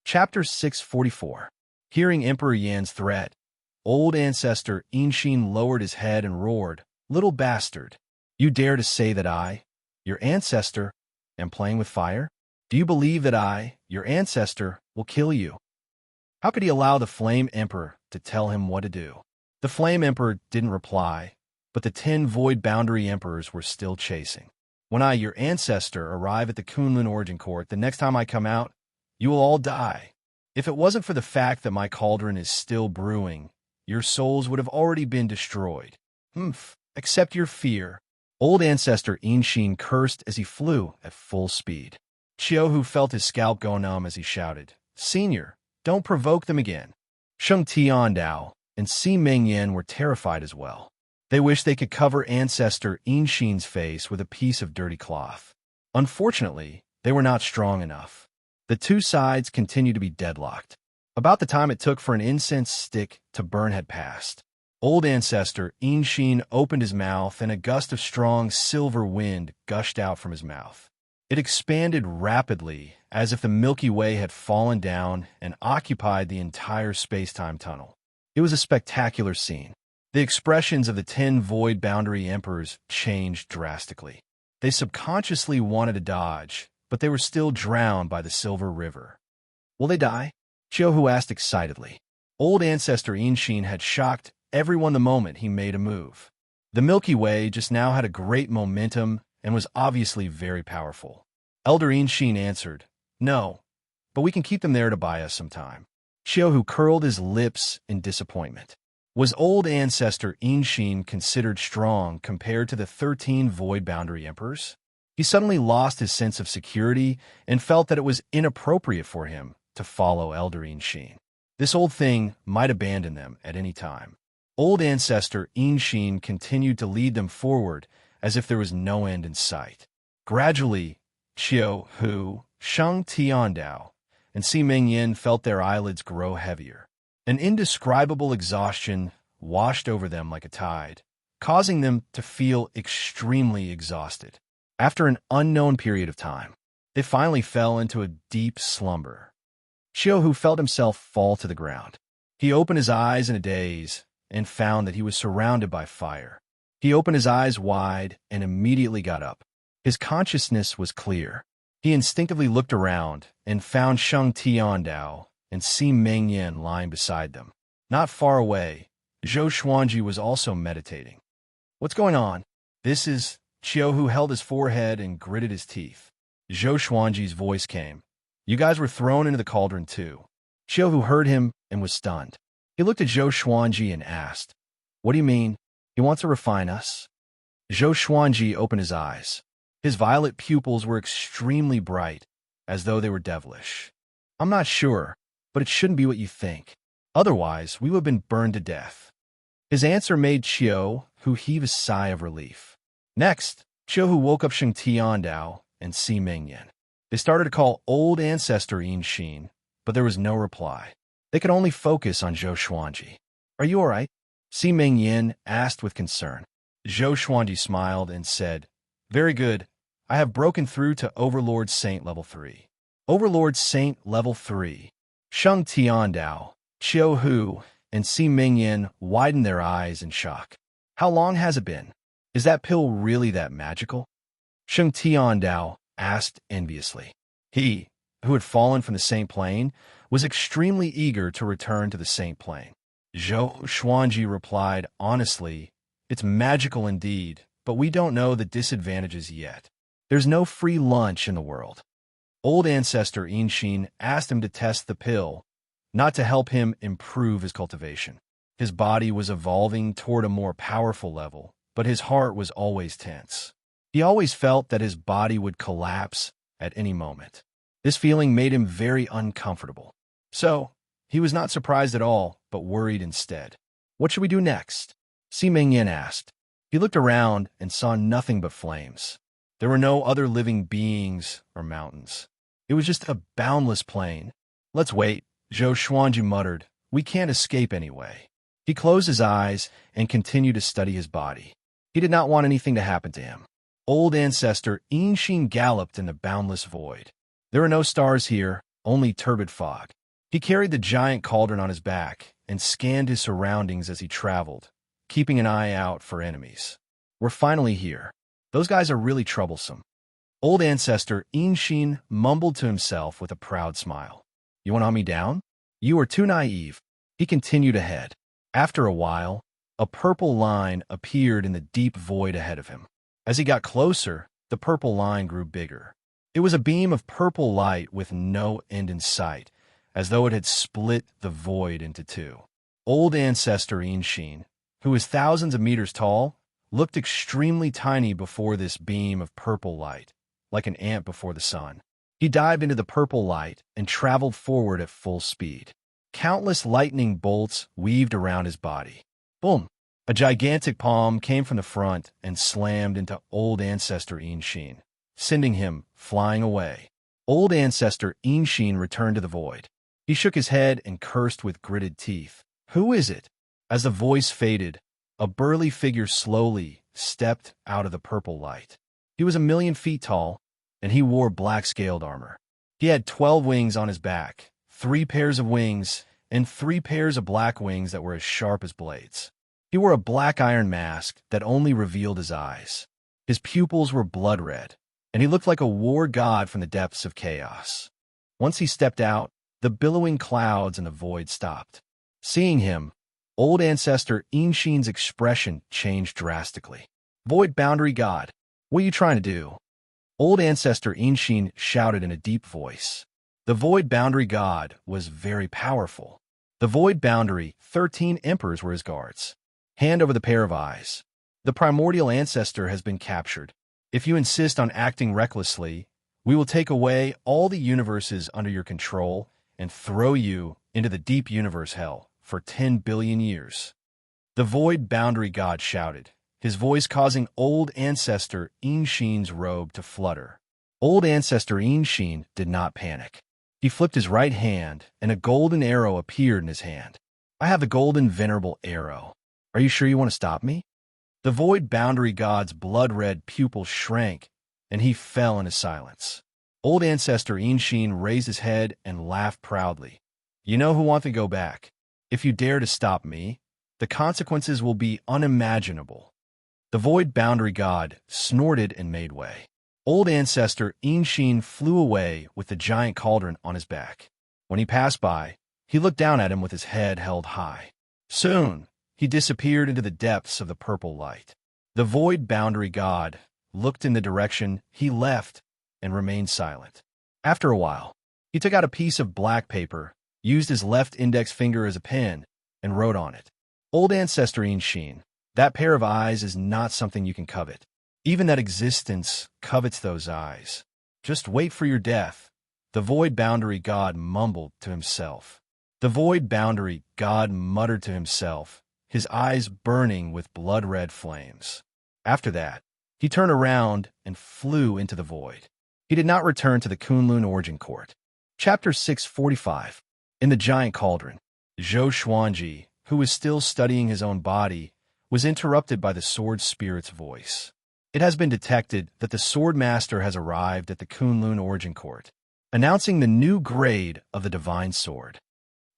Chapter 644. Hearing Emperor Yan's threat, old ancestor Inshin lowered his head and roared, "Little bastard! You dare to say that I, your ancestor, am playing with fire? Do you believe that I, your ancestor, will kill you?" How could he allow the Flame Emperor to tell him what to do? The Flame Emperor didn't reply, but the 10 Void Boundary Emperors were still chasing. "When I, your ancestor, arrive at the Kunlun Origin Court, the next time I come out, you will all die. If it wasn't for the fact that my cauldron is still brewing, your souls would have already been destroyed. Accept your fear." Old ancestor Inshin cursed as he flew at full speed. Qiuhu felt his scalp go numb as he shouted, "Senior, don't provoke them again." Sheng Tiandao and Si Mingyan were terrified as well. They wished they could cover ancestor Inshin's face with a piece of dirty cloth. Unfortunately, they were not strong enough. The two sides continued to be deadlocked. About the time it took for an incense stick to burn had passed. Old ancestor Inshin opened his mouth and a gust of strong silver wind gushed out from his mouth. It expanded rapidly as if the Milky Way had fallen down and occupied the entire space-time tunnel. It was a spectacular scene. The expressions of the 10 Void Boundary Emperors changed drastically. They subconsciously wanted to dodge, but they were still drowned by the Silver River. "Will they die?" Qiuhu asked excitedly. Old ancestor Inshin had shocked everyone the moment he made a move. The Milky Way just now had a great momentum and was obviously very powerful. Elder Inshin answered, "No, but we can keep them there to buy us some time." Qiuhu curled his lips in disappointment. Was old ancestor Inshin considered strong compared to the 13 Void Boundary Emperors? He suddenly lost his sense of security and felt that it was inappropriate for him to follow Elder Inshin. This old thing might abandon them at any time. Old ancestor Inshin continued to lead them forward as if there was no end in sight. Gradually, Qiuhu, Sheng Tiandao, and Si Mingyan felt their eyelids grow heavier. An indescribable exhaustion washed over them like a tide, causing them to feel extremely exhausted. After an unknown period of time, they finally fell into a deep slumber. Qiuhu felt himself fall to the ground. He opened his eyes in a daze and found that he was surrounded by fire. He opened his eyes wide and immediately got up. His consciousness was clear. He instinctively looked around and found Sheng Tiandao and Si Mingyan lying beside them. Not far away, Zhou Xuanji was also meditating. "What's going on?" "This is..." Qiuhu held his forehead and gritted his teeth. Zhou Xuanji's voice came. "You guys were thrown into the cauldron too." Qiuhu heard him and was stunned. He looked at Zhou Xuanji and asked, "What do you mean? You want to refine us?" Zhou Xuanji opened his eyes. His violet pupils were extremely bright, as though they were devilish. "I'm not sure, but it shouldn't be what you think. Otherwise, we would have been burned to death." His answer made Qiuhu heave a sigh of relief. Next, Qiuhu woke up Sheng Tiandao and Si Mingyan. They started to call old ancestor Inshin, but there was no reply. They could only focus on Zhou Xuanji. "Are you all right?" Si Mingyan asked with concern. Zhou Xuanji smiled and said, "Very good. I have broken through to Overlord Saint Level 3. Overlord Saint Level 3. Sheng Tiandao, Qiuhu, and Si Mingyan widened their eyes in shock. "How long has it been? Is that pill really that magical?" Sheng Tiandao asked enviously. He, who had fallen from the Saint Plane, was extremely eager to return to the Saint Plane. Zhou Xuanji replied honestly, "It's magical indeed, but we don't know the disadvantages yet. There's no free lunch in the world." Old ancestor Inshin asked him to test the pill, not to help him improve his cultivation. His body was evolving toward a more powerful level, but his heart was always tense. He always felt that his body would collapse at any moment. This feeling made him very uncomfortable. So, he was not surprised at all, but worried instead. "What should we do next?" Si Mingyan asked. He looked around and saw nothing but flames. There were no other living beings or mountains. It was just a boundless plain. "Let's wait," Zhou Xuanji muttered. "We can't escape anyway." He closed his eyes and continued to study his body. He did not want anything to happen to him. Old ancestor Inshin galloped in the boundless void. There were no stars here, only turbid fog. He carried the giant cauldron on his back and scanned his surroundings as he traveled, keeping an eye out for enemies. We're finally here. Those guys are really troublesome. Old ancestor Inshin mumbled to himself with a proud smile. You want to hunt me down? You are too naive. He continued ahead. After a while, a purple line appeared in the deep void ahead of him. As he got closer, the purple line grew bigger. It was a beam of purple light with no end in sight, as though it had split the void into two. Old ancestor Inshin, who is thousands of meters tall, looked extremely tiny before this beam of purple light, like an ant before the sun. He dived into the purple light and traveled forward at full speed. Countless lightning bolts weaved around his body. Boom! A gigantic palm came from the front and slammed into old ancestor Inshin, sending him flying away. Old ancestor Inshin returned to the void. He shook his head and cursed with gritted teeth. Who is it? As the voice faded, a burly figure slowly stepped out of the purple light. He was 1,000,000 feet tall, and he wore black scaled armor. He had 12 wings on his back, 3 pairs of wings, and 3 pairs of black wings that were as sharp as blades. He wore a black iron mask that only revealed his eyes. His pupils were blood red, and he looked like a war god from the depths of chaos. Once he stepped out, the billowing clouds and the void stopped. Seeing him, old ancestor Inshin's expression changed drastically. Void boundary god, what are you trying to do? Old ancestor Inshin shouted in a deep voice. The void boundary god was very powerful. The void boundary, 13 emperors were his guards. Hand over the pair of eyes. The primordial ancestor has been captured. If you insist on acting recklessly, we will take away all the universes under your control and throw you into the deep universe hell for 10 billion years. The void boundary god shouted, his voice causing old ancestor Inshin's robe to flutter. Old ancestor Inshin did not panic. He flipped his right hand, and a golden arrow appeared in his hand. I have the golden venerable arrow. Are you sure you want to stop me? The void boundary god's blood-red pupil shrank, and he fell into silence. Old ancestor Inshin raised his head and laughed proudly. You know who wants to go back. If you dare to stop me, the consequences will be unimaginable. The void boundary god snorted and made way. Old ancestor Inshin flew away with the giant cauldron on his back. When he passed by, he looked down at him with his head held high. Soon, he disappeared into the depths of the purple light. The void boundary god looked in the direction he left and remained silent. After a while, he took out a piece of black paper, used his left index finger as a pen, and wrote on it. Old ancestor Inshin, that pair of eyes is not something you can covet. Even that existence covets those eyes. Just wait for your death. The void boundary god mumbled to himself. The void boundary god muttered to himself, his eyes burning with blood-red flames. After that, he turned around and flew into the void. He did not return to the Kunlun Origin Court. Chapter 645. In the giant cauldron, Zhou Xuanji, who was still studying his own body, was interrupted by the sword spirit's voice. It has been detected that the sword master has arrived at the Kunlun Origin Court, announcing the new grade of the divine sword.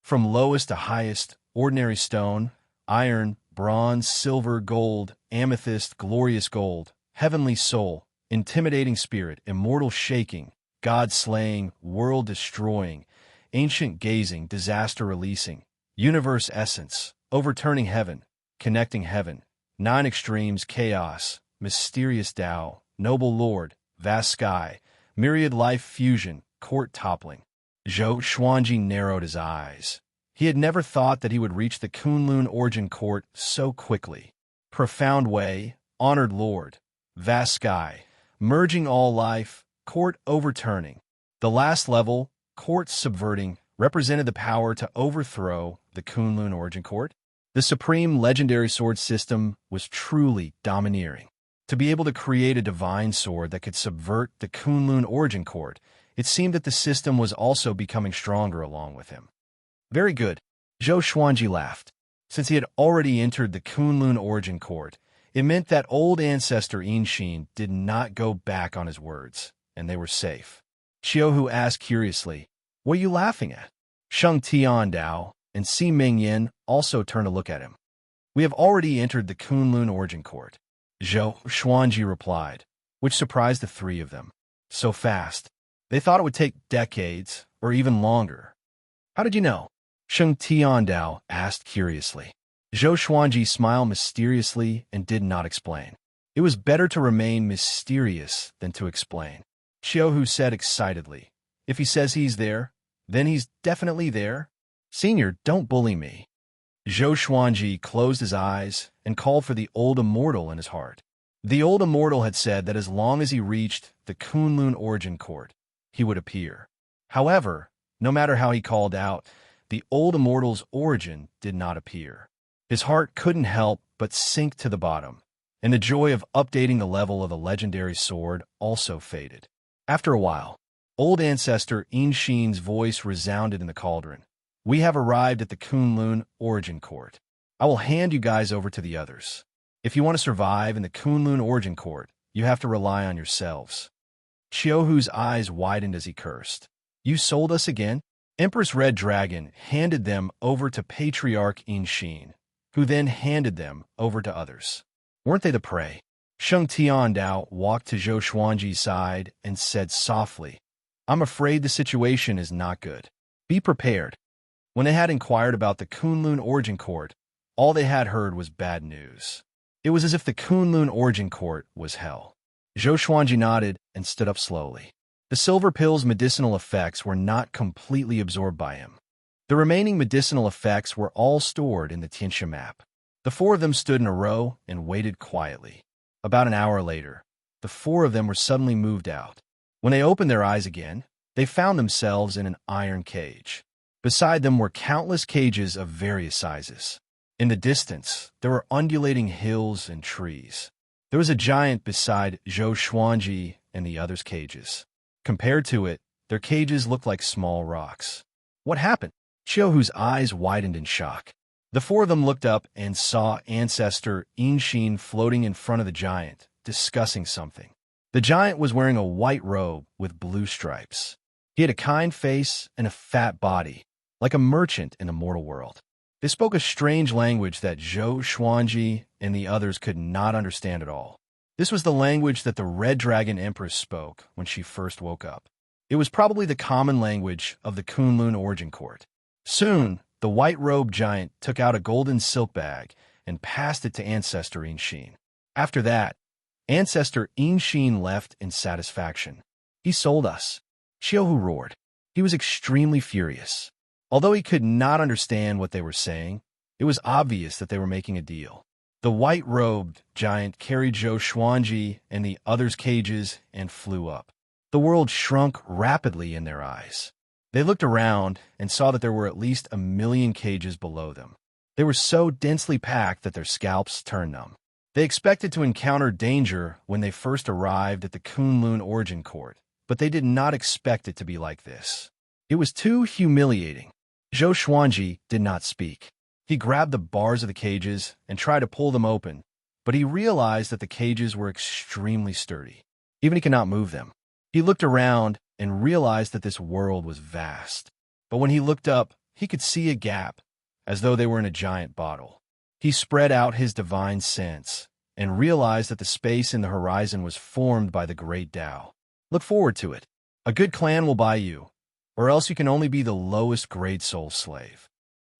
From lowest to highest, ordinary stone, iron, bronze, silver, gold, amethyst, glorious gold, heavenly soul, intimidating spirit, immortal shaking, God-slaying, world-destroying, ancient gazing, disaster-releasing, universe essence, overturning heaven, connecting heaven, 9 extremes, chaos, mysterious Tao, noble lord, vast sky, myriad life fusion, court toppling. Zhou Xuanji narrowed his eyes. He had never thought that he would reach the Kunlun Origin Court so quickly. Profound way, honored lord, vast sky, merging all life, court overturning. The last level, court subverting, represented the power to overthrow the Kunlun Origin Court. The supreme legendary sword system was truly domineering. To be able to create a divine sword that could subvert the Kunlun Origin Court, it seemed that the system was also becoming stronger along with him. Very good, Zhou Xuanji laughed. Since he had already entered the Kunlun Origin Court, it meant that old ancestor Inshin did not go back on his words, and they were safe. Xiaohu asked curiously, "What are you laughing at?" Sheng Tiandao and Si Mingyin also turned to look at him. We have already entered the Kunlun Origin Court, Zhou Xuanji replied, which surprised the three of them. So fast. They thought it would take decades or even longer. How did you know? Sheng Tiandao asked curiously. Zhou Xuanji smiled mysteriously and did not explain. It was better to remain mysterious than to explain. Xiaohu said excitedly, if he says he's there, then he's definitely there. Senior, don't bully me. Zhou Xuanji closed his eyes and called for the old immortal in his heart. The old immortal had said that as long as he reached the Kunlun Origin Court, he would appear. However, no matter how he called out, the old immortal's origin did not appear. His heart couldn't help but sink to the bottom, and the joy of updating the level of the legendary sword also faded. After a while, old ancestor Inshin's voice resounded in the cauldron. We have arrived at the Kunlun Origin Court. I will hand you guys over to the others. If you want to survive in the Kunlun Origin Court, you have to rely on yourselves. Qiuhu's eyes widened as he cursed. You sold us again? Empress Red Dragon handed them over to Patriarch Inshin, who then handed them over to others. Weren't they the prey? Sheng Tiandao walked to Zhou Xuanji's side and said softly, I'm afraid the situation is not good. Be prepared. When they had inquired about the Kunlun Origin Court, all they had heard was bad news. It was as if the Kunlun Origin Court was hell. Zhou Xuanji nodded and stood up slowly. The silver pill's medicinal effects were not completely absorbed by him. The remaining medicinal effects were all stored in the Tianxia map. The four of them stood in a row and waited quietly. About an hour later, the four of them were suddenly moved out. When they opened their eyes again, they found themselves in an iron cage. Beside them were countless cages of various sizes. In the distance, there were undulating hills and trees. There was a giant beside Zhou Xuanji and the others' cages. Compared to it, their cages looked like small rocks. What happened? Qiuhu's eyes widened in shock. The four of them looked up and saw Ancestor Inshin floating in front of the giant, discussing something. The giant was wearing a white robe with blue stripes. He had a kind face and a fat body, like a merchant in the mortal world. They spoke a strange language that Zhou Xuanji and the others could not understand at all. This was the language that the Red Dragon Empress spoke when she first woke up. It was probably the common language of the Kunlun Origin Court. Soon, the white-robed giant took out a golden silk bag and passed it to Ancestor Inshin. After that, Ancestor Inshin left in satisfaction. He sold us. Qiuhu roared. He was extremely furious. Although he could not understand what they were saying, it was obvious that they were making a deal. The white-robed giant carried Zhou Xuanji and the others' cages and flew up. The world shrunk rapidly in their eyes. They looked around and saw that there were at least 1 million cages below them. They were so densely packed that their scalps turned numb. They expected to encounter danger when they first arrived at the Kunlun Origin Court, but they did not expect it to be like this. It was too humiliating. Zhou Xuanji did not speak. He grabbed the bars of the cages and tried to pull them open, but he realized that the cages were extremely sturdy. Even he could not move them. He looked around and realized that this world was vast. But when he looked up, he could see a gap, as though they were in a giant bottle. He spread out his divine sense and realized that the space in the horizon was formed by the great Tao. Look forward to it. A good clan will buy you, or else you can only be the lowest grade soul slave.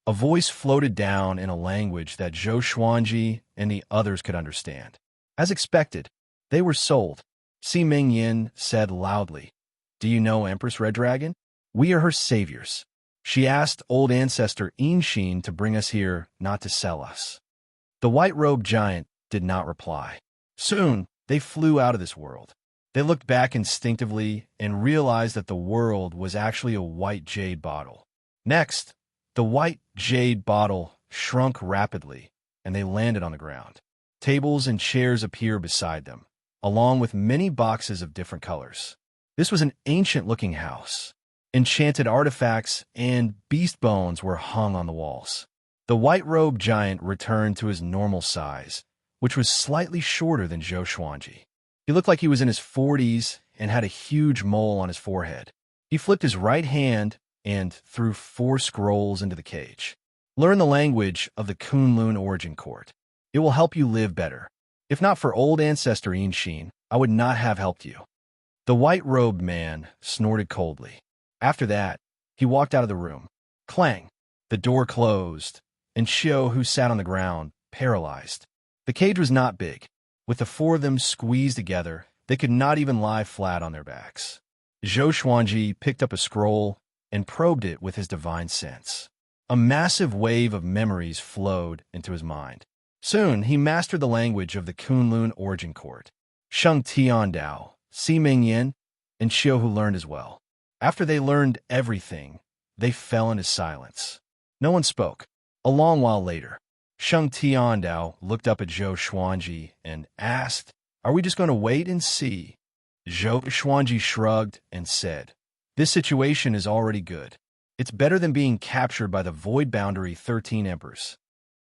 A voice floated down in a language that Zhou Xuanji and the others could understand. As expected, they were sold. Si Mingyin said loudly, Do you know Empress Red Dragon? We are her saviors. She asked old ancestor Inshin to bring us here, not to sell us. The white-robed giant did not reply. Soon, they flew out of this world. They looked back instinctively and realized that the world was actually a white jade bottle. Next, the white jade bottle shrunk rapidly, and they landed on the ground. Tables and chairs appeared beside them, along with many boxes of different colors. This was an ancient-looking house. Enchanted artifacts and beast bones were hung on the walls. The white-robed giant returned to his normal size, which was slightly shorter than Zhou Xuanji. He looked like he was in his 40s and had a huge mole on his forehead. He flipped his right hand and threw 4 scrolls into the cage. Learn the language of the Kunlun origin court. It will help you live better. If not for old ancestor Inshin, I would not have helped you. The white-robed man snorted coldly. After that, he walked out of the room. Clang! The door closed, and Xiao, who sat on the ground, paralyzed. The cage was not big. With the 4 of them squeezed together, they could not even lie flat on their backs. Zhou Xuanji picked up a scroll and probed it with his divine sense. A massive wave of memories flowed into his mind. Soon, he mastered the language of the Kunlun origin court. Sheng Tiandao, Si Mingyan, and Xiao, who learned as well. After they learned everything, they fell into silence. No one spoke. A long while later, Sheng Tiandao looked up at Zhou Xuanji and asked, "Are we just going to wait and see?" Zhou Xuanji shrugged and said, "This situation is already good. It's better than being captured by the void boundary 13 emperors."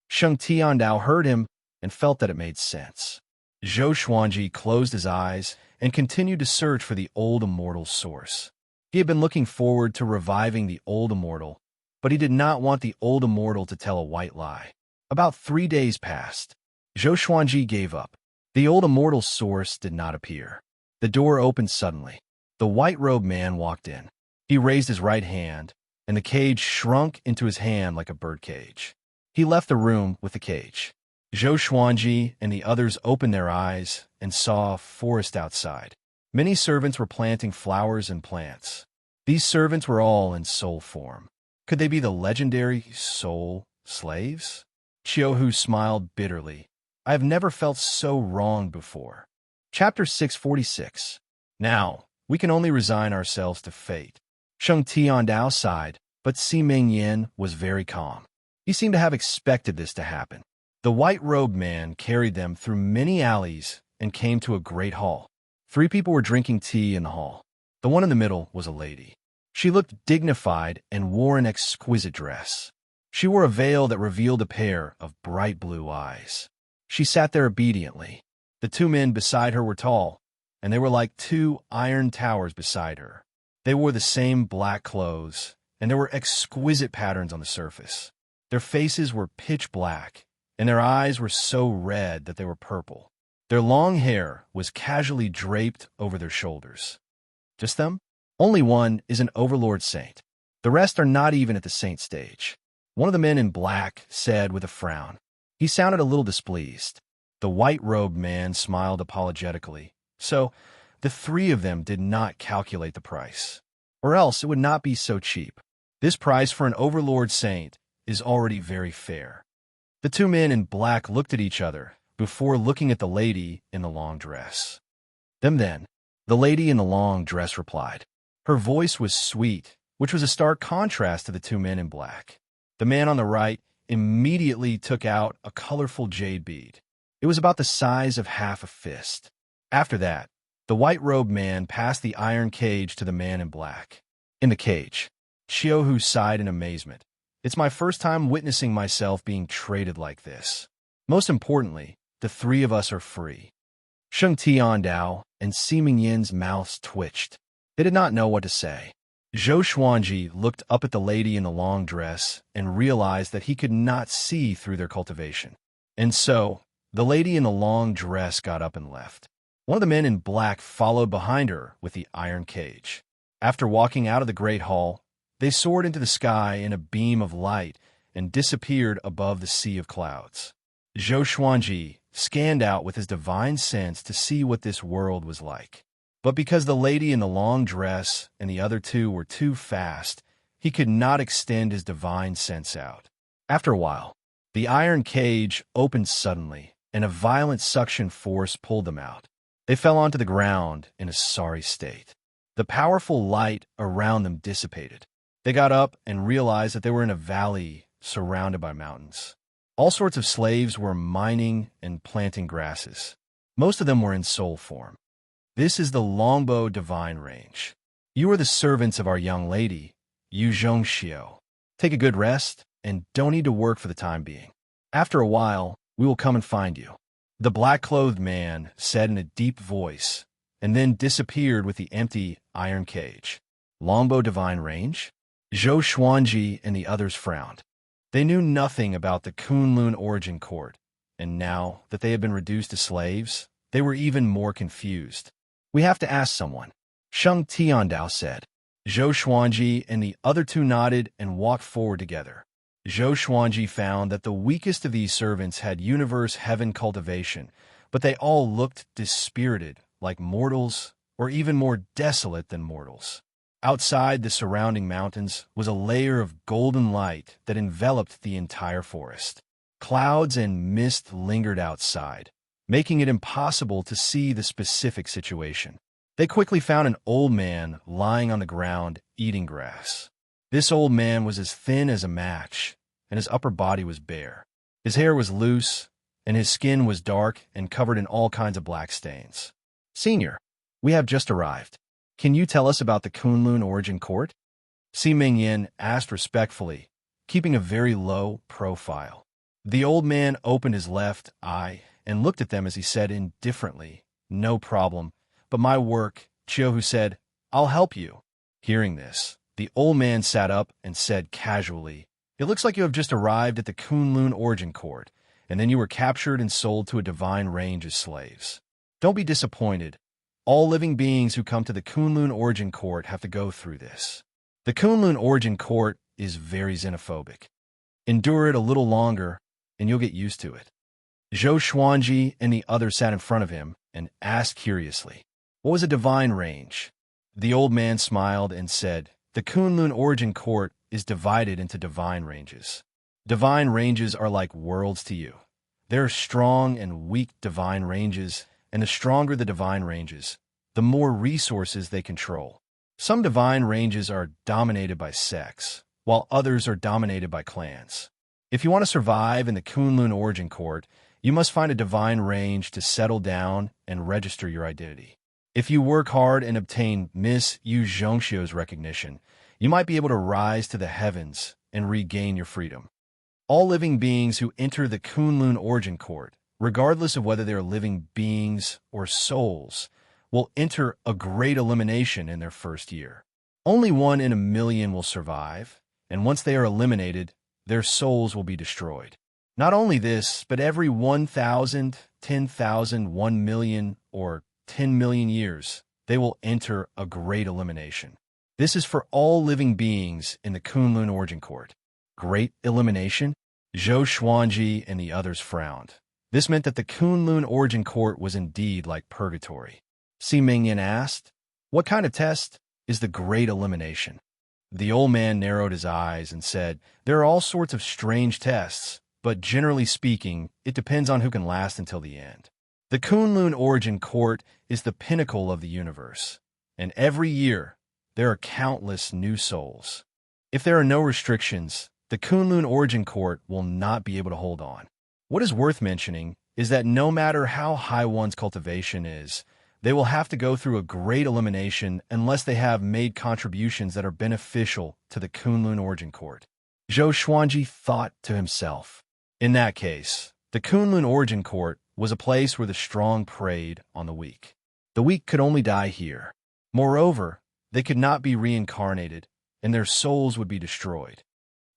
Sheng Tiandao heard him and felt that it made sense. Zhou Xuanji closed his eyes and continued to search for the old immortal source. He had been looking forward to reviving the old immortal, but he did not want the old immortal to tell a white lie. About 3 days passed. Zhou Xuanji gave up. The old immortal source did not appear. The door opened suddenly. The white-robed man walked in. He raised his right hand, and the cage shrunk into his hand like a birdcage. He left the room with the cage. Zhou Xuanji and the others opened their eyes and saw a forest outside. Many servants were planting flowers and plants. These servants were all in soul form. Could they be the legendary soul slaves? Qiuhu smiled bitterly. I have never felt so wrong before. Chapter 646. Now, we can only resign ourselves to fate. Sheng Tiandao sighed, but Si Mingyan was very calm. He seemed to have expected this to happen. The white-robed man carried them through many alleys and came to a great hall. 3 people were drinking tea in the hall. The one in the middle was a lady. She looked dignified and wore an exquisite dress. She wore a veil that revealed a pair of bright blue eyes. She sat there obediently. The 2 men beside her were tall, and they were like 2 iron towers beside her. They wore the same black clothes, and there were exquisite patterns on the surface. Their faces were pitch black, and their eyes were so red that they were purple. Their long hair was casually draped over their shoulders. Just them? Only one is an overlord saint. The rest are not even at the saint stage. One of the men in black said with a frown. He sounded a little displeased. The white-robed man smiled apologetically. So, the 3 of them did not calculate the price. Or else it would not be so cheap. This price for an overlord saint is already very fair. The 2 men in black looked at each other before looking at the lady in the long dress. Then, the lady in the long dress replied. Her voice was sweet, which was a stark contrast to the 2 men in black. The man on the right immediately took out a colorful jade bead. It was about the size of half a fist. After that, the white-robed man passed the iron cage to the man in black. In the cage, Qiuhu sighed in amazement. It's my first time witnessing myself being traded like this. Most importantly, the 3 of us are free. Sheng Tiandao and Si Mingyan's mouths twitched. They did not know what to say. Zhou Xuanji looked up at the lady in the long dress and realized that he could not see through their cultivation. And so, the lady in the long dress got up and left. One of the men in black followed behind her with the iron cage. After walking out of the great hall, they soared into the sky in a beam of light and disappeared above the sea of clouds. Zhou Xuanji scanned out with his divine sense to see what this world was like. But because the lady in the long dress and the other 2 were too fast, he could not extend his divine sense out. After a while, the iron cage opened suddenly, and a violent suction force pulled them out. They fell onto the ground in a sorry state. The powerful light around them dissipated. They got up and realized that they were in a valley surrounded by mountains. All sorts of slaves were mining and planting grasses. Most of them were in soul form. This is the Longbow Divine Range. You are the servants of our young lady, Yu Zhongxiu. Take a good rest and don't need to work for the time being. After a while, we will come and find you. The black-clothed man said in a deep voice, and then disappeared with the empty iron cage. Longbow Divine Range? Zhou Xuanji and the others frowned. They knew nothing about the Kunlun origin court, and now that they had been reduced to slaves, they were even more confused. We have to ask someone, Sheng Tiandao said. Zhou Xuanji and the other two nodded and walked forward together. Zhou Xuanji found that the weakest of these servants had universe heaven cultivation, but they all looked dispirited, like mortals, or even more desolate than mortals. Outside the surrounding mountains was a layer of golden light that enveloped the entire forest. Clouds and mist lingered outside, making it impossible to see the specific situation. They quickly found an old man lying on the ground eating grass. This old man was as thin as a match, and his upper body was bare. His hair was loose, and his skin was dark and covered in all kinds of black stains. "Senior, we have just arrived. Can you tell us about the Kunlun origin court?" Si Mingyan asked respectfully, keeping a very low profile. The old man opened his left eye and looked at them as he said indifferently, "No problem, but my work," Chiohu said, "I'll help you." Hearing this, the old man sat up and said casually, "It looks like you have just arrived at the Kunlun origin court, and then you were captured and sold to a divine range as slaves. Don't be disappointed. All living beings who come to the Kunlun origin court have to go through this. The Kunlun origin court is very xenophobic. Endure it a little longer, and you'll get used to it." Zhou Xuanji and the others sat in front of him and asked curiously, "What was a divine range?" The old man smiled and said, "The Kunlun origin court is divided into divine ranges. Divine ranges are like worlds to you. There are strong and weak divine ranges, and the stronger the divine ranges, the more resources they control. Some divine ranges are dominated by sex, while others are dominated by clans. If you want to survive in the Kunlun origin court, you must find a divine range to settle down and register your identity. If you work hard and obtain Miss Yu Zhongxiu's recognition, you might be able to rise to the heavens and regain your freedom. All living beings who enter the Kunlun origin court, regardless of whether they are living beings or souls, will enter a great elimination in their first year. Only 1 in a million will survive, and once they are eliminated, their souls will be destroyed. Not only this, but every 1,000, 10,000, 1 million, or 10 million years, they will enter a great elimination. This is for all living beings in the Kunlun origin court." Great elimination? Zhou Xuanji and the others frowned. This meant that the Kunlun origin court was indeed like purgatory. Si Mingyan asked, "What kind of test is the great elimination?" The old man narrowed his eyes and said, "There are all sorts of strange tests, but generally speaking, it depends on who can last until the end. The Kunlun origin court is the pinnacle of the universe, and every year there are countless new souls. If there are no restrictions, the Kunlun origin court will not be able to hold on. What is worth mentioning is that no matter how high one's cultivation is, they will have to go through a great elimination unless they have made contributions that are beneficial to the Kunlun origin court." Zhou Xuanji thought to himself, "In that case, the Kunlun origin court was a place where the strong preyed on the weak. The weak could only die here. Moreover, they could not be reincarnated, and their souls would be destroyed.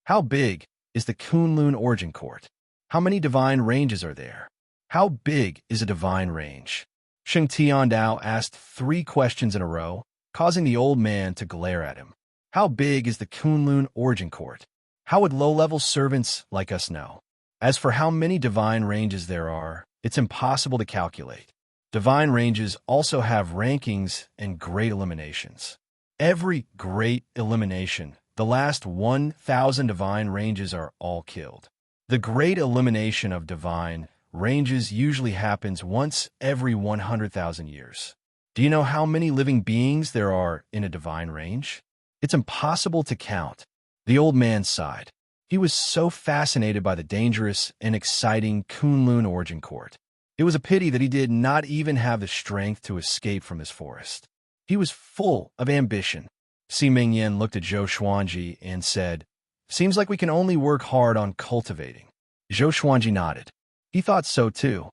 How big is the Kunlun origin court? How many divine ranges are there? How big is a divine range?" Sheng Tiandao asked 3 questions in a row, causing the old man to glare at him. "How big is the Kunlun origin court? How would low-level servants like us know? As for how many divine ranges there are, it's impossible to calculate. Divine ranges also have rankings and great eliminations. Every great elimination, the last 1,000 divine ranges are all killed. The great elimination of divine ranges usually happens once every 100,000 years. Do you know how many living beings there are in a divine range? It's impossible to count." The old man sighed. He was so fascinated by the dangerous and exciting Kunlun origin court. It was a pity that he did not even have the strength to escape from this forest. He was full of ambition. Si Mingyan looked at Zhou Xuanji and said, "Seems like we can only work hard on cultivating." Zhou Xuanji nodded. He thought so too.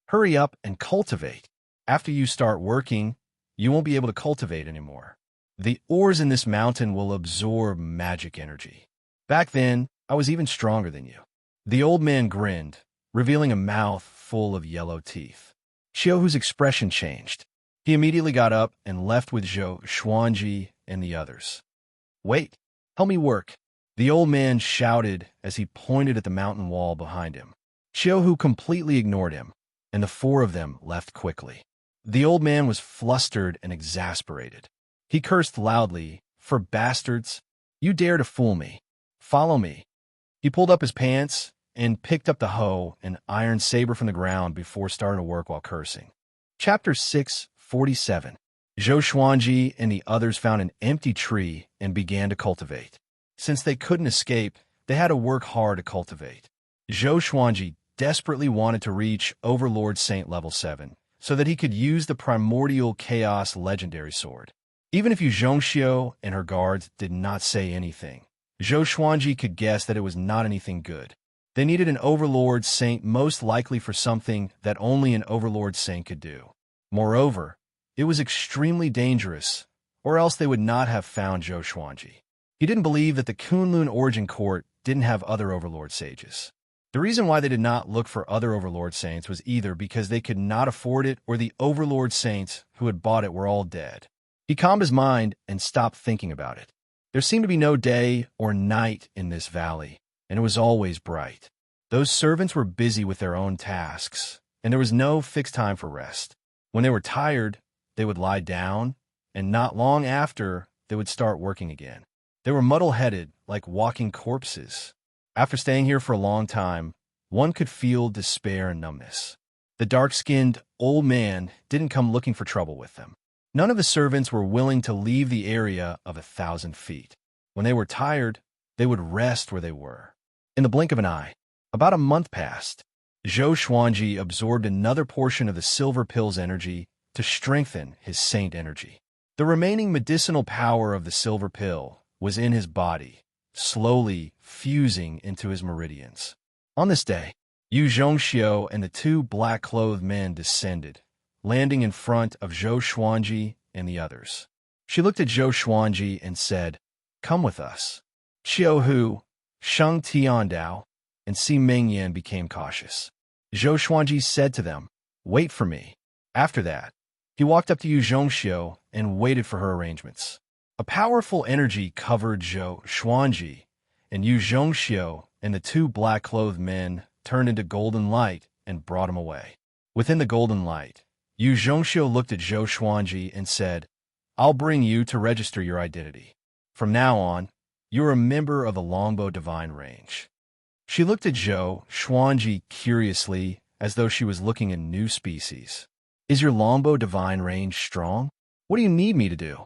"Hurry up and cultivate. After you start working, you won't be able to cultivate anymore. The ores in this mountain will absorb magic energy. Back then, I was even stronger than you. The old man grinned, revealing a mouth full of yellow teeth. Xiaohu's expression changed. He immediately got up and left with Zhou Xuanji and the others. "Wait, help me work," the old man shouted as he pointed at the mountain wall behind him. Xiaohu completely ignored him, and the four of them left quickly. The old man was flustered and exasperated. He cursed loudly, "For bastards! You dare to fool me! Follow me!" He pulled up his pants and picked up the hoe and iron saber from the ground before starting to work while cursing. Chapter 647. Zhou Xuanji and the others found an empty tree and began to cultivate. Since they couldn't escape, they had to work hard to cultivate. Zhou Xuanji desperately wanted to reach Overlord Saint level 7 so that he could use the Primordial Chaos legendary sword. Even if Yu Zhongxiu and her guards did not say anything, Zhou Xuanji could guess that it was not anything good. They needed an Overlord Saint, most likely for something that only an Overlord Saint could do. Moreover, it was extremely dangerous, or else they would not have found Zhou Xuanji. He didn't believe that the Kunlun Origin Court didn't have other Overlord Sages. The reason why they did not look for other Overlord Saints was either because they could not afford it or the Overlord Saints who had bought it were all dead. He calmed his mind and stopped thinking about it. There seemed to be no day or night in this valley, and it was always bright. Those servants were busy with their own tasks, and there was no fixed time for rest. When they were tired, they would lie down, and not long after, they would start working again. They were muddle-headed, like walking corpses. After staying here for a long time, one could feel despair and numbness. The dark-skinned old man didn't come looking for trouble with them. None of the servants were willing to leave the area of 1,000 feet. When they were tired, they would rest where they were. In the blink of an eye, about a month passed. Zhou Xuanji absorbed another portion of the silver pill's energy to strengthen his saint energy. The remaining medicinal power of the silver pill was in his body, slowly fusing into his meridians. On this day, Yu Zhongxiu and the two black-clothed men descended, landing in front of Zhou Xuanji and the others. She looked at Zhou Xuanji and said, "Come with us." Xiaohu, Sheng Tiandao, and Si Mengyan became cautious. Zhou Xuanji said to them, "Wait for me." After that, he walked up to Yu Zhongxiu and waited for her arrangements. A powerful energy covered Zhou Xuanji, and Yu Zhongxiu and the two black-clothed men turned into golden light and brought him away. Within the golden light, Yu Zhongxiu looked at Zhou Xuanji and said, "I'll bring you to register your identity. From now on, you're a member of the Longbow Divine Range." She looked at Zhou Xuanji curiously, as though she was looking at a new species. "Is your Longbow Divine Range strong? What do you need me to do?"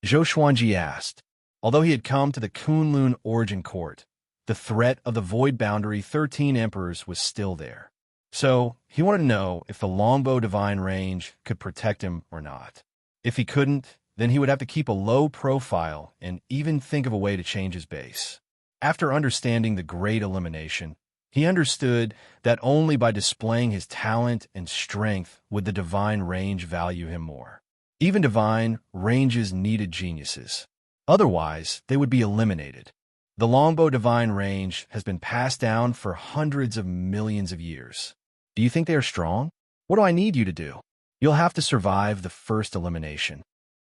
Zhou Xuanji asked. Although he had come to the Kunlun Origin Court, the threat of the Void Boundary 13 Emperors was still there. So, he wanted to know if the Longbow Divine Range could protect him or not. If he couldn't, then he would have to keep a low profile and even think of a way to change his base. After understanding the Great Elimination, he understood that only by displaying his talent and strength would the Divine Range value him more. Even Divine Ranges needed geniuses. Otherwise, they would be eliminated. The Longbow Divine Range has been passed down for hundreds of millions of years. Do you think they are strong? What do I need you to do? You'll have to survive the first elimination.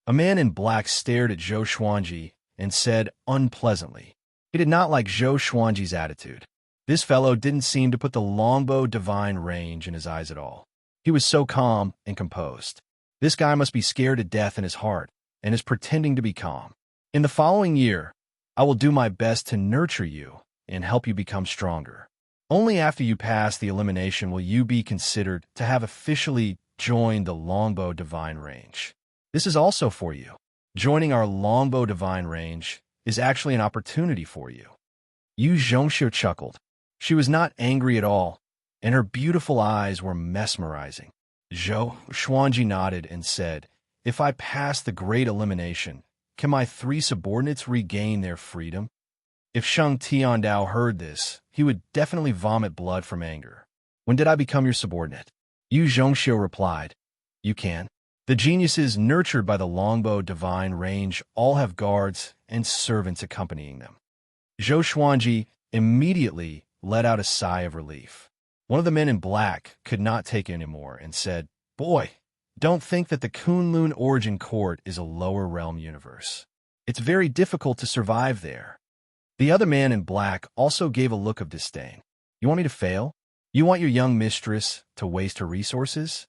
A man in black stared at Zhou Xuanji and said unpleasantly. He did not like Zhou Xuanji's attitude. This fellow didn't seem to put the Longbow Divine Range in his eyes at all. He was so calm and composed. This guy must be scared to death in his heart and is pretending to be calm. In the following year, I will do my best to nurture you and help you become stronger. Only after you pass the elimination will you be considered to have officially joined the Longbow Divine Range. This is also for you. Joining our Longbow Divine Range is actually an opportunity for you. Yu Zhongxiu chuckled. She was not angry at all, and her beautiful eyes were mesmerizing. Zhou Xuanji nodded and said, "If I pass the Great Elimination, can my 3 subordinates regain their freedom?" If Sheng Tiandao heard this, he would definitely vomit blood from anger. "When did I become your subordinate?" Yu Zhongxiu replied, "You can." The geniuses nurtured by the longbow divine range all have guards and servants accompanying them. Zhou Xuanji immediately let out a sigh of relief. One of the men in black could not take it anymore and said, "Boy, don't think that the Kunlun Origin Court is a lower realm universe. It's very difficult to survive there." The other man in black also gave a look of disdain. "You want me to fail? You want your young mistress to waste her resources?"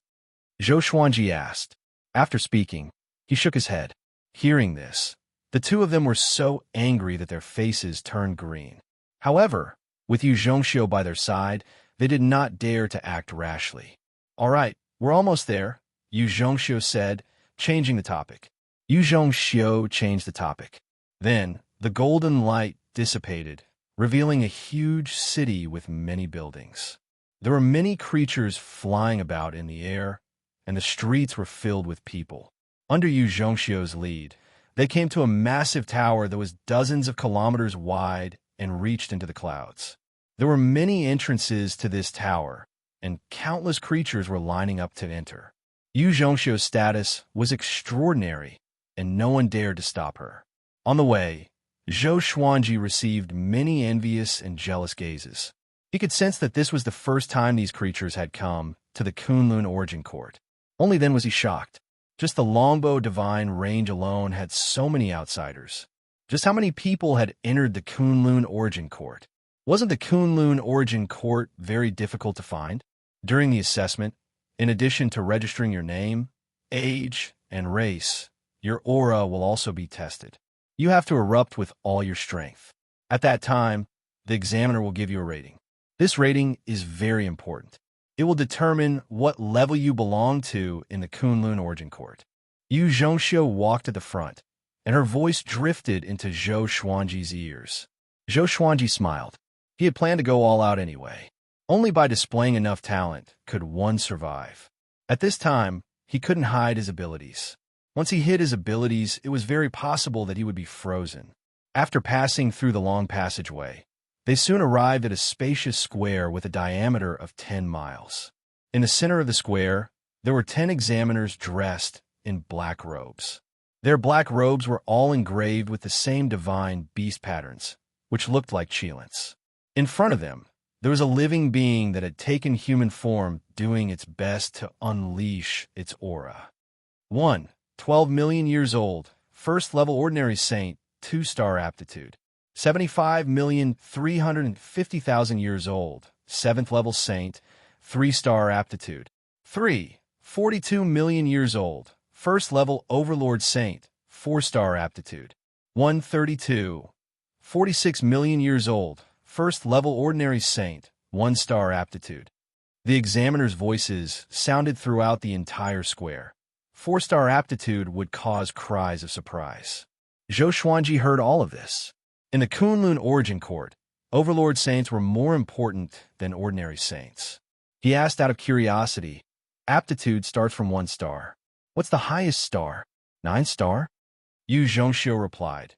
Zhou Xuanji asked. After speaking, he shook his head. Hearing this, the two of them were so angry that their faces turned green. However, with Yu Zhongxiu by their side, they did not dare to act rashly. "All right, we're almost there," Yu Zhongxiu said, changing the topic. Yu Zhongxiu changed the topic. Then, the golden light dissipated, revealing a huge city with many buildings. There were many creatures flying about in the air, and the streets were filled with people. Under Yu Zhongxiu's lead, they came to a massive tower that was dozens of kilometers wide and reached into the clouds. There were many entrances to this tower, and countless creatures were lining up to enter. Yu Zhongxiu's status was extraordinary, and no one dared to stop her. On the way, Zhou Xuanji received many envious and jealous gazes. He could sense that this was the first time these creatures had come to the Kunlun Origin Court. Only then was he shocked. Just the longbow divine range alone had so many outsiders. Just how many people had entered the Kunlun Origin Court? Wasn't the Kunlun Origin Court very difficult to find? During the assessment, in addition to registering your name, age, and race, your aura will also be tested. You have to erupt with all your strength. At that time, the examiner will give you a rating. This rating is very important. It will determine what level you belong to in the Kunlun Origin Court. Yu Zhongxiu walked at the front, and her voice drifted into Zhou Xuanji's ears. Zhou Xuanji smiled. He had planned to go all out anyway. Only by displaying enough talent could one survive. At this time, he couldn't hide his abilities. Once he hid his abilities, it was very possible that he would be frozen. After passing through the long passageway, they soon arrived at a spacious square with a diameter of 10 miles. In the center of the square, there were 10 examiners dressed in black robes. Their black robes were all engraved with the same divine beast patterns, which looked like Qilins. In front of them, there was a living being that had taken human form, doing its best to unleash its aura. 1. 12 million years old, first level ordinary saint, 2-star aptitude. 75,350,000 years old, 7th level saint, 3-star aptitude. 3. 42 million years old, 1st level overlord saint, 4-star aptitude. 132. 46 million years old, 1st level ordinary saint, 1-star aptitude. The examiner's voices sounded throughout the entire square. 4-star aptitude would cause cries of surprise. Zhou Xuanji heard all of this. In the Kunlun Origin Court, Overlord Saints were more important than ordinary saints. He asked out of curiosity, "Aptitude starts from 1 star. What's the highest star? 9 star? Yu Zhongxiu replied,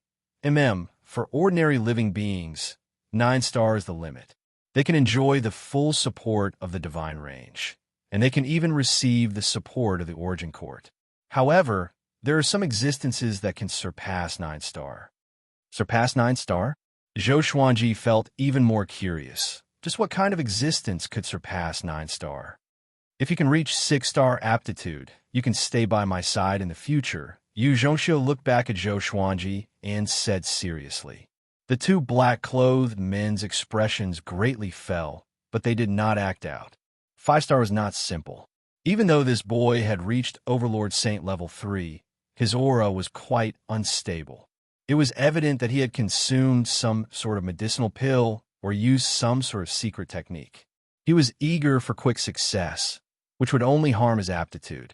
For ordinary living beings, 9 star is the limit. They can enjoy the full support of the divine range, and they can even receive the support of the Origin Court. However, there are some existences that can surpass 9 star. Surpass 9 star? Zhou Xuanji felt even more curious. Just what kind of existence could surpass 9 star? If you can reach 6-star aptitude, you can stay by my side in the future. Yu Zhongxiu looked back at Zhou Xuanji and said seriously. The two black-clothed men's expressions greatly fell, but they did not act out. 5-star was not simple. Even though this boy had reached Overlord Saint level 3, his aura was quite unstable. It was evident that he had consumed some sort of medicinal pill or used some sort of secret technique. He was eager for quick success, which would only harm his aptitude.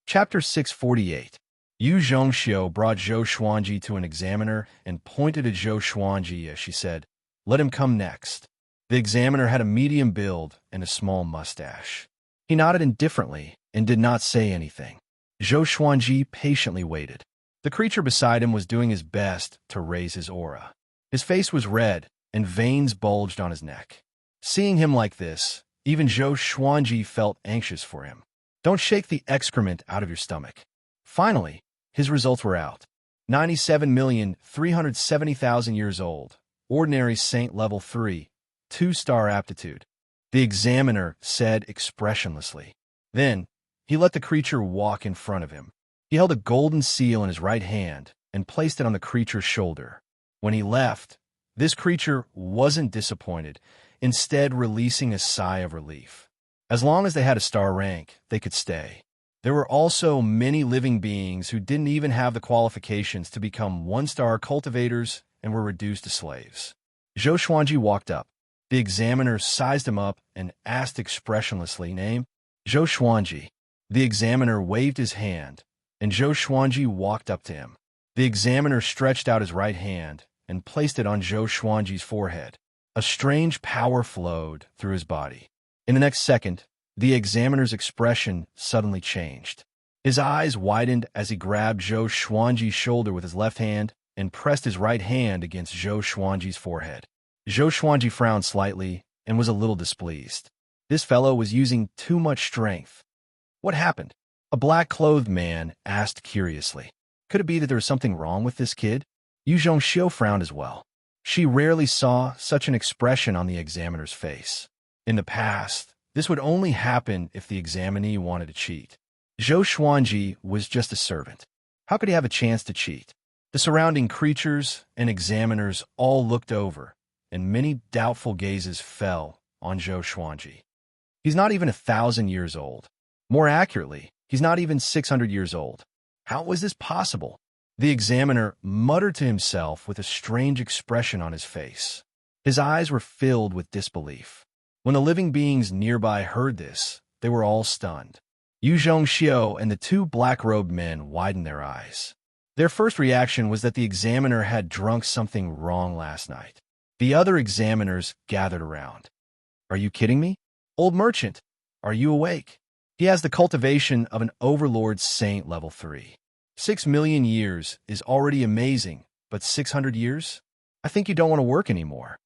Chapter 648. Yu Zhongxiu brought Zhou Xuanji to an examiner and pointed at Zhou Xuanji as she said, "Let him come next." The examiner had a medium build and a small mustache. He nodded indifferently and did not say anything. Zhou Xuanji patiently waited. The creature beside him was doing his best to raise his aura. His face was red, and veins bulged on his neck. Seeing him like this, even Zhou Xuanji felt anxious for him. "Don't shake the excrement out of your stomach. Finally, his results were out. 97,370,000 years old. Ordinary Saint Level 3. 2-star aptitude. The examiner said expressionlessly. Then, he let the creature walk in front of him. He held a golden seal in his right hand and placed it on the creature's shoulder. When he left, this creature wasn't disappointed, instead releasing a sigh of relief. As long as they had a star rank, they could stay. There were also many living beings who didn't even have the qualifications to become 1-star cultivators and were reduced to slaves. Zhou Xuanji walked up. The examiner sized him up and asked expressionlessly, "Name?" "Zhou Xuanji." The examiner waved his hand, and Zhou Xuanji walked up to him. The examiner stretched out his right hand and placed it on Zhou Xuanji's forehead. A strange power flowed through his body. In the next second, the examiner's expression suddenly changed. His eyes widened as he grabbed Zhou Xuanji's shoulder with his left hand and pressed his right hand against Zhou Xuanji's forehead. Zhou Xuanji frowned slightly and was a little displeased. This fellow was using too much strength. What happened? A black-clothed man asked curiously. Could it be that there was something wrong with this kid? Yu Zhongxiu frowned as well. She rarely saw such an expression on the examiner's face. In the past, this would only happen if the examinee wanted to cheat. Zhou Xuanji was just a servant. How could he have a chance to cheat? The surrounding creatures and examiners all looked over, and many doubtful gazes fell on Zhou Xuanji. He's not even 1,000 years old. More accurately, he's not even 600 years old. How was this possible? The examiner muttered to himself with a strange expression on his face. His eyes were filled with disbelief. When the living beings nearby heard this, they were all stunned. Yu Zhongxiu and the two black-robed men widened their eyes. Their first reaction was that the examiner had drunk something wrong last night. The other examiners gathered around. "Are you kidding me? Old merchant, are you awake? He has the cultivation of an overlord saint level 3. 6 million years is already amazing, but 600 years? I think you don't want to work anymore."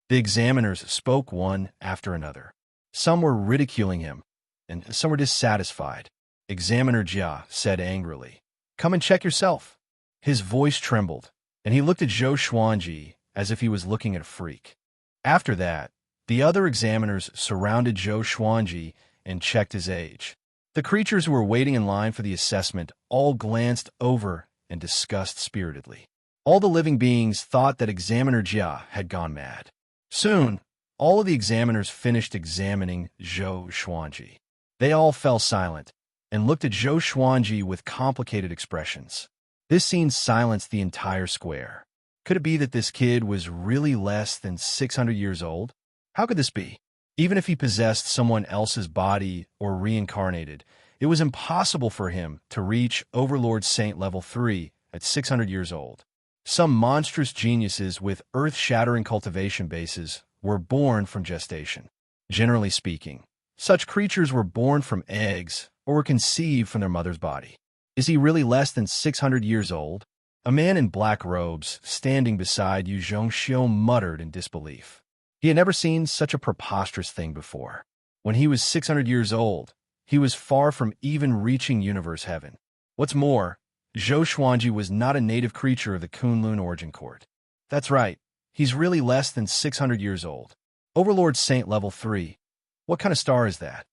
The examiners spoke one after another. Some were ridiculing him, and some were dissatisfied. Examiner Jia said angrily, "Come and check yourself." His voice trembled, and he looked at Zhou Xuanji as if he was looking at a freak. After that, the other examiners surrounded Zhou Xuanji and checked his age. The creatures who were waiting in line for the assessment all glanced over and discussed spiritedly. All the living beings thought that Examiner Jia had gone mad. Soon, all of the examiners finished examining Zhou Xuanji. They all fell silent and looked at Zhou Xuanji with complicated expressions. This scene silenced the entire square. Could it be that this kid was really less than 600 years old? How could this be? Even if he possessed someone else's body or reincarnated, it was impossible for him to reach Overlord Saint Level 3 at 600 years old. Some monstrous geniuses with earth-shattering cultivation bases were born from gestation. Generally speaking, such creatures were born from eggs or were conceived from their mother's body. Is he really less than 600 years old? A man in black robes, standing beside Yu Zhongxiu, muttered in disbelief. He had never seen such a preposterous thing before. When he was 600 years old, he was far from even reaching universe heaven. What's more, Zhou Xuanji was not a native creature of the Kunlun origin court. That's right, he's really less than 600 years old. Overlord Saint Level 3. What kind of star is that?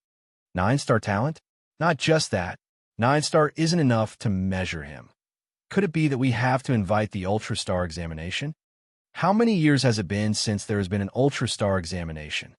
9-star talent? Not just that. 9-star isn't enough to measure him. Could it be that we have to invite the Ultra Star examination? How many years has it been since there has been an Ultra Star examination?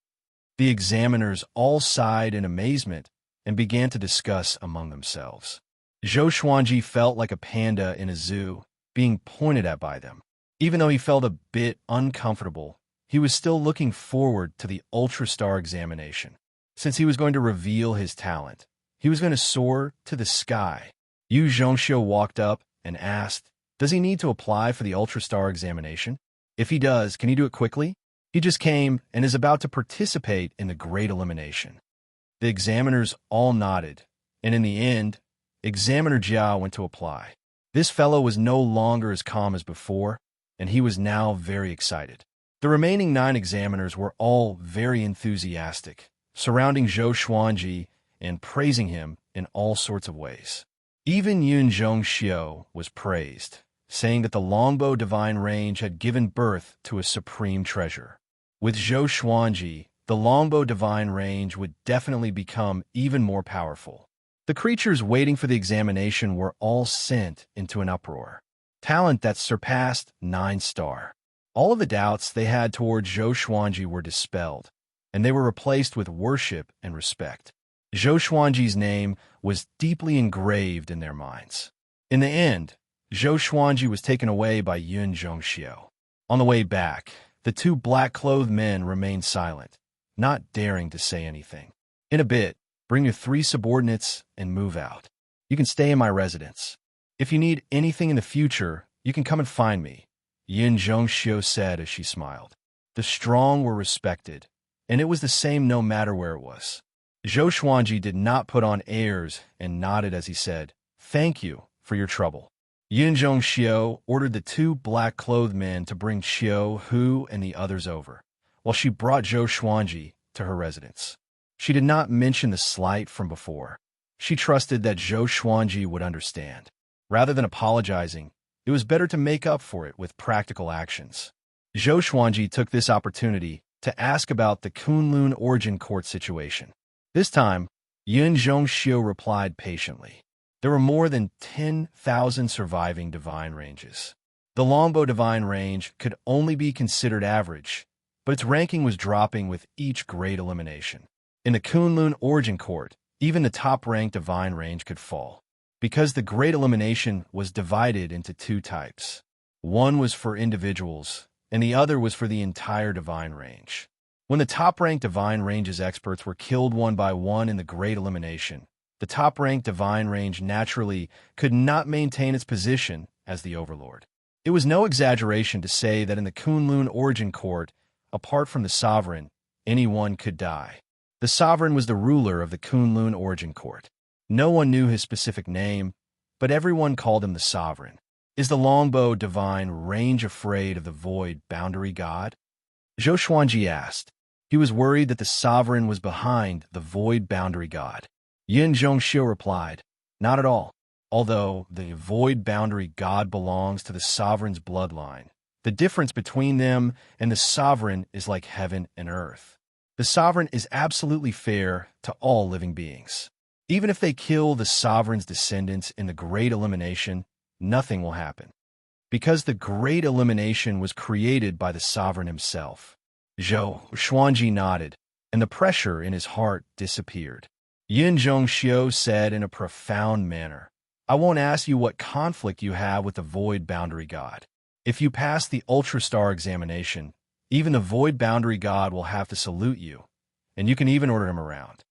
The examiners all sighed in amazement and began to discuss among themselves. Zhou Xuanji felt like a panda in a zoo, being pointed at by them. Even though he felt a bit uncomfortable, he was still looking forward to the Ultra Star examination. Since he was going to reveal his talent, he was going to soar to the sky. Yu Zhongxiu walked up and asked, "Does he need to apply for the Ultra Star examination? If he does, can he do it quickly? He just came and is about to participate in the Great Elimination." The examiners all nodded, and in the end, Examiner Jia went to apply. This fellow was no longer as calm as before, and he was now very excited. The remaining 9 examiners were all very enthusiastic, surrounding Zhou Xuanji and praising him in all sorts of ways. Even Yun Zhongxiu was praised, saying that the longbow divine range had given birth to a supreme treasure. With Zhou Xuanji, the longbow divine range would definitely become even more powerful. The creatures waiting for the examination were all sent into an uproar. Talent that surpassed 9-star. All of the doubts they had toward Zhou Xuanji were dispelled, and they were replaced with worship and respect. Zhou Xuanji's name was deeply engraved in their minds. In the end, Zhou Xuanji was taken away by Yun Zhongxiu. On the way back, the two black-clothed men remained silent, not daring to say anything. In a bit, bring your 3 subordinates and move out. You can stay in my residence. If you need anything in the future, you can come and find me, Yun Zhongxiu said as she smiled. The strong were respected, and it was the same no matter where it was. Zhou Xuanji did not put on airs and nodded as he said, "Thank you for your trouble." Yun Zhongxiu ordered the 2 black-clothed men to bring Qiu Hu and the others over, while she brought Zhou Xuanji to her residence. She did not mention the slight from before. She trusted that Zhou Xuanji would understand. Rather than apologizing, it was better to make up for it with practical actions. Zhou Xuanji took this opportunity to ask about the Kunlun origin court situation. This time, Yun Zhongxiu replied patiently. There were more than 10,000 surviving divine ranges. The longbow divine range could only be considered average, but its ranking was dropping with each great elimination. In the Kunlun origin court, even the top-ranked divine range could fall, because the great elimination was divided into 2 types. One was for individuals, and the other was for the entire divine range. When the top-ranked divine range's experts were killed one by one in the great elimination, the top-ranked divine range naturally could not maintain its position as the overlord. It was no exaggeration to say that in the Kunlun origin court, apart from the sovereign, anyone could die. The sovereign was the ruler of the Kunlun origin court. No one knew his specific name, but everyone called him the sovereign. Is the longbow divine range afraid of the void boundary god? Zhou Xuanji asked. He was worried that the sovereign was behind the void boundary god. Yun Zhongxiu replied, "Not at all. Although the void boundary god belongs to the sovereign's bloodline, the difference between them and the sovereign is like heaven and earth. The sovereign is absolutely fair to all living beings. Even if they kill the sovereign's descendants in the great elimination, nothing will happen, because the great elimination was created by the sovereign himself." Zhou Xuanji nodded, and the pressure in his heart disappeared. Yun Zhongxiu said in a profound manner, "I won't ask you what conflict you have with the void boundary god. If you pass the Ultra-Star examination, even the void boundary god will have to salute you, and you can even order him around."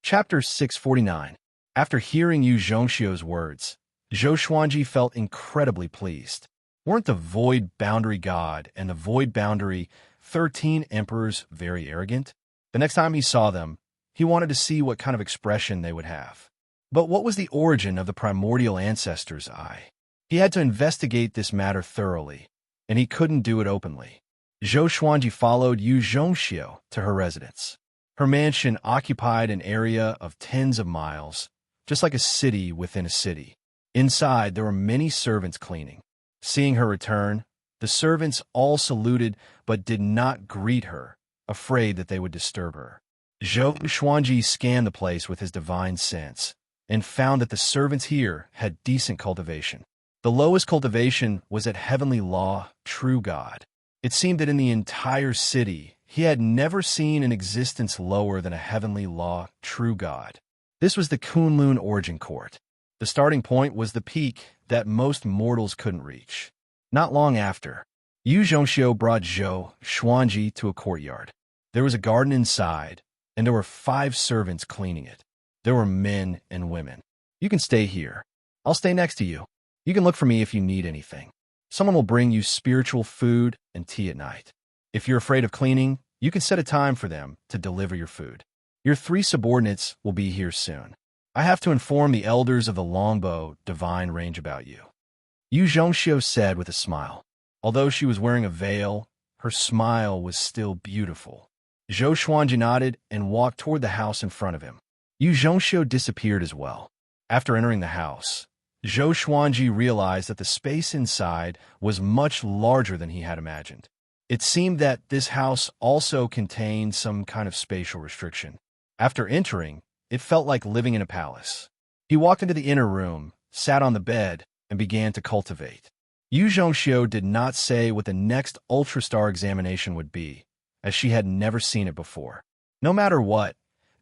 Chapter 649. After hearing Yu Zhongxiu's words, Zhou Xuanji felt incredibly pleased. Weren't the void boundary god and the void boundary 13 emperors very arrogant? The next time he saw them, he wanted to see what kind of expression they would have. But what was the origin of the primordial ancestor's eye? He had to investigate this matter thoroughly, and he couldn't do it openly. Zhou Xuanji followed Yu Zhongxiu to her residence. Her mansion occupied an area of tens of miles, just like a city within a city. Inside, there were many servants cleaning. Seeing her return, the servants all saluted but did not greet her, afraid that they would disturb her. Zhou Xuanji scanned the place with his divine sense and found that the servants here had decent cultivation. The lowest cultivation was at Heavenly Law, True God. It seemed that in the entire city, he had never seen an existence lower than a Heavenly Law, True God. This was the Kunlun origin court. The starting point was the peak that most mortals couldn't reach. Not long after, Yu Zhongxiu brought Zhou Xuanji to a courtyard. There was a garden inside, and there were 5 servants cleaning it. There were men and women. "You can stay here. I'll stay next to you. You can look for me if you need anything. Someone will bring you spiritual food and tea at night. If you're afraid of cleaning, you can set a time for them to deliver your food. Your 3 subordinates will be here soon. I have to inform the elders of the longbow divine range about you," Yu Zhongxiu said with a smile. Although she was wearing a veil, her smile was still beautiful. Zhou Xuanji nodded and walked toward the house in front of him. Yu Zhongxiu disappeared as well. After entering the house, Zhou Xuanji realized that the space inside was much larger than he had imagined. It seemed that this house also contained some kind of spatial restriction. After entering, it felt like living in a palace. He walked into the inner room, sat on the bed, and began to cultivate. Yu Zhongxiu did not say what the next Ultrastar examination would be, as she had never seen it before. No matter what,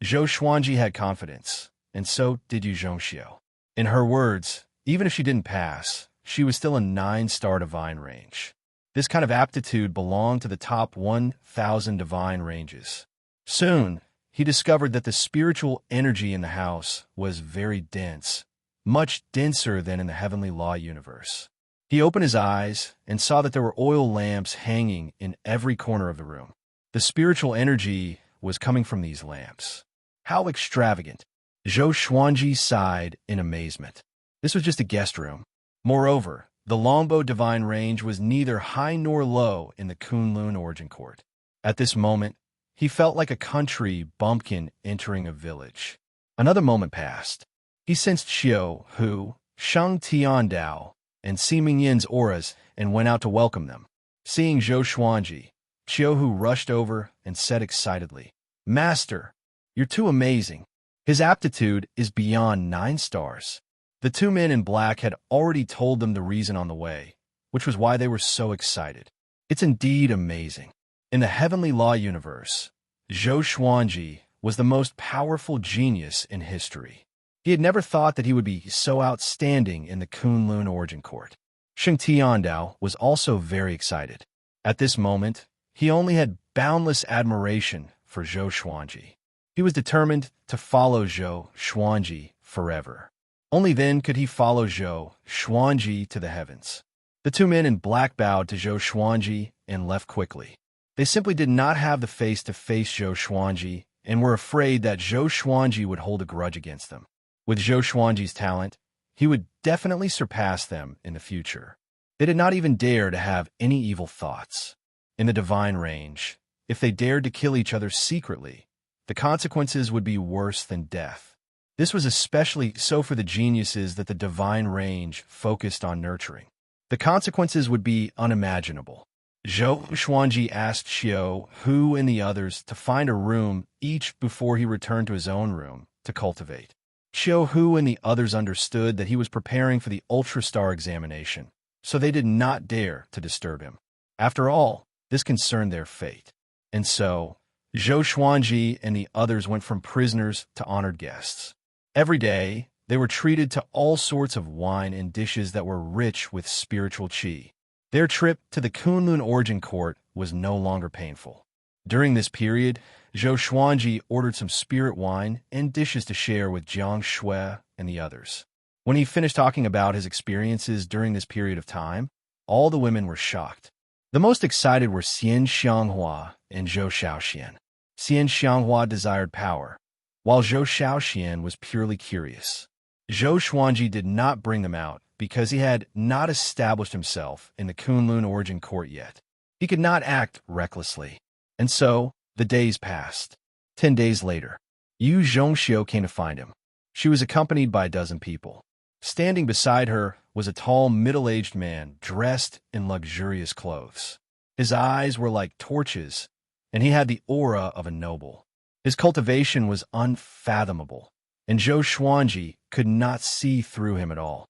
Zhou Xuanji had confidence, and so did Yu Zhongxiu. In her words, even if she didn't pass, she was still a 9-star divine range. This kind of aptitude belonged to the top 1,000 divine ranges. Soon, he discovered that the spiritual energy in the house was very dense, much denser than in the heavenly law universe. He opened his eyes and saw that there were oil lamps hanging in every corner of the room. The spiritual energy was coming from these lamps. How extravagant! Zhou Xuanji sighed in amazement. This was just a guest room. Moreover, the Longbow Divine Range was neither high nor low in the Kunlun Origin Court. At this moment, he felt like a country bumpkin entering a village. Another moment passed. He sensed Xiao Hu, Sheng Tiandao, and Si Mingyin's auras and went out to welcome them. Seeing Zhou Xuanji, Xiao Hu rushed over and said excitedly, "Master, you're too amazing. His aptitude is beyond 9 stars. The two men in black had already told them the reason on the way, which was why they were so excited. It's indeed amazing. In the heavenly law universe, Zhou Xuanji was the most powerful genius in history. He had never thought that he would be so outstanding in the Kunlun Origin Court. Sheng Tiandao was also very excited. At this moment, he only had boundless admiration for Zhou Xuanji. He was determined to follow Zhou Xuanji forever. Only then could he follow Zhou Xuanji to the heavens. The two men in black bowed to Zhou Xuanji and left quickly. They simply did not have the face to face Zhou Xuanji and were afraid that Zhou Xuanji would hold a grudge against them. With Zhou Xuanji's talent, he would definitely surpass them in the future. They did not even dare to have any evil thoughts. In the divine range, if they dared to kill each other secretly, the consequences would be worse than death. This was especially so for the geniuses that the divine range focused on nurturing. The consequences would be unimaginable. Zhou Xuanji asked Xiao Hu and the others to find a room each before he returned to his own room to cultivate. Xiao Hu and the others understood that he was preparing for the Ultrastar examination, so they did not dare to disturb him. After all, this concerned their fate. And so, Zhou Xuanji and the others went from prisoners to honored guests. Every day, they were treated to all sorts of wine and dishes that were rich with spiritual qi. Their trip to the Kunlun Origin Court was no longer painful. During this period, Zhou Xuanji ordered some spirit wine and dishes to share with Jiang Shui and the others. When he finished talking about his experiences during this period of time, all the women were shocked. The most excited were Xian Xianghua and Zhou Shaoxian. Xian Xianghua desired power, while Zhou Shaoxian was purely curious. Zhou Xuanji did not bring them out because he had not established himself in the Kunlun Origin Court yet. He could not act recklessly. And so, the days passed. 10 days later, Yu Zhongxiu came to find him. She was accompanied by a dozen people. Standing beside her was a tall, middle-aged man dressed in luxurious clothes. His eyes were like torches, and he had the aura of a noble. His cultivation was unfathomable, and Zhou Xuanji could not see through him at all.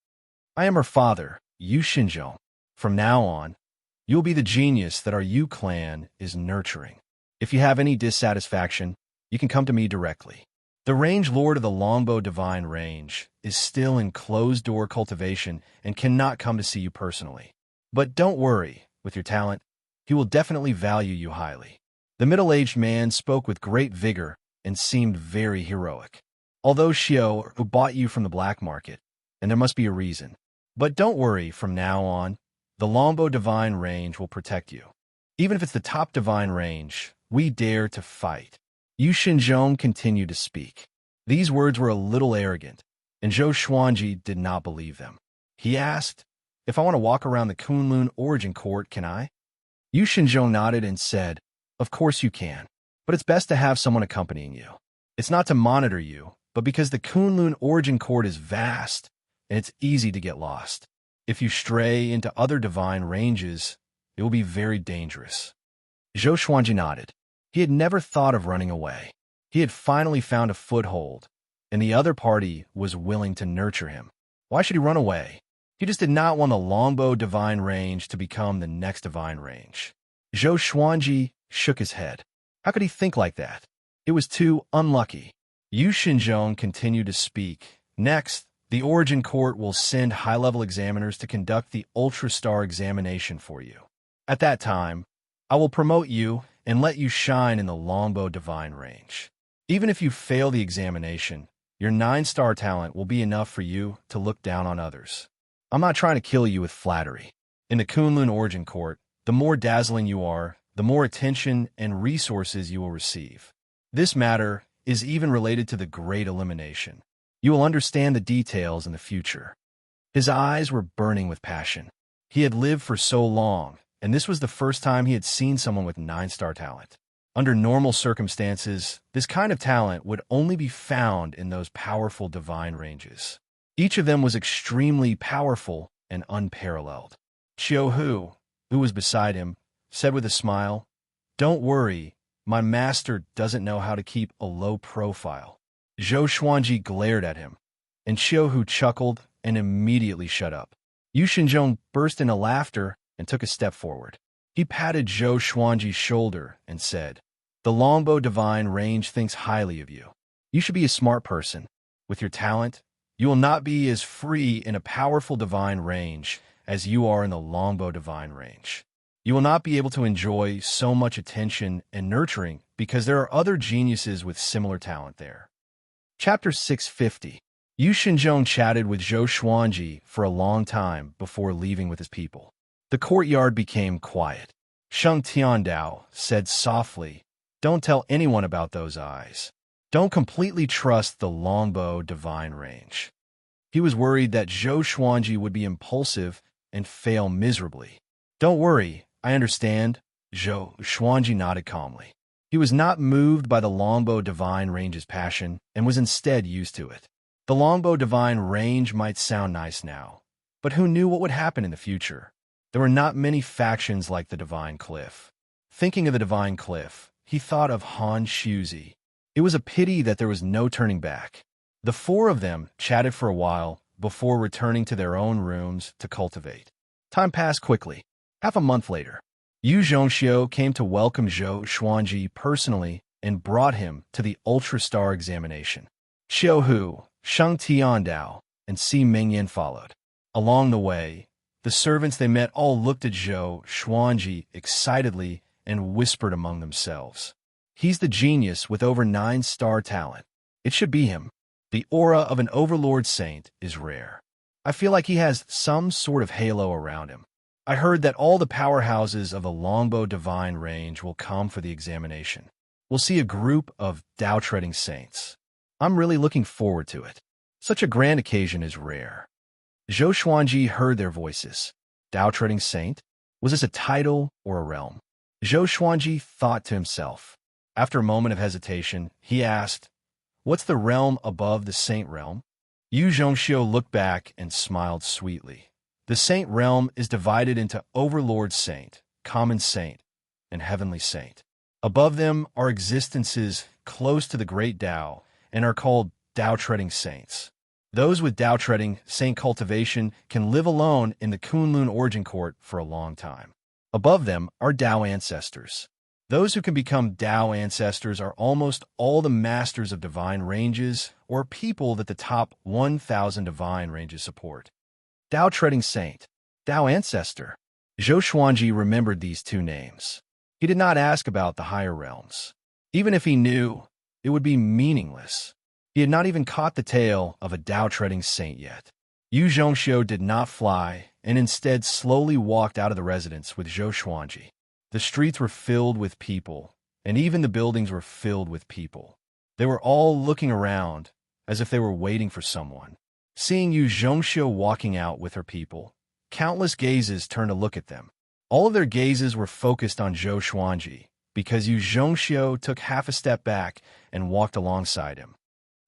"I am her father, Yu Xinzhong. From now on, you will be the genius that our Yu clan is nurturing. If you have any dissatisfaction, you can come to me directly." The range lord of the Longbow Divine Range is still in closed-door cultivation and cannot come to see you personally. But don't worry, with your talent, he will definitely value you highly. The middle-aged man spoke with great vigor and seemed very heroic. "Although Xiao who bought you from the black market, and there must be a reason. But don't worry, from now on, the Longbow Divine Range will protect you. Even if it's the top divine range, we dare to fight." Yu Xinzhong continued to speak. These words were a little arrogant, and Zhou Xuanji did not believe them. He asked, "If I want to walk around the Kunlun Origin Court, can I?" Yu Xinzhong nodded and said, "Of course you can, but it's best to have someone accompanying you. It's not to monitor you, but because the Kunlun origin court is vast and it's easy to get lost. If you stray into other divine ranges, it will be very dangerous. Zhou Xuanji nodded. He had never thought of running away. He had finally found a foothold, and the other party was willing to nurture him. Why should he run away? He just did not want the longbow divine range to become the next divine range. Zhou Xuanji shook his head. How could he think like that? It was too unlucky. Yu Xinzhong continued to speak. Next, the Origin Court will send high-level examiners to conduct the Ultra Star examination for you. At that time, I will promote you and let you shine in the longbow divine range. Even if you fail the examination, your 9-star talent will be enough for you to look down on others. I'm not trying to kill you with flattery. In the Kunlun Origin Court, the more dazzling you are, the more attention and resources you will receive. This matter is even related to the Great Elimination. You will understand the details in the future. His eyes were burning with passion. He had lived for so long, and this was the first time he had seen someone with 9-star talent. Under normal circumstances, this kind of talent would only be found in those powerful divine ranges. Each of them was extremely powerful and unparalleled. Xiao Hu, who was beside him, said with a smile, "Don't worry, my master doesn't know how to keep a low profile." Zhou Xuanji glared at him, and Xiao Hu chuckled and immediately shut up. Yu Xinzhong burst into laughter and took a step forward. He patted Zhou Xuanji's shoulder and said, "The longbow divine range thinks highly of you. You should be a smart person. With your talent, you will not be as free in a powerful divine range as you are in the longbow divine range. You will not be able to enjoy so much attention and nurturing because there are other geniuses with similar talent there." Chapter 650. Yu Xinzhong chatted with Zhou Xuanji for a long time before leaving with his people. The courtyard became quiet. Sheng Tiandao said softly, "Don't tell anyone about those eyes. Don't completely trust the longbow divine range." He was worried that Zhou Xuanji would be impulsive and fail miserably. "Don't worry, I understand." Zhou Xuanji nodded calmly. He was not moved by the longbow divine range's passion and was instead used to it. The longbow divine range might sound nice now, but who knew what would happen in the future? There were not many factions like the Divine Cliff. Thinking of the Divine Cliff, he thought of Han Shuzi. It was a pity that there was no turning back. The four of them chatted for a while before returning to their own rooms to cultivate. Time passed quickly. Half a month later, Yu Zhongxiu came to welcome Zhou Xuanji personally and brought him to the Ultra Star examination. Xiao Hu, Sheng Tiandao, and Si Mingyan followed. Along the way, the servants they met all looked at Zhou Xuanji excitedly and whispered among themselves, "He's the genius with over 9-star talent. It should be him. The aura of an overlord saint is rare. I feel like he has some sort of halo around him." I heard that all the powerhouses of the longbow divine range will come for the examination. We'll see a group of Dao-treading saints. I'm really looking forward to it. Such a grand occasion is rare. Zhou Xuanji heard their voices. Dao-treading saint? Was this a title or a realm? Zhou Xuanji thought to himself. After a moment of hesitation, he asked, "What's the realm above the saint realm?" Yu Zhongxiu looked back and smiled sweetly. The saint realm is divided into Overlord Saint, Common Saint, and Heavenly Saint. Above them are existences close to the Great Tao and are called Dao-treading saints. Those with Dao-treading saint cultivation can live alone in the Kunlun Origin Court for a long time. Above them are Dao ancestors. Those who can become Dao ancestors are almost all the masters of divine ranges or people that the top 1,000 divine ranges support. Dao-treading saint, Dao ancestor. Zhou Xuanji remembered these two names. He did not ask about the higher realms. Even if he knew, it would be meaningless. He had not even caught the tale of a Dao-treading saint yet. Yu Zhongxiu did not fly and instead slowly walked out of the residence with Zhou Xuanji. The streets were filled with people, and even the buildings were filled with people. They were all looking around as if they were waiting for someone. Seeing Yu Zhongxiu walking out with her people, countless gazes turned to look at them. All of their gazes were focused on Zhou Xuanji, because Yu Zhongxiu took half a step back and walked alongside him.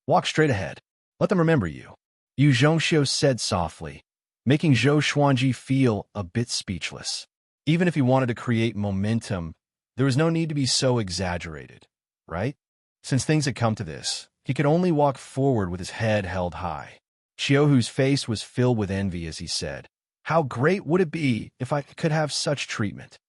Walk straight ahead. Let them remember you. Yu Zhongxiu said softly, making Zhou Xuanji feel a bit speechless. Even if he wanted to create momentum, there was no need to be so exaggerated, right? Since things had come to this, he could only walk forward with his head held high. Xiaohu's face was filled with envy as he said, "How great would it be if I could have such treatment?"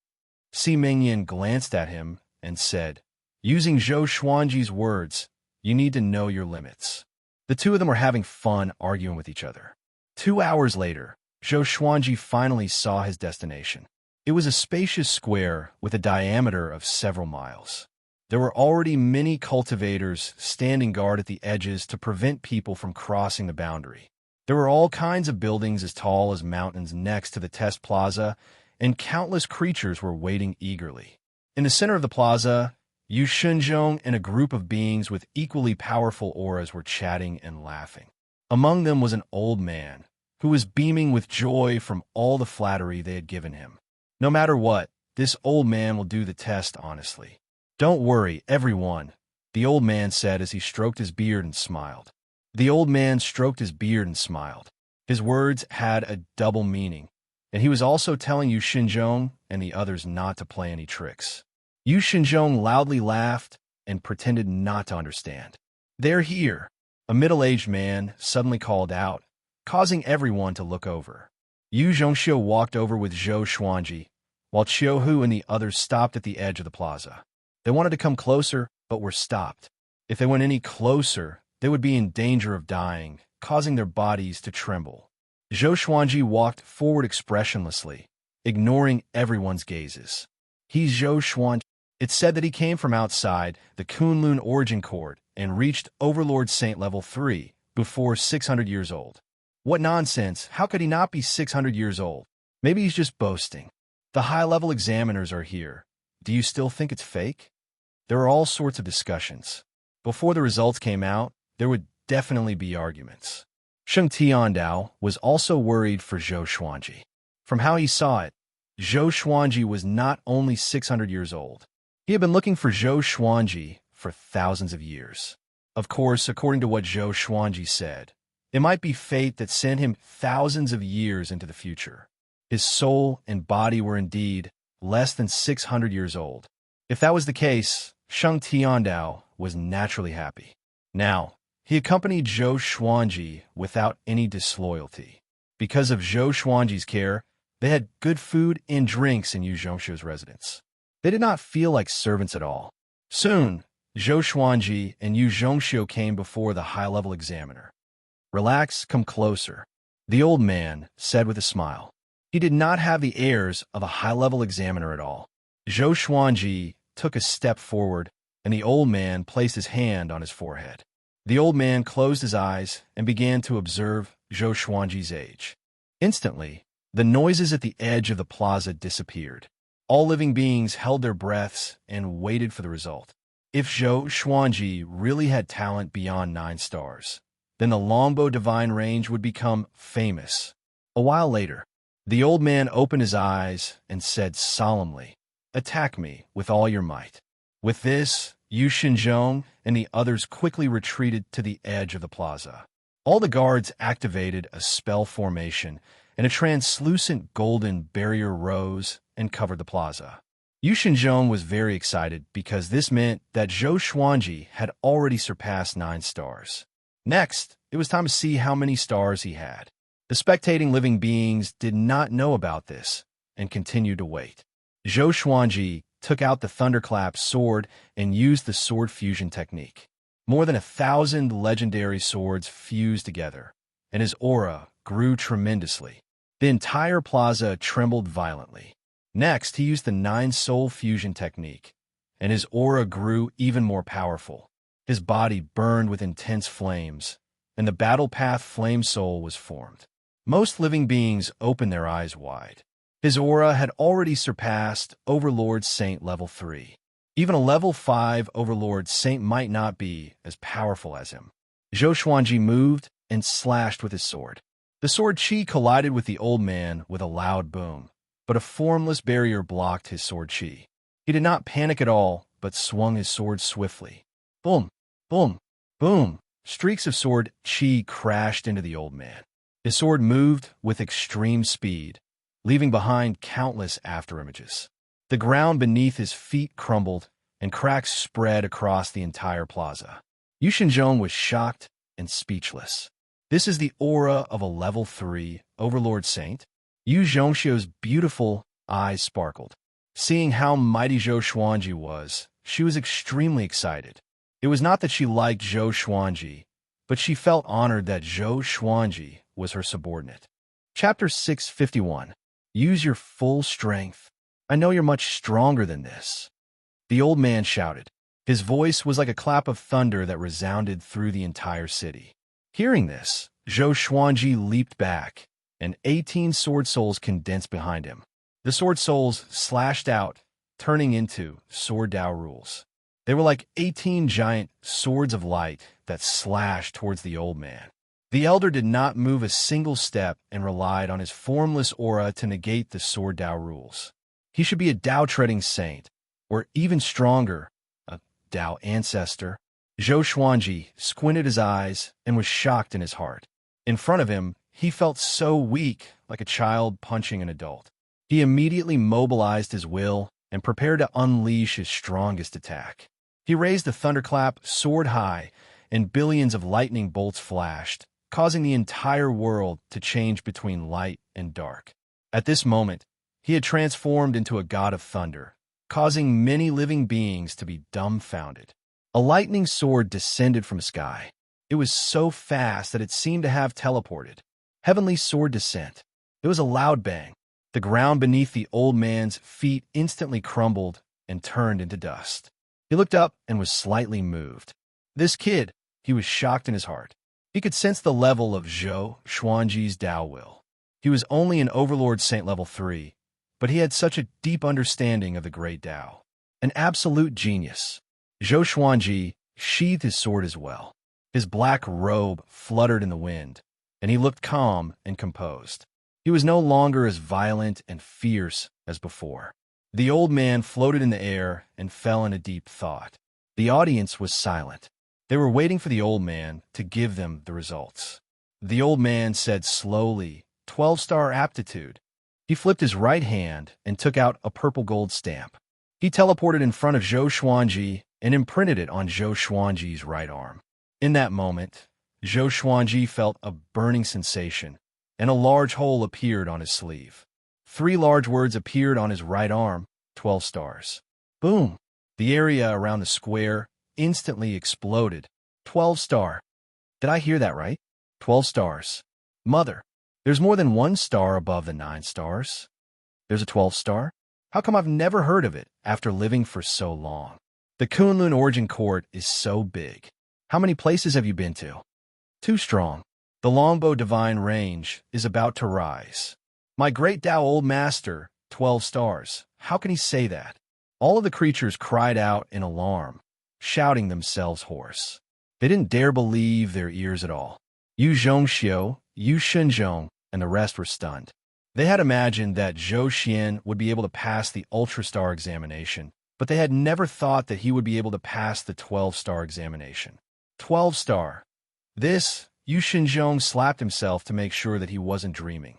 Si Mingyan glanced at him and said, using Zhou Xuanji's words, "You need to know your limits." The two of them were having fun arguing with each other. 2 hours later, Zhou Xuanji finally saw his destination. It was a spacious square with a diameter of several miles. There were already many cultivators standing guard at the edges to prevent people from crossing the boundary. There were all kinds of buildings as tall as mountains next to the test plaza, and countless creatures were waiting eagerly. In the center of the plaza, Yu Shenzhong and a group of beings with equally powerful auras were chatting and laughing. Among them was an old man, who was beaming with joy from all the flattery they had given him. No matter what, this old man will do the test honestly. "Don't worry, everyone," the old man said as he stroked his beard and smiled. The old man stroked his beard and smiled. His words had a double meaning, and he was also telling Yu Shenzhong and the others not to play any tricks. Yu Shenzhong loudly laughed and pretended not to understand. "They're here," a middle-aged man suddenly called out, causing everyone to look over. Yu Zhongxiu walked over with Zhou Xuanji, while Qiuhu and the others stopped at the edge of the plaza. They wanted to come closer, but were stopped. If they went any closer, they would be in danger of dying, causing their bodies to tremble. Zhou Xuanji walked forward expressionlessly, ignoring everyone's gazes. He's Zhou Xuanji. It said that he came from outside the Kunlun origin court and reached Overlord Saint level 3 before 600 years old. What nonsense! How could he not be 600 years old? Maybe he's just boasting. The high-level examiners are here. Do you still think it's fake? There were all sorts of discussions. Before the results came out, there would definitely be arguments. Sheng Tiandao was also worried for Zhou Xuanji. From how he saw it, Zhou Xuanji was not only 600 years old. He had been looking for Zhou Xuanji for thousands of years. Of course, according to what Zhou Xuanji said, it might be fate that sent him thousands of years into the future. His soul and body were indeed less than 600 years old. If that was the case, Sheng Tiandao was naturally happy. Now, he accompanied Zhou Xuanji without any disloyalty. Because of Zhou Xuanji's care, they had good food and drinks in Yu Zhongxiu's residence. They did not feel like servants at all. Soon, Zhou Xuanji and Yu Zhongxiu came before the high-level examiner. "Relax, come closer," the old man said with a smile. He did not have the airs of a high-level examiner at all. Zhou Xuanji took a step forward, and the old man placed his hand on his forehead. The old man closed his eyes and began to observe Zhou Xuanji's age. Instantly, the noises at the edge of the plaza disappeared. All living beings held their breaths and waited for the result. If Zhou Xuanji really had talent beyond 9 stars, then the longbow divine range would become famous. A while later, the old man opened his eyes and said solemnly, "Attack me with all your might." With this, Yu Shenzhong and the others quickly retreated to the edge of the plaza. All the guards activated a spell formation, and a translucent golden barrier rose and covered the plaza. Yu Shenzhong was very excited because this meant that Zhou Xuanji had already surpassed 9 stars. Next, it was time to see how many stars he had. The spectating living beings did not know about this and continued to wait. Zhou Xuanji took out the Thunderclap sword and used the sword fusion technique. More than 1,000 legendary swords fused together, and his aura grew tremendously. The entire plaza trembled violently. Next, he used the 9-soul fusion technique, and his aura grew even more powerful. His body burned with intense flames, and the Battle Path Flame Soul was formed. Most living beings opened their eyes wide. His aura had already surpassed Overlord Saint level 3. Even a level 5 Overlord Saint might not be as powerful as him. Zhou Xuanji moved and slashed with his sword. The sword chi collided with the old man with a loud boom, but a formless barrier blocked his sword chi. He did not panic at all, but swung his sword swiftly. Boom! Boom! Boom! Streaks of sword chi crashed into the old man. His sword moved with extreme speed, leaving behind countless afterimages. The ground beneath his feet crumbled, and cracks spread across the entire plaza. Yu Shinzhong was shocked and speechless. This is the aura of a level 3 Overlord Saint? Yu Zhongxiu's beautiful eyes sparkled. Seeing how mighty Zhou Xuanji was, she was extremely excited. It was not that she liked Zhou Xuanji, but she felt honored that Zhou Xuanji was her subordinate. Chapter 651. Use your full strength. I know you're much stronger than this. The old man shouted. His voice was like a clap of thunder that resounded through the entire city. Hearing this, Zhou Xuanji leaped back, and 18 sword souls condensed behind him. The sword souls slashed out, turning into sword Dao rules. They were like 18 giant swords of light that slashed towards the old man. The elder did not move a single step and relied on his formless aura to negate the sword Dao rules. He should be a Dao-treading saint, or even stronger, a Dao ancestor. Zhou Xuanji squinted his eyes and was shocked in his heart. In front of him, he felt so weak, like a child punching an adult. He immediately mobilized his will and prepared to unleash his strongest attack. He raised the thunderclap sword high, and billions of lightning bolts flashed, causing the entire world to change between light and dark. At this moment, he had transformed into a god of thunder, causing many living beings to be dumbfounded. A lightning sword descended from the sky. It was so fast that it seemed to have teleported. Heavenly sword descent. It was a loud bang. The ground beneath the old man's feet instantly crumbled and turned into dust. He looked up and was slightly moved. This kid, he was shocked in his heart. He could sense the level of Zhou Xuanji's Dao will. He was only an Overlord Saint level 3, but he had such a deep understanding of the great Dao. An absolute genius. Zhou Xuanji sheathed his sword as well. His black robe fluttered in the wind, and he looked calm and composed. He was no longer as violent and fierce as before. The old man floated in the air and fell in a deep thought. The audience was silent. They were waiting for the old man to give them the results. The old man said slowly, 12-star aptitude. He flipped his right hand and took out a purple gold stamp. He teleported in front of Zhou Xuanji and imprinted it on Zhou Xuanji's right arm. In that moment, Zhou Xuanji felt a burning sensation, and a large hole appeared on his sleeve. 3 large words appeared on his right arm, 12 stars. Boom! The area around the square instantly exploded. 12 star. Did I hear that right? 12 stars. Mother, there's more than 1 star above the 9 stars. There's a 12 star? How come I've never heard of it after living for so long? The Kunlun Origin Court is so big. How many places have you been to? Too strong. The longbow divine range is about to rise. My great Dao old master, 12 stars. How can he say that? All of the creatures cried out in alarm, shouting themselves hoarse. They didn't dare believe their ears at all. Yu Zhongxiu, Yu Shinzhong, and the rest were stunned. They had imagined that Zhou Xian would be able to pass the Ultra-Star examination, but they had never thought that he would be able to pass the 12-star examination. 12-star. This, Yu Shinzhong slapped himself to make sure that he wasn't dreaming.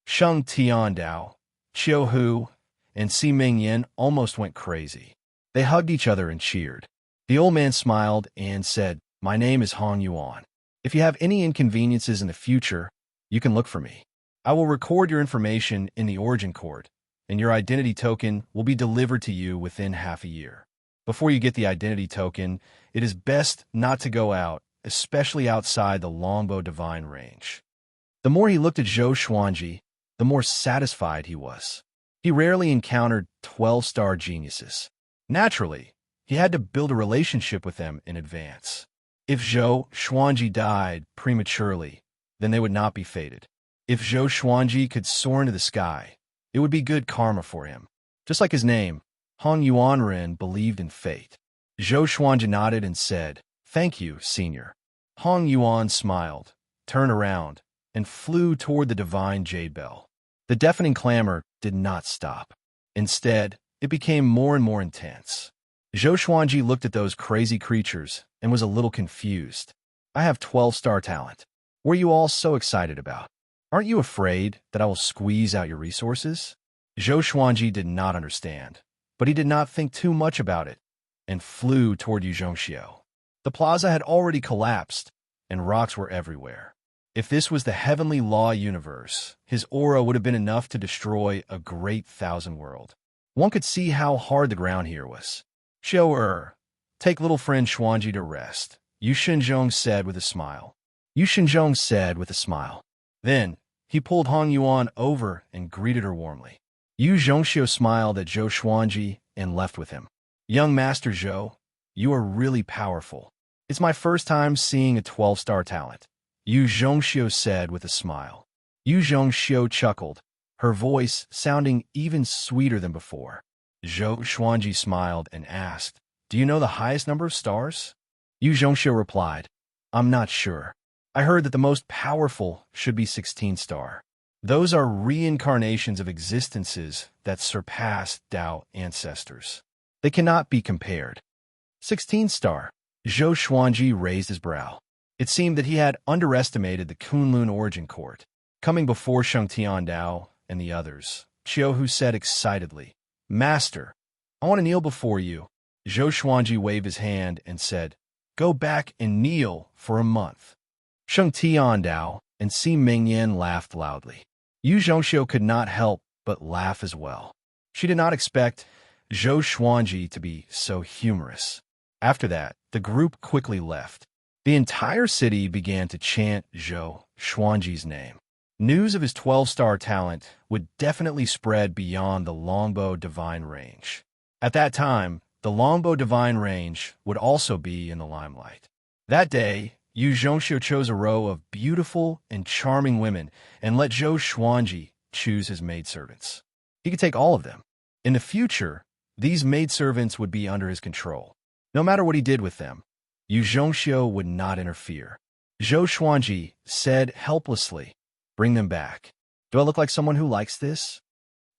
Sheng Tiandao, Qiu Hu, and Si Mingyan almost went crazy. They hugged each other and cheered. The old man smiled and said, "My name is Hong Yuan. If you have any inconveniences in the future, you can look for me. I will record your information in the Origin Court, and your identity token will be delivered to you within half a year. Before you get the identity token, it is best not to go out, especially outside the longbow divine range." The more he looked at Zhou Xuanji, the more satisfied he was. He rarely encountered 12-star geniuses. Naturally, he had to build a relationship with them in advance. If Zhou Xuanji died prematurely, then they would not be fated. If Zhou Xuanji could soar into the sky, it would be good karma for him. Just like his name, Hong Yuanren believed in fate. Zhou Xuanji nodded and said, "Thank you, senior." Hong Yuan smiled, turned around, and flew toward the divine jade bell. The deafening clamor did not stop. Instead, it became more and more intense. Zhou Xuanji looked at those crazy creatures and was a little confused. I have 12-star talent. What are you all so excited about? Aren't you afraid that I will squeeze out your resources? Zhou Xuanji did not understand, but he did not think too much about it and flew toward Yu Zhongxiu. The plaza had already collapsed, and rocks were everywhere. If this was the heavenly law universe, his aura would have been enough to destroy a great thousand world. One could see how hard the ground here was. Xiu take little friend Xuanji to rest, Yu Xinzhong said with a smile. Yu Xinzhong said with a smile. Then, he pulled Hong Yuan over and greeted her warmly. Yu Zhongxiu smiled at Zhou Xuanji and left with him. Young Master Zhou, you are really powerful. It's my first time seeing a 12-star talent, Yu Zhongxiu said with a smile. Yu Zhongxiu chuckled, her voice sounding even sweeter than before. Zhou Xuanji smiled and asked, Do you know the highest number of stars? Yu Zhongxiu replied, I'm not sure. I heard that the most powerful should be 16-star. Those are reincarnations of existences that surpass Tao ancestors. They cannot be compared. 16-star. Zhou Xuanji raised his brow. It seemed that he had underestimated the Kunlun origin court. Coming before Sheng Tiandao and the others, Qiuhu said excitedly, Master, I want to kneel before you. Zhou Xuanji waved his hand and said, Go back and kneel for a month. Sheng Tiandao and Si Mingyan laughed loudly. Yu Zhongxiu could not help but laugh as well. She did not expect Zhou Xuanji to be so humorous. After that, the group quickly left. The entire city began to chant Zhou Xuanji's name. News of his 12-star talent would definitely spread beyond the Longbow Divine Range. At that time, the Longbow Divine Range would also be in the limelight. That day, Yu Zhongxiu chose a row of beautiful and charming women and let Zhou Xuanji choose his maidservants. He could take all of them. In the future, these maidservants would be under his control. No matter what he did with them, Yu Zhongxiu would not interfere. Zhou Xuanji said helplessly, Bring them back. Do I look like someone who likes this?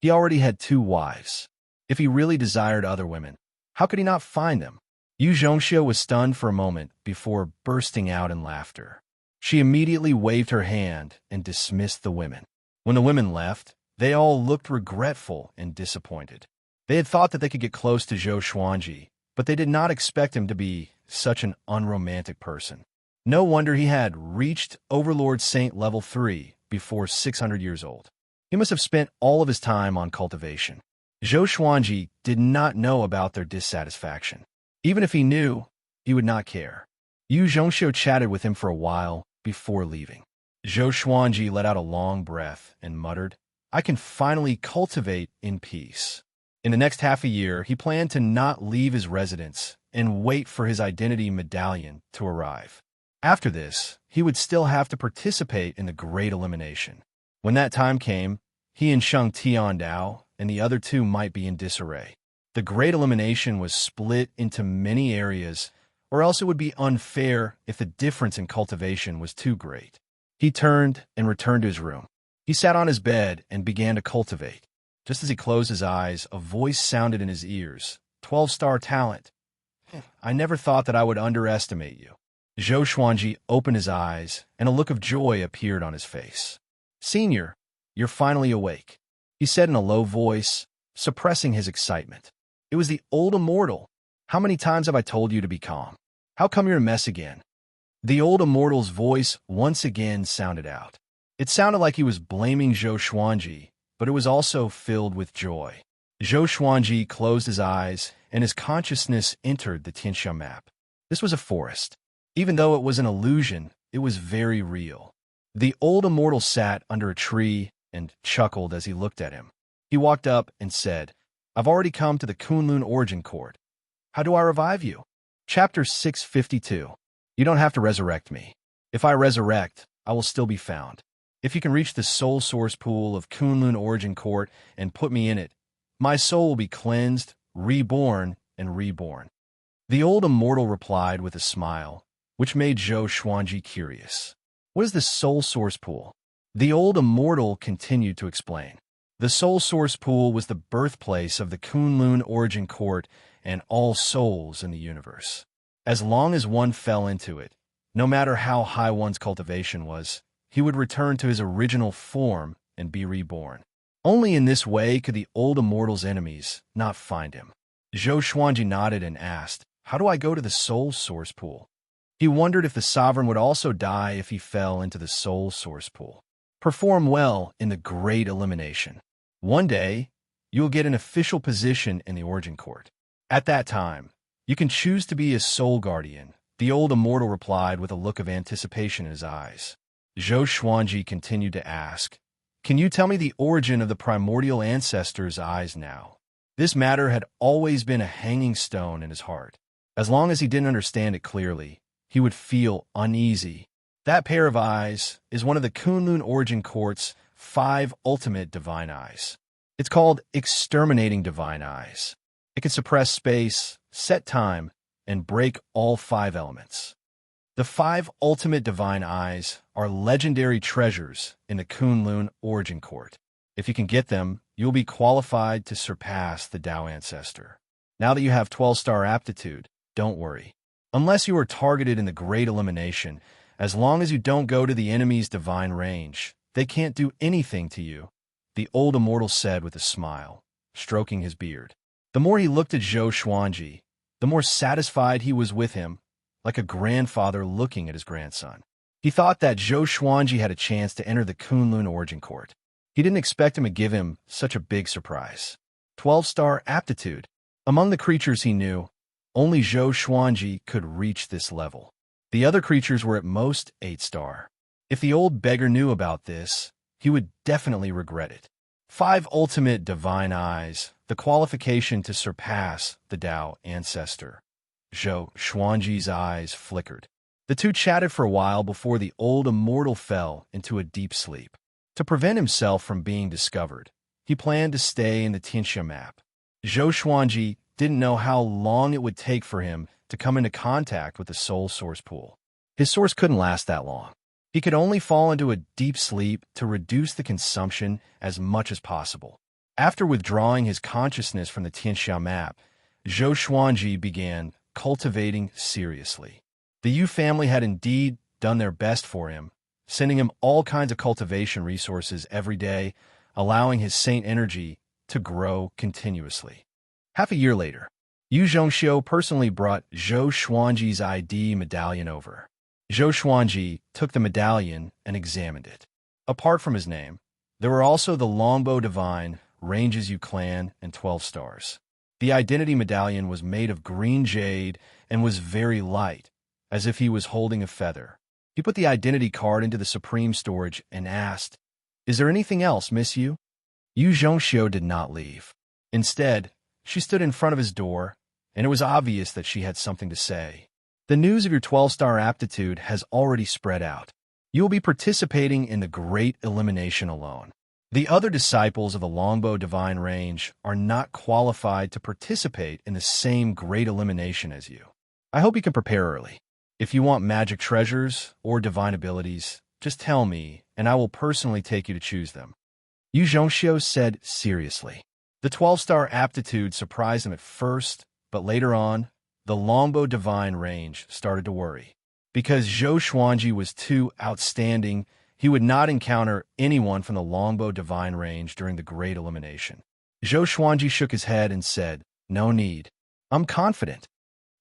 He already had 2 wives. If he really desired other women, how could he not find them? Yu Zhongxiu was stunned for a moment before bursting out in laughter. She immediately waved her hand and dismissed the women. When the women left, they all looked regretful and disappointed. They had thought that they could get close to Zhou Xuanji, but they did not expect him to be such an unromantic person. No wonder he had reached Overlord Saint level 3 before 600 years old. He must have spent all of his time on cultivation. Zhou Xuanji did not know about their dissatisfaction. Even if he knew, he would not care. Yu Zhongxiu chatted with him for a while before leaving. Zhou Xuanji let out a long breath and muttered, I can finally cultivate in peace. In the next half a year, he planned to not leave his residence and wait for his identity medallion to arrive. After this, he would still have to participate in the Great Elimination. When that time came, he and Sheng Tiandao and the other 2 might be in disarray. The Great Elimination was split into many areas, or else it would be unfair if the difference in cultivation was too great. He turned and returned to his room. He sat on his bed and began to cultivate. Just as he closed his eyes, a voice sounded in his ears. 12-star talent. I never thought that I would underestimate you. Zhou Xuanji opened his eyes, and a look of joy appeared on his face. Senior, you're finally awake, he said in a low voice, suppressing his excitement. It was the old immortal. How many times have I told you to be calm? How come you're a mess again? The old immortal's voice once again sounded out. It sounded like he was blaming Zhou Xuanji, but it was also filled with joy. Zhou Xuanji closed his eyes, and his consciousness entered the Tianxia map. This was a forest. Even though it was an illusion, it was very real. The old immortal sat under a tree and chuckled as he looked at him. He walked up and said, I've already come to the Kunlun Origin Court. How do I revive you? Chapter 652. You don't have to resurrect me. If I resurrect, I will still be found. If you can reach the soul source pool of Kunlun Origin Court and put me in it, my soul will be cleansed, reborn, and reborn. The old immortal replied with a smile, which made Zhou Xuanji curious. What is the soul source pool? The old immortal continued to explain. The soul source pool was the birthplace of the Kunlun Origin Court and all souls in the universe. As long as one fell into it, No matter how high one's cultivation was, he would return to his original form and be reborn. Only in this way could the old immortal's enemies not find him. Zhou Xuanji nodded and asked, "How do I go to the soul source pool?" He wondered if the sovereign would also die if he fell into the soul source pool. Perform well in the Great Elimination. One day, you will get an official position in the Origin Court. At that time, you can choose to be a soul guardian, the old immortal replied with a look of anticipation in his eyes. Zhou Xuanji continued to ask, "Can you tell me the origin of the primordial ancestor's eyes now?" This matter had always been a hanging stone in his heart. As long as he didn't understand it clearly, he would feel uneasy. That pair of eyes is one of the Kunlun Origin Court's 5 ultimate divine eyes. It's called exterminating divine eyes. It can suppress space, set time, and break all 5 elements. The 5 ultimate divine eyes are legendary treasures in the Kunlun Origin Court. If you can get them, you'll be qualified to surpass the Tao Ancestor. Now that you have 12-star aptitude, don't worry. Unless you are targeted in the Great Elimination, as long as you don't go to the enemy's divine range, they can't do anything to you, the old immortal said with a smile, stroking his beard. The more he looked at Zhou Xuanji, the more satisfied he was with him, like a grandfather looking at his grandson. He thought that Zhou Xuanji had a chance to enter the Kunlun Origin Court. He didn't expect him to give him such a big surprise. 12-star aptitude. Among the creatures he knew, only Zhou Xuanji could reach this level. The other creatures were at most 8-star. If the old beggar knew about this, he would definitely regret it. 5 ultimate divine eyes, the qualification to surpass the Tao Ancestor. Zhou Xuanji's eyes flickered. The two chatted for a while before the old immortal fell into a deep sleep. To prevent himself from being discovered, he planned to stay in the Tianxia map. Zhou Xuanji didn't know how long it would take for him to come into contact with the soul source pool. His source couldn't last that long. He could only fall into a deep sleep to reduce the consumption as much as possible. After withdrawing his consciousness from the Tianxia map, Zhou Xuanji began cultivating seriously. The Yu family had indeed done their best for him, sending him all kinds of cultivation resources every day, allowing his saint energy to grow continuously. Half a year later, Yu Zhongxiu personally brought Zhou Xuanji's ID medallion over. Zhou Xuanji took the medallion and examined it. Apart from his name, there were also the Longbow Divine, Ranges Yu Clan, and 12 stars. The identity medallion was made of green jade and was very light, as if he was holding a feather. He put the identity card into the supreme storage and asked, "Is there anything else, Miss Yu?" Yu Zhongxiu did not leave. Instead, she stood in front of his door, and it was obvious that she had something to say. "The news of your 12-star aptitude has already spread out. You will be participating in the Great Elimination alone. The other disciples of the Longbow Divine Range are not qualified to participate in the same Great Elimination as you. I hope you can prepare early. If you want magic treasures or divine abilities, just tell me, and I will personally take you to choose them." Yu Zhongxiu said seriously. The 12-star aptitude surprised him at first, but later on, the Longbow Divine Range started to worry. Because Zhou Xuanji was too outstanding, he would not encounter anyone from the Longbow Divine Range during the Great Elimination. Zhou Xuanji shook his head and said, "No need. I'm confident."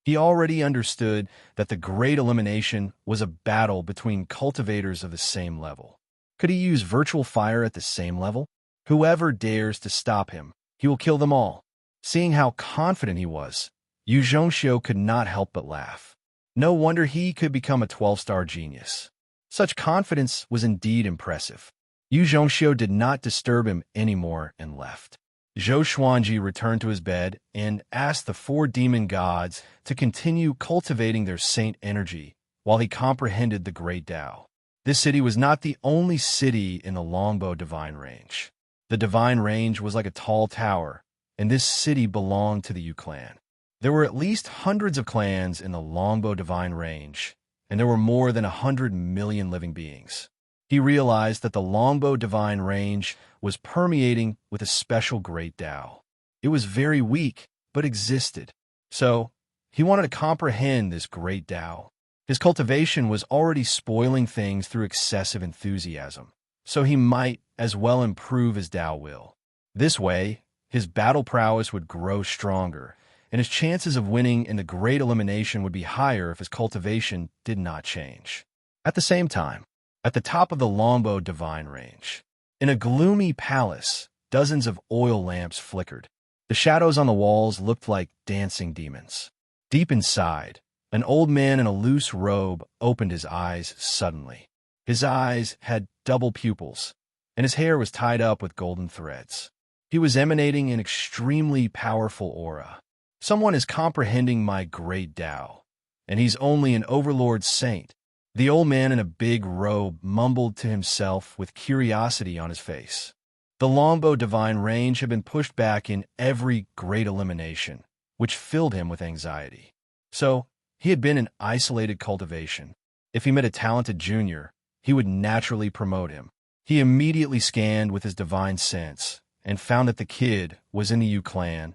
He already understood that the Great Elimination was a battle between cultivators of the same level. Could he use virtual fire at the same level? Whoever dares to stop him, he will kill them all. Seeing how confident he was, Yu Zhongxiu could not help but laugh. No wonder he could become a 12-star genius. Such confidence was indeed impressive. Yu Zhongxiu did not disturb him anymore and left. Zhou Xuanji returned to his bed and asked the 4 demon gods to continue cultivating their saint energy while he comprehended the Great Tao. This city was not the only city in the Longbow Divine Range. The Divine Range was like a tall tower, and this city belonged to the Yu clan. There were at least hundreds of clans in the Longbow Divine Range, and there were more than 100 million living beings. He realized that the Longbow Divine Range was permeating with a special Great Tao. It was very weak, but existed. So, he wanted to comprehend this Great Tao. His cultivation was already spoiling things through excessive enthusiasm, so he might as well improve his Tao will. This way, his battle prowess would grow stronger, and his chances of winning in the Great Elimination would be higher if his cultivation did not change. At the same time, at the top of the Longbow Divine Range, in a gloomy palace, dozens of oil lamps flickered. The shadows on the walls looked like dancing demons. Deep inside, an old man in a loose robe opened his eyes suddenly. His eyes had double pupils, and his hair was tied up with golden threads. He was emanating an extremely powerful aura. Someone is comprehending my great Tao, and he's only an overlord saint. The old man in a big robe mumbled to himself with curiosity on his face. The Longbow Divine Range had been pushed back in every great elimination, which filled him with anxiety. So, he had been in isolated cultivation. If he met a talented junior, he would naturally promote him. He immediately scanned with his divine sense and found that the kid was in the Yu clan,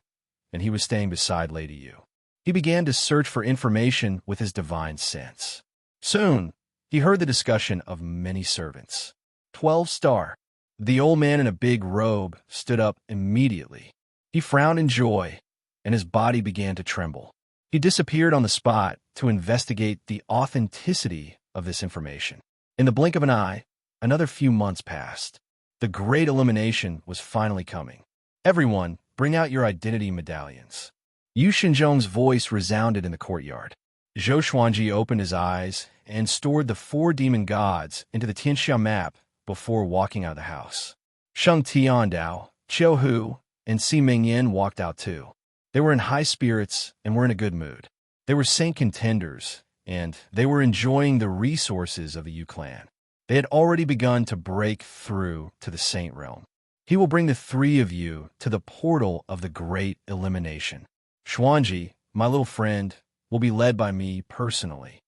and he was staying beside Lady Yu. He began to search for information with his divine sense. Soon, he heard the discussion of many servants. 12-star. The old man in a big robe stood up immediately. He frowned in joy, and his body began to tremble. He disappeared on the spot to investigate the authenticity of this information. In the blink of an eye, another few months passed. The Great Elimination was finally coming. Everyone, bring out your identity medallions. Yu Xinzhong's voice resounded in the courtyard. Zhou Xuanji opened his eyes and stored the 4 demon gods into the Tianxia map before walking out of the house. Sheng Tiandao, Qiu Hu, and Si Mingyan walked out too. They were in high spirits and were in a good mood. They were saint contenders, and they were enjoying the resources of the Yu clan. They had already begun to break through to the saint realm. He will bring the 3 of you to the portal of the Great Elimination. Xuanji, my little friend, will be led by me personally.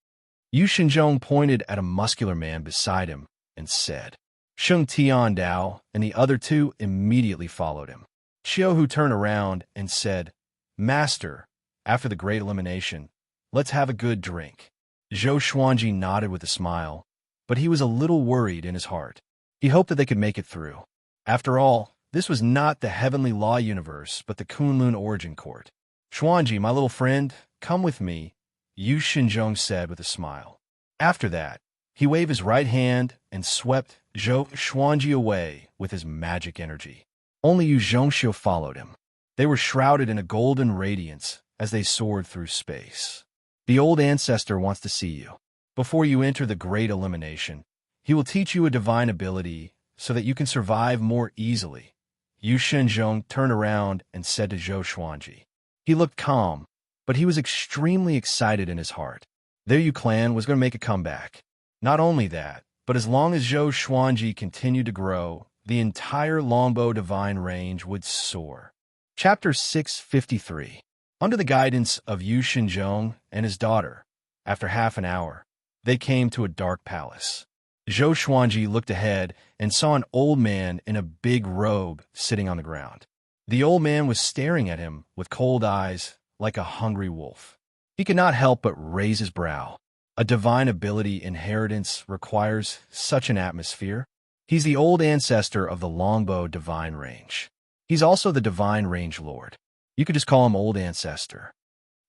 Yu Xinzhong pointed at a muscular man beside him and said. Sheng Tiandao and the other 2 immediately followed him. Qiu Hu turned around and said, Master, after the Great Elimination, let's have a good drink. Zhou Xuanji nodded with a smile, but he was a little worried in his heart. He hoped that they could make it through. After all, this was not the Heavenly Law Universe, but the Kunlun Origin Court. Xuanji, my little friend, come with me, Yu Xinzhong said with a smile. After that, he waved his right hand and swept Zhou Xuanji away with his magic energy. Only Yu Zhongxiu followed him. They were shrouded in a golden radiance as they soared through space. The old ancestor wants to see you. Before you enter the Great Elimination, he will teach you a divine ability so that you can survive more easily. Yu Xinzhong turned around and said to Zhou Xuanji. He looked calm, but he was extremely excited in his heart. Their Yu clan was going to make a comeback. Not only that, but as long as Zhou Xuanji continued to grow, the entire Longbow Divine Range would soar. Chapter 653. Under the guidance of Yu Xinzhong and his daughter, after half an hour, they came to a dark palace. Zhou Xuanji looked ahead and saw an old man in a big robe sitting on the ground. The old man was staring at him with cold eyes like a hungry wolf. He could not help but raise his brow. A divine ability inheritance requires such an atmosphere. He's the old ancestor of the Longbow Divine Range. He's also the Divine Range Lord. You could just call him Old Ancestor.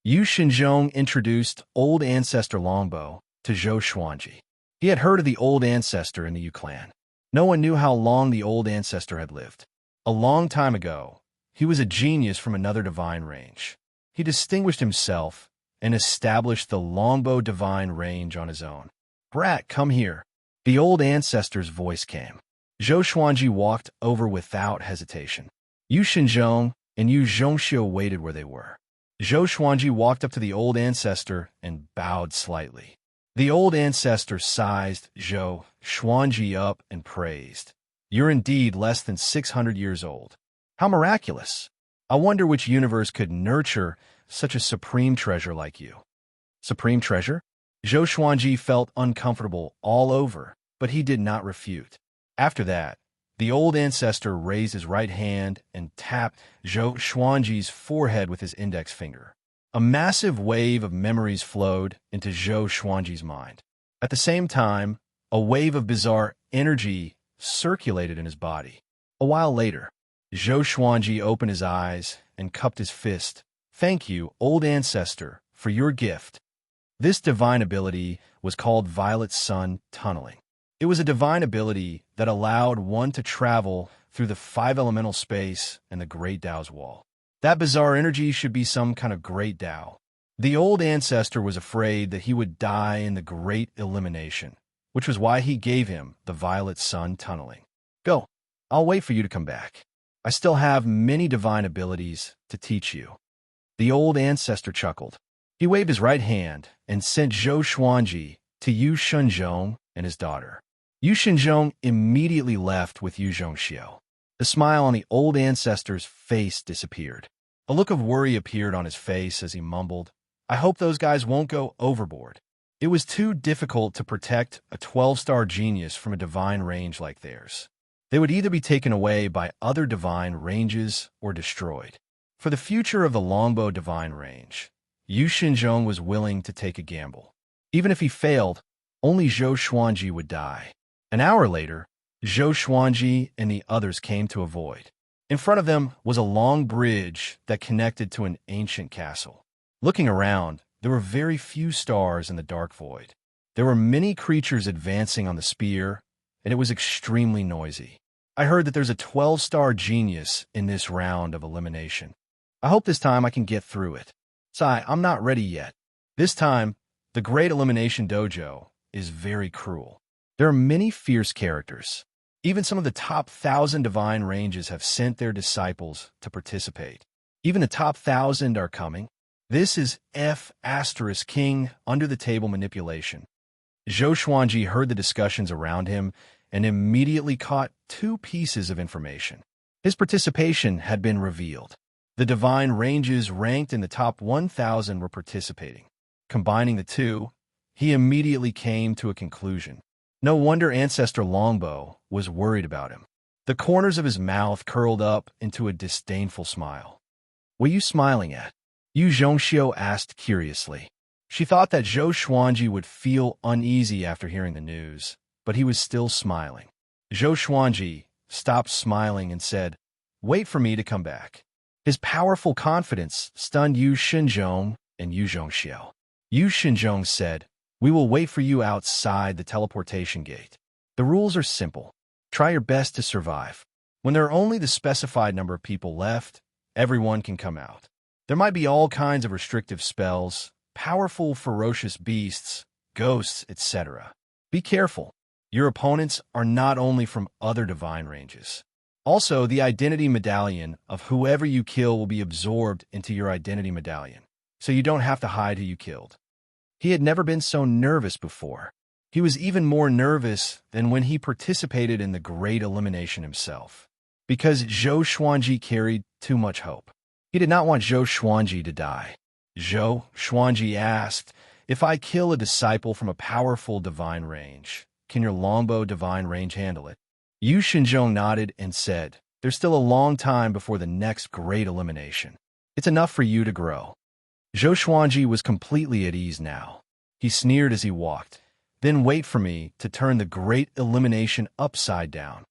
Yu Xinzhong introduced Old Ancestor Longbow to Zhou Xuanji. He had heard of the Old Ancestor in the Yu clan. No one knew how long the Old Ancestor had lived. A long time ago, he was a genius from another divine range. He distinguished himself and established the Longbow Divine Range on his own. Brat, come here. The Old Ancestor's voice came. Zhou Xuanji walked over without hesitation. Yu Xinzhong and Yu Zhongxiu waited where they were. Zhou Xuanji walked up to the Old Ancestor and bowed slightly. The Old Ancestor sized Zhou Xuanji up and praised. You're indeed less than 600 years old. How miraculous! I wonder which universe could nurture such a supreme treasure like you. Supreme treasure? Zhou Xuanji felt uncomfortable all over, but he did not refute. After that, the Old Ancestor raised his right hand and tapped Zhou Xuanji's forehead with his index finger. A massive wave of memories flowed into Zhou Xuanji's mind. At the same time, a wave of bizarre energy circulated in his body. A while later, Zhou Xuanji opened his eyes and cupped his fist. "Thank you, old ancestor, for your gift." This divine ability was called Violet Sun Tunneling. It was a divine ability that allowed one to travel through the five elemental space and the Great Tao's wall. That bizarre energy should be some kind of Great Tao. The old ancestor was afraid that he would die in the Great Elimination, which was why he gave him the Violet Sun Tunneling. "Go. I'll wait for you to come back. I still have many divine abilities to teach you." The old ancestor chuckled. He waved his right hand and sent Zhou Xuanji to Yu Shenzhong and his daughter. Yu Shenzhong immediately left with Yu Zhongxiu. The smile on the old ancestor's face disappeared. A look of worry appeared on his face as he mumbled, "I hope those guys won't go overboard." It was too difficult to protect a 12-star genius from a divine range like theirs. They would either be taken away by other divine ranges or destroyed. For the future of the longbow divine range, Yu Shenzhong was willing to take a gamble. Even if he failed, only Zhou Xuanji would die. An hour later, Zhou Xuanji and the others came to a void. In front of them was a long bridge that connected to an ancient castle. Looking around, there were very few stars in the dark void. There were many creatures advancing on the spear, and it was extremely noisy. "I heard that there's a 12-star genius in this round of elimination. I hope this time I can get through it. Sai, I'm not ready yet." This time, the Great Elimination Dojo is very cruel. There are many fierce characters. Even some of the top 1,000 divine ranges have sent their disciples to participate. Even the top 1,000 are coming. This is King under-the-table manipulation. Zhou Xuanji heard the discussions around him and immediately caught two pieces of information. His participation had been revealed. The divine ranges ranked in the top 1,000 were participating. Combining the two, he immediately came to a conclusion. No wonder Ancestor Longbow was worried about him. The corners of his mouth curled up into a disdainful smile. "What are you smiling at?" Yu Zhongxiu asked curiously. She thought that Zhou Xuanji would feel uneasy after hearing the news, but he was still smiling. Zhou Xuanji stopped smiling and said, "Wait for me to come back." His powerful confidence stunned Yu Shenzhong and Yu Zhongxiu. Yu Shenzhong said, "We will wait for you outside the teleportation gate. The rules are simple. Try your best to survive. When there are only the specified number of people left, everyone can come out. There might be all kinds of restrictive spells, powerful ferocious beasts, ghosts, etc. Be careful. Your opponents are not only from other divine ranges. Also, the identity medallion of whoever you kill will be absorbed into your identity medallion, so you don't have to hide who you killed." He had never been so nervous before. He was even more nervous than when he participated in the Great Elimination himself, because Zhou Xuanji carried too much hope. He did not want Zhou Xuanji to die. Zhou Xuanji asked, "If I kill a disciple from a powerful divine range, can your longbow divine range handle it?" Yu Shenzhong nodded and said, "There's still a long time before the next Great Elimination. It's enough for you to grow." Zhou Xuanji was completely at ease now. He sneered as he walked. "Then wait for me to turn the Great Elimination upside down."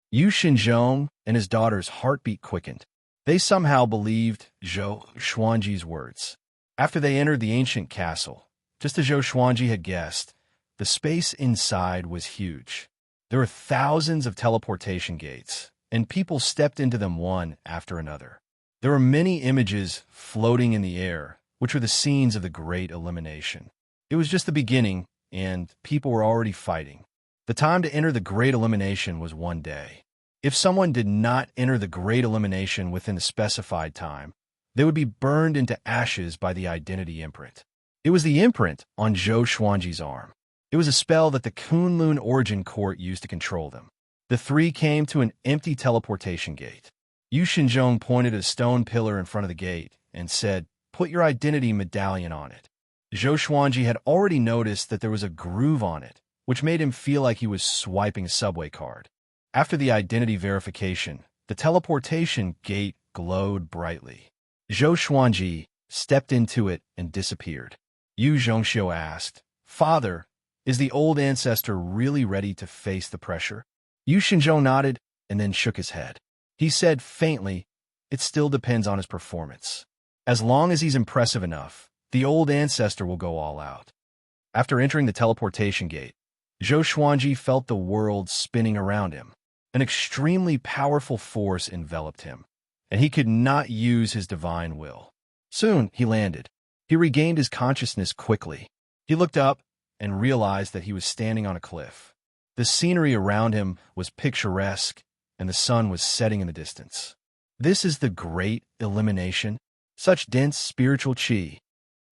Yu Shenzhong and his daughter's heartbeat quickened. They somehow believed Zhou Xuanji's words. After they entered the ancient castle, just as Zhou Xuanji had guessed, the space inside was huge. There were thousands of teleportation gates, and people stepped into them one after another. There were many images floating in the air, which were the scenes of the Great Elimination. It was just the beginning, and people were already fighting. The time to enter the Great Elimination was one day. If someone did not enter the Great Elimination within the specified time, they would be burned into ashes by the identity imprint. It was the imprint on Zhou Xuanji's arm. It was a spell that the Kunlun Origin Court used to control them. The three came to an empty teleportation gate. Yu Shenzhong pointed at a stone pillar in front of the gate and said, "Put your identity medallion on it." Zhou Xuanji had already noticed that there was a groove on it, which made him feel like he was swiping a subway card. After the identity verification, the teleportation gate glowed brightly. Zhou Xuanji stepped into it, and disappeared. Yu Zhongxiu asked, "Father, is the old ancestor really ready to face the pressure?" Yu Xinzhou nodded and then shook his head. He said faintly, "It still depends on his performance. As long as he's impressive enough, the old ancestor will go all out." After entering the teleportation gate, Zhou Xuanji felt the world spinning around him. An extremely powerful force enveloped him, and he could not use his divine will. Soon, he landed. He regained his consciousness quickly. He looked up and realized that he was standing on a cliff. The scenery around him was picturesque, and the sun was setting in the distance. This is the great elimination? Such dense spiritual qi.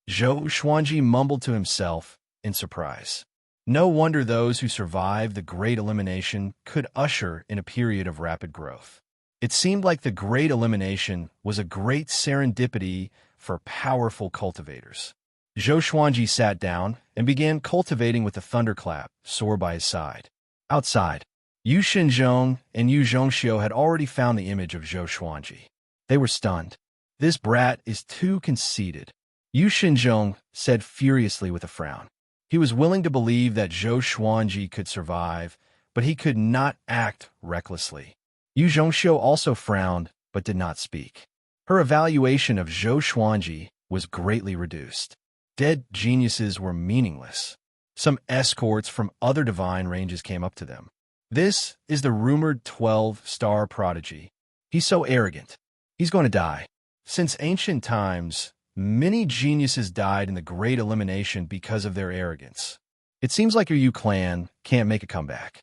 Zhou Xuanji mumbled to himself in surprise. No wonder those who survived the great elimination could usher in a period of rapid growth. It seemed like the great elimination was a great serendipity for powerful cultivators. Zhou Xuanji sat down and began cultivating with the thunderclap sword by his side. Outside, Yu Xinzhong and Yu Zhongxiu had already found the image of Zhou Xuanji. They were stunned. "This brat is too conceited," Yu Xinzhong said furiously with a frown. He was willing to believe that Zhou Xuanji could survive, but he could not act recklessly. Yu Zhongxiu also frowned, but did not speak. Her evaluation of Zhou Xuanji was greatly reduced. Dead geniuses were meaningless. Some escorts from other divine ranges came up to them. "This is the rumored 12-star prodigy. He's so arrogant. He's going to die." Since ancient times, many geniuses died in the Great Elimination because of their arrogance. It seems like your Yu clan can't make a comeback.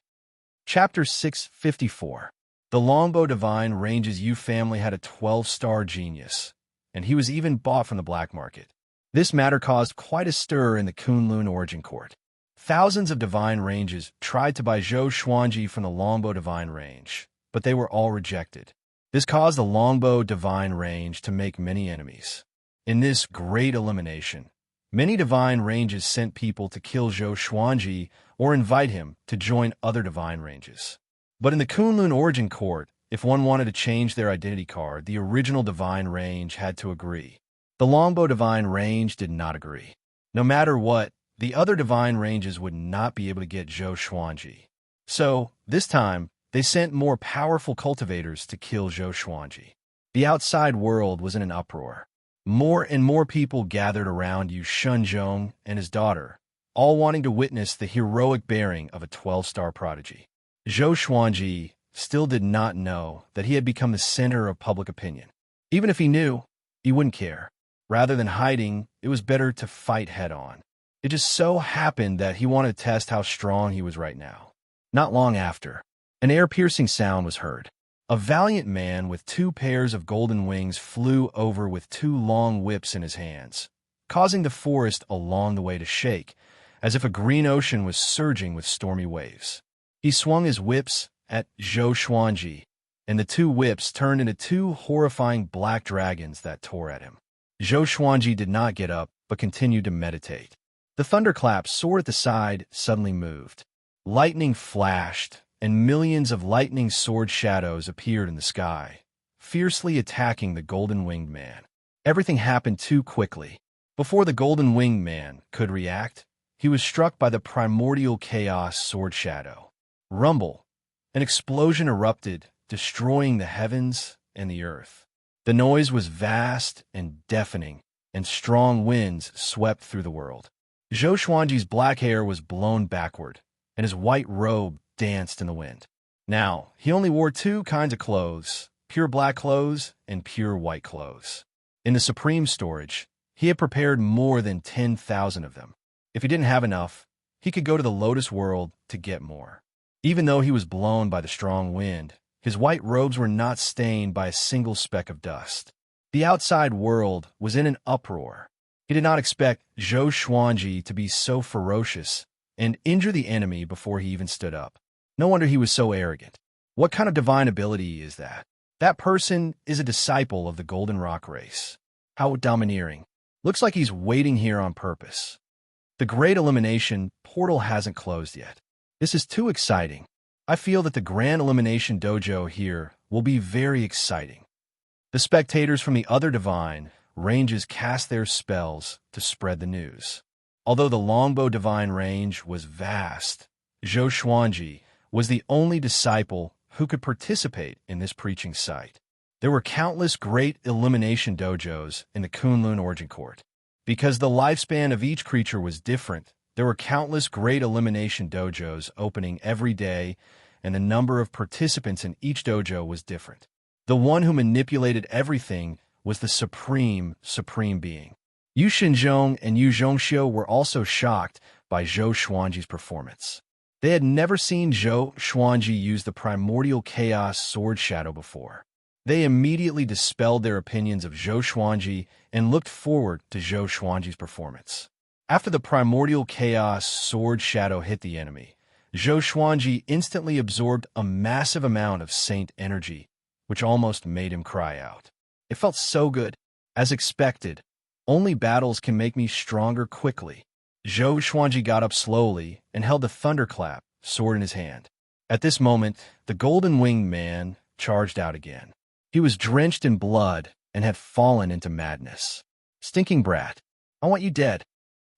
Chapter 654. The Longbow Divine Range's Yu family had a 12-star genius, and he was even bought from the black market. This matter caused quite a stir in the Kunlun Origin Court. Thousands of divine ranges tried to buy Zhou Xuanji from the Longbow Divine Range, but they were all rejected. This caused the Longbow Divine Range to make many enemies. In this great elimination, many divine ranges sent people to kill Zhou Xuanji or invite him to join other divine ranges. But in the Kunlun Origin Court, if one wanted to change their identity card, the original divine range had to agree. The Longbow Divine Range did not agree. No matter what, the other divine ranges would not be able to get Zhou Xuanji. So, this time, they sent more powerful cultivators to kill Zhou Xuanji. The outside world was in an uproar. More and more people gathered around Yu Shenzhong and his daughter, all wanting to witness the heroic bearing of a 12-star prodigy. Zhou Xuanji still did not know that he had become the center of public opinion. Even if he knew, he wouldn't care. Rather than hiding, it was better to fight head-on. It just so happened that he wanted to test how strong he was right now. Not long after, an ear-piercing sound was heard. A valiant man with 2 pairs of golden wings flew over with 2 long whips in his hands, causing the forest along the way to shake, as if a green ocean was surging with stormy waves. He swung his whips at Zhou Xuanji, and the 2 whips turned into 2 horrifying black dragons that tore at him. Zhou Xuanji did not get up, but continued to meditate. The thunderclap sword at the side suddenly moved. Lightning flashed, and millions of lightning sword shadows appeared in the sky, fiercely attacking the golden-winged man. Everything happened too quickly. Before the golden-winged man could react, he was struck by the primordial chaos sword shadow. Rumble! An explosion erupted, destroying the heavens and the earth. The noise was vast and deafening, and strong winds swept through the world. Zhou Xuanji's black hair was blown backward, and his white robe danced in the wind. Now, he only wore 2 kinds of clothes, pure black clothes and pure white clothes. In the supreme storage, he had prepared more than 10,000 of them. If he didn't have enough, he could go to the Lotus World to get more. Even though he was blown by the strong wind, his white robes were not stained by a single speck of dust. The outside world was in an uproar. He did not expect Zhou Xuanji to be so ferocious and injure the enemy before he even stood up. No wonder he was so arrogant. What kind of divine ability is that? That person is a disciple of the Golden Rock race. How domineering. Looks like he's waiting here on purpose. The Great Elimination portal hasn't closed yet. This is too exciting. I feel that the Grand Elimination Dojo here will be very exciting. The spectators from the other divine ranges cast their spells to spread the news. Although the longbow divine range was vast, Zhou Xuanji was the only disciple who could participate in this preaching site. There were countless great elimination dojos in the Kunlun Origin Court. Because the lifespan of each creature was different, there were countless great elimination dojos opening every day, and the number of participants in each dojo was different. The one who manipulated everything was the supreme being. Yu Xinzhong and Yu Zhongxiu were also shocked by Zhou Xuanji's performance. They had never seen Zhou Xuanji use the primordial chaos sword shadow before. They immediately dispelled their opinions of Zhou Xuanji and looked forward to Zhou Xuanji's performance. After the primordial chaos sword shadow hit the enemy, Zhou Xuanji instantly absorbed a massive amount of saint energy, which almost made him cry out. It felt so good. As expected, only battles can make me stronger quickly. Zhou Xuanji got up slowly and held the thunderclap sword in his hand. At this moment, the golden-winged man charged out again. He was drenched in blood and had fallen into madness. "Stinking brat, I want you dead,"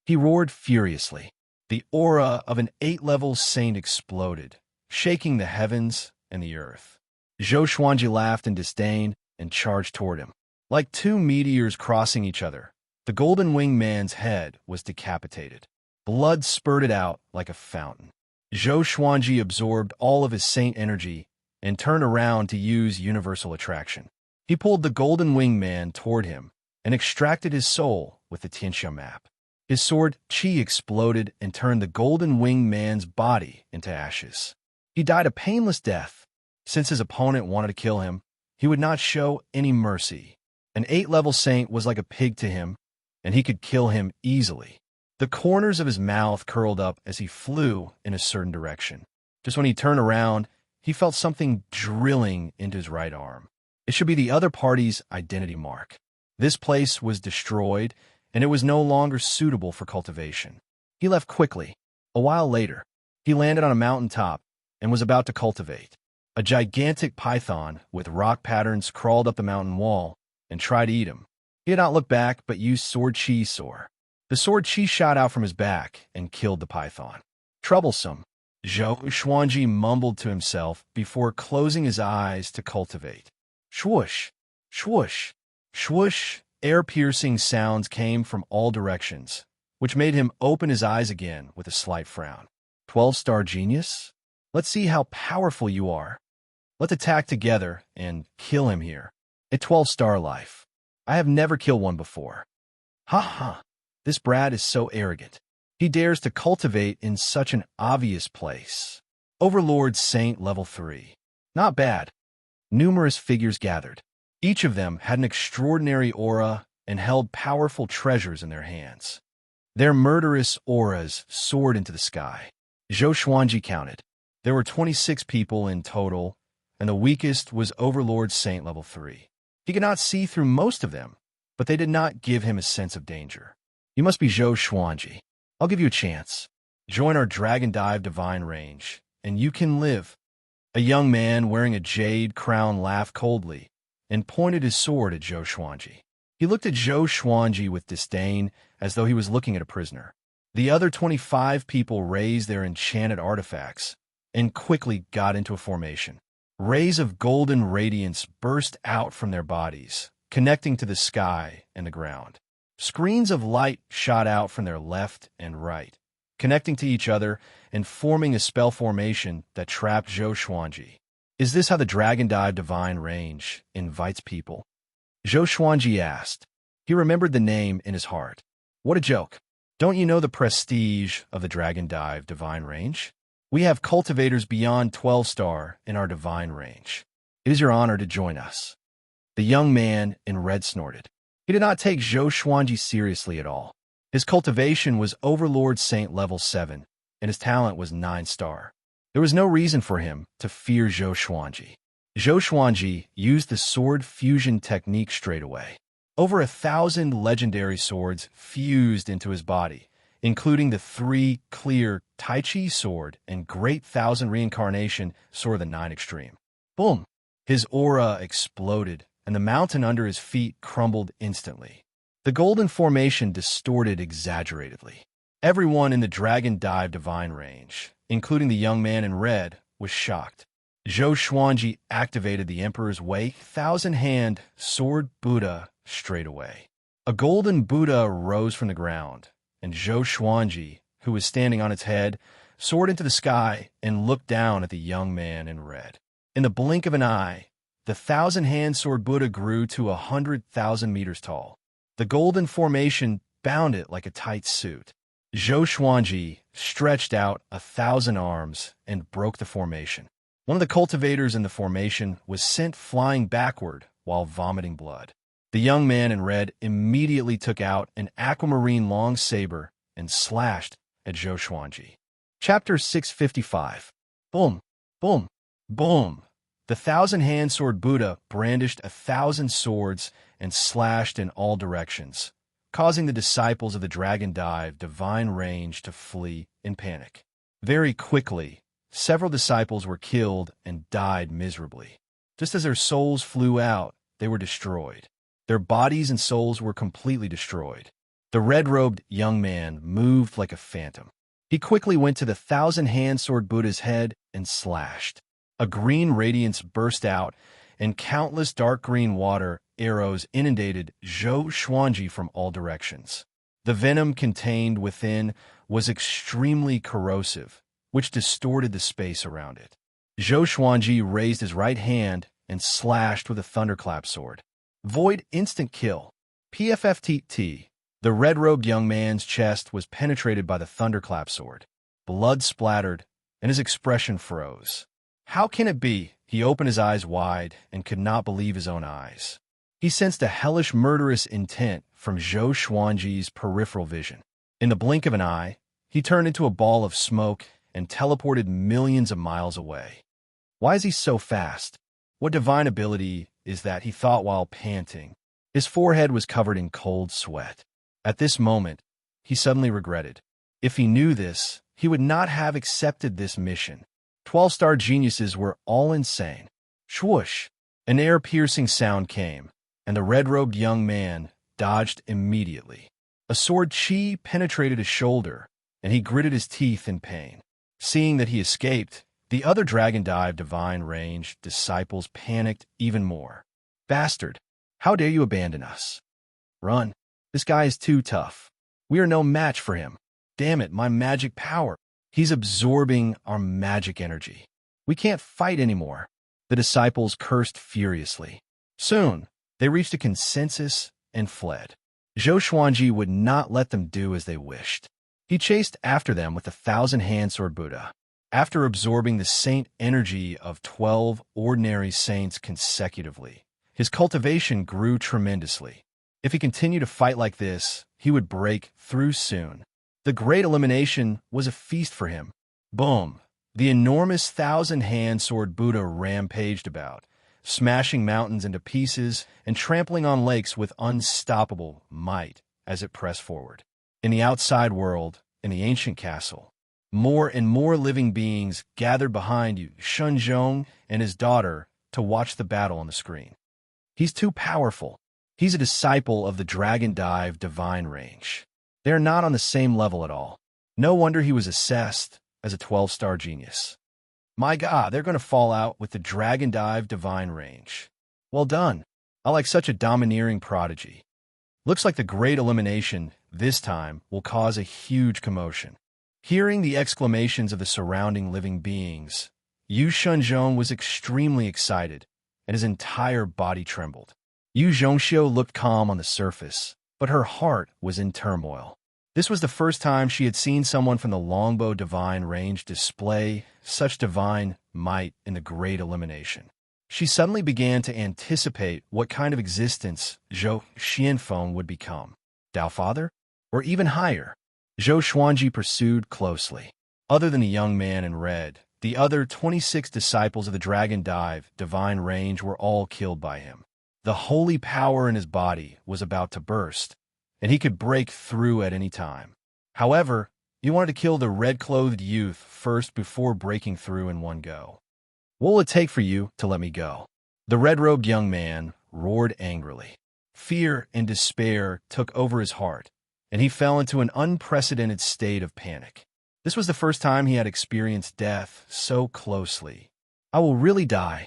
he roared furiously. The aura of an 8-level saint exploded, shaking the heavens and the earth. Zhou Xuanji laughed in disdain and charged toward him. Like two meteors crossing each other, the golden-winged man's head was decapitated. Blood spurted out like a fountain. Zhou Xuanji absorbed all of his saint energy and turned around to use universal attraction. He pulled the golden-winged man toward him and extracted his soul with the Tianxia map. His sword qi exploded and turned the golden-winged man's body into ashes. He died a painless death. Since his opponent wanted to kill him, he would not show any mercy. An 8-level saint was like a pig to him, and he could kill him easily. The corners of his mouth curled up as he flew in a certain direction. Just when he turned around, he felt something drilling into his right arm. It should be the other party's identity mark. This place was destroyed, and it was no longer suitable for cultivation. He left quickly. A while later, he landed on a mountaintop and was about to cultivate. A gigantic python with rock patterns crawled up the mountain wall and tried to eat him. He did not look back, but used sword qi soar. The sword qi shot out from his back and killed the python. Troublesome, Zhou Xuanji mumbled to himself before closing his eyes to cultivate. Swoosh, swoosh, swoosh. Air-piercing sounds came from all directions, which made him open his eyes again with a slight frown. 12-star genius? Let's see how powerful you are. Let's attack together and kill him here. A 12-star life. I have never killed one before. Ha ha. This brat is so arrogant. He dares to cultivate in such an obvious place. Overlord Saint level 3. Not bad. Numerous figures gathered. Each of them had an extraordinary aura and held powerful treasures in their hands. Their murderous auras soared into the sky. Zhou Xuanji counted. There were 26 people in total, and the weakest was Overlord Saint level 3. He could not see through most of them, but they did not give him a sense of danger. You must be Zhou Xuanji. I'll give you a chance. Join our Dragon Dive Divine range, and you can live. A young man wearing a jade crown laughed coldly and pointed his sword at Zhou Xuanji. He looked at Zhou Xuanji with disdain, as though he was looking at a prisoner. The other 25 people raised their enchanted artifacts and quickly got into a formation. Rays of golden radiance burst out from their bodies, connecting to the sky and the ground. Screens of light shot out from their left and right, connecting to each other and forming a spell formation that trapped Zhou Xuanji. Is this how the Dragon Dive Divine range invites people? Zhou Xuanji asked. He remembered the name in his heart. What a joke. Don't you know the prestige of the Dragon Dive Divine range? We have cultivators beyond 12-star in our divine range. It is your honor to join us. The young man in red snorted. He did not take Zhou Xuanji seriously at all. His cultivation was Overlord Saint level 7, and his talent was 9-star. There was no reason for him to fear Zhou Xuanji. Zhou Xuanji used the sword fusion technique straight away. Over 1,000 legendary swords fused into his body, including the 3 clear Tai Chi sword and Great Thousand Reincarnation Sword of the 9 Extreme. Boom! His aura exploded, and the mountain under his feet crumbled instantly. The golden formation distorted exaggeratedly. Everyone in the dragon dive divine range, including the young man in red, was shocked. Zhou Xuanji activated the Emperor's Way thousand-hand sword Buddha straight away. A golden Buddha rose from the ground, and Zhou Xuanji, who was standing on its head, soared into the sky and looked down at the young man in red. In the blink of an eye, the thousand-hand sword Buddha grew to 100,000 meters tall. The golden formation bound it like a tight suit. Zhou Xuanji stretched out 1,000 arms and broke the formation. One of the cultivators in the formation was sent flying backward while vomiting blood. The young man in red immediately took out an aquamarine long saber and slashed at Zhou Xuanji. Chapter 655. Boom, boom, boom. The thousand-hand sword Buddha brandished 1,000 swords and slashed in all directions, causing the disciples of the Dragon Dive divine range to flee in panic. Very quickly, several disciples were killed and died miserably. Just as their souls flew out, they were destroyed. Their bodies and souls were completely destroyed. The red-robed young man moved like a phantom. He quickly went to the thousand-hand sword Buddha's head and slashed. A green radiance burst out, and countless dark green water arrows inundated Zhou Xuanji from all directions. The venom contained within was extremely corrosive, which distorted the space around it. Zhou Xuanji raised his right hand and slashed with a thunderclap sword. Void instant kill. PFFTT. The red-robed young man's chest was penetrated by the thunderclap sword. Blood splattered, and his expression froze. How can it be? He opened his eyes wide and could not believe his own eyes. He sensed a hellish murderous intent from Zhou Xuanji's peripheral vision. In the blink of an eye, he turned into a ball of smoke and teleported millions of miles away. Why is he so fast? What divine ability is that, he thought while panting. His forehead was covered in cold sweat. At this moment, he suddenly regretted. If he knew this, he would not have accepted this mission. 12-star geniuses were all insane. Swoosh! An air-piercing sound came, and the red-robed young man dodged immediately. A sword chi penetrated his shoulder, and he gritted his teeth in pain. Seeing that he escaped, the other Dragon Dive divine range disciples panicked even more. Bastard! How dare you abandon us? Run! This guy is too tough. We are no match for him. Damn it, my magic power. He's absorbing our magic energy. We can't fight anymore. The disciples cursed furiously. Soon, they reached a consensus and fled. Zhou Xuanji would not let them do as they wished. He chased after them with the thousand-hand sword Buddha. After absorbing the saint energy of 12 ordinary saints consecutively, his cultivation grew tremendously. If he continued to fight like this, he would break through soon. The great elimination was a feast for him. Boom! The enormous thousand-hand sword Buddha rampaged about, smashing mountains into pieces and trampling on lakes with unstoppable might as it pressed forward. In the outside world, in the ancient castle, more and more living beings gathered behind you, Shenzhong and his daughter, to watch the battle on the screen. He's too powerful. He's a disciple of the Dragon Dive divine range. They are not on the same level at all. No wonder he was assessed as a 12-star genius. My God, they're going to fall out with the Dragon Dive divine range. Well done. I like such a domineering prodigy. Looks like the great elimination, this time, will cause a huge commotion. Hearing the exclamations of the surrounding living beings, Yu Shenzhong was extremely excited, and his entire body trembled. Yu Zhongxiu looked calm on the surface, but her heart was in turmoil. This was the first time she had seen someone from the longbow divine range display such divine might in the great elimination. She suddenly began to anticipate what kind of existence Zhou Xianfeng would become. Dao Father? Or even higher? Zhou Xuanji pursued closely. Other than the young man in red, the other 26 disciples of the Dragon Dive divine range were all killed by him. The holy power in his body was about to burst, and he could break through at any time. However, he wanted to kill the red-clothed youth first before breaking through in one go. What will it take for you to let me go? The red-robed young man roared angrily. Fear and despair took over his heart, and he fell into an unprecedented state of panic. This was the first time he had experienced death so closely. I will really die.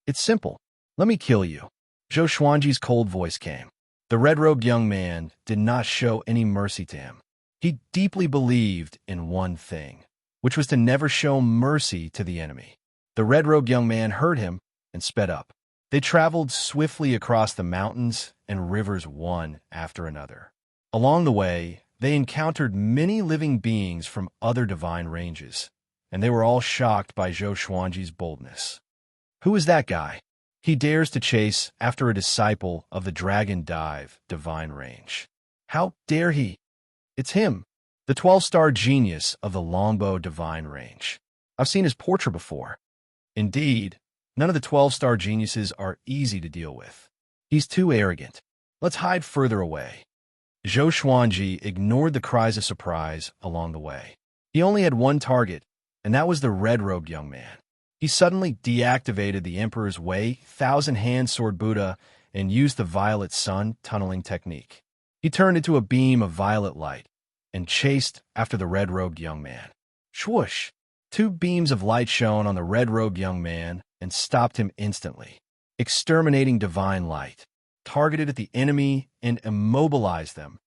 It's simple. Let me kill you. Zhou Xuanji's cold voice came. The red-robed young man did not show any mercy to him. He deeply believed in one thing, which was to never show mercy to the enemy. The red-robed young man heard him and sped up. They traveled swiftly across the mountains and rivers one after another. Along the way, they encountered many living beings from other divine ranges, and they were all shocked by Zhou Xuanji's boldness. Who is that guy? He dares to chase after a disciple of the Dragon Dive divine range. How dare he? It's him, the 12-star genius of the Longbow divine range. I've seen his portrait before. Indeed, none of the 12-star geniuses are easy to deal with. He's too arrogant. Let's hide further away. Zhou Xuanji ignored the cries of surprise along the way. He only had one target, and that was the red-robed young man. He suddenly deactivated the Emperor's Way, Thousand-Hand Sword Buddha, and used the Violet Sun tunneling technique. He turned into a beam of violet light and chased after the red-robed young man. Swoosh! 2 beams of light shone on the red-robed young man and stopped him instantly. Exterminating divine light, targeted at the enemy and immobilized them.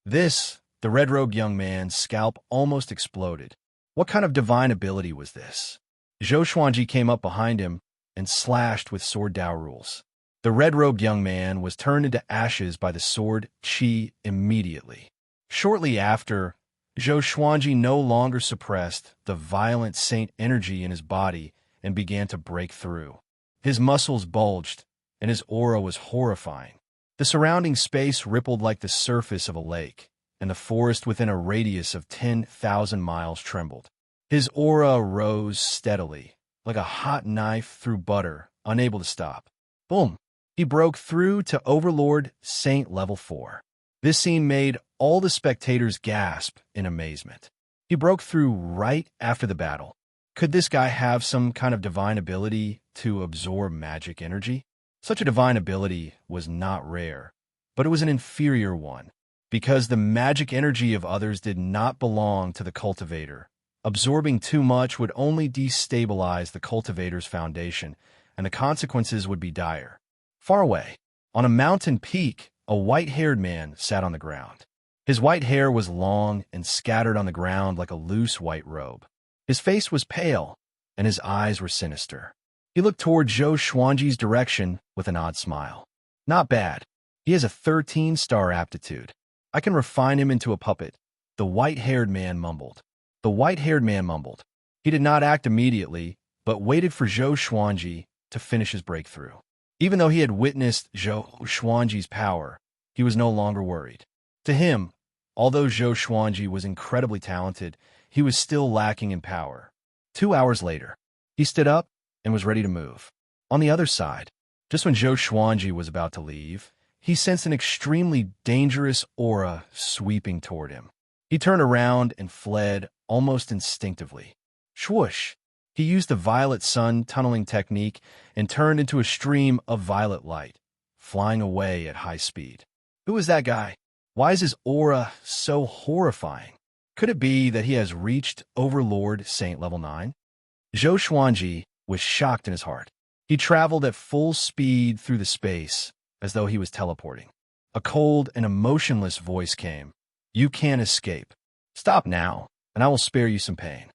The red-robed young man's scalp almost exploded. What kind of divine ability was this? Zhou Xuanji came up behind him and slashed with sword Dao rules. The red-robed young man was turned into ashes by the sword Qi immediately. Shortly after, Zhou Xuanji no longer suppressed the violent saint energy in his body and began to break through. His muscles bulged, and his aura was horrifying. The surrounding space rippled like the surface of a lake, and the forest within a radius of 10,000 miles trembled. His aura rose steadily, like a hot knife through butter, unable to stop. Boom! He broke through to Overlord Saint Level 4. This scene made all the spectators gasp in amazement. He broke through right after the battle. Could this guy have some kind of divine ability to absorb magic energy? Such a divine ability was not rare, but it was an inferior one, because the magic energy of others did not belong to the cultivator. Absorbing too much would only destabilize the cultivator's foundation, and the consequences would be dire. Far away, on a mountain peak, a white-haired man sat on the ground. His white hair was long and scattered on the ground like a loose white robe. His face was pale, and his eyes were sinister. He looked toward Zhou Xuanji's direction with an odd smile. Not bad. He has a 13-star aptitude. I can refine him into a puppet, the white-haired man mumbled. The white-haired man mumbled. He did not act immediately, but waited for Zhou Xuanji to finish his breakthrough. Even though he had witnessed Zhou Xuanji's power, he was no longer worried. To him, although Zhou Xuanji was incredibly talented, he was still lacking in power. 2 hours later, he stood up and was ready to move. On the other side, just when Zhou Xuanji was about to leave, he sensed an extremely dangerous aura sweeping toward him. He turned around and fled almost instinctively. Swoosh! He used the Violet Sun tunneling technique and turned into a stream of violet light, flying away at high speed. Who is that guy? Why is his aura so horrifying? Could it be that he has reached Overlord Saint Level 9? Zhou Xuanji was shocked in his heart. He traveled at full speed through the space, as though he was teleporting. A cold and emotionless voice came. You can't escape. Stop now, and I will spare you some pain.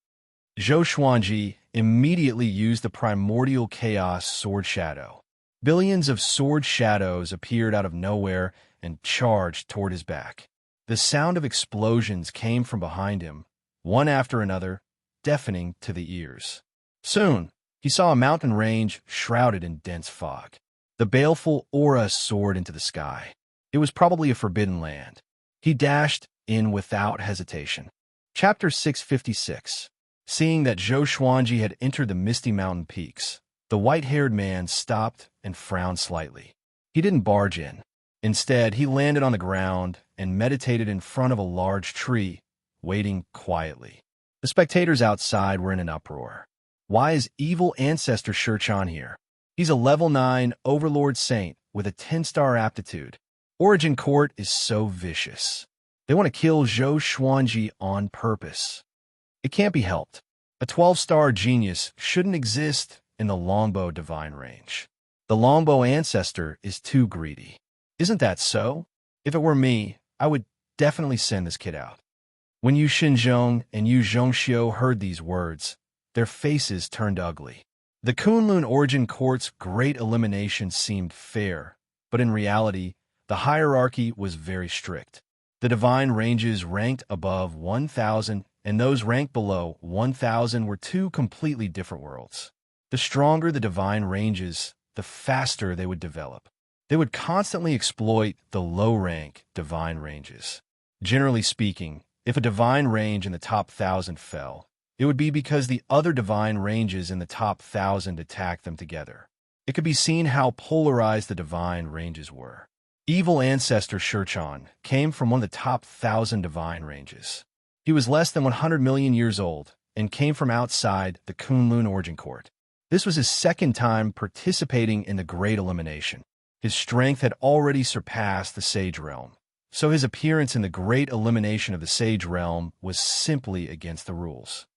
Zhou Xuanji immediately used the primordial chaos sword shadow. Billions of sword shadows appeared out of nowhere and charged toward his back. The sound of explosions came from behind him, one after another, deafening to the ears. Soon, he saw a mountain range shrouded in dense fog. The baleful aura soared into the sky. It was probably a forbidden land. He dashed in without hesitation. Chapter 656. Seeing that Zhou Xuanji had entered the misty mountain peaks, the white-haired man stopped and frowned slightly. He didn't barge in. Instead, he landed on the ground and meditated in front of a large tree, waiting quietly. The spectators outside were in an uproar. Why is evil ancestor Shurchan here? He's a level 9 overlord saint with a 10-star aptitude. Origin Court is so vicious. They want to kill Zhou Xuanji on purpose. It can't be helped. A 12-star genius shouldn't exist in the Longbow Divine Range. The Longbow Ancestor is too greedy. Isn't that so? If it were me, I would definitely send this kid out. When Yu Xinzhong and Yu Zhongxiu heard these words, their faces turned ugly. The Kunlun Origin Court's great elimination seemed fair, but in reality, the hierarchy was very strict. The divine ranges ranked above 1,000 and those ranked below 1,000 were two completely different worlds. The stronger the divine ranges, the faster they would develop. They would constantly exploit the low-rank divine ranges. Generally speaking, if a divine range in the top 1,000 fell, it would be because the other divine ranges in the top 1,000 attacked them together. It could be seen how polarized the divine ranges were. Evil ancestor Shurchan came from one of the top 1,000 divine ranges. He was less than 100 million years old and came from outside the Kunlun Origin Court. This was his second time participating in the Great Elimination. His strength had already surpassed the Sage Realm, so his appearance in the Great Elimination of the Sage Realm was simply against the rules.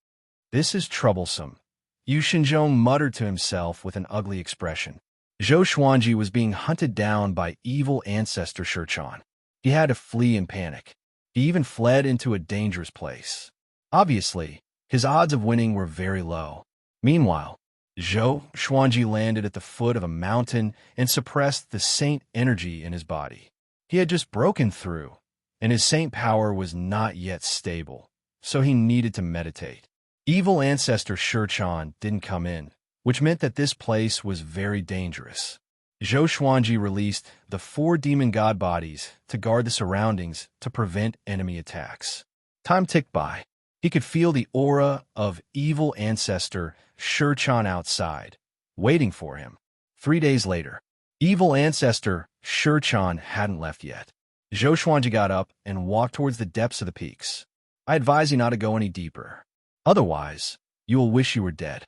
This is troublesome, Yu Xinzhong muttered to himself with an ugly expression. Zhou Xuanji was being hunted down by evil ancestor Shurchan. He had to flee in panic. He even fled into a dangerous place. Obviously, his odds of winning were very low. Meanwhile, Zhou Xuanji landed at the foot of a mountain and suppressed the saint energy in his body. He had just broken through, and his saint power was not yet stable, so he needed to meditate. Evil ancestor Shurchan didn't come in, which meant that this place was very dangerous. Zhou Xuanji released the 4 demon god bodies to guard the surroundings to prevent enemy attacks. Time ticked by. He could feel the aura of evil ancestor Shurchan outside, waiting for him. 3 days later, evil ancestor Shurchan hadn't left yet. Zhou Xuanji got up and walked towards the depths of the peaks. I advise you not to go any deeper. Otherwise, you will wish you were dead.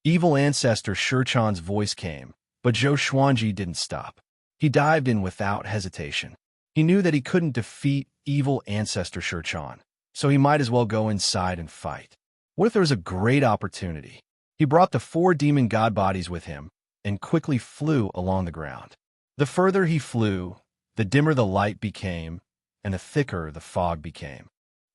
Evil ancestor Shurchan's voice came, but Zhou Xuanji didn't stop. He dived in without hesitation. He knew that he couldn't defeat evil ancestor Shurchan, so he might as well go inside and fight. What if there was a great opportunity? He brought the 4 demon god bodies with him and quickly flew along the ground. The further he flew, the dimmer the light became, and the thicker the fog became.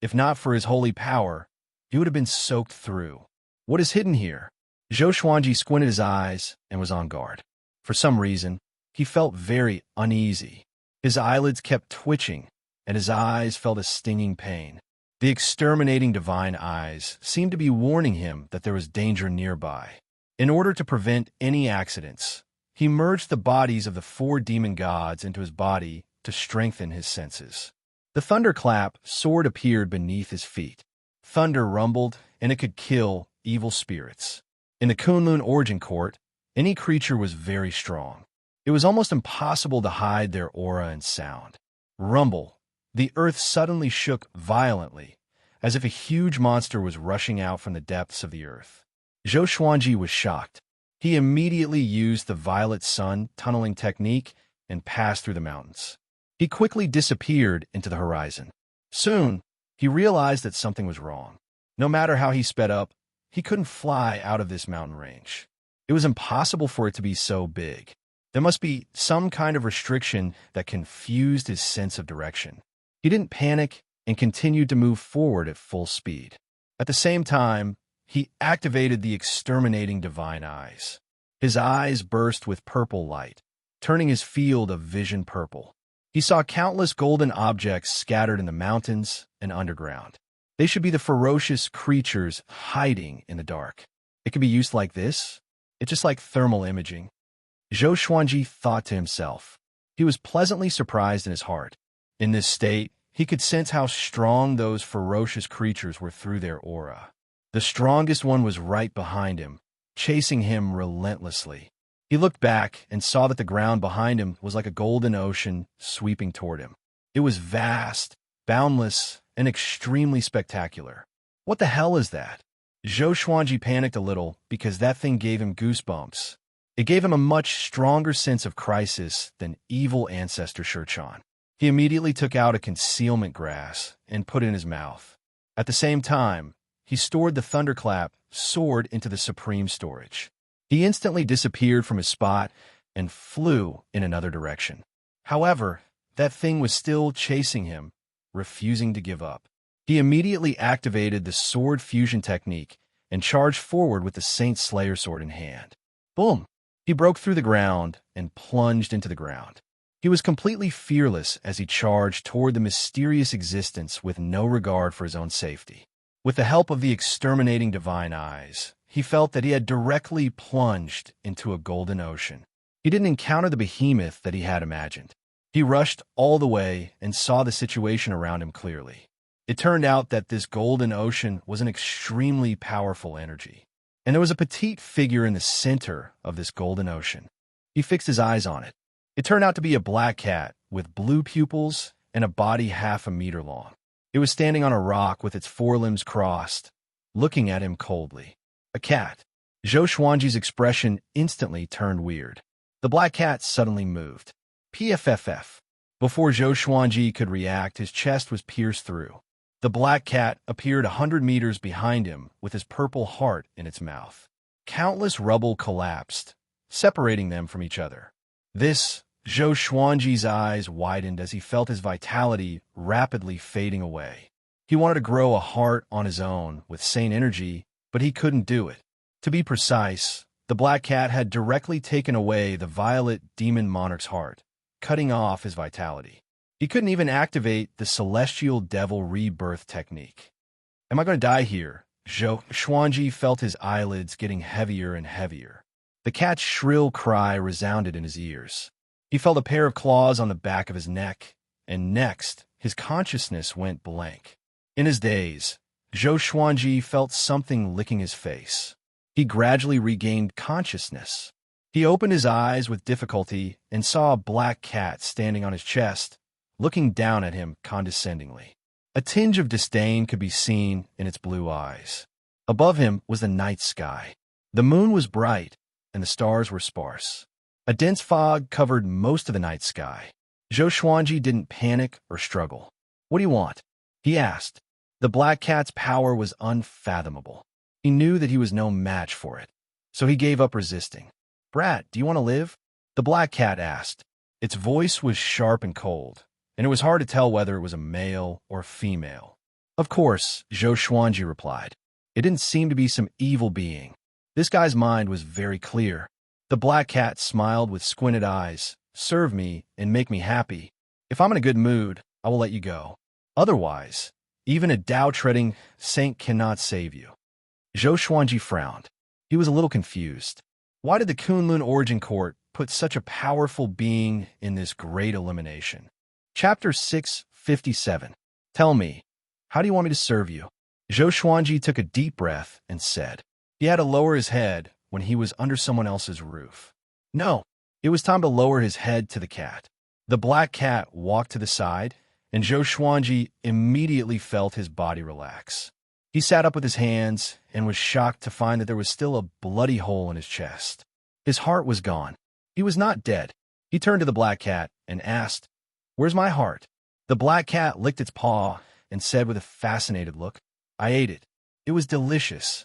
If not for his holy power, he would have been soaked through. What is hidden here? Zhou Xuanji squinted his eyes and was on guard. For some reason, he felt very uneasy. His eyelids kept twitching, and his eyes felt a stinging pain. The exterminating divine eyes seemed to be warning him that there was danger nearby. In order to prevent any accidents, he merged the bodies of the 4 demon gods into his body to strengthen his senses. The thunderclap sword appeared beneath his feet. Thunder rumbled, and it could kill evil spirits. In the Kunlun Origin Court, any creature was very strong. It was almost impossible to hide their aura and sound. Rumble. The earth suddenly shook violently, as if a huge monster was rushing out from the depths of the earth. Zhou Xuanji was shocked. He immediately used the violet sun tunneling technique and passed through the mountains. He quickly disappeared into the horizon. Soon, he realized that something was wrong. No matter how he sped up, he couldn't fly out of this mountain range. It was impossible for it to be so big. There must be some kind of restriction that confused his sense of direction. He didn't panic and continued to move forward at full speed. At the same time, he activated the exterminating divine eyes. His eyes burst with purple light, turning his field of vision purple. He saw countless golden objects scattered in the mountains and underground. They should be the ferocious creatures hiding in the dark. It could be used like this. It's just like thermal imaging. Zhou Xuanji thought to himself. He was pleasantly surprised in his heart. In this state, he could sense how strong those ferocious creatures were through their aura. The strongest one was right behind him, chasing him relentlessly. He looked back and saw that the ground behind him was like a golden ocean sweeping toward him. It was vast, boundless, and extremely spectacular. What the hell is that? Zhou Xuanji panicked a little because that thing gave him goosebumps. It gave him a much stronger sense of crisis than evil ancestor Shurchan. He immediately took out a concealment grass and put it in his mouth. At the same time, he stored the thunderclap sword into the supreme storage. He instantly disappeared from his spot and flew in another direction. However, that thing was still chasing him, refusing to give up. He immediately activated the sword fusion technique and charged forward with the Saint Slayer sword in hand. Boom! He broke through the ground and plunged into the ground. He was completely fearless as he charged toward the mysterious existence with no regard for his own safety. With the help of the exterminating divine eyes, he felt that he had directly plunged into a golden ocean. He didn't encounter the behemoth that he had imagined. He rushed all the way and saw the situation around him clearly. It turned out that this golden ocean was an extremely powerful energy, and there was a petite figure in the center of this golden ocean. He fixed his eyes on it. It turned out to be a black cat with blue pupils and a body half a meter long. It was standing on a rock with its forelimbs crossed, looking at him coldly. A cat. Zhou Xuanji's expression instantly turned weird. The black cat suddenly moved. PFFF. Before Zhou Xuanji could react, his chest was pierced through. The black cat appeared 100 meters behind him with his purple heart in its mouth. Countless rubble collapsed, separating them from each other. Zhou Xuanji's eyes widened as he felt his vitality rapidly fading away. He wanted to grow a heart on his own with sane energy, but he couldn't do it. To be precise, the black cat had directly taken away the violet demon monarch's heart, cutting off his vitality. He couldn't even activate the celestial devil rebirth technique. Am I going to die here? Zhou Xuanji felt his eyelids getting heavier and heavier. The cat's shrill cry resounded in his ears. He felt a pair of claws on the back of his neck, and next, his consciousness went blank. In his daze, Zhou Xuanji felt something licking his face. He gradually regained consciousness. He opened his eyes with difficulty and saw a black cat standing on his chest, looking down at him condescendingly. A tinge of disdain could be seen in its blue eyes. Above him was the night sky. The moon was bright, and the stars were sparse. A dense fog covered most of the night sky. Zhou Xuanji didn't panic or struggle. "What do you want?" he asked. The black cat's power was unfathomable. He knew that he was no match for it, so he gave up resisting. "Brat, do you want to live?" the black cat asked. Its voice was sharp and cold, and it was hard to tell whether it was a male or female. "Of course," Zhou Xuanji replied. It didn't seem to be some evil being. This guy's mind was very clear. The black cat smiled with squinted eyes. "Serve me and make me happy. If I'm in a good mood, I will let you go. Otherwise, even a Tao-treading saint cannot save you." Zhou Xuanji frowned. He was a little confused. Why did the Kunlun Origin Court put such a powerful being in this great elimination? Chapter 657. Tell me, how do you want me to serve you? Zhou Xuanji took a deep breath and said. He had to lower his head when he was under someone else's roof. No, it was time to lower his head to the cat. The black cat walked to the side, and Zhou Xuanji immediately felt his body relax. He sat up with his hands and was shocked to find that there was still a bloody hole in his chest. His heart was gone. He was not dead. He turned to the black cat and asked, "Where's my heart?" The black cat licked its paw and said with a fascinated look, "I ate it. It was delicious."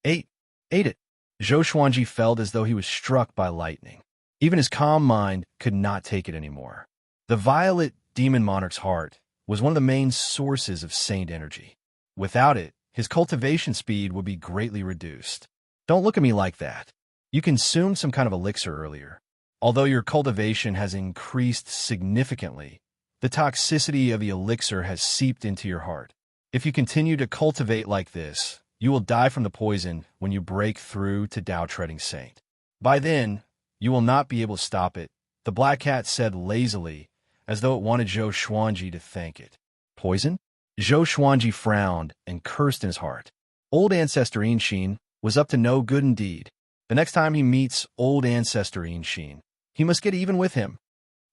Ate it. Zhou Xuanji felt as though he was struck by lightning. Even his calm mind could not take it anymore. The violet demon monarch's heart was one of the main sources of saint energy. Without it, his cultivation speed would be greatly reduced. Don't look at me like that. You consumed some kind of elixir earlier. Although your cultivation has increased significantly, the toxicity of the elixir has seeped into your heart. If you continue to cultivate like this, you will die from the poison when you break through to Tao-treading saint. By then, you will not be able to stop it, the black cat said lazily, as though it wanted Zhou Xuanji to thank it. Poison? Zhou Xuanji frowned and cursed in his heart. Old Ancestor Inshin was up to no good indeed. The next time he meets Old Ancestor Inshin, he must get even with him.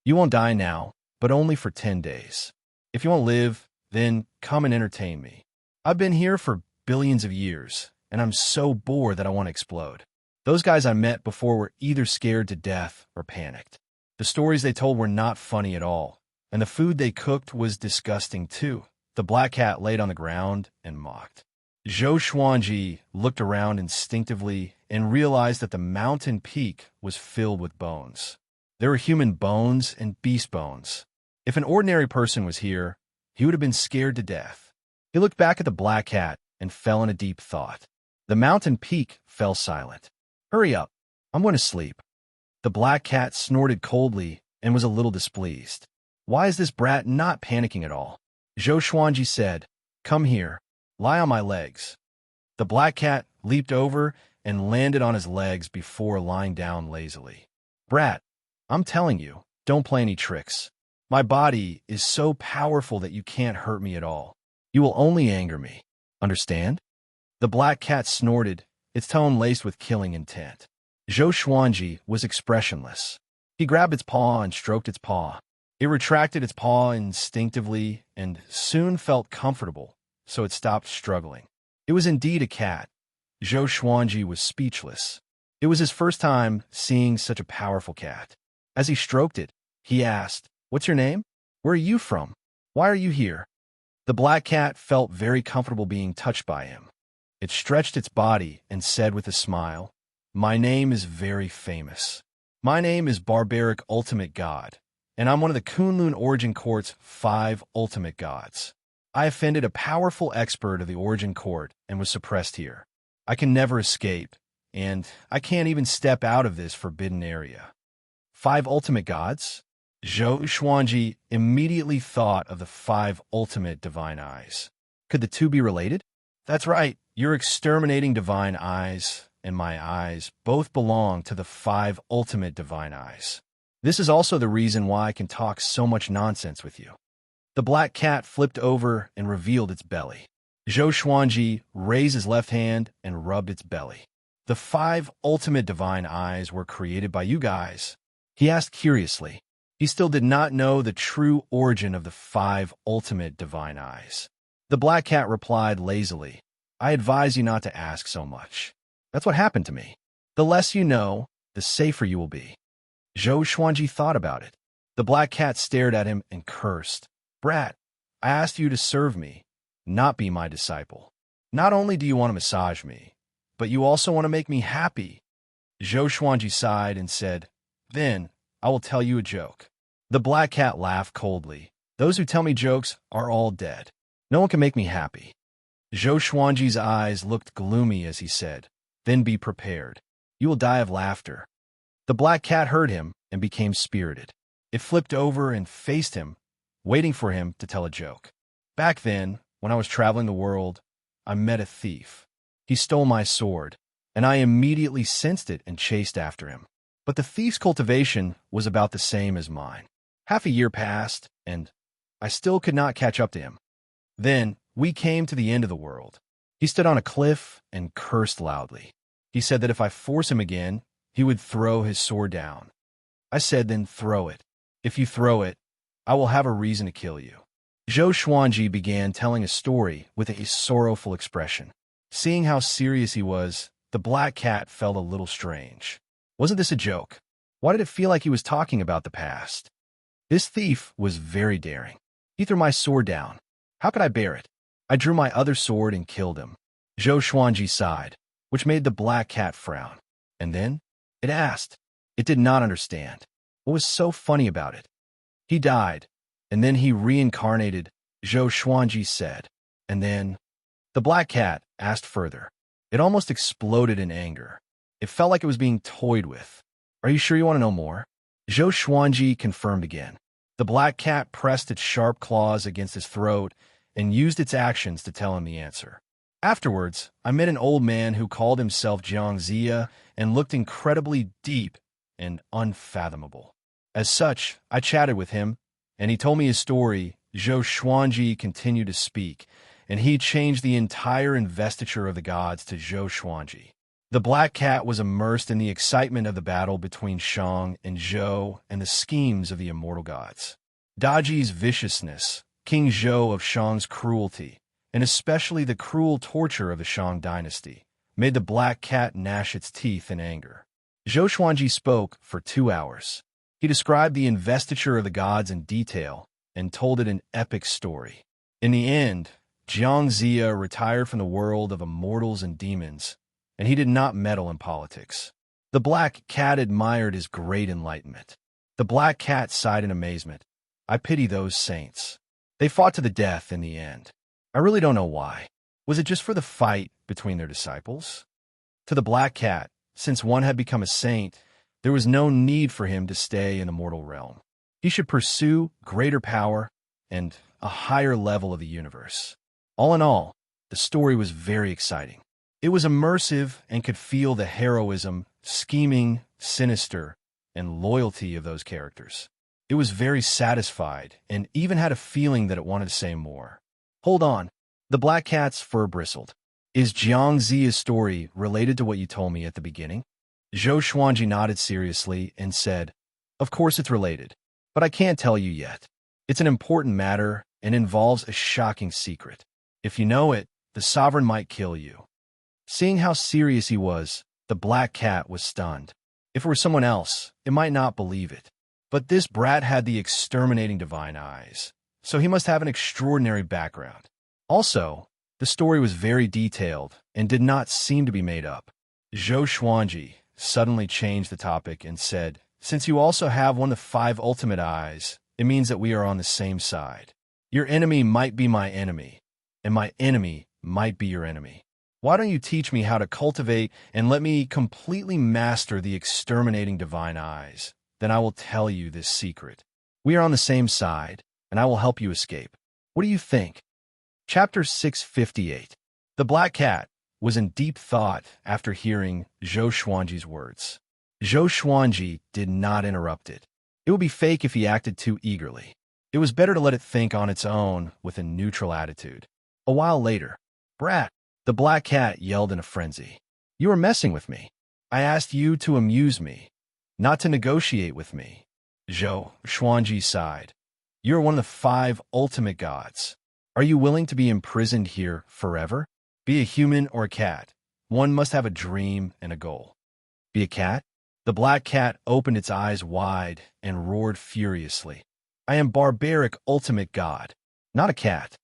You won't die now, but only for 10 days. If you won't live, then come and entertain me. I've been here for billions of years, and I'm so bored that I want to explode. Those guys I met before were either scared to death or panicked. The stories they told were not funny at all, and the food they cooked was disgusting too. The black cat laid on the ground and mocked. Zhou Xuanji looked around instinctively and realized that the mountain peak was filled with bones. There were human bones and beast bones. If an ordinary person was here, he would have been scared to death. He looked back at the black cat and fell in a deep thought. The mountain peak fell silent. "Hurry up, I'm going to sleep." The black cat snorted coldly and was a little displeased. "Why is this brat not panicking at all?" Zhou Xuanji said, "Come here, lie on my legs." The black cat leaped over and landed on his legs before lying down lazily. "Brat, I'm telling you, don't play any tricks. My body is so powerful that you can't hurt me at all. You will only anger me. Understand?" The black cat snorted, its tone laced with killing intent. Zhou Xuanji was expressionless. He grabbed its paw and stroked its paw. It retracted its paw instinctively and soon felt comfortable, so it stopped struggling. It was indeed a cat. Zhou Xuanji was speechless. It was his first time seeing such a powerful cat. As he stroked it, he asked, "What's your name? Where are you from? Why are you here?" The black cat felt very comfortable being touched by him. It stretched its body and said with a smile, "My name is very famous. My name is Barbaric Ultimate God, and I'm one of the Kunlun Origin Court's 5 ultimate gods. I offended a powerful expert of the Origin Court and was suppressed here. I can never escape, and I can't even step out of this forbidden area." 5 ultimate gods? Zhou Xuanji immediately thought of the 5 ultimate divine eyes. Could the two be related? That's right, your exterminating divine eyes and my eyes both belong to the 5 ultimate divine eyes. This is also the reason why I can talk so much nonsense with you. The black cat flipped over and revealed its belly. Zhou Xuanji raised his left hand and rubbed its belly. "The 5 ultimate divine eyes were created by you guys?" he asked curiously. He still did not know the true origin of the 5 ultimate divine eyes. The black cat replied lazily, "I advise you not to ask so much. That's what happened to me. The less you know, the safer you will be." Zhou Xuanji thought about it. The black cat stared at him and cursed. "Brat, I asked you to serve me, not be my disciple. Not only do you want to massage me, but you also want to make me happy." Zhou Xuanji sighed and said, "Then I will tell you a joke." The black cat laughed coldly. "Those who tell me jokes are all dead. No one can make me happy." Zhou Xuanji's eyes looked gloomy as he said, "Then be prepared. You will die of laughter." The black cat heard him and became spirited. It flipped over and faced him, waiting for him to tell a joke. "Back then, when I was traveling the world, I met a thief. He stole my sword, and I immediately sensed it and chased after him. But the thief's cultivation was about the same as mine. Half a year passed, and I still could not catch up to him. Then we came to the end of the world. He stood on a cliff and cursed loudly. He said that if I force him again, he would throw his sword down. I said, then throw it. If you throw it, I will have a reason to kill you." Zhou Xuanji began telling a story with a sorrowful expression. Seeing how serious he was, the black cat felt a little strange. Wasn't this a joke? Why did it feel like he was talking about the past? This thief was very daring. He threw my sword down. How could I bear it? I drew my other sword and killed him. Zhou Xuanji sighed, which made the black cat frown. And then it asked. It did not understand. What was so funny about it? He died, and then he reincarnated, Zhou Xuanji said. And then the black cat asked further. It almost exploded in anger. It felt like it was being toyed with. Are you sure you want to know more? Zhou Xuanji confirmed again. The black cat pressed its sharp claws against his throat and used its actions to tell him the answer. Afterwards, I met an old man who called himself Jiang Zia and looked incredibly deep and unfathomable. As such, I chatted with him, and he told me his story. Zhou Xuanji continued to speak, and he changed the entire investiture of the gods to Zhou Xuanji. The black cat was immersed in the excitement of the battle between Shang and Zhou and the schemes of the immortal gods. Daji's viciousness, King Zhou of Shang's cruelty, and especially the cruel torture of the Shang dynasty, made the black cat gnash its teeth in anger. Zhou Xuanji spoke for 2 hours. He described the investiture of the gods in detail, and told it an epic story. In the end, Jiang Zia retired from the world of immortals and demons, and he did not meddle in politics. The Black Cat admired his great enlightenment. The Black Cat sighed in amazement. I pity those saints. They fought to the death in the end. I really don't know why. Was it just for the fight between their disciples? To the Black Cat, since one had become a saint, there was no need for him to stay in the mortal realm. He should pursue greater power and a higher level of the universe. All in all, the story was very exciting. It was immersive and could feel the heroism, scheming, sinister, and loyalty of those characters. It was very satisfied and even had a feeling that it wanted to say more. Hold on. The Black Cat's fur bristled. Is Jiang Ziya's story related to what you told me at the beginning? Zhou Xuanji nodded seriously and said, Of course it's related, but I can't tell you yet. It's an important matter and involves a shocking secret. If you know it, the sovereign might kill you. Seeing how serious he was, the Black Cat was stunned. If it were someone else, it might not believe it. But this brat had the exterminating divine eyes, so he must have an extraordinary background. Also, the story was very detailed and did not seem to be made up. Zhou Xuanji suddenly changed the topic and said, Since you also have one of the 5 ultimate eyes, it means that we are on the same side. Your enemy might be my enemy, and my enemy might be your enemy. Why don't you teach me how to cultivate and let me completely master the exterminating divine eyes? Then I will tell you this secret. We are on the same side, and I will help you escape. What do you think? Chapter 658. The Black Cat was in deep thought after hearing Zhou Xuanji's words. Zhou Xuanji did not interrupt it. It would be fake if he acted too eagerly. It was better to let it think on its own with a neutral attitude. A while later, Brat, the Black Cat yelled in a frenzy. You are messing with me. I asked you to amuse me, not to negotiate with me. Zhou Xuanji sighed. You are one of the 5 ultimate gods. Are you willing to be imprisoned here forever? Be a human or a cat. One must have a dream and a goal. Be a cat? The Black Cat opened its eyes wide and roared furiously. I am barbaric ultimate god, not a cat.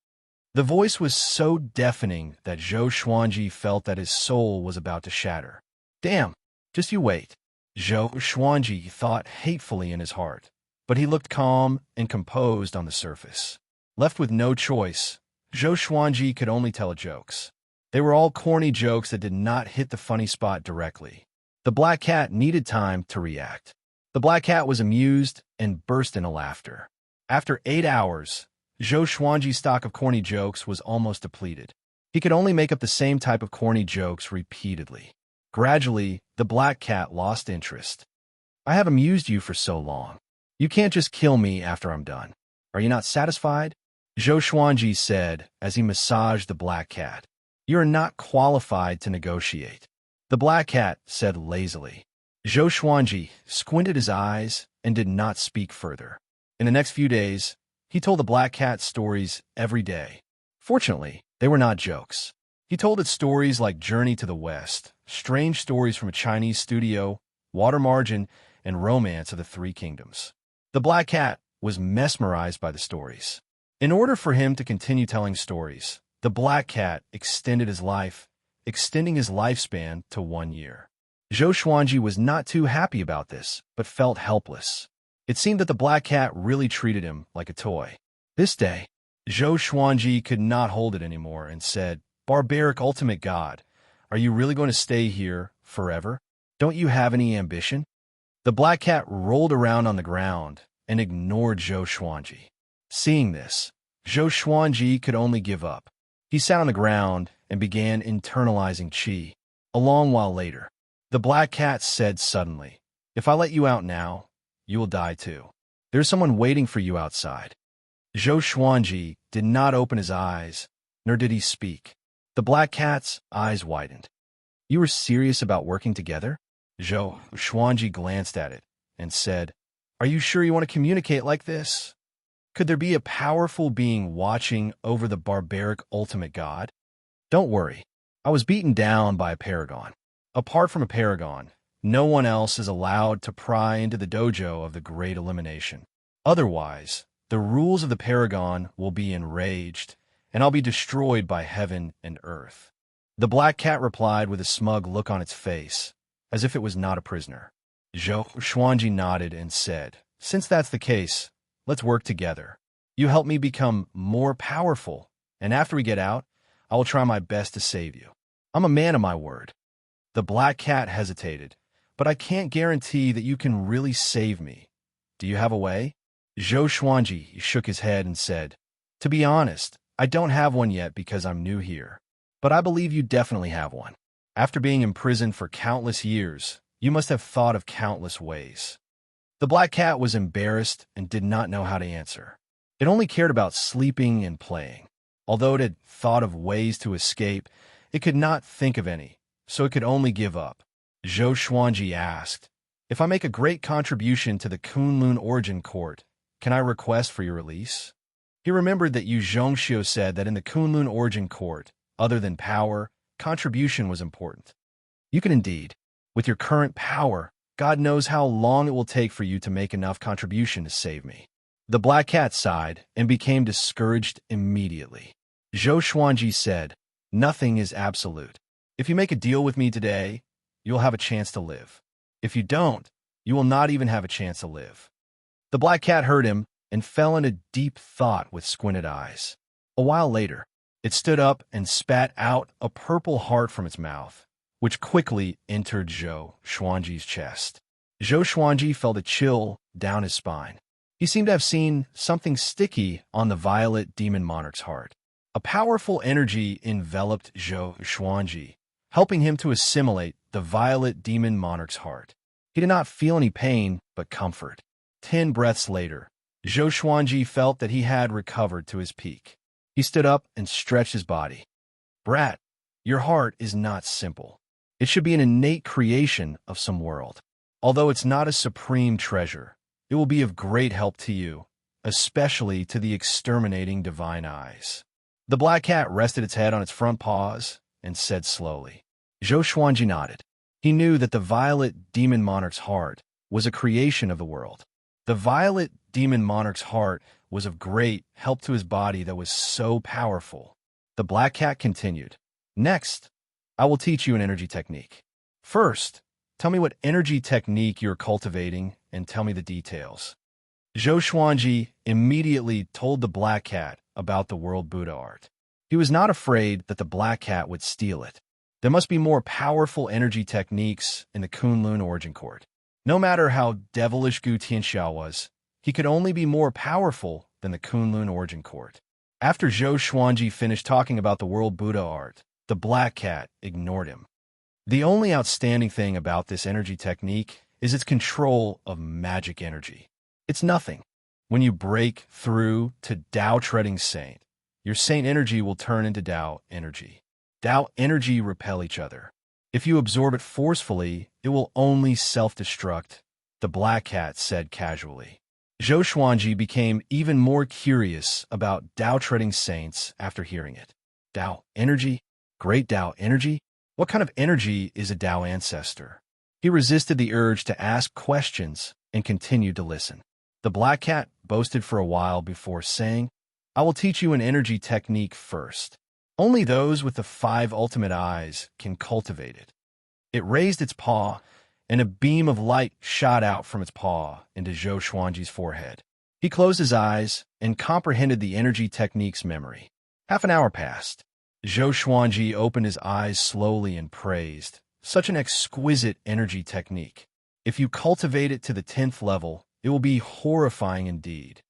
The voice was so deafening that Zhou Xuanji felt that his soul was about to shatter. Damn, just you wait. Zhou Xuanji thought hatefully in his heart, but he looked calm and composed on the surface. Left with no choice, Zhou Xuanji could only tell jokes. They were all corny jokes that did not hit the funny spot directly. The Black Cat needed time to react. The Black Cat was amused and burst into laughter. After 8 hours, Zhou Xuanji's stock of corny jokes was almost depleted. He could only make up the same type of corny jokes repeatedly. Gradually, the Black Cat lost interest. I have amused you for so long. You can't just kill me after I'm done. Are you not satisfied? Zhou Xuanji said as he massaged the Black Cat. You are not qualified to negotiate. The Black Cat said lazily. Zhou Xuanji squinted his eyes and did not speak further. In the next few days, he told the Black Cat stories every day. Fortunately, they were not jokes. He told it stories like Journey to the West, strange stories from a Chinese studio, Water Margin, and Romance of the 3 Kingdoms. The Black Cat was mesmerized by the stories. In order for him to continue telling stories, the Black Cat extended his life, extending his lifespan to 1 year. Zhou Xuanji was not too happy about this, but felt helpless. It seemed that the Black Cat really treated him like a toy. This day, Zhou Xuanji could not hold it anymore and said, Barbaric ultimate god, are you really going to stay here forever? Don't you have any ambition? The Black Cat rolled around on the ground and ignored Zhou Xuanji. Seeing this, Zhou Xuanji could only give up. He sat on the ground and began internalizing qi. A long while later, the Black Cat said suddenly, If I let you out now, you will die too. There's someone waiting for you outside. Zhou Xuanji did not open his eyes, nor did he speak. The Black Cat's eyes widened. You were serious about working together? Zhou Xuanji glanced at it and said, Are you sure you want to communicate like this? Could there be a powerful being watching over the barbaric ultimate god? Don't worry. I was beaten down by a paragon. Apart from a paragon, no one else is allowed to pry into the dojo of the Great Elimination. Otherwise, the rules of the Paragon will be enraged, and I'll be destroyed by heaven and earth." The black cat replied with a smug look on its face, as if it was not a prisoner. Zhou Xuanji nodded and said, "Since that's the case, let's work together. You help me become more powerful, and after we get out, I will try my best to save you. I'm a man of my word." The black cat hesitated, "But I can't guarantee that you can really save me. Do you have a way?" Zhou Xuanji shook his head and said, "To be honest, I don't have one yet because I'm new here. But I believe you definitely have one. After being imprisoned for countless years, you must have thought of countless ways." The black cat was embarrassed and did not know how to answer. It only cared about sleeping and playing. Although it had thought of ways to escape, it could not think of any, so it could only give up. Zhou Xuanji asked, "If I make a great contribution to the Kunlun Origin Court, can I request for your release?" He remembered that Yu Zhongxiu said that in the Kunlun Origin Court, other than power, contribution was important. "You can indeed. With your current power, God knows how long it will take for you to make enough contribution to save me." The black cat sighed and became discouraged immediately. Zhou Xuanji said, "Nothing is absolute. If you make a deal with me today, you'll have a chance to live. If you don't, you will not even have a chance to live." The black cat heard him and fell into deep thought with squinted eyes. A while later, it stood up and spat out a purple heart from its mouth, which quickly entered Zhou Xuanji's chest. Zhou Xuanji felt a chill down his spine. He seemed to have seen something sticky on the violet demon monarch's heart. A powerful energy enveloped Zhou Xuanji, helping him to assimilate the violet demon monarch's heart. He did not feel any pain, but comfort. 10 breaths later, Zhou Xuanji felt that he had recovered to his peak. He stood up and stretched his body. "Brat, your heart is not simple. It should be an innate creation of some world. Although it's not a supreme treasure, it will be of great help to you, especially to the exterminating divine eyes." The black cat rested its head on its front paws and said slowly. Zhou Xuanji nodded. He knew that the violet demon monarch's heart was a creation of the world. The violet demon monarch's heart was of great help to his body that was so powerful. The black cat continued, "Next, I will teach you an energy technique. First, tell me what energy technique you're cultivating and tell me the details." Zhou Xuanji immediately told the black cat about the World Buddha art. He was not afraid that the black cat would steal it. There must be more powerful energy techniques in the Kunlun Origin Court. No matter how devilish Gu Tianxiao was, he could only be more powerful than the Kunlun Origin Court. After Zhou Xuanji finished talking about the World Buddha art, the black cat ignored him. The only outstanding thing about this energy technique is its control of magic energy. It's nothing. When you break through to Dao Treading Saint, your saint energy will turn into Dao energy. Dao energy repel each other. If you absorb it forcefully, it will only self-destruct, the black cat said casually. Zhou Xuanji became even more curious about Dao Treading Saints after hearing it. Dao energy? Great Dao energy? What kind of energy is a Dao ancestor? He resisted the urge to ask questions and continued to listen. The black cat boasted for a while before saying, "I will teach you an energy technique first. Only those with the 5 ultimate eyes can cultivate it." It raised its paw, and a beam of light shot out from its paw into Zhou Xuanji's forehead. He closed his eyes and comprehended the energy technique's memory. Half an hour passed. Zhou Xuanji opened his eyes slowly and praised, "Such an exquisite energy technique. If you cultivate it to the 10th level, it will be horrifying indeed."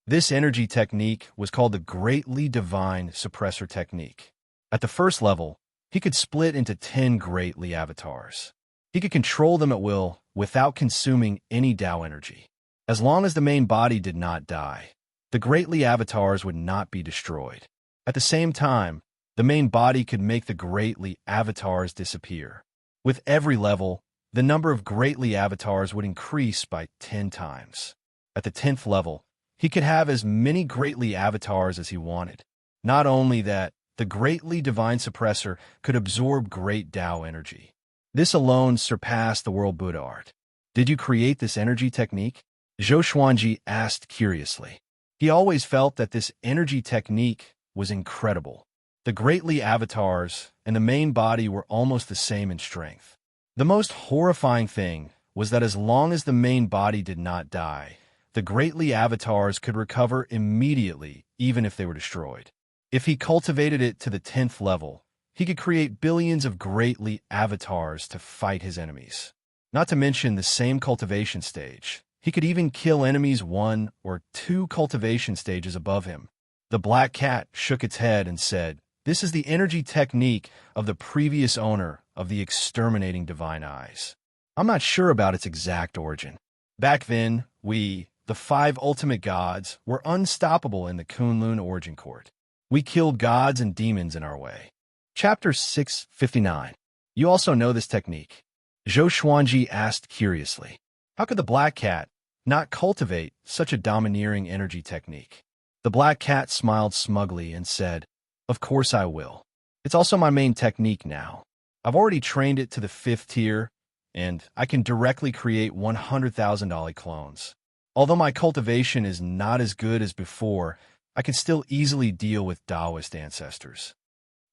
This energy technique was called the Greatly Divine Suppressor Technique. At the first level, he could split into 10 Greatly avatars. He could control them at will without consuming any Dao energy. As long as the main body did not die, the Greatly avatars would not be destroyed. At the same time, the main body could make the Greatly avatars disappear. With every level, the number of Greatly avatars would increase by 10 times. At the 10th level, he could have as many Greatly avatars as he wanted. Not only that, the Greatly Divine Suppressor could absorb great Dao energy. This alone surpassed the World Buddha art. "Did you create this energy technique?" Zhou Xuanji asked curiously. He always felt that this energy technique was incredible. The greatly avatars and the main body were almost the same in strength. The most horrifying thing was that as long as the main body did not die, the greatly avatars could recover immediately, even if they were destroyed. If he cultivated it to the 10th level, he could create billions of greatly avatars to fight his enemies. Not to mention the same cultivation stage. He could even kill enemies 1 or 2 cultivation stages above him. The black cat shook its head and said, "This is the energy technique of the previous owner of the exterminating divine eyes. I'm not sure about its exact origin. Back then, we, the 5 ultimate gods, were unstoppable in the Kunlun origin court. We killed gods and demons in our way." Chapter 659. You also know this technique? Zhou Xuanji asked curiously. How could the black cat not cultivate such a domineering energy technique? The black cat smiled smugly and said, "Of course I will. It's also my main technique now. I've already trained it to the 5th tier, and I can directly create 100,000 Ollie clones. Although my cultivation is not as good as before, I can still easily deal with Taoist ancestors."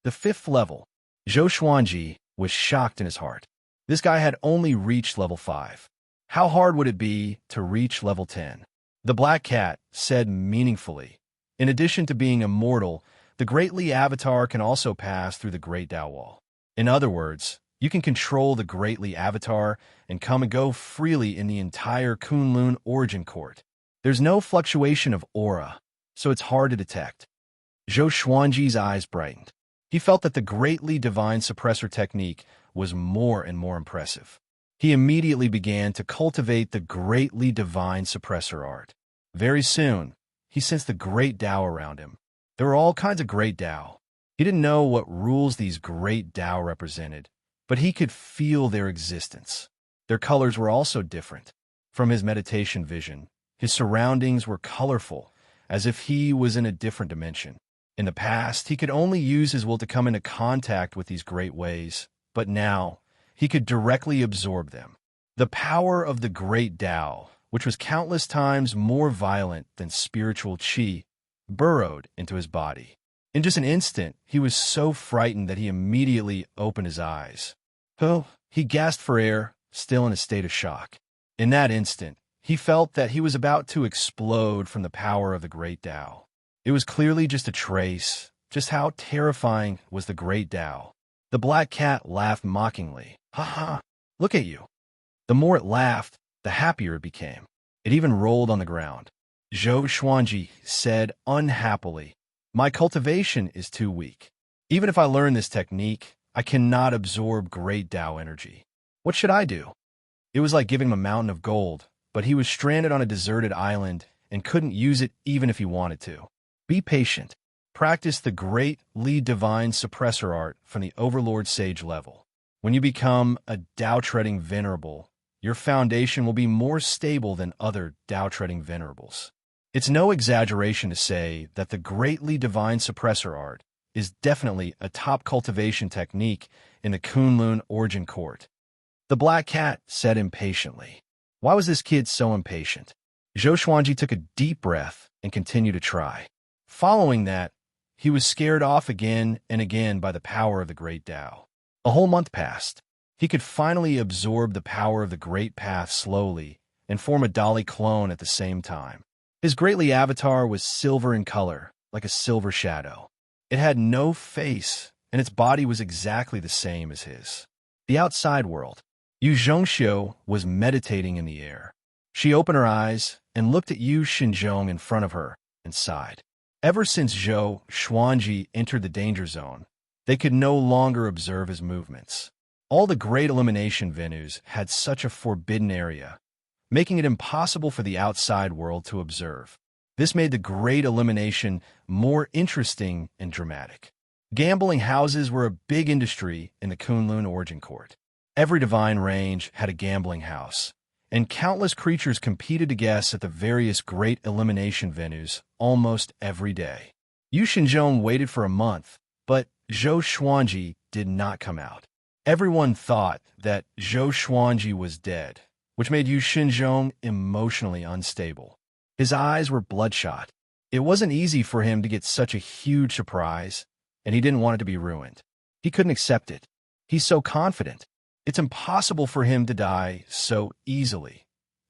The 5th level. Zhou Xuanji was shocked in his heart. This guy had only reached level 5. How hard would it be to reach level 10? The black cat said meaningfully, "In addition to being immortal, the greatly avatar can also pass through the Great Tao Wall. In other words, you can control the greatly avatar and come and go freely in the entire Kunlun origin court. There's no fluctuation of aura, so it's hard to detect." Zhou Xuanji's eyes brightened. He felt that the greatly divine suppressor technique was more and more impressive. He immediately began to cultivate the greatly divine suppressor art. Very soon, he sensed the great Tao around him. There were all kinds of great Tao. He didn't know what rules these great Tao represented, but he could feel their existence. Their colors were also different. From his meditation vision, his surroundings were colorful, as if he was in a different dimension. In the past, he could only use his will to come into contact with these great ways, but now he could directly absorb them. The power of the great Tao, which was countless times more violent than spiritual qi, burrowed into his body. In just an instant, he was so frightened that he immediately opened his eyes. Oh, he gasped for air, still in a state of shock. In that instant, he felt that he was about to explode from the power of the great Tao. It was clearly just a trace. Just how terrifying was the great Tao? The black cat laughed mockingly. "Ha ha, look at you." The more it laughed, the happier it became. It even rolled on the ground. Zhou Xuanji said unhappily, "My cultivation is too weak. Even if I learn this technique, I cannot absorb great Tao energy. What should I do?" It was like giving him a mountain of gold, but he was stranded on a deserted island and couldn't use it even if he wanted to. Be patient. Practice the greatly divine suppressor art from the Overlord Sage level. When you become a Tao-treading venerable, your foundation will be more stable than other Tao-treading venerables. It's no exaggeration to say that the greatly divine suppressor art is definitely a top cultivation technique in the Kunlun origin court. The black cat said impatiently. Why was this kid so impatient? Zhou Xuanji took a deep breath and continued to try. Following that, he was scared off again and again by the power of the great Tao. A whole month passed. He could finally absorb the power of the great path slowly and form a Dali clone at the same time. His greatly avatar was silver in color, like a silver shadow. It had no face, and its body was exactly the same as his. The outside world. Yu Zhongxiu was meditating in the air. She opened her eyes and looked at Yu Xinzhong in front of her and sighed. Ever since Zhou Xuanji entered the danger zone, they could no longer observe his movements. All the great elimination venues had such a forbidden area, making it impossible for the outside world to observe. This made the great elimination more interesting and dramatic. Gambling houses were a big industry in the Kunlun origin court. Every divine range had a gambling house, and countless creatures competed to guess at the various great elimination venues almost every day. Yu Xinzhong waited for a month, but Zhou Xuanji did not come out. Everyone thought that Zhou Xuanji was dead, which made Yu Xinzhong emotionally unstable. His eyes were bloodshot. It wasn't easy for him to get such a huge surprise, and he didn't want it to be ruined. He couldn't accept it. He's so confident. It's impossible for him to die so easily.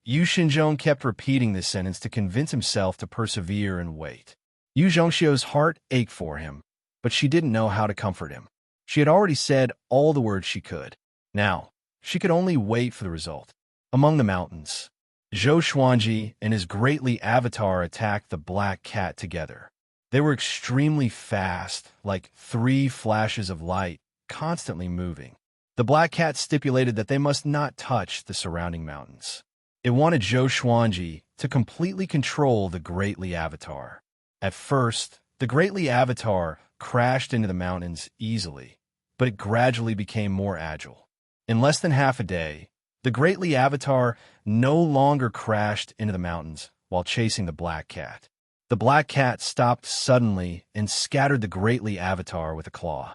Yu Xinzhong kept repeating this sentence to convince himself to persevere and wait. Yu Zhongxiu's heart ached for him, but she didn't know how to comfort him. She had already said all the words she could. Now, she could only wait for the result. Among the mountains, Zhou Xuanji and his greatly avatar attacked the black cat together. They were extremely fast, like 3 flashes of light, constantly moving. The black cat stipulated that they must not touch the surrounding mountains. It wanted Zhou Xuanji to completely control the greatly avatar. At first, the greatly avatar crashed into the mountains easily, but it gradually became more agile. In less than half a day, the greatly avatar no longer crashed into the mountains while chasing the black cat. The black cat stopped suddenly and scattered the greatly avatar with a claw.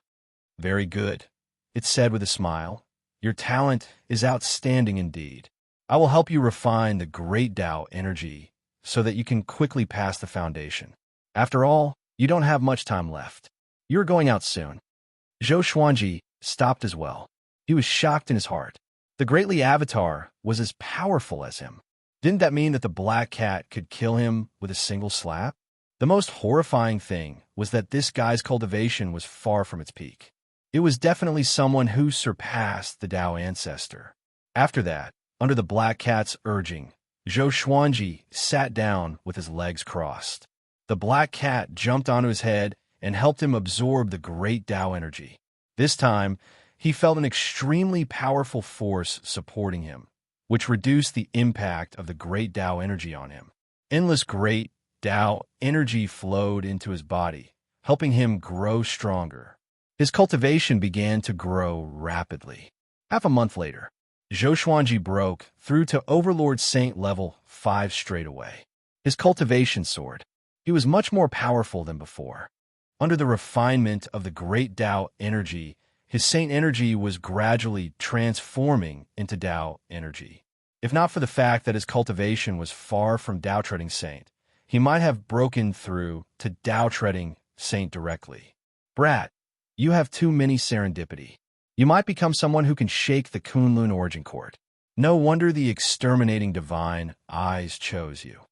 "Very good," it said with a smile. "Your talent is outstanding indeed. I will help you refine the great Tao energy so that you can quickly pass the foundation. After all, you don't have much time left. You're going out soon." Zhou Xuanji stopped as well. He was shocked in his heart. The greatly avatar was as powerful as him. Didn't that mean that the black cat could kill him with a single slap? The most horrifying thing was that this guy's cultivation was far from its peak. It was definitely someone who surpassed the Tao ancestor. After that, under the black cat's urging, Zhou Xuanji sat down with his legs crossed. The black cat jumped onto his head and helped him absorb the great Tao energy. This time, he felt an extremely powerful force supporting him, which reduced the impact of the great Tao energy on him. Endless great Tao energy flowed into his body, helping him grow stronger. His cultivation began to grow rapidly. Half a month later, Zhou Xuanji broke through to Overlord Saint level 5 straight away. His cultivation soared. He was much more powerful than before. Under the refinement of the great Tao energy, his Saint energy was gradually transforming into Tao energy. If not for the fact that his cultivation was far from Tao Treading Saint, he might have broken through to Tao Treading Saint directly. "Brat, you have too many serendipity. You might become someone who can shake the Kunlun origin court. No wonder the exterminating divine eyes chose you."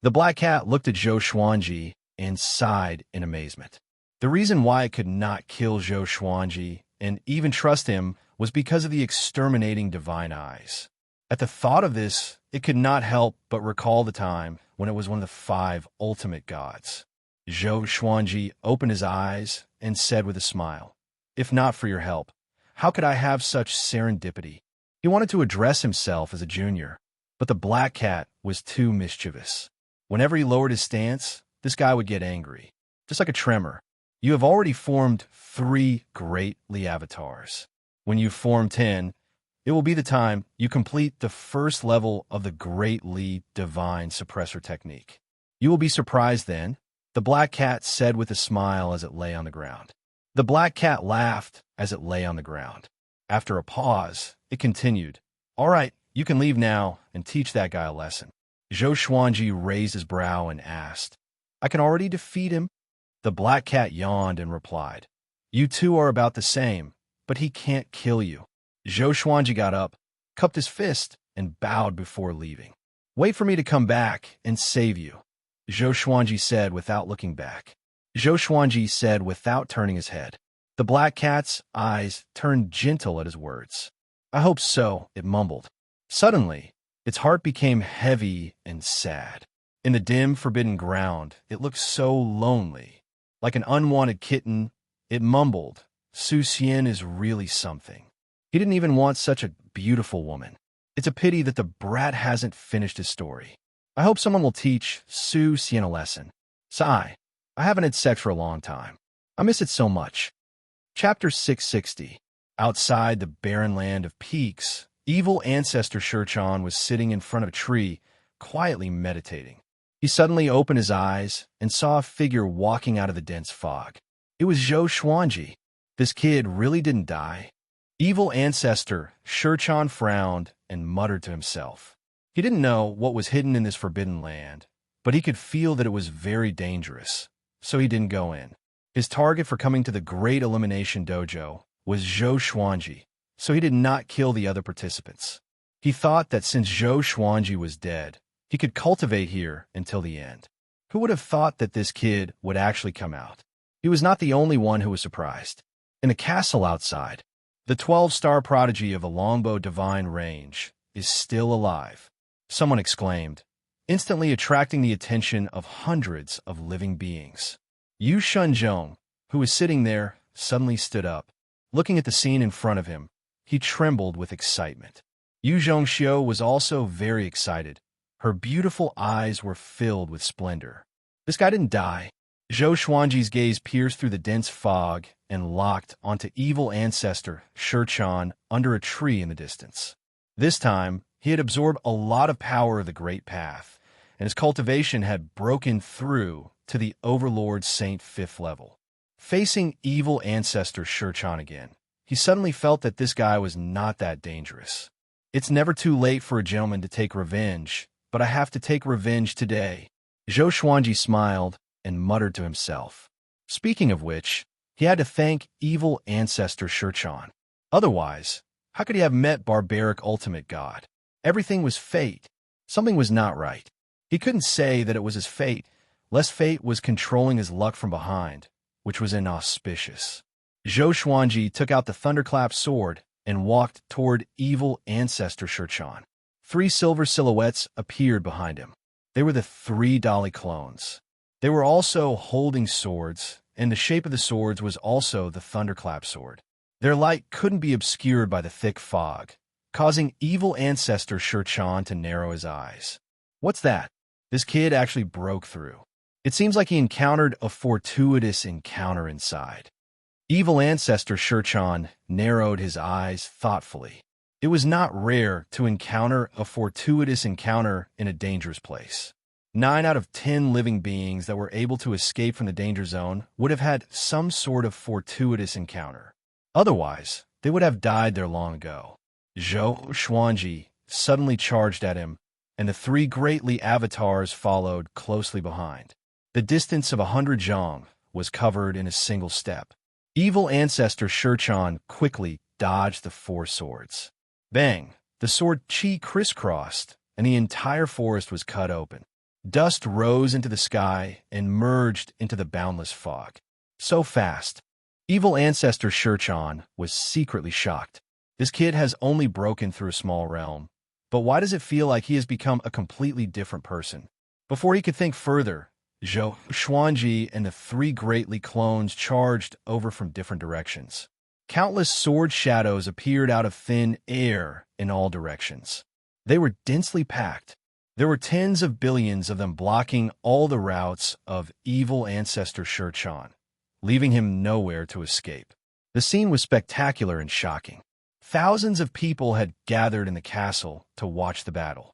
The black cat looked at Zhou Xuanji and sighed in amazement. The reason why it could not kill Zhou Xuanji and even trust him was because of the exterminating divine eyes. At the thought of this, it could not help but recall the time when it was one of the 5 ultimate gods. Zhou Xuanji opened his eyes and said with a smile, "If not for your help, how could I have such serendipity?" He wanted to address himself as a junior, but the black cat was too mischievous. Whenever he lowered his stance, this guy would get angry, just like a tremor. You have already formed 3 great Li avatars. When you form 10, it will be the time you complete the first level of the Great Li Divine Suppressor Technique. You will be surprised then, the black cat said with a smile as it lay on the ground. The black cat laughed as it lay on the ground. After a pause, it continued, "All right, you can leave now and teach that guy a lesson." Zhou Xuanji raised his brow and asked, "I can already defeat him?" The black cat yawned and replied, "You two are about the same, but he can't kill you." Zhou Xuanji got up, cupped his fist, and bowed before leaving. "Wait for me to come back and save you," Zhou Xuanji said without looking back. Zhou Xuanji said without turning his head. The black cat's eyes turned gentle at his words. "I hope so," it mumbled. Suddenly, its heart became heavy and sad. In the dim, forbidden ground, it looked so lonely. Like an unwanted kitten, it mumbled, "Su Xian is really something. He didn't even want such a beautiful woman. It's a pity that the brat hasn't finished his story. I hope someone will teach Su Xian a lesson. Sigh, I haven't had sex for a long time. I miss it so much." Chapter 660. Outside the barren land of peaks, evil ancestor Shurchan was sitting in front of a tree, quietly meditating. He suddenly opened his eyes and saw a figure walking out of the dense fog. It was Zhou Xuanji. This kid really didn't die. Evil ancestor Shurchan frowned and muttered to himself. He didn't know what was hidden in this forbidden land, but he could feel that it was very dangerous, so he didn't go in. His target for coming to the Great Elimination Dojo was Zhou Xuanji, so he did not kill the other participants. He thought that since Zhou Xuanji was dead, he could cultivate here until the end. Who would have thought that this kid would actually come out? He was not the only one who was surprised. In the castle outside, the 12-star prodigy of the longbow divine range is still alive, someone exclaimed, instantly attracting the attention of hundreds of living beings. Yu Shenzhong, who was sitting there, suddenly stood up. Looking at the scene in front of him, he trembled with excitement. Yu Zhongxiu was also very excited. Her beautiful eyes were filled with splendor. This guy didn't die. Zhou Xuanji's gaze pierced through the dense fog and locked onto evil ancestor Shichan under a tree in the distance. This time, he had absorbed a lot of power of the Great Path, and his cultivation had broken through to the Overlord Saint 5th level. Facing evil ancestor Shichan again, he suddenly felt that this guy was not that dangerous. It's never too late for a gentleman to take revenge, but I have to take revenge today. Zhou Xuanji smiled and muttered to himself. Speaking of which, he had to thank evil ancestor Shichan. Otherwise, how could he have met barbaric ultimate god? Everything was fate. Something was not right. He couldn't say that it was his fate, lest fate was controlling his luck from behind, which was inauspicious. Zhou Xuanji took out the thunderclap sword and walked toward evil ancestor Shichan. 3 silver silhouettes appeared behind him. They were the 3 Dali clones. They were also holding swords, and the shape of the swords was also the thunderclap sword. Their light couldn't be obscured by the thick fog, causing evil ancestor Shichan to narrow his eyes. What's that? This kid actually broke through. It seems like he encountered a fortuitous encounter inside. Evil ancestor Shichan narrowed his eyes thoughtfully. It was not rare to encounter a fortuitous encounter in a dangerous place. 9 out of 10 living beings that were able to escape from the danger zone would have had some sort of fortuitous encounter. Otherwise, they would have died there long ago. Zhou Xuanji suddenly charged at him, and the 3 greatly avatars followed closely behind. The distance of 100 zhang was covered in a single step. Evil ancestor Shichan quickly dodged the 4 swords. Bang! The sword chi crisscrossed, and the entire forest was cut open. Dust rose into the sky and merged into the boundless fog. So fast. Evil ancestor Shichan was secretly shocked. This kid has only broken through a small realm, but why does it feel like he has become a completely different person? Before he could think further, Zhou Xuanji and the 3 greatly clones charged over from different directions. Countless sword shadows appeared out of thin air in all directions. They were densely packed. There were tens of billions of them blocking all the routes of evil ancestor Shichan, leaving him nowhere to escape. The scene was spectacular and shocking. Thousands of people had gathered in the castle to watch the battle.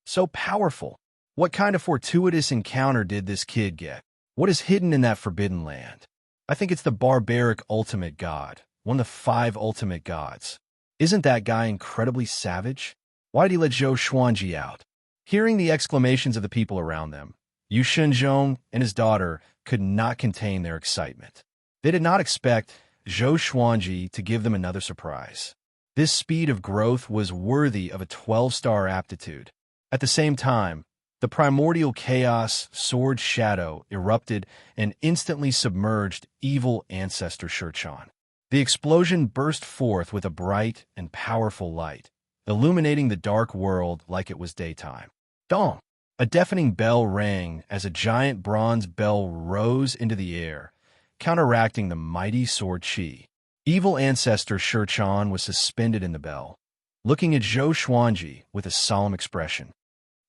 So powerful. What kind of fortuitous encounter did this kid get? What is hidden in that forbidden land? I think it's the barbaric ultimate god, one of the 5 ultimate gods. Isn't that guy incredibly savage? Why did he let Zhou Xuanji out? Hearing the exclamations of the people around them, Yu Shenzhong and his daughter could not contain their excitement. They did not expect Zhou Xuanji to give them another surprise. This speed of growth was worthy of a 12-star aptitude. At the same time, the primordial chaos sword shadow erupted and instantly submerged evil ancestor Shichan. The explosion burst forth with a bright and powerful light, illuminating the dark world like it was daytime. Dong! A deafening bell rang as a giant bronze bell rose into the air, counteracting the mighty sword chi. Evil ancestor Shichan was suspended in the bell, looking at Zhou Xuanji with a solemn expression.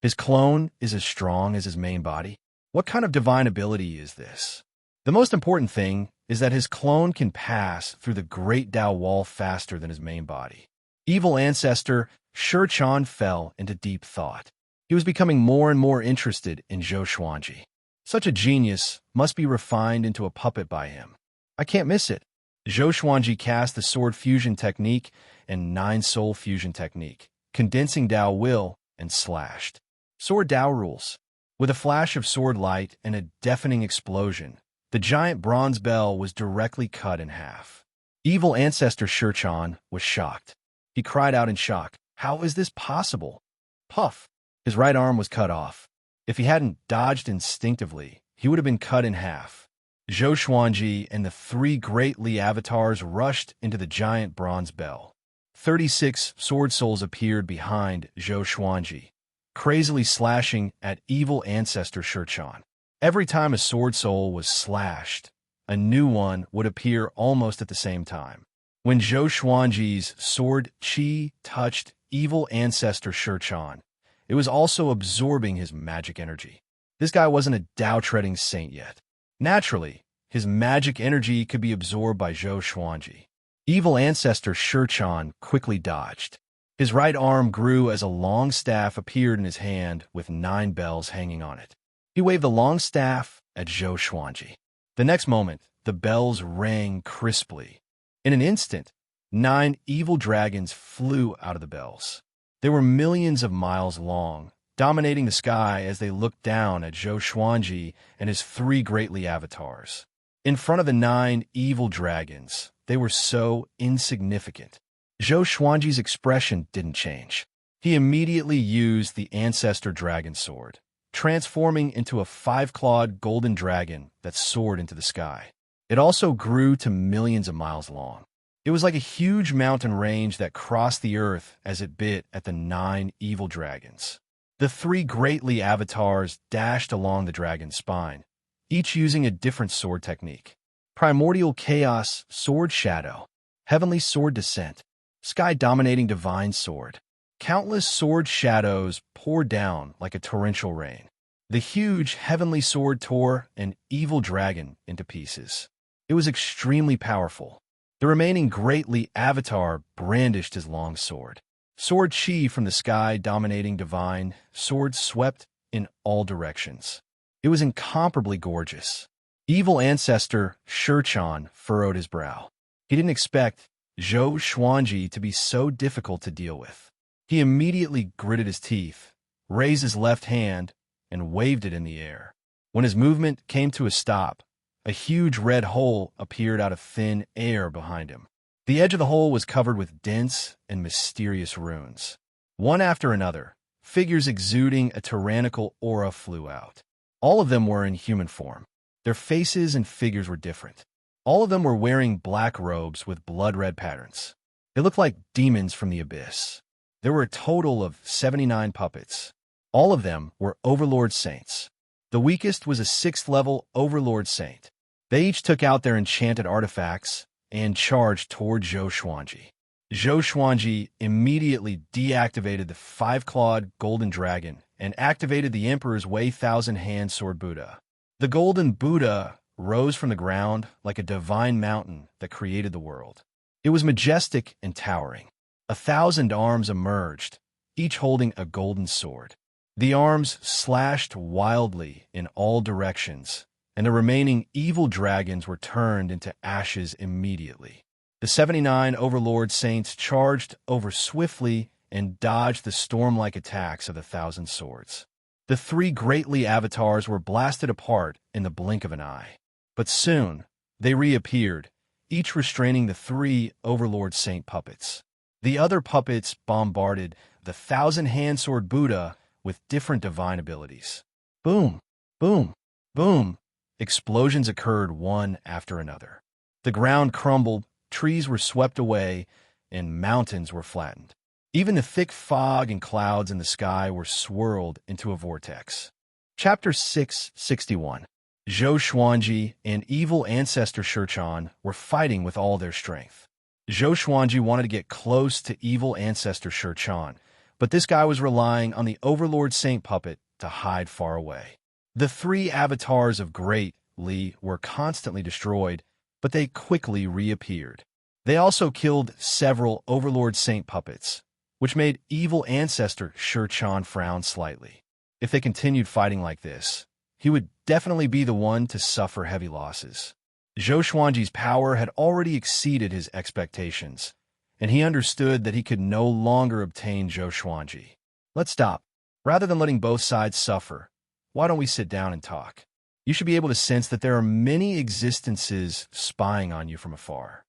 His clone is as strong as his main body. What kind of divine ability is this? The most important thing is that his clone can pass through the Great Dao Wall faster than his main body. Evil ancestor Shichan fell into deep thought. He was becoming more and more interested in Zhou Xuanji. Such a genius must be refined into a puppet by him. I can't miss it. Zhou Xuanji cast the Sword Fusion Technique and 9 Soul Fusion Technique, condensing Dao Will, and slashed. Sword Dao rules. With a flash of sword light and a deafening explosion, the giant bronze bell was directly cut in half. Evil ancestor Shurchan was shocked. He cried out in shock, "How is this possible?" Puff! His right arm was cut off. If he hadn't dodged instinctively, he would have been cut in half. Zhou Xuanji and the three great Li avatars rushed into the giant bronze bell. 36 sword souls appeared behind Zhou Xuanji, crazily slashing at evil ancestor Shurchan. Every time a sword soul was slashed, a new one would appear almost at the same time. When Zhou Xuanji's sword qi touched evil ancestor Shurchan, it was also absorbing his magic energy. This guy wasn't a Dao-treading saint yet. Naturally, his magic energy could be absorbed by Zhou Xuanji. Evil ancestor Shurchan quickly dodged. His right arm grew as a long staff appeared in his hand with 9 bells hanging on it. He waved the long staff at Zhou Xuanji. The next moment, the bells rang crisply. In an instant, 9 evil dragons flew out of the bells. They were millions of miles long, dominating the sky as they looked down at Zhou Xuanji and his 3 greatly avatars. In front of the 9 evil dragons, they were so insignificant. Zhou Xuanji's expression didn't change. He immediately used the ancestor dragon sword, transforming into a 5-clawed golden dragon that soared into the sky. It also grew to millions of miles long. It was like a huge mountain range that crossed the earth as it bit at the 9 evil dragons. The 3 greatly avatars dashed along the dragon's spine, each using a different sword technique. Primordial Chaos Sword Shadow, Heavenly Sword Descent, Sky-Dominating Divine Sword. Countless sword shadows poured down like a torrential rain. The huge heavenly sword tore an evil dragon into pieces. It was extremely powerful. The remaining greatly avatar brandished his long sword. Sword chi from the sky-dominating divine sword swept in all directions. It was incomparably gorgeous. Evil ancestor Shurchan furrowed his brow. He didn't expect Zhou Xuanji to be so difficult to deal with. He immediately gritted his teeth, raised his left hand, and waved it in the air. When his movement came to a stop, a huge red hole appeared out of thin air behind him. The edge of the hole was covered with dense and mysterious runes. One after another, figures exuding a tyrannical aura flew out. All of them were in human form. Their faces and figures were different. All of them were wearing black robes with blood-red patterns. They looked like demons from the abyss. There were a total of 79 puppets. All of them were Overlord Saints. The weakest was a 6th-level Overlord Saint. They each took out their enchanted artifacts and charged toward Zhou Xuanji. Zhou Xuanji immediately deactivated the 5-clawed golden dragon and activated the Emperor's Wei Thousand-Hand Sword Buddha. The golden Buddha rose from the ground like a divine mountain that created the world. It was majestic and towering. 1,000 arms emerged, each holding a golden sword. The arms slashed wildly in all directions, and the remaining evil dragons were turned into ashes immediately. The 79 Overlord Saints charged over swiftly and dodged the storm-like attacks of the 1,000 swords. The 3 greatly avatars were blasted apart in the blink of an eye. But soon, they reappeared, each restraining the 3 Overlord Saint puppets. The other puppets bombarded the 1,000-Hand Sword Buddha with different divine abilities. Boom, boom, boom. Explosions occurred one after another. The ground crumbled, trees were swept away, and mountains were flattened. Even the thick fog and clouds in the sky were swirled into a vortex. Chapter 661. Zhou Xuanji and evil ancestor Shurchan were fighting with all their strength. Zhou Xuanji wanted to get close to evil ancestor Shurchan, but this guy was relying on the Overlord Saint puppet to hide far away. The 3 avatars of Great Li were constantly destroyed, but they quickly reappeared. They also killed several Overlord Saint puppets, which made evil ancestor Shurchan frown slightly. If they continued fighting like this, he would definitely be the one to suffer heavy losses. Zhou Xuanji's power had already exceeded his expectations, and he understood that he could no longer obtain Zhou Xuanji. Let's stop. Rather than letting both sides suffer, why don't we sit down and talk? You should be able to sense that there are many existences spying on you from afar.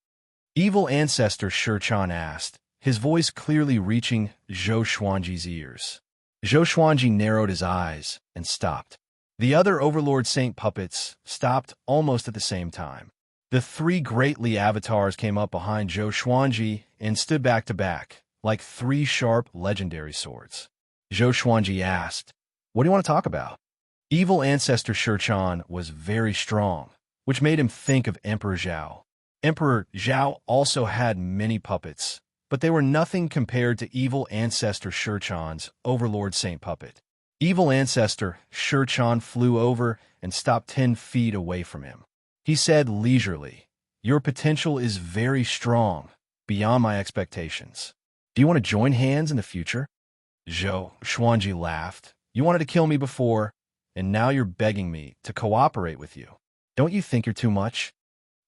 Evil Ancestor Shurchan asked, his voice clearly reaching Zhou Xuanji's ears. Zhou Xuanji narrowed his eyes and stopped. The other Overlord Saint puppets stopped almost at the same time. The three great Li avatars came up behind Zhou Xuanji and stood back to back, like three sharp legendary swords. Zhou Xuanji asked, "What do you want to talk about?" Evil Ancestor Shurchan was very strong, which made him think of Emperor Zhao. Emperor Zhao also had many puppets, but they were nothing compared to Evil Ancestor Shurchan's Overlord Saint puppet. Evil Ancestor Shurchan flew over and stopped 10 feet away from him. He said leisurely, "Your potential is very strong, beyond my expectations. Do you want to join hands in the future?" Zhou Xuanji laughed. "You wanted to kill me before, and now you're begging me to cooperate with you. Don't you think you're too much?"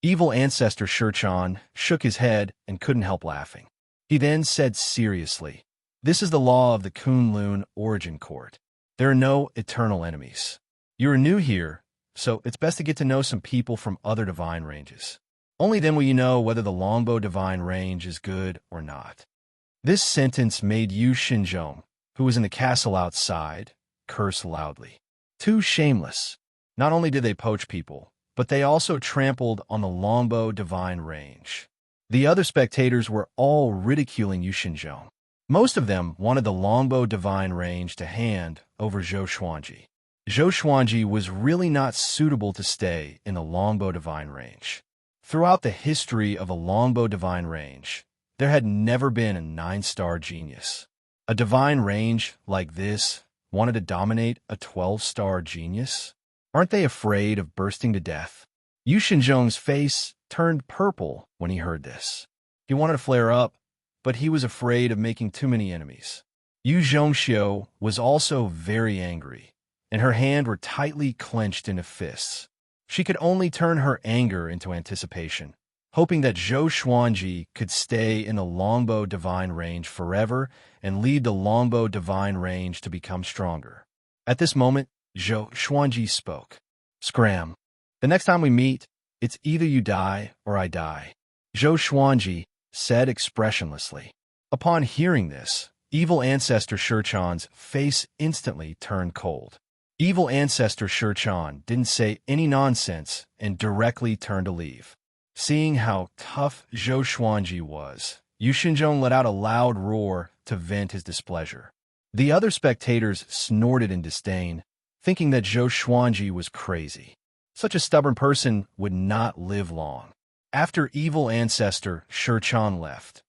Evil Ancestor Shurchan shook his head and couldn't help laughing. He then said seriously, "This is the law of the Kunlun Origin Court. There are no eternal enemies. You are new here, so it's best to get to know some people from other divine ranges. Only then will you know whether the Longbow divine range is good or not." This sentence made Yu Xinzhong, who was in the castle outside, curse loudly. Too shameless. Not only did they poach people, but they also trampled on the Longbow divine range. The other spectators were all ridiculing Yu Xinzhong. Most of them wanted the Longbow divine range to hand over Zhou Xuanji. Zhou Xuanji was really not suitable to stay in the Longbow divine range. Throughout the history of a Longbow divine range, there had never been a 9-star genius. A divine range like this wanted to dominate a 12-star genius? Aren't they afraid of bursting to death? Yu Xinzhong's face turned purple when he heard this. He wanted to flare up, but he was afraid of making too many enemies. Yu Zhongxiu was also very angry, and her hands were tightly clenched into fists. She could only turn her anger into anticipation, hoping that Zhou Xuanji could stay in the Longbow divine range forever and lead the Longbow divine range to become stronger. At this moment, Zhou Xuanji spoke. "Scram. The next time we meet, it's either you die or I die," Zhou Xuanji said expressionlessly. Upon hearing this, Evil Ancestor Shurchan's face instantly turned cold. Evil Ancestor Shurchan didn't say any nonsense and directly turned to leave. Seeing how tough Zhou Xuanji was, Yu Xinzhong let out a loud roar to vent his displeasure. The other spectators snorted in disdain, thinking that Zhou Xuanji was crazy. Such a stubborn person would not live long. After Evil Ancestor Shurchan left,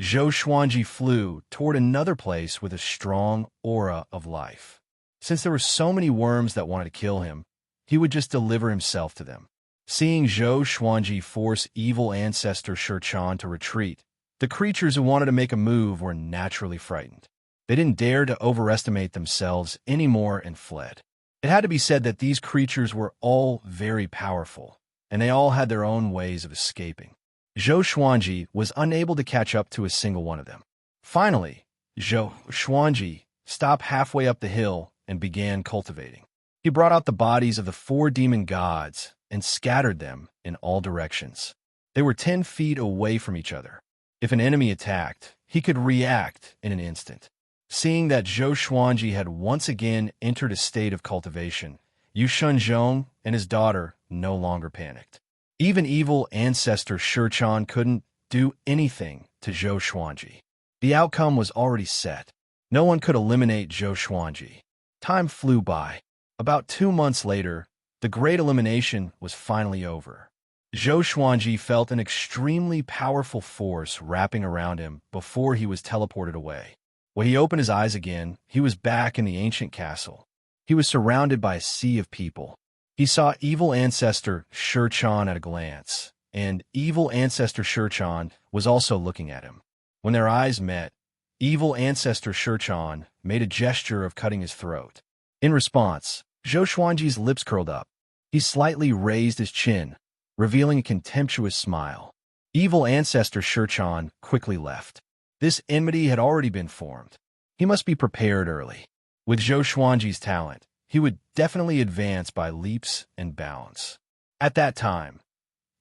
Zhou Xuanji flew toward another place with a strong aura of life. Since there were so many worms that wanted to kill him, he would just deliver himself to them. Seeing Zhou Xuanji force Evil Ancestor Shurchan to retreat, the creatures who wanted to make a move were naturally frightened. They didn't dare to overestimate themselves anymore and fled. It had to be said that these creatures were all very powerful, and they all had their own ways of escaping. Zhou Xuanji was unable to catch up to a single one of them. Finally, Zhou Xuanji stopped halfway up the hill and began cultivating. He brought out the bodies of the 4 demon gods and scattered them in all directions. They were 10 feet away from each other. If an enemy attacked, he could react in an instant. Seeing that Zhou Xuanji had once again entered a state of cultivation, Yu Xinzhong and his daughter no longer panicked. Even Evil Ancestor Shurchan couldn't do anything to Zhou Xuanji. The outcome was already set. No one could eliminate Zhou Xuanji. Time flew by. About 2 months later, the great elimination was finally over. Zhou Xuanji felt an extremely powerful force wrapping around him before he was teleported away. When he opened his eyes again, he was back in the ancient castle. He was surrounded by a sea of people. He saw Evil Ancestor Shurchan at a glance, and Evil Ancestor Shurchan was also looking at him. When their eyes met, Evil Ancestor Shurchan made a gesture of cutting his throat. In response, Zhou Xuanji's lips curled up. He slightly raised his chin, revealing a contemptuous smile. Evil Ancestor Shurchan quickly left. This enmity had already been formed. He must be prepared early. With Zhou Xuanji's talent, he would definitely advance by leaps and bounds. At that time,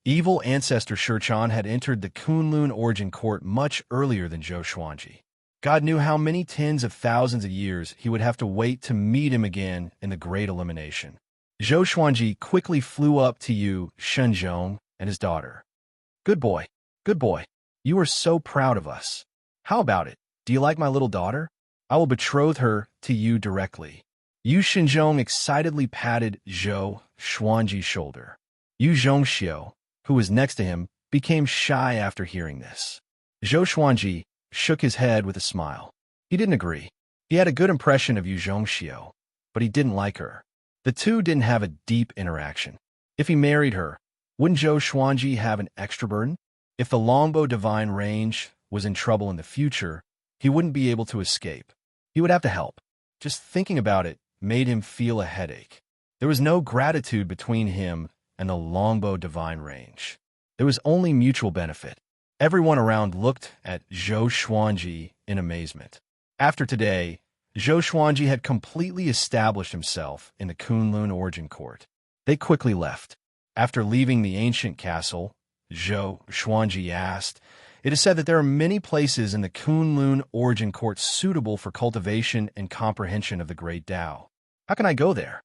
evil ancestor Shurchan had entered the Kunlun origin court much earlier than Zhou Xuanji. God knew how many tens of thousands of years he would have to wait to meet him again in the Great Elimination. Zhou Xuanji quickly flew up to Yu Shenzhong and his daughter. Good boy, good boy. You are so proud of us. How about it? Do you like my little daughter? I will betroth her to you directly. Yu Shenzhong excitedly patted Zhou Xuanji's shoulder. Yu Zhongxiu, who was next to him, became shy after hearing this. Zhou Xuanji shook his head with a smile. He didn't agree. He had a good impression of Yu Zhongxiu, but he didn't like her. The two didn't have a deep interaction. If he married her, wouldn't Zhou Xuanji have an extra burden? If the longbow divine range was in trouble in the future, he wouldn't be able to escape. He would have to help. Just thinking about it made him feel a headache. There was no gratitude between him and the longbow divine range. There was only mutual benefit. Everyone around looked at Zhou Xuanji in amazement. After today, Zhou Xuanji had completely established himself in the Kunlun origin court. They quickly left. After leaving the ancient castle, Zhou Xuanji asked, "It is said that there are many places in the Kunlun origin court suitable for cultivation and comprehension of the great Tao. How can I go there?"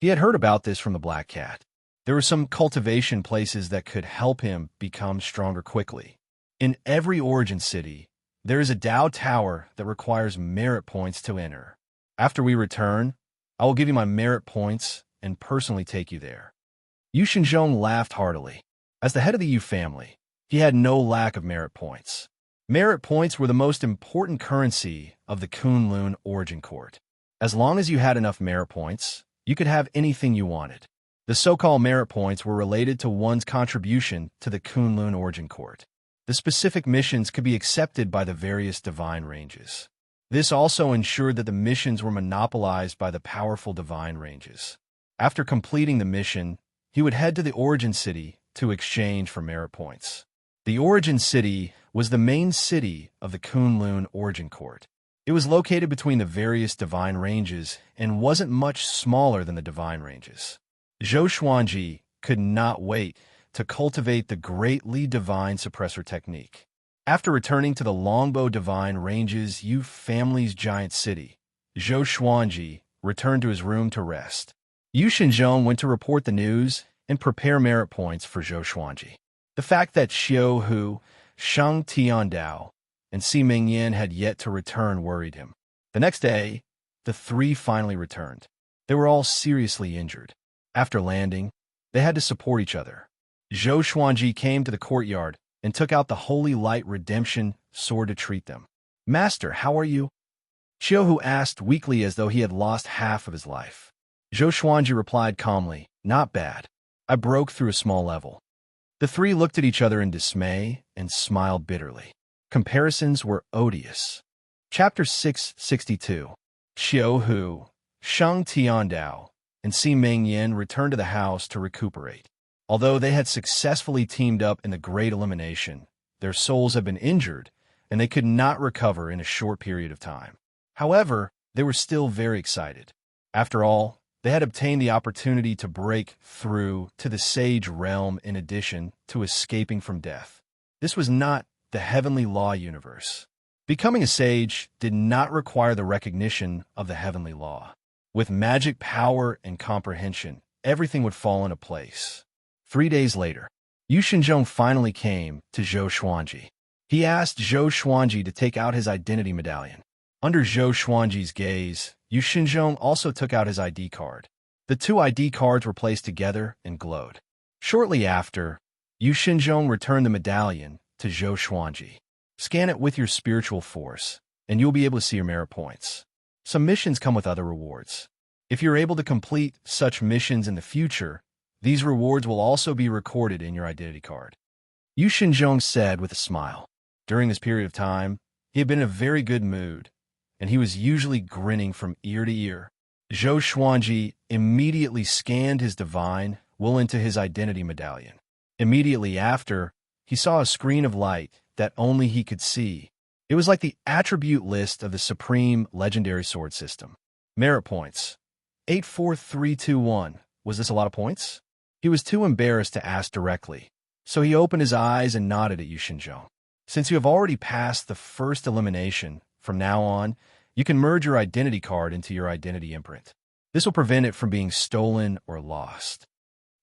He had heard about this from the Black Cat. There were some cultivation places that could help him become stronger quickly. In every origin city, there is a Tao tower that requires merit points to enter. After we return, I will give you my merit points and personally take you there. Yu Shenzhong laughed heartily. As the head of the Yu family, he had no lack of merit points. Merit points were the most important currency of the Kunlun origin court. As long as you had enough merit points, you could have anything you wanted. The so-called merit points were related to one's contribution to the Kunlun origin court. The specific missions could be accepted by the various divine ranges. This also ensured that the missions were monopolized by the powerful divine ranges. After completing the mission, he would head to the origin city to exchange for merit points. The origin city was the main city of the Kunlun origin court. It was located between the various divine ranges and wasn't much smaller than the divine ranges. Zhou Xuanji could not wait to cultivate the greatly divine suppressor technique. After returning to the longbow divine ranges Yu family's giant city, Zhou Xuanji returned to his room to rest. Yu Shenzhong went to report the news and prepare merit points for Zhou Xuanji. The fact that Xiu Hu, Shang Tiandao, and Si Mingyan had yet to return worried him. The next day, the three finally returned. They were all seriously injured. After landing, they had to support each other. Zhou Xuanji came to the courtyard and took out the Holy Light Redemption sword to treat them. "Master, how are you?" Xiu Hu asked weakly as though he had lost half of his life. Zhou Xuanji replied calmly, "Not bad. I broke through a small level." The three looked at each other in dismay and smiled bitterly. Comparisons were odious. Chapter 662. Xiu Hu, Shang Tiandao, and Si Mingyan returned to the house to recuperate. Although they had successfully teamed up in the Great Elimination, their souls had been injured, and they could not recover in a short period of time. However, they were still very excited. After all, they had obtained the opportunity to break through to the Sage Realm in addition to escaping from death. This was not the Heavenly Law universe. Becoming a sage did not require the recognition of the Heavenly Law. With magic power and comprehension, everything would fall into place. 3 days later, Yu Shenzhong finally came to Zhou Xuanji. He asked Zhou Xuanji to take out his identity medallion. Under Zhou Xuanji's gaze, Yu Shenzhong also took out his ID card. The two ID cards were placed together and glowed. Shortly after, Yu Shenzhong returned the medallion to Zhou Xuanji. "Scan it with your spiritual force, and you'll be able to see your merit points. Some missions come with other rewards. If you're able to complete such missions in the future, these rewards will also be recorded in your identity card." Yu Shenzhong said with a smile. During this period of time, he had been in a very good mood, and he was usually grinning from ear to ear. Zhou Xuanji immediately scanned his divine will into his identity medallion. Immediately after, he saw a screen of light that only he could see. It was like the attribute list of the Supreme Legendary Sword System. Merit points. 84321. Was this a lot of points? He was too embarrassed to ask directly, so he opened his eyes and nodded at Yu Xinzhong. Since you have already passed the first elimination, from now on, you can merge your identity card into your identity imprint. This will prevent it from being stolen or lost.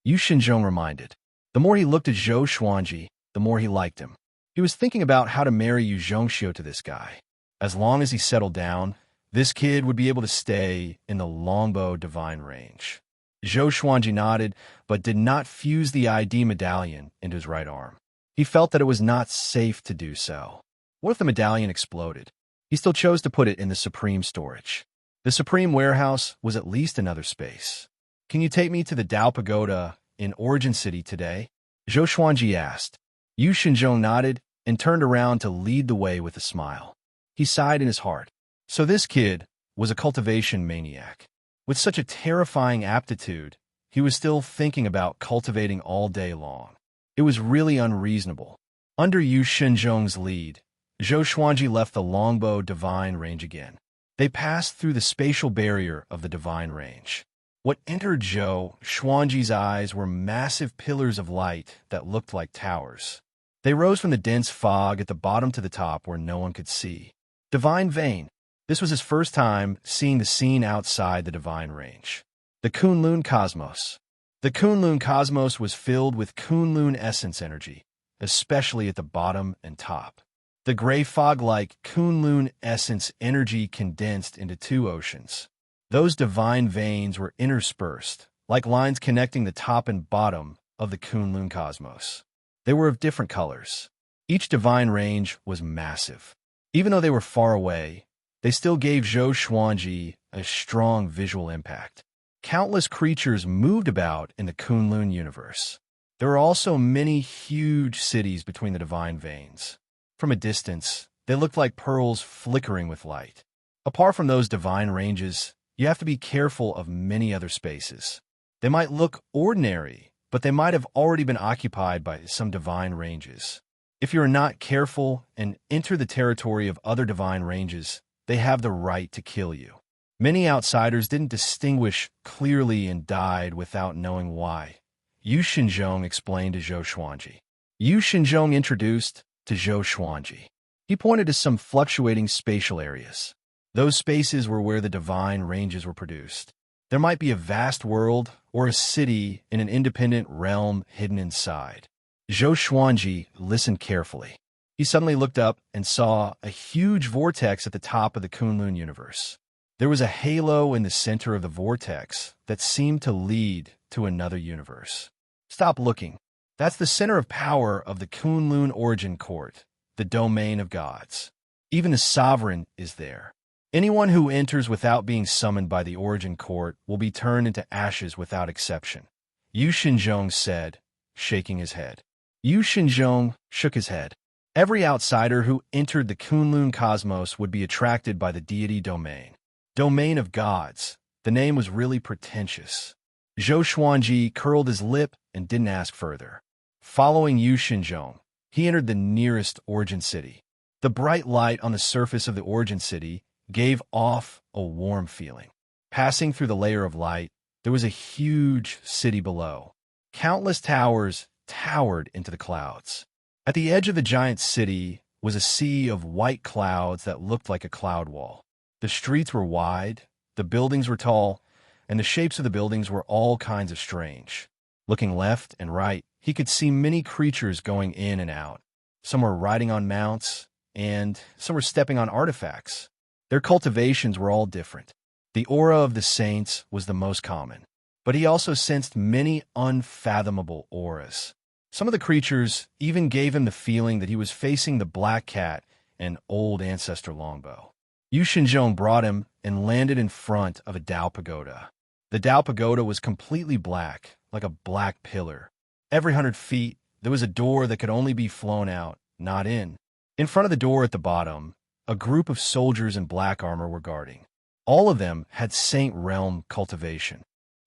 Yu Xinzhong reminded. The more he looked at Zhou Xuanji, the more he liked him. He was thinking about how to marry Yu Zhongxiu to this guy. As long as he settled down, this kid would be able to stay in the longbow divine range. Zhou Xuanji nodded, but did not fuse the ID medallion into his right arm. He felt that it was not safe to do so. What if the medallion exploded? He still chose to put it in the Supreme storage. The Supreme warehouse was at least another space. Can you take me to the Dao Pagoda in Origin City today? Zhou Xuanji asked. Yu Xinzhong nodded and turned around to lead the way with a smile. He sighed in his heart. So this kid was a cultivation maniac. With such a terrifying aptitude, he was still thinking about cultivating all day long. It was really unreasonable. Under Yu Xinzhong's lead, Zhou Xuanji left the longbow divine range again. They passed through the spatial barrier of the divine range. What entered Zhou Xuanji's eyes were massive pillars of light that looked like towers. They rose from the dense fog at the bottom to the top where no one could see. Divine Vein. This was his first time seeing the scene outside the divine range. The Kunlun Cosmos. The Kunlun Cosmos was filled with Kunlun essence energy, especially at the bottom and top. The gray fog-like Kunlun essence energy condensed into two oceans. Those divine veins were interspersed, like lines connecting the top and bottom of the Kunlun Cosmos. They were of different colors. Each divine range was massive. Even though they were far away, they still gave Zhou Xuanji a strong visual impact. Countless creatures moved about in the Kunlun universe. There were also many huge cities between the divine veins. From a distance, they looked like pearls flickering with light. Apart from those divine ranges, you have to be careful of many other spaces. They might look ordinary, but they might have already been occupied by some divine ranges. If you are not careful and enter the territory of other divine ranges, they have the right to kill you. Many outsiders didn't distinguish clearly and died without knowing why. Yu Xinzhong explained to Zhou Xuanji. Yu Xinzhong introduced to Zhou Xuanji. He pointed to some fluctuating spatial areas. Those spaces were where the divine ranges were produced. There might be a vast world or a city in an independent realm hidden inside. Zhou Xuanji listened carefully. He suddenly looked up and saw a huge vortex at the top of the Kunlun universe. There was a halo in the center of the vortex that seemed to lead to another universe. Stop looking. That's the center of power of the Kunlun Origin Court, the domain of gods. Even the sovereign is there. Anyone who enters without being summoned by the Origin Court will be turned into ashes without exception. Yu Xinzhong said, shaking his head. Yu Xinzhong shook his head. Every outsider who entered the Kunlun Cosmos would be attracted by the deity domain. Domain of gods. The name was really pretentious. Zhou Xuanji curled his lip and didn't ask further. Following Yu Xinzhong, he entered the nearest Origin City. The bright light on the surface of the Origin City gave off a warm feeling. Passing through the layer of light, there was a huge city below. Countless towers towered into the clouds. At the edge of the giant city was a sea of white clouds that looked like a cloud wall. The streets were wide, the buildings were tall, and the shapes of the buildings were all kinds of strange. Looking left and right, he could see many creatures going in and out. Some were riding on mounts, and some were stepping on artifacts. Their cultivations were all different. The aura of the saints was the most common, but he also sensed many unfathomable auras. Some of the creatures even gave him the feeling that he was facing the black cat and old ancestor longbow. Yu Xinzhong brought him and landed in front of a Dao Pagoda. The Dao Pagoda was completely black, like a black pillar. Every 100 feet, there was a door that could only be flown out, not in. In front of the door at the bottom, a group of soldiers in black armor were guarding. All of them had Saint Realm cultivation.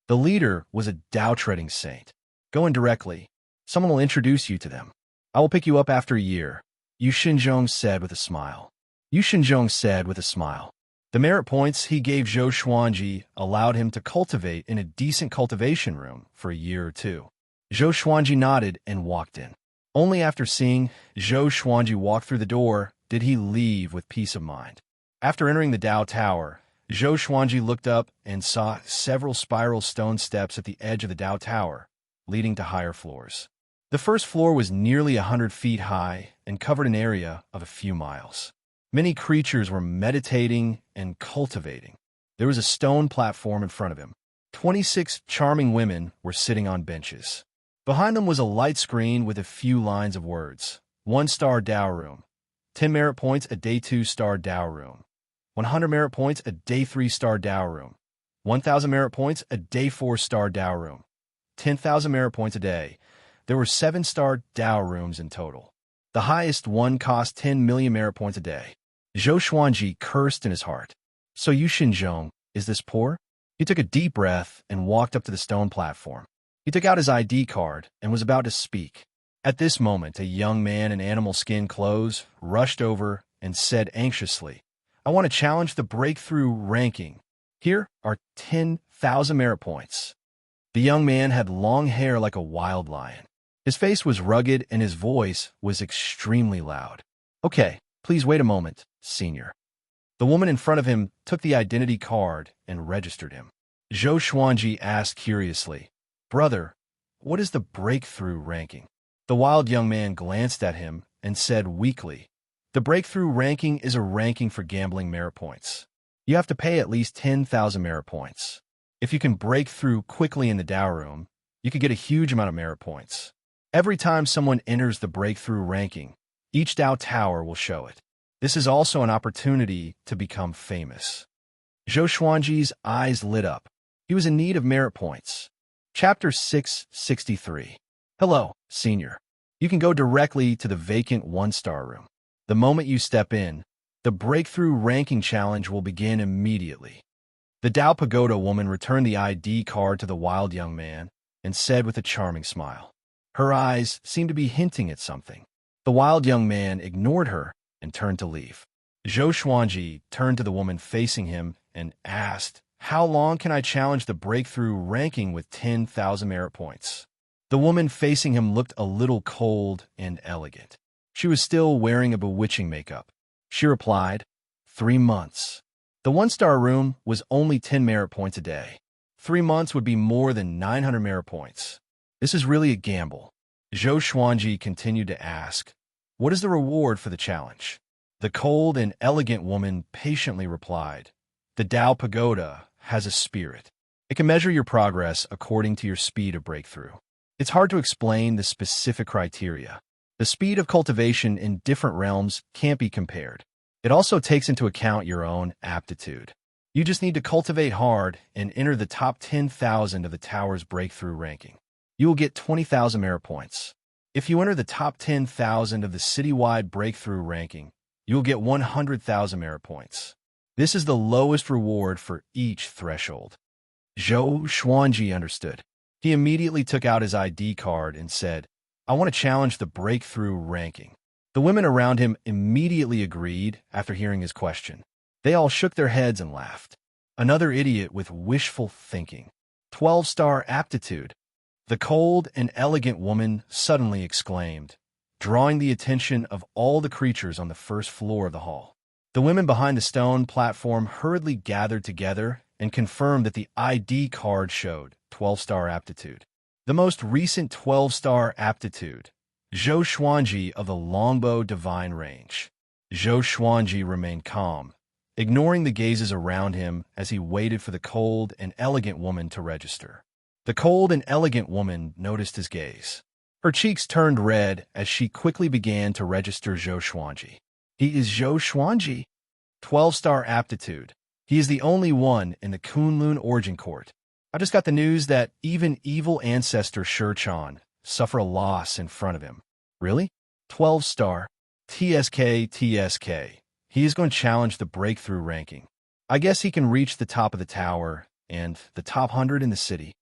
The leader was a Dao-treading saint. Go in directly. Someone will introduce you to them. I will pick you up after a year, Yu Xinzhong said with a smile. Yu Xinzhong said with a smile. The merit points he gave Zhou Xuanji allowed him to cultivate in a decent cultivation room for a year or two. Zhou Xuanji nodded and walked in. Only after seeing Zhou Xuanji walk through the door did he leave with peace of mind. After entering the Dao Tower, Zhou Xuanji looked up and saw several spiral stone steps at the edge of the Dao Tower, leading to higher floors. The first floor was nearly 100 feet high and covered an area of a few miles. Many creatures were meditating and cultivating. There was a stone platform in front of him. 26 charming women were sitting on benches. Behind them was a light screen with a few lines of words. 1-star Dao Room. 10 merit points a day 2-star Dao Room. 100 merit points a day 3-star Dao Room. 1,000 merit points a day 4-star Dao Room. 10,000 merit points a day. There were 7-star Dao Rooms in total. The highest one cost 10 million merit points a day. Zhou Xuanji cursed in his heart. So Yu Xinzhong, is this poor? He took a deep breath and walked up to the stone platform. He took out his ID card and was about to speak. At this moment, a young man in animal skin clothes rushed over and said anxiously, I want to challenge the breakthrough ranking. Here are 10,000 merit points. The young man had long hair like a wild lion. His face was rugged and his voice was extremely loud. Okay, please wait a moment, senior. The woman in front of him took the identity card and registered him. Zhou Xuanji asked curiously, Brother, what is the breakthrough ranking? The wild young man glanced at him and said weakly, The breakthrough ranking is a ranking for gambling merit points. You have to pay at least 10,000 merit points. If you can break through quickly in the Dao Room, you could get a huge amount of merit points. Every time someone enters the breakthrough ranking, each Dao Tower will show it. This is also an opportunity to become famous. Zhou Xuanji's eyes lit up. He was in need of merit points. Chapter 663. Hello, senior. You can go directly to the vacant 1-star room. The moment you step in, the breakthrough ranking challenge will begin immediately. The Dao Pagoda woman returned the ID card to the wild young man and said with a charming smile. Her eyes seemed to be hinting at something. The wild young man ignored her and turned to leave. Zhou Xuanji turned to the woman facing him and asked, How long can I challenge the breakthrough ranking with 10,000 merit points? The woman facing him looked a little cold and elegant. She was still wearing a bewitching makeup. She replied, 3 months. The 1-star room was only 10 merit points a day. 3 months would be more than 900 merit points. This is really a gamble. Zhou Xuanji continued to ask, What is the reward for the challenge? The cold and elegant woman patiently replied, The Dao Pagoda has a spirit. It can measure your progress according to your speed of breakthrough. It's hard to explain the specific criteria. The speed of cultivation in different realms can't be compared. It also takes into account your own aptitude. You just need to cultivate hard and enter the top 10,000 of the tower's breakthrough ranking. You will get 20,000 merit points. If you enter the top 10,000 of the citywide breakthrough ranking, you will get 100,000 merit points. This is the lowest reward for each threshold. Zhou Xuanji understood. He immediately took out his ID card and said, I want to challenge the breakthrough ranking. The women around him immediately agreed after hearing his question. They all shook their heads and laughed. Another idiot with wishful thinking. 12-star aptitude. The cold and elegant woman suddenly exclaimed, drawing the attention of all the creatures on the first floor of the hall. The women behind the stone platform hurriedly gathered together and confirmed that the ID card showed 12-star aptitude. The most recent 12-star aptitude, Zhou Xuanji of the Longbow Divine Range. Zhou Xuanji remained calm, ignoring the gazes around him as he waited for the cold and elegant woman to register. The cold and elegant woman noticed his gaze. Her cheeks turned red as she quickly began to register Zhou Xuanji. He is Zhou Xuanji. 12-star aptitude. He is the only one in the Kunlun Origin Court. I just got the news that even evil ancestor Shichan suffer a loss in front of him. Really? 12-star. TSK. He is going to challenge the breakthrough ranking. I guess he can reach the top of the tower and the top 100 in the city.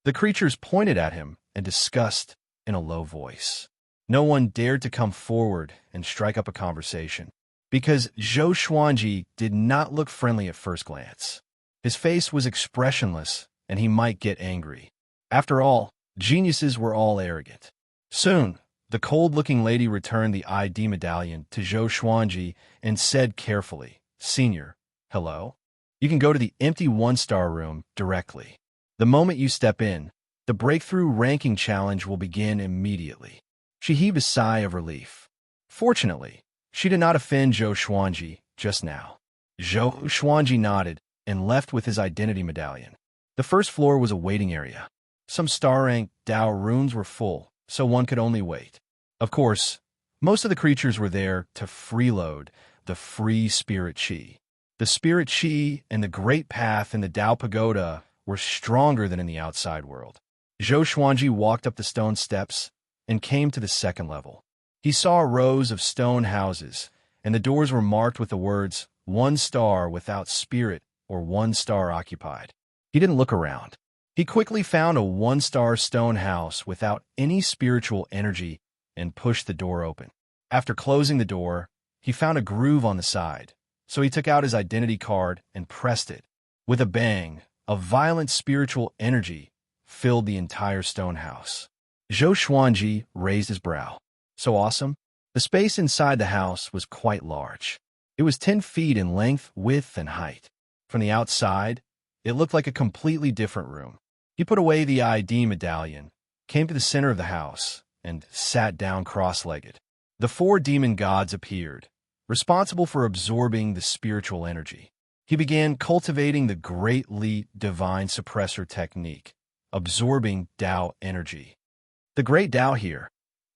The creatures pointed at him and discussed in a low voice. No one dared to come forward and strike up a conversation. because Zhou Xuanji did not look friendly at first glance. His face was expressionless, and he might get angry. After all, geniuses were all arrogant. Soon, the cold-looking lady returned the ID medallion to Zhou Xuanji and said carefully, "Senior, hello? You can go to the empty one-star room directly. The moment you step in, the breakthrough ranking challenge will begin immediately." She heaved a sigh of relief. Fortunately, she did not offend Zhou Xuanji just now. Zhou Xuanji nodded and left with his identity medallion. The first floor was a waiting area. Some star-ranked Dao rooms were full, so one could only wait. Of course, most of the creatures were there to freeload the free spirit chi. The spirit chi and the great path in the Dao Pagoda were stronger than in the outside world. Zhou Xuanji walked up the stone steps and came to the second level. He saw rows of stone houses, and the doors were marked with the words, "1 star without spirit" or "1 star occupied." He didn't look around. He quickly found a 1-star stone house without any spiritual energy and pushed the door open. After closing the door, he found a groove on the side, so he took out his identity card and pressed it. With a bang, a violent spiritual energy filled the entire stone house. Zhou Xuanji raised his brow. So awesome? The space inside the house was quite large. It was 10 feet in length, width, and height. From the outside, it looked like a completely different room. He put away the ID medallion, came to the center of the house, and sat down cross-legged. The 4 demon gods appeared, responsible for absorbing the spiritual energy. He began cultivating the Great Li Divine Suppressor technique, absorbing Dao energy. The Great Dao here.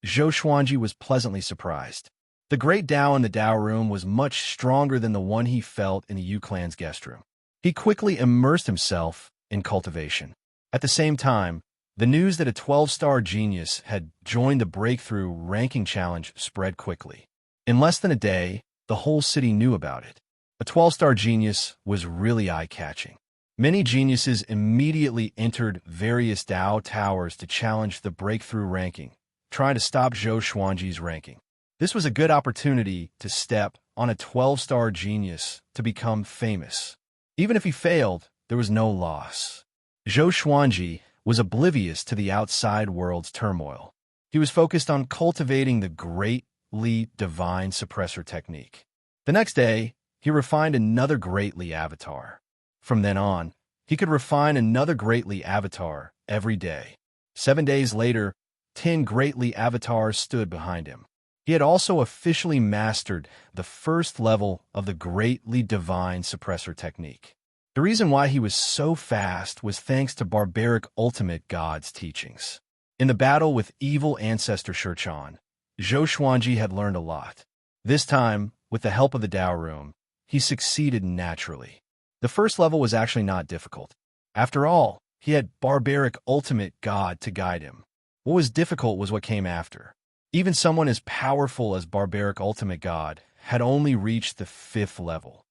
Zhou Xuanji was pleasantly surprised. The Great Dao in the Dao room was much stronger than the one he felt in the Yu clan's guest room. He quickly immersed himself in cultivation. At the same time, the news that a 12-star genius had joined the Breakthrough Ranking Challenge spread quickly. In less than a day, the whole city knew about it. A 12-star genius was really eye-catching. Many geniuses immediately entered various Dao towers to challenge the Breakthrough Ranking, trying to stop Zhou Xuanji's ranking. This was a good opportunity to step on a 12-star genius to become famous. Even if he failed, there was no loss. Zhou Xuanji was oblivious to the outside world's turmoil. He was focused on cultivating the Great Li Divine Suppressor technique. The next day, he refined another Great Li avatar. From then on, he could refine another Great Li avatar every day. 7 days later, 10 Great Li avatars stood behind him. He had also officially mastered the first level of the Great Li Divine Suppressor technique. The reason why he was so fast was thanks to barbaric ultimate God's teachings. In the battle with evil ancestor Shichan, Zhou Xuanji had learned a lot. This time, with the help of the Dao room, he succeeded naturally. The first level was actually not difficult. After all, he had barbaric ultimate God to guide him. What was difficult was what came after. Even someone as powerful as barbaric ultimate God had only reached the 5th level.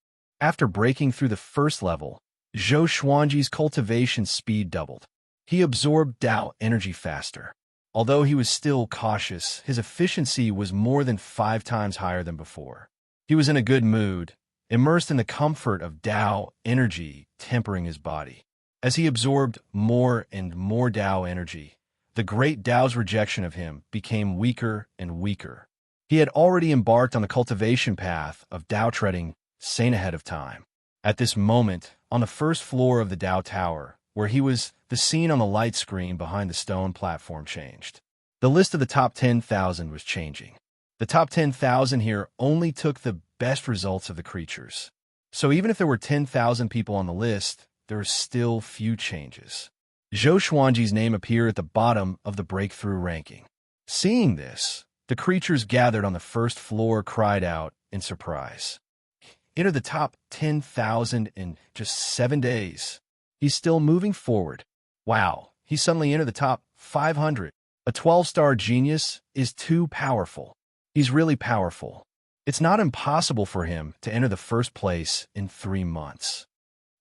After breaking through the first level, Zhou Xuanji's cultivation speed doubled. He absorbed Dao energy faster. Although he was still cautious, his efficiency was more than 5 times higher than before. He was in a good mood, immersed in the comfort of Dao energy tempering his body. As he absorbed more and more Dao energy, the great Dao's rejection of him became weaker and weaker. He had already embarked on the cultivation path of Dao treading sane ahead of time. At this moment, on the first floor of the Dao Tower, where he was, the scene on the light screen behind the stone platform changed. The list of the top 10,000 was changing. The top 10,000 here only took the best results of the creatures. So even if there were 10,000 people on the list, there were still few changes. Zhou Xuanji's name appeared at the bottom of the breakthrough ranking. Seeing this, the creatures gathered on the first floor cried out in surprise. Entered the top 10,000 in just 7 days. He's still moving forward. Wow, he suddenly entered the top 500. A 12-star genius is too powerful. He's really powerful. It's not impossible for him to enter the first place in 3 months.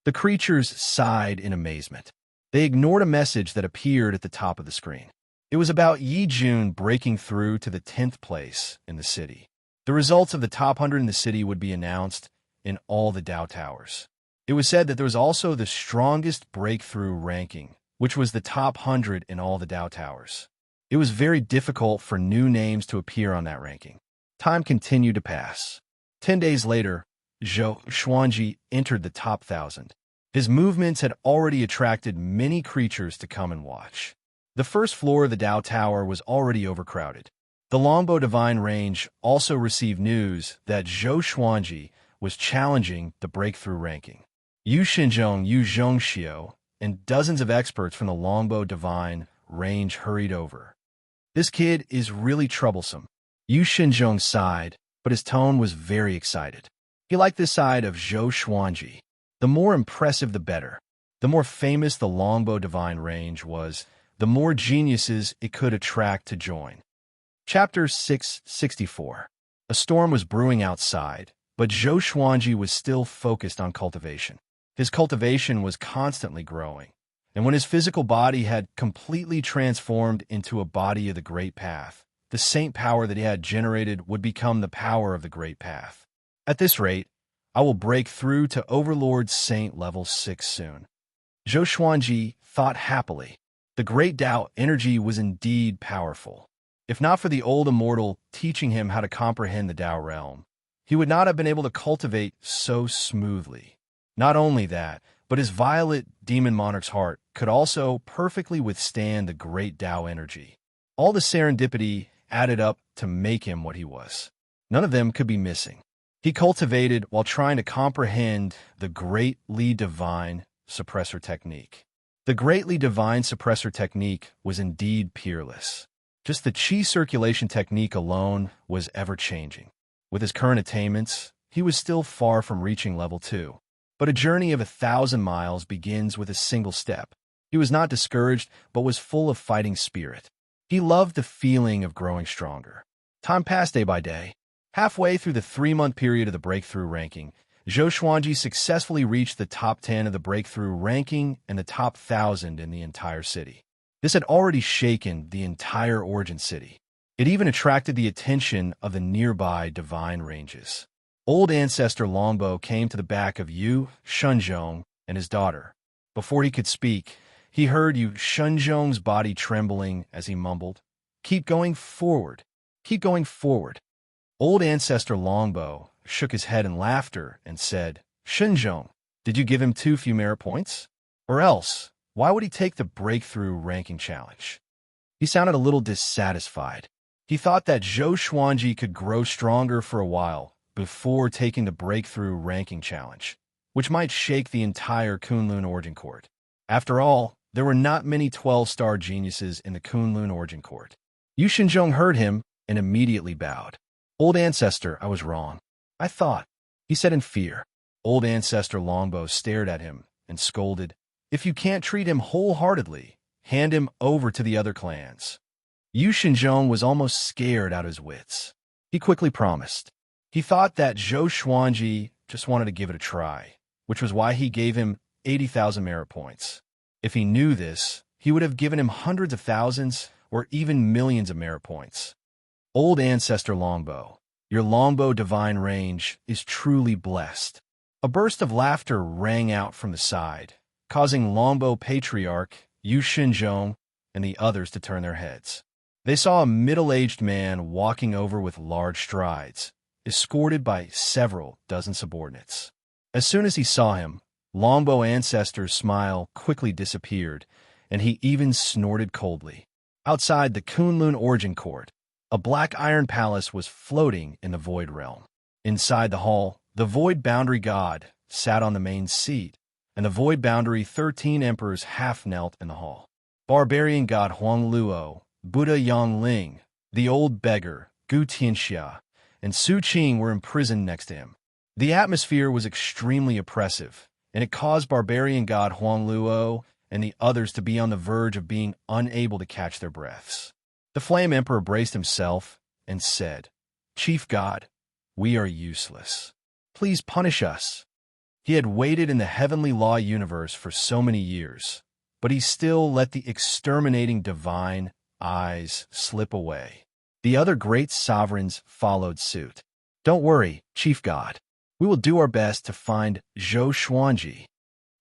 The creatures sighed in amazement. They ignored a message that appeared at the top of the screen. It was about Yi Jun breaking through to the 10th place in the city. The results of the top 100 in the city would be announced in all the Dao Towers. It was said that there was also the strongest breakthrough ranking, which was the top 100 in all the Dao Towers. It was very difficult for new names to appear on that ranking. Time continued to pass. 10 days later, Zhou Xuanji entered the top 1,000. His movements had already attracted many creatures to come and watch. The first floor of the Dao Tower was already overcrowded. The Longbow Divine Range also received news that Zhou Xuanji was challenging the breakthrough ranking. Yu Xinzhong, Yu Zhongxiu, and dozens of experts from the Longbow Divine Range hurried over. This kid is really troublesome. Yu Xinzhong sighed, but his tone was very excited. He liked this side of Zhou Xuanji. The more impressive, the better. The more famous the Longbow Divine Range was, the more geniuses it could attract to join. Chapter 664. A storm was brewing outside, but Zhou Xuanji was still focused on cultivation. His cultivation was constantly growing, and when his physical body had completely transformed into a body of the Great Path, the saint power that he had generated would become the power of the Great Path. At this rate, I will break through to Overlord Saint level 6 soon. Zhou Xuanji thought happily. The great Dao energy was indeed powerful. If not for the old immortal teaching him how to comprehend the Dao realm, he would not have been able to cultivate so smoothly. Not only that, but his violet demon monarch's heart could also perfectly withstand the great Dao energy. All the serendipity added up to make him what he was. None of them could be missing. He cultivated while trying to comprehend the greatly divine suppressor technique. The greatly divine suppressor technique was indeed peerless. Just the chi circulation technique alone was ever-changing. With his current attainments, he was still far from reaching level 2. But a journey of 1,000 miles begins with a single step. He was not discouraged, but was full of fighting spirit. He loved the feeling of growing stronger. Time passed day by day. Halfway through the 3-month period of the breakthrough ranking, Zhou Xuanji successfully reached the top 10 of the breakthrough ranking and the top 1,000 in the entire city. This had already shaken the entire Origin City. It even attracted the attention of the nearby divine ranges. Old Ancestor Longbow came to the back of Yu Shenzhong and his daughter. Before he could speak, he heard Yu Shenzhong's body trembling as he mumbled, "Keep going forward. Keep going forward." Old Ancestor Longbow shook his head in laughter and said, "Shenzhong, did you give him too few merit points? Or else, why would he take the breakthrough ranking challenge?" He sounded a little dissatisfied. He thought that Zhou Xuanji could grow stronger for a while before taking the breakthrough ranking challenge, which might shake the entire Kunlun Origin Court. After all, there were not many 12-star geniuses in the Kunlun Origin Court. Yu Xinzhong heard him and immediately bowed. "Old Ancestor, I was wrong. I thought," he said in fear. Old Ancestor Longbow stared at him and scolded, "If you can't treat him wholeheartedly, hand him over to the other clans." Yu Xinzhong was almost scared out of his wits. He quickly promised. He thought that Zhou Xuanji just wanted to give it a try, which was why he gave him 80,000 merit points. If he knew this, he would have given him hundreds of thousands or even millions of merit points. "Old Ancestor Longbow, your Longbow Divine Range is truly blessed." A burst of laughter rang out from the side, causing Longbow Patriarch Yu Xinzhong and the others to turn their heads. They saw a middle-aged man walking over with large strides, escorted by several dozen subordinates. As soon as he saw him, Longbow Ancestor's smile quickly disappeared, and he even snorted coldly. Outside the Kunlun Origin Court, a black iron palace was floating in the Void Realm. Inside the hall, the Void Boundary God sat on the main seat, and the Void Boundary 13 emperors half-knelt in the hall. Barbarian God Huang Luo, Buddha Yang Ling, the Old Beggar, Gu Tianxia, and Su Qing were imprisoned next to him. The atmosphere was extremely oppressive, and it caused Barbarian God Huang Luo and the others to be on the verge of being unable to catch their breaths. The Flame Emperor braced himself and said, "Chief God, we are useless. Please punish us." He had waited in the heavenly law universe for so many years, but he still let the exterminating divine eyes slip away. The other great sovereigns followed suit. Don't worry, Chief God. We will do our best to find Zhou Xuanji.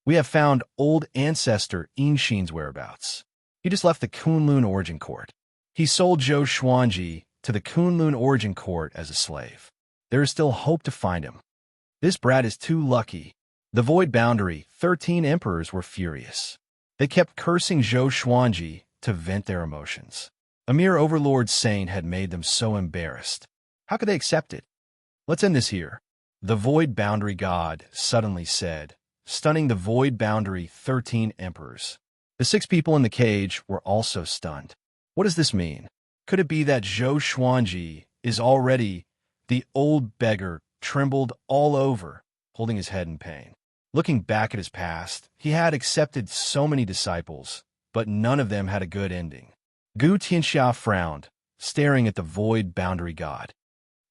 We have found old ancestor Inshin's whereabouts. He just left the Kunlun Origin Court. He sold Zhou Xuanji to the Kunlun Origin Court as a slave. There is still hope to find him. This brat is too lucky. The Void Boundary 13 emperors were furious. They kept cursing Zhou Xuanji to vent their emotions. A mere overlord saint had made them so embarrassed. How could they accept it? Let's end this here. The Void Boundary God suddenly said, stunning the Void Boundary 13 emperors. The 6 people in the cage were also stunned. What does this mean? Could it be that Zhou Xuanji is already... The old beggar trembled all over, holding his head in pain. Looking back at his past, he had accepted so many disciples, but none of them had a good ending. Gu Tianxia frowned, staring at the Void Boundary God.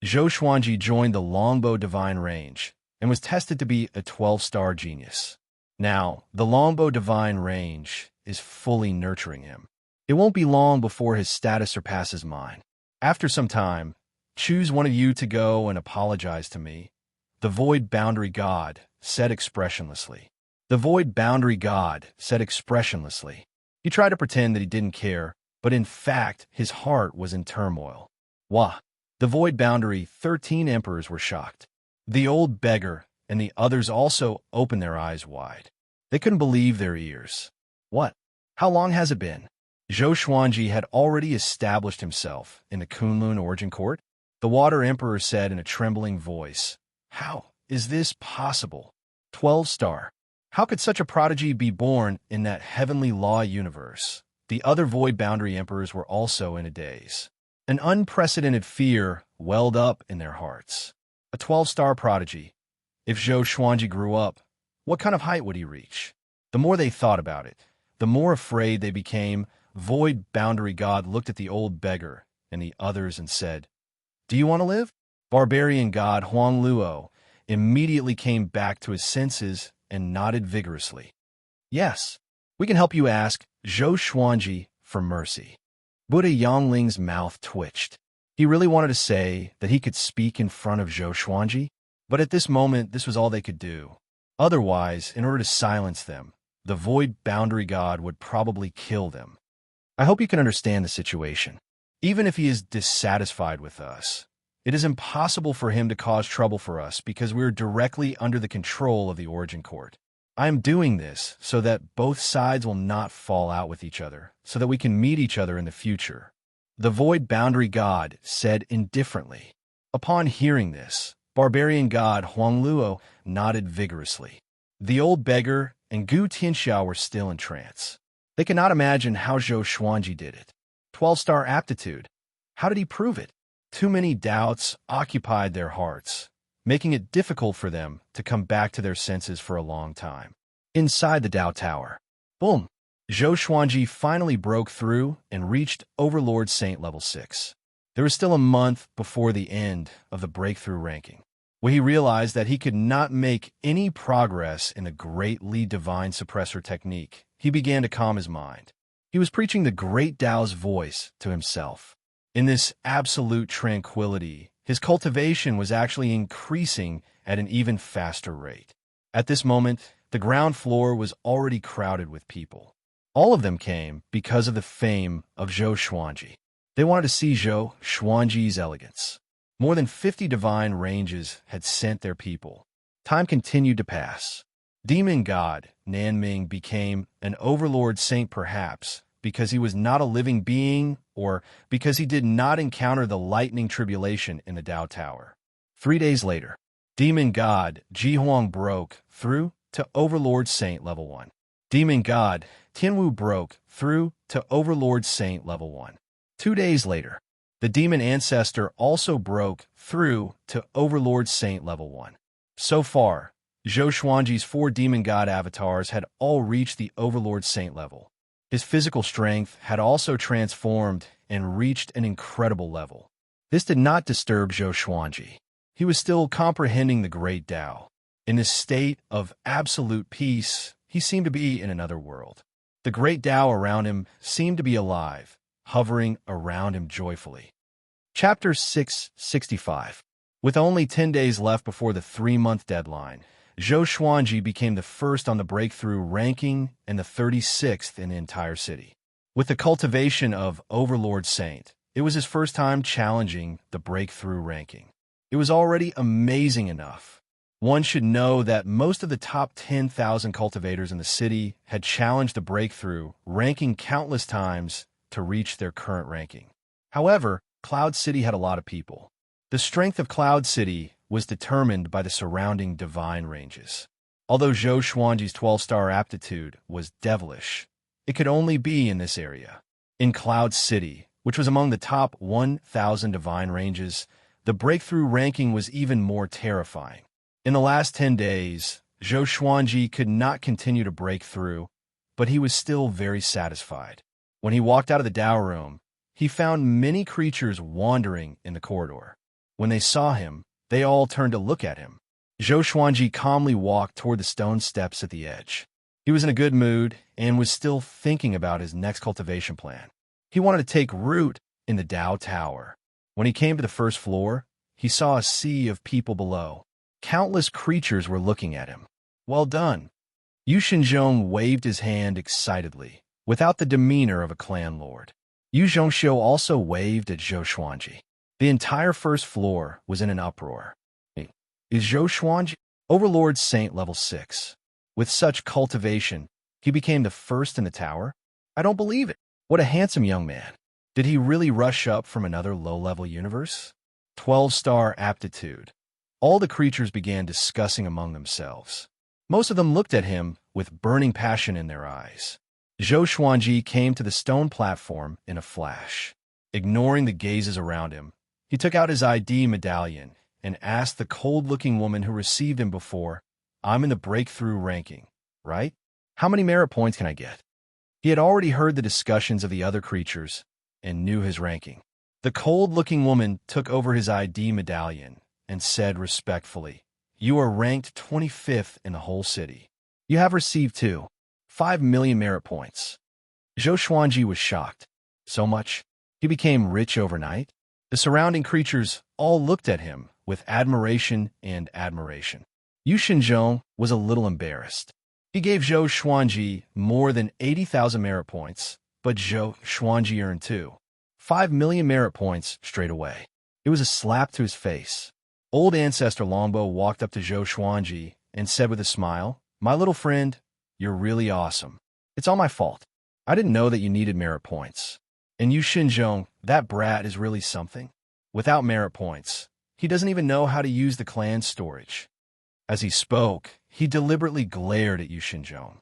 Zhou Xuanji joined the Longbow Divine Range and was tested to be a 12-star genius. Now, the Longbow Divine Range is fully nurturing him. It won't be long before his status surpasses mine. After some time, choose one of you to go and apologize to me, the Void Boundary God said expressionlessly. The Void Boundary God said expressionlessly. He tried to pretend that he didn't care, but in fact, his heart was in turmoil. Wah! The Void Boundary 13 emperors were shocked. The old beggar and the others also opened their eyes wide. They couldn't believe their ears. What? How long has it been? Zhou Xuanji had already established himself in the Kunlun Origin Court. The Water Emperor said in a trembling voice, "How is this possible? 12-star. How could such a prodigy be born in that heavenly law universe?" The other Void Boundary Emperors were also in a daze. An unprecedented fear welled up in their hearts. A 12-star prodigy. If Zhou Xuanji grew up, what kind of height would he reach? The more they thought about it, the more afraid they became. Void Boundary God looked at the old beggar and the others and said, "Do you want to live?" Barbarian God Huang Luo immediately came back to his senses and nodded vigorously. "Yes, we can help you ask Zhou Xuanji for mercy." Buddha Yangling's mouth twitched. He really wanted to say that he could speak in front of Zhou Xuanji, but at this moment this was all they could do. Otherwise, in order to silence them, the Void Boundary God would probably kill them. I hope you can understand the situation. Even if he is dissatisfied with us, it is impossible for him to cause trouble for us because we are directly under the control of the Origin Court. I am doing this so that both sides will not fall out with each other, so that we can meet each other in the future. The Void Boundary God said indifferently. Upon hearing this, Barbarian God Huang Luo nodded vigorously. The old beggar and Gu Tianxiao were still in trance. They could not imagine how Zhou Xuanji did it. 12-star aptitude. How did he prove it? Too many doubts occupied their hearts, making it difficult for them to come back to their senses for a long time. Inside the Dao Tower. Boom! Zhou Xuanji finally broke through and reached Overlord Saint level 6. There was still a month before the end of the breakthrough ranking, when he realized that he could not make any progress in the greatly divine suppressor technique. He began to calm his mind. He was preaching the great Tao's voice to himself. In this absolute tranquility, his cultivation was actually increasing at an even faster rate. At this moment, the ground floor was already crowded with people. All of them came because of the fame of Zhou Xuanji. They wanted to see Zhou Xuanji's elegance. More than 50 divine ranges had sent their people. Time continued to pass. Demon God Nanming became an overlord saint, perhaps because he was not a living being or because he did not encounter the lightning tribulation in the Dao Tower. 3 days later, Demon God Jihuang broke through to Overlord Saint level 1. Demon God Tianwu broke through to Overlord Saint level 1. 2 days later, the Demon Ancestor also broke through to Overlord Saint level 1. So far, Zhou Xuanji's 4 Demon God avatars had all reached the Overlord Saint level. His physical strength had also transformed and reached an incredible level. This did not disturb Zhou Xuanji. He was still comprehending the great Tao. In this state of absolute peace, he seemed to be in another world. The great Tao around him seemed to be alive, hovering around him joyfully. Chapter 665. With only 10 days left before the 3-month deadline, Zhou Xuanji became the first on the breakthrough ranking and the 36th in the entire city. With the cultivation of Overlord Saint, it was his first time challenging the breakthrough ranking. It was already amazing enough. One should know that most of the top 10,000 cultivators in the city had challenged the breakthrough ranking countless times to reach their current ranking. However, Cloud City had a lot of people. The strength of Cloud City was determined by the surrounding divine ranges. Although Zhou Xuanji's 12-star aptitude was devilish, it could only be in this area. In Cloud City, which was among the top 1,000 divine ranges, the breakthrough ranking was even more terrifying. In the last 10 days, Zhou Xuanji could not continue to break through, but he was still very satisfied. When he walked out of the Dao room, he found many creatures wandering in the corridor. When they saw him, they all turned to look at him. Zhou Xuanji calmly walked toward the stone steps at the edge. He was in a good mood and was still thinking about his next cultivation plan. He wanted to take root in the Dao Tower. When he came to the first floor, he saw a sea of people below. Countless creatures were looking at him. Well done. Yu Xinzhong waved his hand excitedly, without the demeanor of a clan lord. Yu Zhongxiu also waved at Zhou Xuanji. The entire first floor was in an uproar. Is Zhou Xuanji Overlord Saint level 6? With such cultivation, he became the first in the tower? I don't believe it. What a handsome young man. Did he really rush up from another low-level universe? 12-star aptitude. All the creatures began discussing among themselves. Most of them looked at him with burning passion in their eyes. Zhou Xuanji came to the stone platform in a flash. Ignoring the gazes around him, he took out his ID medallion and asked the cold-looking woman who received him before, I'm in the breakthrough ranking, right? How many merit points can I get? He had already heard the discussions of the other creatures and knew his ranking. The cold-looking woman took over his ID medallion and said respectfully, You are ranked 25th in the whole city. You have received 5 million merit points. Zhou Xuanji was shocked. So much? He became rich overnight? The surrounding creatures all looked at him with admiration and admiration. Yu Xinzhong was a little embarrassed. He gave Zhou Xuanji more than 80,000 merit points, but Zhou Xuanji earned 5 million merit points straight away. It was a slap to his face. Old Ancestor Longbow walked up to Zhou Xuanji and said with a smile, My little friend, you're really awesome. It's all my fault. I didn't know that you needed merit points. And Yu Xinzhong, that brat is really something. Without merit points, he doesn't even know how to use the clan storage. As he spoke, he deliberately glared at Yu Xinzhong.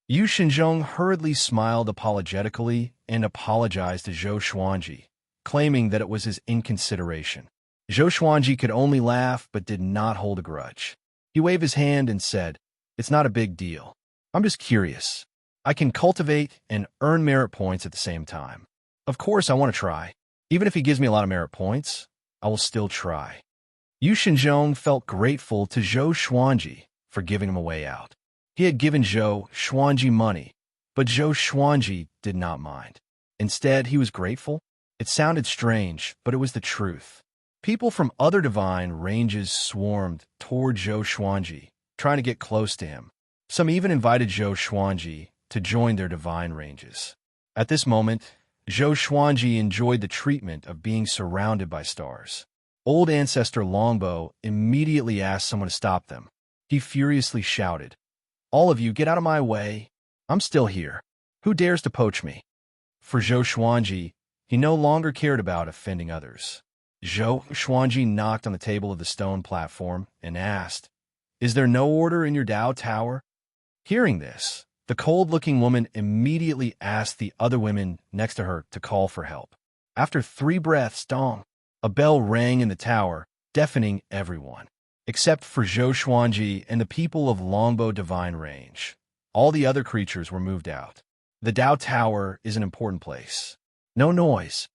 Yu Xinzhong hurriedly smiled apologetically and apologized to Zhou Xuanji, claiming that it was his inconsideration. Zhou Xuanji could only laugh but did not hold a grudge. He waved his hand and said, It's not a big deal. I'm just curious. I can cultivate and earn merit points at the same time. Of course, I want to try. Even if he gives me a lot of merit points, I will still try. Yu Xinzhong felt grateful to Zhou Xuanji for giving him a way out. He had given Zhou Xuanji money, but Zhou Xuanji did not mind. Instead, he was grateful. It sounded strange, but it was the truth. People from other divine ranges swarmed toward Zhou Xuanji, trying to get close to him. Some even invited Zhou Xuanji to join their divine ranges. At this moment, Zhou Xuanji enjoyed the treatment of being surrounded by stars. Old Ancestor Longbow immediately asked someone to stop them. He furiously shouted, All of you, get out of my way. I'm still here. Who dares to poach me? For Zhou Xuanji, he no longer cared about offending others. Zhou Xuanji knocked on the table of the stone platform and asked, Is there no order in your Dao Tower? Hearing this, the cold-looking woman immediately asked the other women next to her to call for help. After 3 breaths, dong, a bell rang in the tower, deafening everyone, except for Zhou Xuanji and the people of Longbow Divine Range. All the other creatures were moved out. The Dao Tower is an important place. No noise.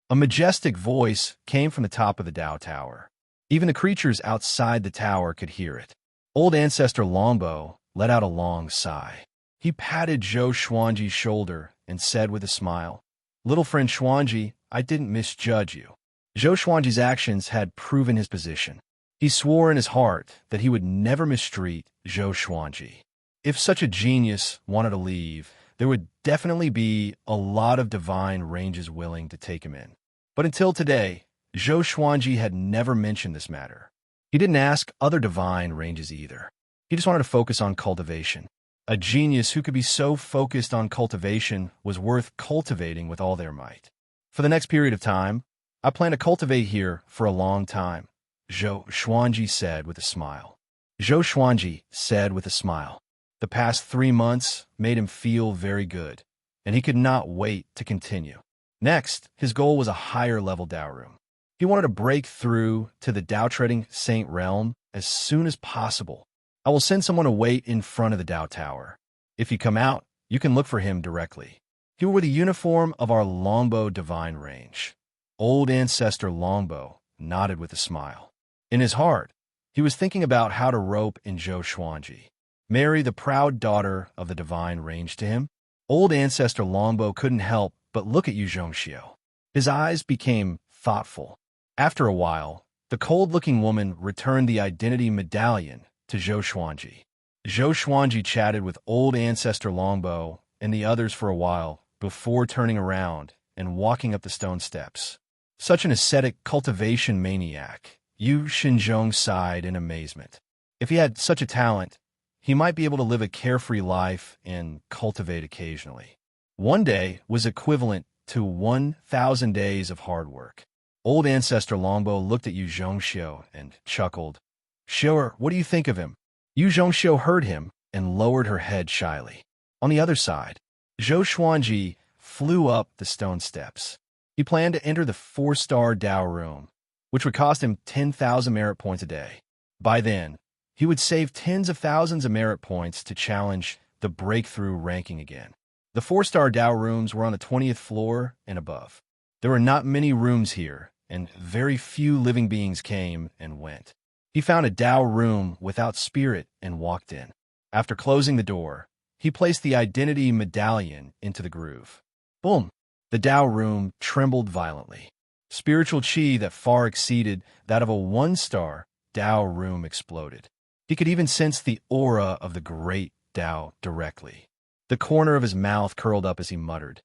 A majestic voice came from the top of the Dao Tower. Even the creatures outside the tower could hear it. Old Ancestor Longbow let out a long sigh. He patted Zhou Xuanji's shoulder and said with a smile, Little friend Xuanji, I didn't misjudge you. Zhou Xuanji's actions had proven his position. He swore in his heart that he would never mistreat Zhou Xuanji. If such a genius wanted to leave, there would definitely be a lot of divine ranges willing to take him in. But until today, Zhou Xuanji had never mentioned this matter. He didn't ask other divine ranges either. He just wanted to focus on cultivation. A genius who could be so focused on cultivation was worth cultivating with all their might. For the next period of time, I plan to cultivate here for a long time, Zhou Xuanji said with a smile. Zhou Xuanji said with a smile. The past 3 months made him feel very good, and he could not wait to continue. Next, his goal was a higher-level Dao room. He wanted to break through to the Dao-treading Saint realm as soon as possible. I will send someone to wait in front of the Dao Tower. If you come out, you can look for him directly. He wore the uniform of our Longbow divine range. Old Ancestor Longbow nodded with a smile. In his heart, he was thinking about how to rope in Zhou Xuanji, marry the proud daughter of the divine range to him. Old Ancestor Longbow couldn't help but look at Yu Zhongxiu. His eyes became thoughtful. After a while, the cold-looking woman returned the identity medallion to Zhou Xuanji. Zhou Xuanji chatted with Old Ancestor Longbow and the others for a while before turning around and walking up the stone steps. Such an ascetic cultivation maniac, Yu Xinzhong sighed in amazement. If he had such a talent, he might be able to live a carefree life and cultivate occasionally. One day was equivalent to 1,000 days of hard work. Old Ancestor Longbow looked at Yu Zhongxiu and chuckled. Sure, what do you think of him? Yu Zhongxiu heard him and lowered her head shyly. On the other side, Zhou Xuanji flew up the stone steps. He planned to enter the 4-star Dao room, which would cost him 10,000 merit points a day. By then, he would save tens of thousands of merit points to challenge the breakthrough ranking again. The 4-star Dao rooms were on the 20th floor and above. There were not many rooms here, and very few living beings came and went. He found a Dao room without spirit and walked in. After closing the door, he placed the identity medallion into the groove. Boom! The Dao room trembled violently. Spiritual chi that far exceeded that of a 1-star Dao room exploded. He could even sense the aura of the great Dao directly. The corner of his mouth curled up as he muttered,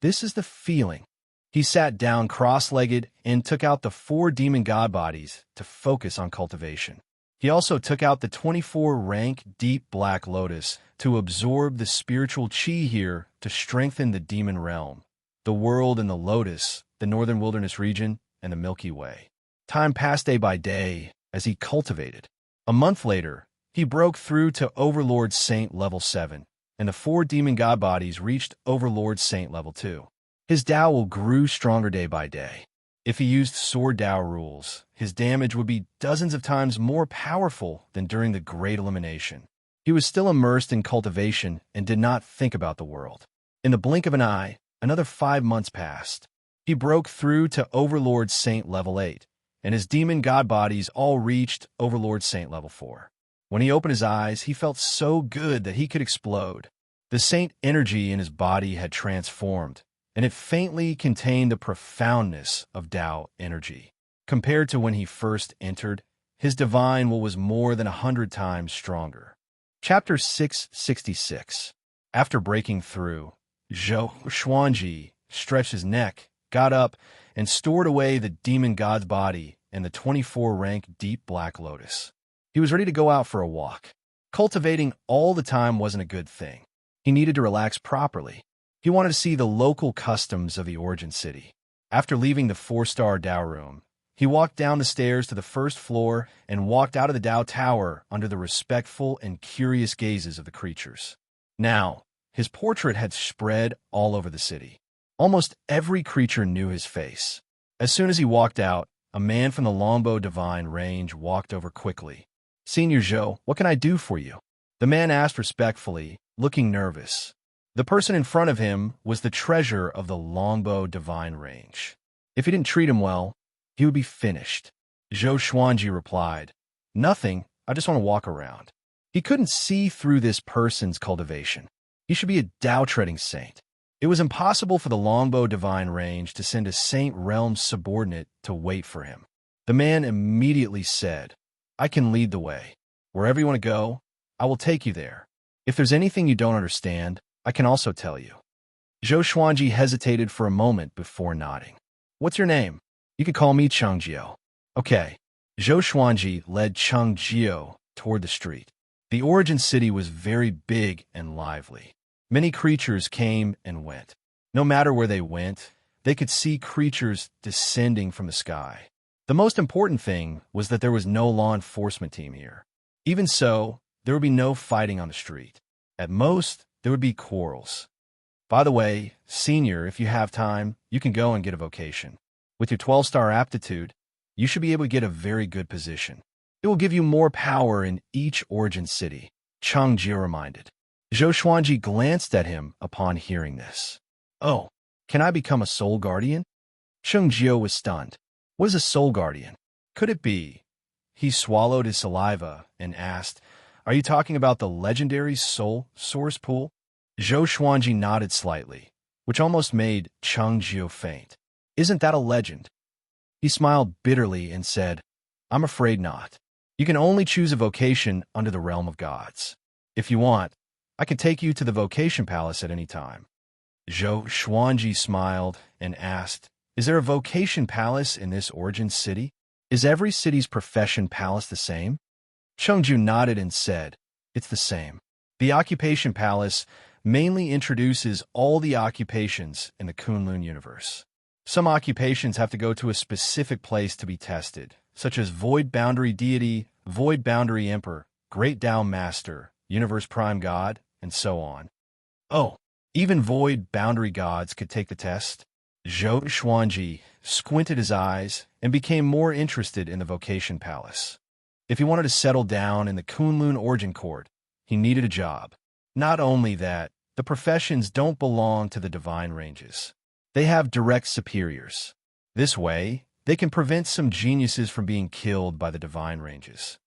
"This is the feeling." He sat down cross-legged and took out the 4 demon god bodies to focus on cultivation. He also took out the 24-rank deep black lotus to absorb the spiritual chi here to strengthen the demon realm, the world and the lotus, the northern wilderness region, and the Milky Way. Time passed day by day as he cultivated. A month later, he broke through to Overlord Saint level 7, and the 4 demon god bodies reached Overlord Saint level 2. His Dao will grew stronger day by day. If he used Sword Dao rules, his damage would be dozens of times more powerful than during the Great Elimination. He was still immersed in cultivation and did not think about the world. In the blink of an eye, another 5 months passed. He broke through to Overlord Saint level 8, and his demon god bodies all reached Overlord Saint level 4. When he opened his eyes, he felt so good that he could explode. The Saint energy in his body had transformed, and it faintly contained the profoundness of Dao energy. Compared to when he first entered, his divine will was more than 100 times stronger. Chapter 666. After breaking through, Zhou Xuanji stretched his neck, got up, and stored away the demon god's body and the 24-rank deep black lotus. He was ready to go out for a walk. Cultivating all the time wasn't a good thing. He needed to relax properly. He wanted to see the local customs of the origin city. After leaving the 4-star Dao room, he walked down the stairs to the 1st floor and walked out of the Dao Tower under the respectful and curious gazes of the creatures. Now, his portrait had spread all over the city. Almost every creature knew his face. As soon as he walked out, a man from the Longbow Divine range walked over quickly. "Senior Zhou, what can I do for you?" The man asked respectfully, looking nervous. The person in front of him was the treasure of the Longbow Divine range. If he didn't treat him well, he would be finished. Zhou Xuanji replied, "Nothing, I just want to walk around." He couldn't see through this person's cultivation. He should be a Dao-treading saint. It was impossible for the Longbow Divine range to send a saint realm subordinate to wait for him. The man immediately said, I can lead the way. Wherever you want to go, I will take you there. If there's anything you don't understand, I can also tell you. Zhou Xuanji hesitated for a moment before nodding. What's your name? You could call me Cheng Jiao. Okay. Zhou Xuanji led Cheng Jiao toward the street. The origin city was very big and lively. Many creatures came and went. No matter where they went, they could see creatures descending from the sky. The most important thing was that there was no law enforcement team here. Even so, there would be no fighting on the street. At most, there would be quarrels. By the way, Senior, if you have time, you can go and get a vocation. With your 12-star aptitude, you should be able to get a very good position. It will give you more power in each origin city, Cheng Jie reminded. Zhou Xuanji glanced at him upon hearing this. Oh, can I become a soul guardian? Cheng Jie was stunned. What is a soul guardian? Could it be? He swallowed his saliva and asked, Are you talking about the legendary soul source pool? Zhou Xuanji nodded slightly, which almost made Cheng Jie faint. Isn't that a legend? He smiled bitterly and said, I'm afraid not. You can only choose a vocation under the realm of gods. If you want, I can take you to the vocation palace at any time. Zhou Xuanji smiled and asked, Is there a vocation palace in this origin city? Is every city's profession palace the same? Cheng Jie nodded and said, It's the same. The occupation palace mainly introduces all the occupations in the Kunlun universe. Some occupations have to go to a specific place to be tested, such as Void Boundary Deity, Void Boundary Emperor, Great Tao Master, Universe Prime God, and so on. Oh, even Void Boundary Gods could take the test? Zhou Xuanji squinted his eyes and became more interested in the Vocation Palace. If he wanted to settle down in the Kunlun Origin Court, he needed a job. Not only that, the professions don't belong to the divine ranges. They have direct superiors. This way, they can prevent some geniuses from being killed by the divine ranges.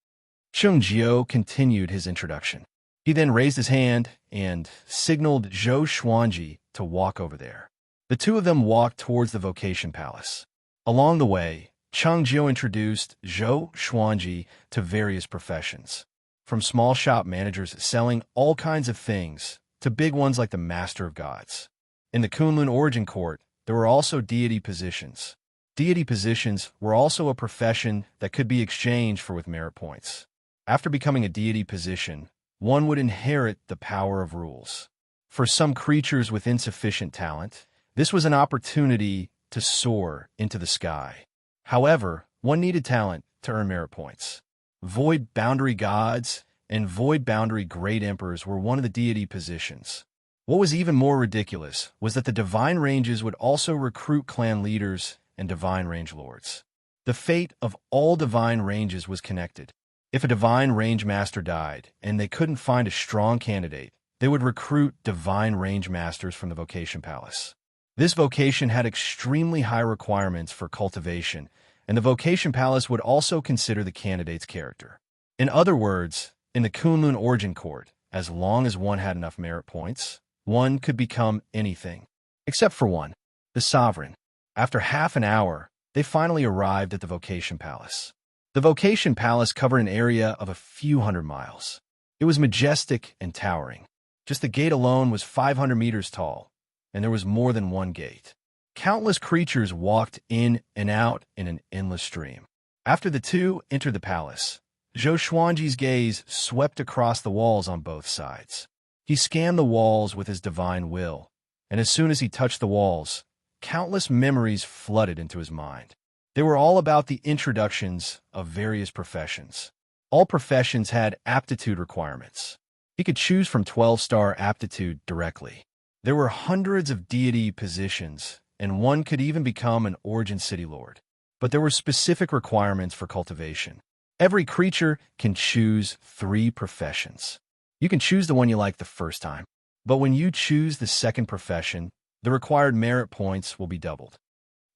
Cheng Jie continued his introduction. He then raised his hand and signaled Zhou Xuanji to walk over there. The two of them walked towards the Vocation Palace. Along the way, Cheng Jie introduced Zhou Xuanji to various professions, from small shop managers selling all kinds of things to big ones like the Master of Gods. In the Kunlun Origin Court, there were also deity positions. Deity positions were also a profession that could be exchanged for with merit points. After becoming a deity position, one would inherit the power of rules. For some creatures with insufficient talent, this was an opportunity to soar into the sky. However, one needed talent to earn merit points. Void Boundary Gods and Void Boundary Great Emperors were one of the deity positions. What was even more ridiculous was that the Divine Ranges would also recruit clan leaders and Divine Range Lords. The fate of all Divine Ranges was connected. If a Divine Range Master died and they couldn't find a strong candidate, they would recruit Divine Range Masters from the Vocation Palace. This vocation had extremely high requirements for cultivation, and the Vocation Palace would also consider the candidate's character. In other words, in the Kunlun Origin Court, as long as one had enough merit points, one could become anything. Except for one, the Sovereign. After half an hour, they finally arrived at the Vocation Palace. The Vocation Palace covered an area of a few hundred miles. It was majestic and towering. Just the gate alone was 500 meters tall, and there was more than one gate. Countless creatures walked in and out in an endless stream. After the two entered the palace, Zhou Xuanji's gaze swept across the walls on both sides. He scanned the walls with his divine will, and as soon as he touched the walls, countless memories flooded into his mind. They were all about the introductions of various professions. All professions had aptitude requirements. He could choose from 12-star aptitude directly. There were hundreds of deity positions, and one could even become an Origin City Lord. But there were specific requirements for cultivation. Every creature can choose 3 professions. You can choose the one you like the first time, but when you choose the second profession, the required merit points will be doubled.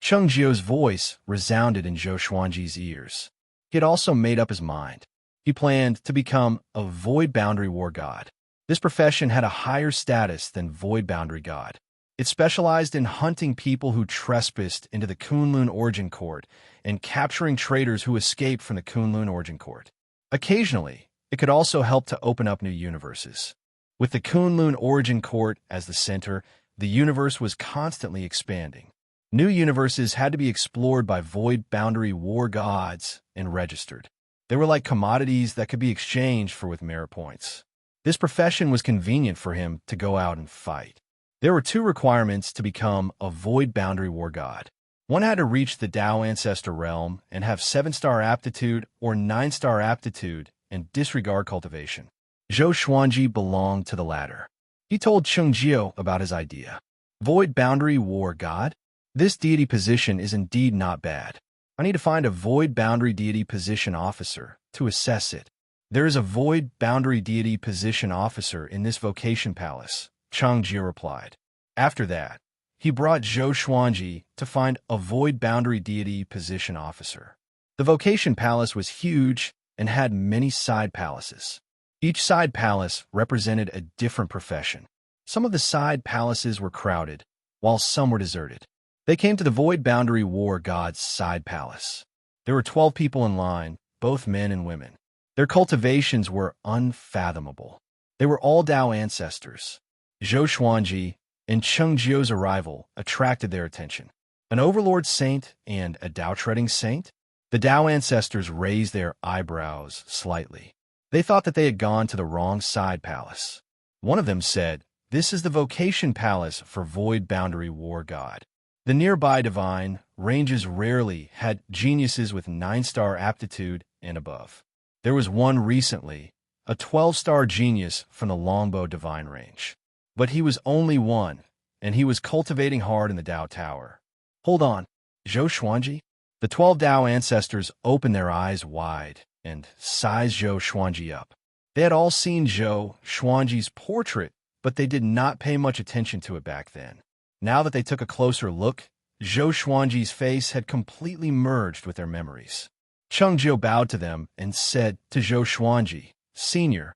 Cheng Jie's voice resounded in Zhou Xuanji's ears. He had also made up his mind. He planned to become a Void Boundary War God. This profession had a higher status than Void Boundary God. It specialized in hunting people who trespassed into the Kunlun Origin Court and capturing traitors who escaped from the Kunlun Origin Court. Occasionally, it could also help to open up new universes. With the Kunlun origin court as the center, the universe was constantly expanding. New universes had to be explored by void boundary war gods and registered. They were like commodities that could be exchanged for with merit points. This profession was convenient for him to go out and fight. There were 2 requirements to become a void boundary war god. One had to reach the Tao ancestor realm and have 7-star aptitude or 9-star aptitude and disregard cultivation. Zhou Xuanji belonged to the latter. He told Cheng Jiao about his idea. Void boundary war god? This deity position is indeed not bad. I need to find a void boundary deity position officer to assess it. There is a void boundary deity position officer in this vocation palace, Cheng Jiao replied. After that, he brought Zhou Xuanji to find a void boundary deity position officer. The vocation palace was huge and had many side palaces. Each side palace represented a different profession. Some of the side palaces were crowded, while some were deserted. They came to the Void Boundary War God's side palace. There were 12 people in line, both men and women. Their cultivations were unfathomable. They were all Tao ancestors. Zhou Xuanji and Cheng Jiao's arrival attracted their attention. An overlord saint and a Tao-treading saint? The Tao ancestors raised their eyebrows slightly. They thought that they had gone to the wrong side palace. One of them said, "This is the vocation palace for Void Boundary War God." The nearby divine ranges rarely had geniuses with 9-star aptitude and above. There was one recently, a 12-star genius from the Longbow divine range. But he was only one, and he was cultivating hard in the Tao Tower. Hold on, Zhou Xuanji? The 12 Tao ancestors opened their eyes wide and sized Zhou Xuanji up. They had all seen Zhou Xuanji's portrait, but they did not pay much attention to it back then. Now that they took a closer look, Zhou Xuanji's face had completely merged with their memories. Cheng Jiao bowed to them and said to Zhou Xuanji, "Senior,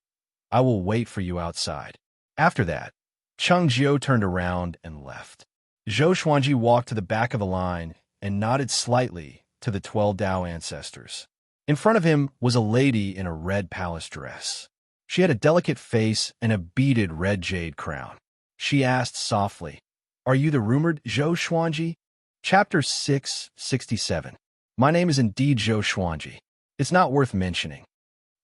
I will wait for you outside." After that, Cheng Jiao turned around and left. Zhou Xuanji walked to the back of the line and nodded slightly to the 12 Tao ancestors. In front of him was a lady in a red palace dress. She had a delicate face and a beaded red jade crown. She asked softly, "Are you the rumored Zhou Xuanji?" Chapter 667. My name is indeed Zhou Xuanji. It's not worth mentioning.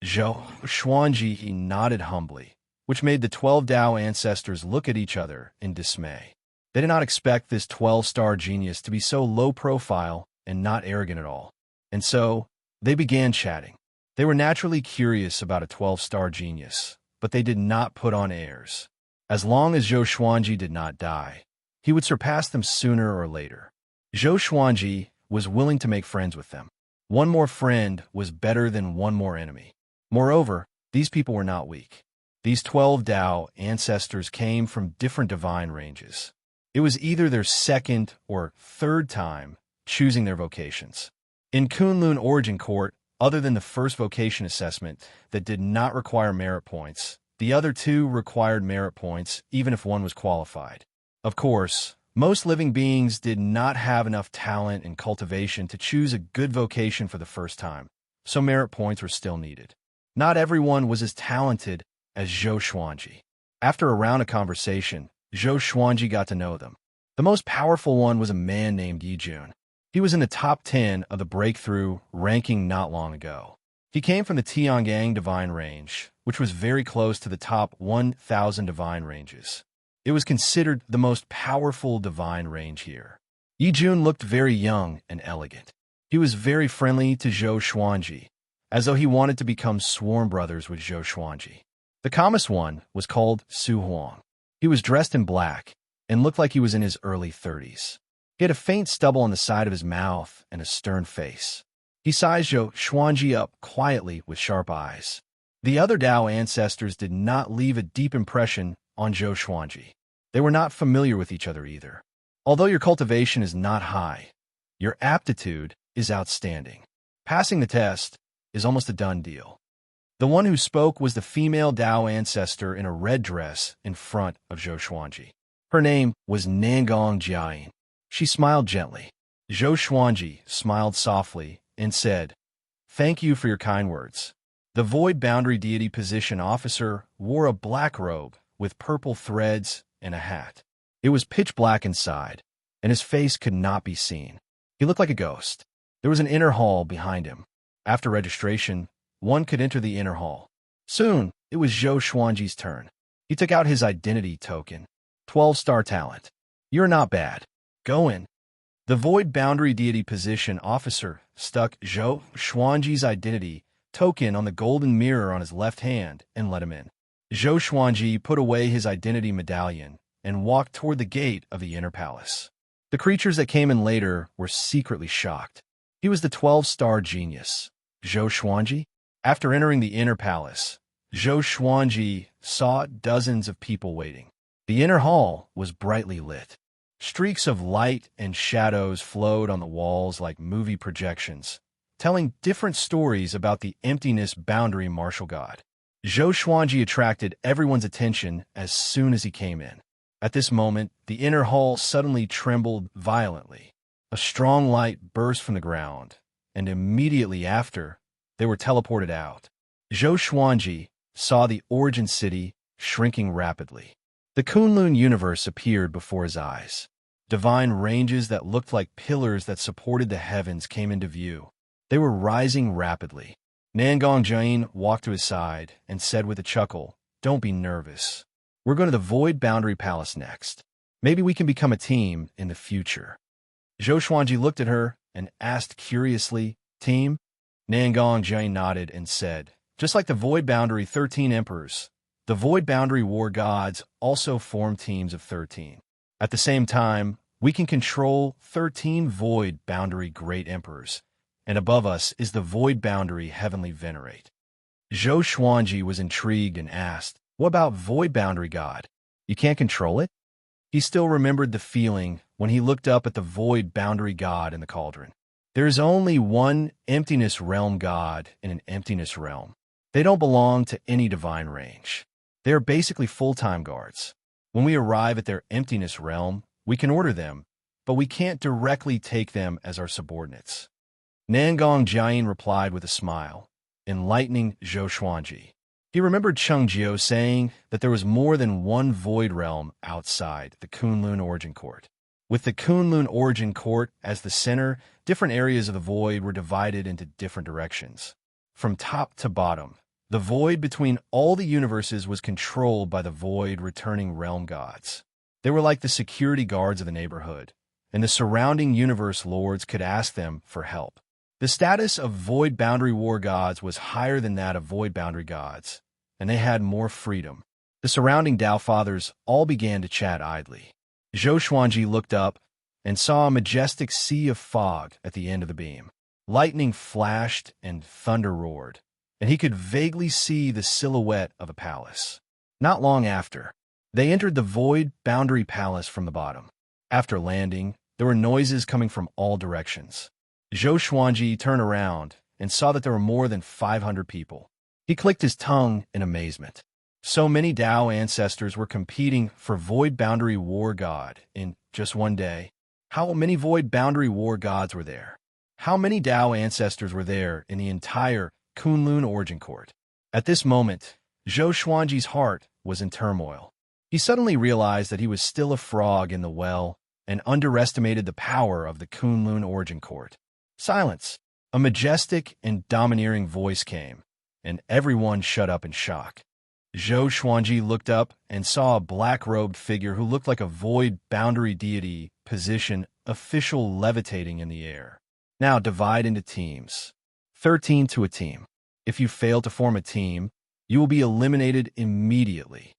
Zhou Xuanji, he nodded humbly, which made the 12 Tao ancestors look at each other in dismay. They did not expect this 12-star genius to be so low profile and not arrogant at all. And so, they began chatting. They were naturally curious about a 12-star genius, but they did not put on airs. As long as Zhou Xuanji did not die, he would surpass them sooner or later. Zhou Xuanji was willing to make friends with them. One more friend was better than one more enemy. Moreover, these people were not weak. These 12 Tao ancestors came from different divine ranges. It was either their second or third time choosing their vocations. In Kunlun Origin Court, other than the first vocation assessment that did not require merit points, the other 2 required merit points even if one was qualified. Of course, most living beings did not have enough talent and cultivation to choose a good vocation for the first time, so merit points were still needed. Not everyone was as talented as Zhou Xuanji. After a round of conversation, Zhou Xuanji got to know them. The most powerful one was a man named Yijun. He was in the top 10 of the breakthrough ranking not long ago. He came from the Tiangang divine range, which was very close to the top 1,000 divine ranges. It was considered the most powerful divine range here. Yijun looked very young and elegant. He was very friendly to Zhou Xuanji, as though he wanted to become sworn brothers with Zhou Xuanji. The calmest one was called Su Huang. He was dressed in black and looked like he was in his early 30s. He had a faint stubble on the side of his mouth and a stern face. He sized Zhou Xuanji up quietly with sharp eyes. The other Tao ancestors did not leave a deep impression on Zhou Xuanji. They were not familiar with each other either. Although your cultivation is not high, your aptitude is outstanding. Passing the test is almost a done deal. The one who spoke was the female Tao ancestor in a red dress in front of Zhou Xuanji. Her name was Nangong Jiayin. She smiled gently. Zhou Xuanji smiled softly and said, "Thank you for your kind words. The Void Boundary Deity Position Officer wore a black robe with purple threads and a hat. It was pitch black inside, and his face could not be seen. He looked like a ghost. There was an inner hall behind him. After registration, one could enter the inner hall. Soon, it was Zhou Xuanji's turn. He took out his identity token. 12-star talent. You're not bad. Go in. The Void Boundary Deity Position Officer stuck Zhou Xuanji's identity token on the golden mirror on his left hand and let him in. Zhou Xuanji put away his identity medallion and walked toward the gate of the inner palace. The creatures that came in later were secretly shocked. He was the 12-star genius, Zhou Xuanji. After entering the inner palace, Zhou Xuanji saw dozens of people waiting. The inner hall was brightly lit. Streaks of light and shadows flowed on the walls like movie projections, telling different stories about the emptiness boundary martial god. Zhou Xuanji attracted everyone's attention as soon as he came in. At this moment, the inner hall suddenly trembled violently. A strong light burst from the ground, and immediately after, they were teleported out. Zhou Xuanji saw the origin city shrinking rapidly. The Kunlun universe appeared before his eyes. Divine ranges that looked like pillars that supported the heavens came into view. They were rising rapidly. Nangong Jian walked to his side and said with a chuckle, "Don't be nervous. We're going to the Void Boundary Palace next. Maybe we can become a team in the future." Zhou Xuanji looked at her and asked curiously, "Team?" Nangong Jian nodded and said, "Just like the Void Boundary 13 Emperors, the Void Boundary War Gods also form teams of 13. At the same time, we can control 13 Void Boundary Great Emperors, and above us is the Void Boundary Heavenly Venerate." Zhou Xuanji was intrigued and asked, "What about Void Boundary God? You can't control it?" He still remembered the feeling when he looked up at the Void Boundary God in the cauldron. There is only one Emptiness Realm God in an Emptiness Realm. They don't belong to any divine range. They are basically full-time guards. When we arrive at their Emptiness Realm, we can order them, but we can't directly take them as our subordinates. Nangong Jian replied with a smile, enlightening Zhou Xuanji. He remembered Cheng Jiao saying that there was more than one void realm outside the Kunlun Origin Court. With the Kunlun Origin Court as the center, different areas of the void were divided into different directions. From top to bottom, the void between all the universes was controlled by the void returning realm gods. They were like the security guards of the neighborhood, and the surrounding universe lords could ask them for help. The status of Void Boundary War Gods was higher than that of Void Boundary Gods, and they had more freedom. The surrounding Dao Fathers all began to chat idly. Zhou Xuanji looked up and saw a majestic sea of fog at the end of the beam. Lightning flashed and thunder roared, and he could vaguely see the silhouette of a palace. Not long after, they entered the Void Boundary Palace from the bottom. After landing, there were noises coming from all directions. Zhou Xuanji turned around and saw that there were more than 500 people. He clicked his tongue in amazement. So many Dao ancestors were competing for Void Boundary War God in just one day. How many Void Boundary War Gods were there? How many Dao ancestors were there in the entire Kunlun Origin Court? At this moment, Zhou Xuanji's heart was in turmoil. He suddenly realized that he was still a frog in the well and underestimated the power of the Kunlun Origin Court. Silence! A majestic and domineering voice came, and everyone shut up in shock. Zhou Xuanji looked up and saw a black-robed figure who looked like a Void Boundary Deity Position official levitating in the air. Now divide into teams. 13 to a team. If you fail to form a team, you will be eliminated immediately.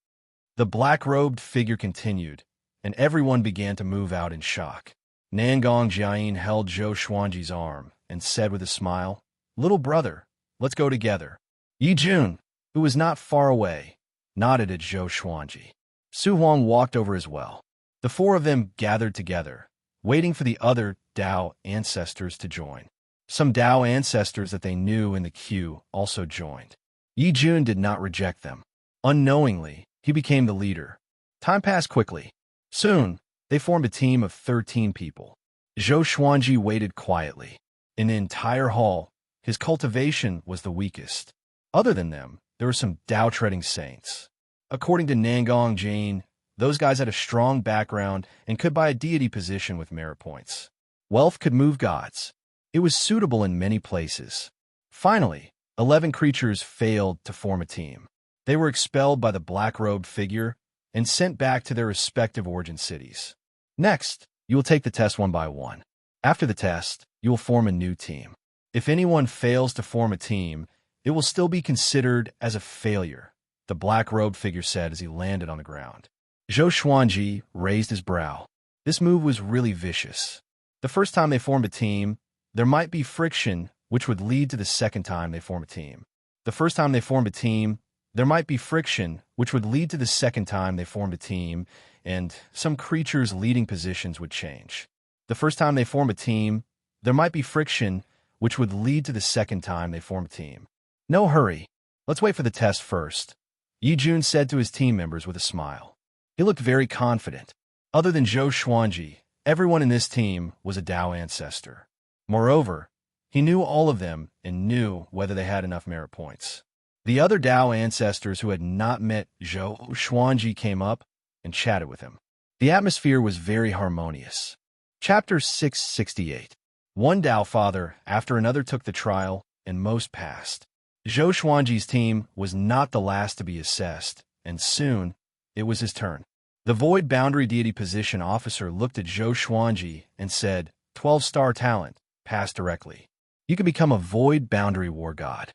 The black-robed figure continued, and everyone began to move out in shock. Nangong Jian held Zhou Xuanji's arm and said with a smile, "Little brother, let's go together." Yi Jun, who was not far away, nodded at Zhou Xuanji. Su Huang walked over as well. The four of them gathered together, waiting for the other Dao ancestors to join. Some Dao ancestors that they knew in the queue also joined. Yi Jun did not reject them. Unknowingly, he became the leader. Time passed quickly. Soon, they formed a team of 13 people. Zhou Xuanji waited quietly. In the entire hall, his cultivation was the weakest. Other than them, there were some Tao-treading saints. According to Nangong Jane, those guys had a strong background and could buy a deity position with merit points. Wealth could move gods. It was suitable in many places. Finally, 11 creatures failed to form a team. They were expelled by the black-robed figure and sent back to their respective origin cities. Next, you will take the test one by one. After the test, you will form a new team. If anyone fails to form a team, it will still be considered as a failure, the black-robed figure said as he landed on the ground. Zhou Xuanji raised his brow. This move was really vicious. The first time they formed a team, there might be friction, which would lead to the second time they form a team. The first time they formed a team, there might be friction, which would lead to the second time they formed a team, and some creatures' leading positions would change. The first time they form a team, there might be friction, which would lead to the second time they form a team. No hurry. Let's wait for the test first, Yi Jun said to his team members with a smile. He looked very confident. Other than Zhou Xuanji, everyone in this team was a Dao ancestor. Moreover, he knew all of them and knew whether they had enough merit points. The other Dao ancestors who had not met Zhou Xuanji came up and chatted with him. The atmosphere was very harmonious. Chapter 668. One Dao father after another took the trial, and most passed. Zhou Xuanji's team was not the last to be assessed, and soon it was his turn. The Void Boundary Deity Position officer looked at Zhou Xuanji and said, 12-star talent, pass directly. You can become a Void Boundary War God.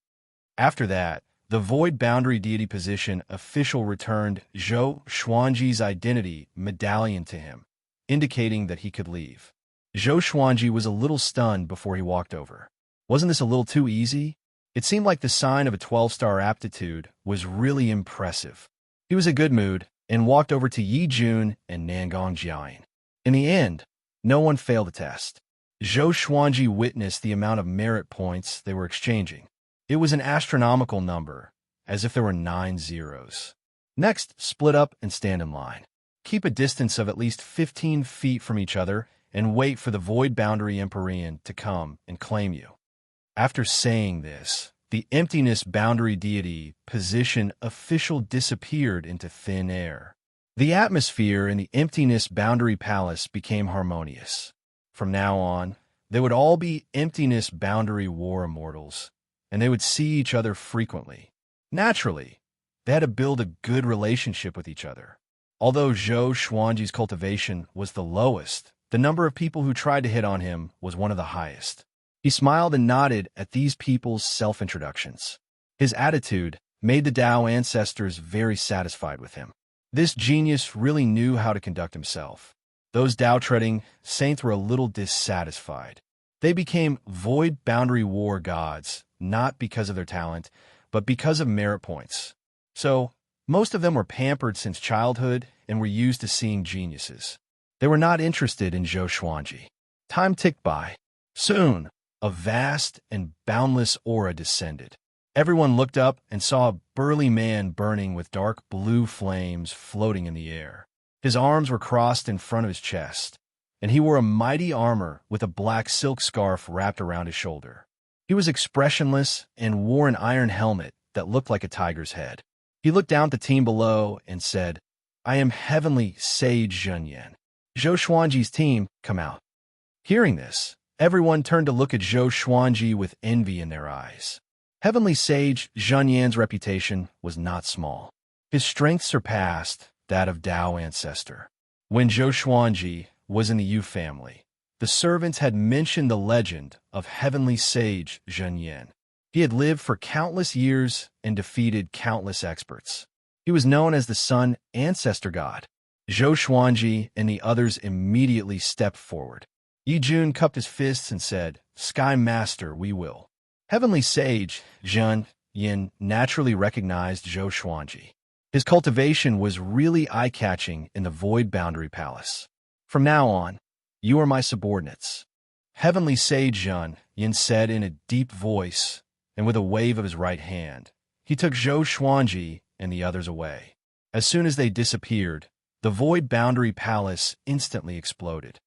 After that, the Void Boundary Deity Position official returned Zhou Xuanji's identity medallion to him, indicating that he could leave. Zhou Xuanji was a little stunned before he walked over. Wasn't this a little too easy? It seemed like the sign of a 12-star aptitude was really impressive. He was in a good mood and walked over to Yi Jun and Nangong Jiayin. In the end, no one failed the test. Zhou Xuanji witnessed the amount of merit points they were exchanging. It was an astronomical number, as if there were 9 zeros. Next, split up and stand in line. Keep a distance of at least 15 feet from each other and wait for the Void Boundary Empyrean to come and claim you. After saying this, the Emptiness Boundary Deity Position official disappeared into thin air. The atmosphere in the Emptiness Boundary Palace became harmonious. From now on, they would all be Emptiness Boundary War Immortals, and they would see each other frequently. Naturally, they had to build a good relationship with each other. Although Zhou Xuanji's cultivation was the lowest, the number of people who tried to hit on him was one of the highest. He smiled and nodded at these people's self-introductions. His attitude made the Dao ancestors very satisfied with him. This genius really knew how to conduct himself. Those Dao-treading saints were a little dissatisfied. They became Void Boundary War gods, not because of their talent, but because of merit points. So, most of them were pampered since childhood and were used to seeing geniuses. They were not interested in Zhou Xuanji. Time ticked by. Soon, a vast and boundless aura descended. Everyone looked up and saw a burly man burning with dark blue flames floating in the air. His arms were crossed in front of his chest, and he wore a mighty armor with a black silk scarf wrapped around his shoulder. He was expressionless and wore an iron helmet that looked like a tiger's head. He looked down at the team below and said, I am Heavenly Sage Zhenyan. Zhou Xuanji's team, come out. Hearing this, everyone turned to look at Zhou Xuanji with envy in their eyes. Heavenly Sage Zhenyan's reputation was not small. His strength surpassed that of Dao ancestor. When Zhou Xuanji was in the Yu family, the servants had mentioned the legend of Heavenly Sage Zhenyan. He had lived for countless years and defeated countless experts. He was known as the Sun Ancestor God. Zhou Xuanji and the others immediately stepped forward. Yi Jun cupped his fists and said, Sky Master, we will. Heavenly Sage Zhenyan naturally recognized Zhou Xuanji. His cultivation was really eye-catching in the Void Boundary Palace. From now on, you are my subordinates. Heavenly Sage Zhenyan said in a deep voice, and with a wave of his right hand, he took Zhou Xuanji and the others away. As soon as they disappeared, the Void Boundary Palace instantly exploded.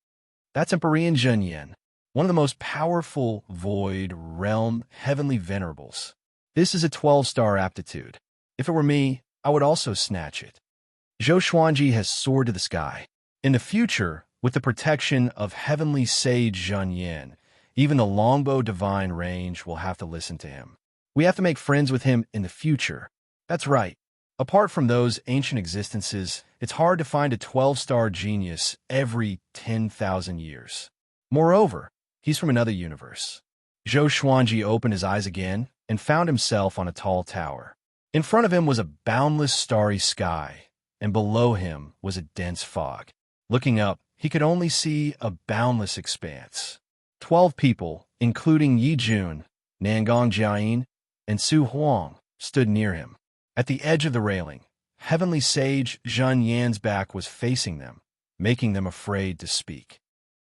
That's Empyrean Zhenyan, one of the most powerful Void Realm Heavenly Venerables. This is a 12-star aptitude. If it were me, I would also snatch it. Zhou Xuanji has soared to the sky. In the future, with the protection of heavenly sage Zhen Yin, even the longbow divine range will have to listen to him. We have to make friends with him in the future. That's right. Apart from those ancient existences, it's hard to find a 12-star genius every 10,000 years. Moreover, he's from another universe. Zhou Xuanji opened his eyes again and found himself on a tall tower. In front of him was a boundless starry sky, and below him was a dense fog. Looking up, he could only see a boundless expanse. 12 people, including Yi Jun, Nangong Jiayin, and Su Huang, stood near him. At the edge of the railing, heavenly sage Zhen Yan's back was facing them, making them afraid to speak.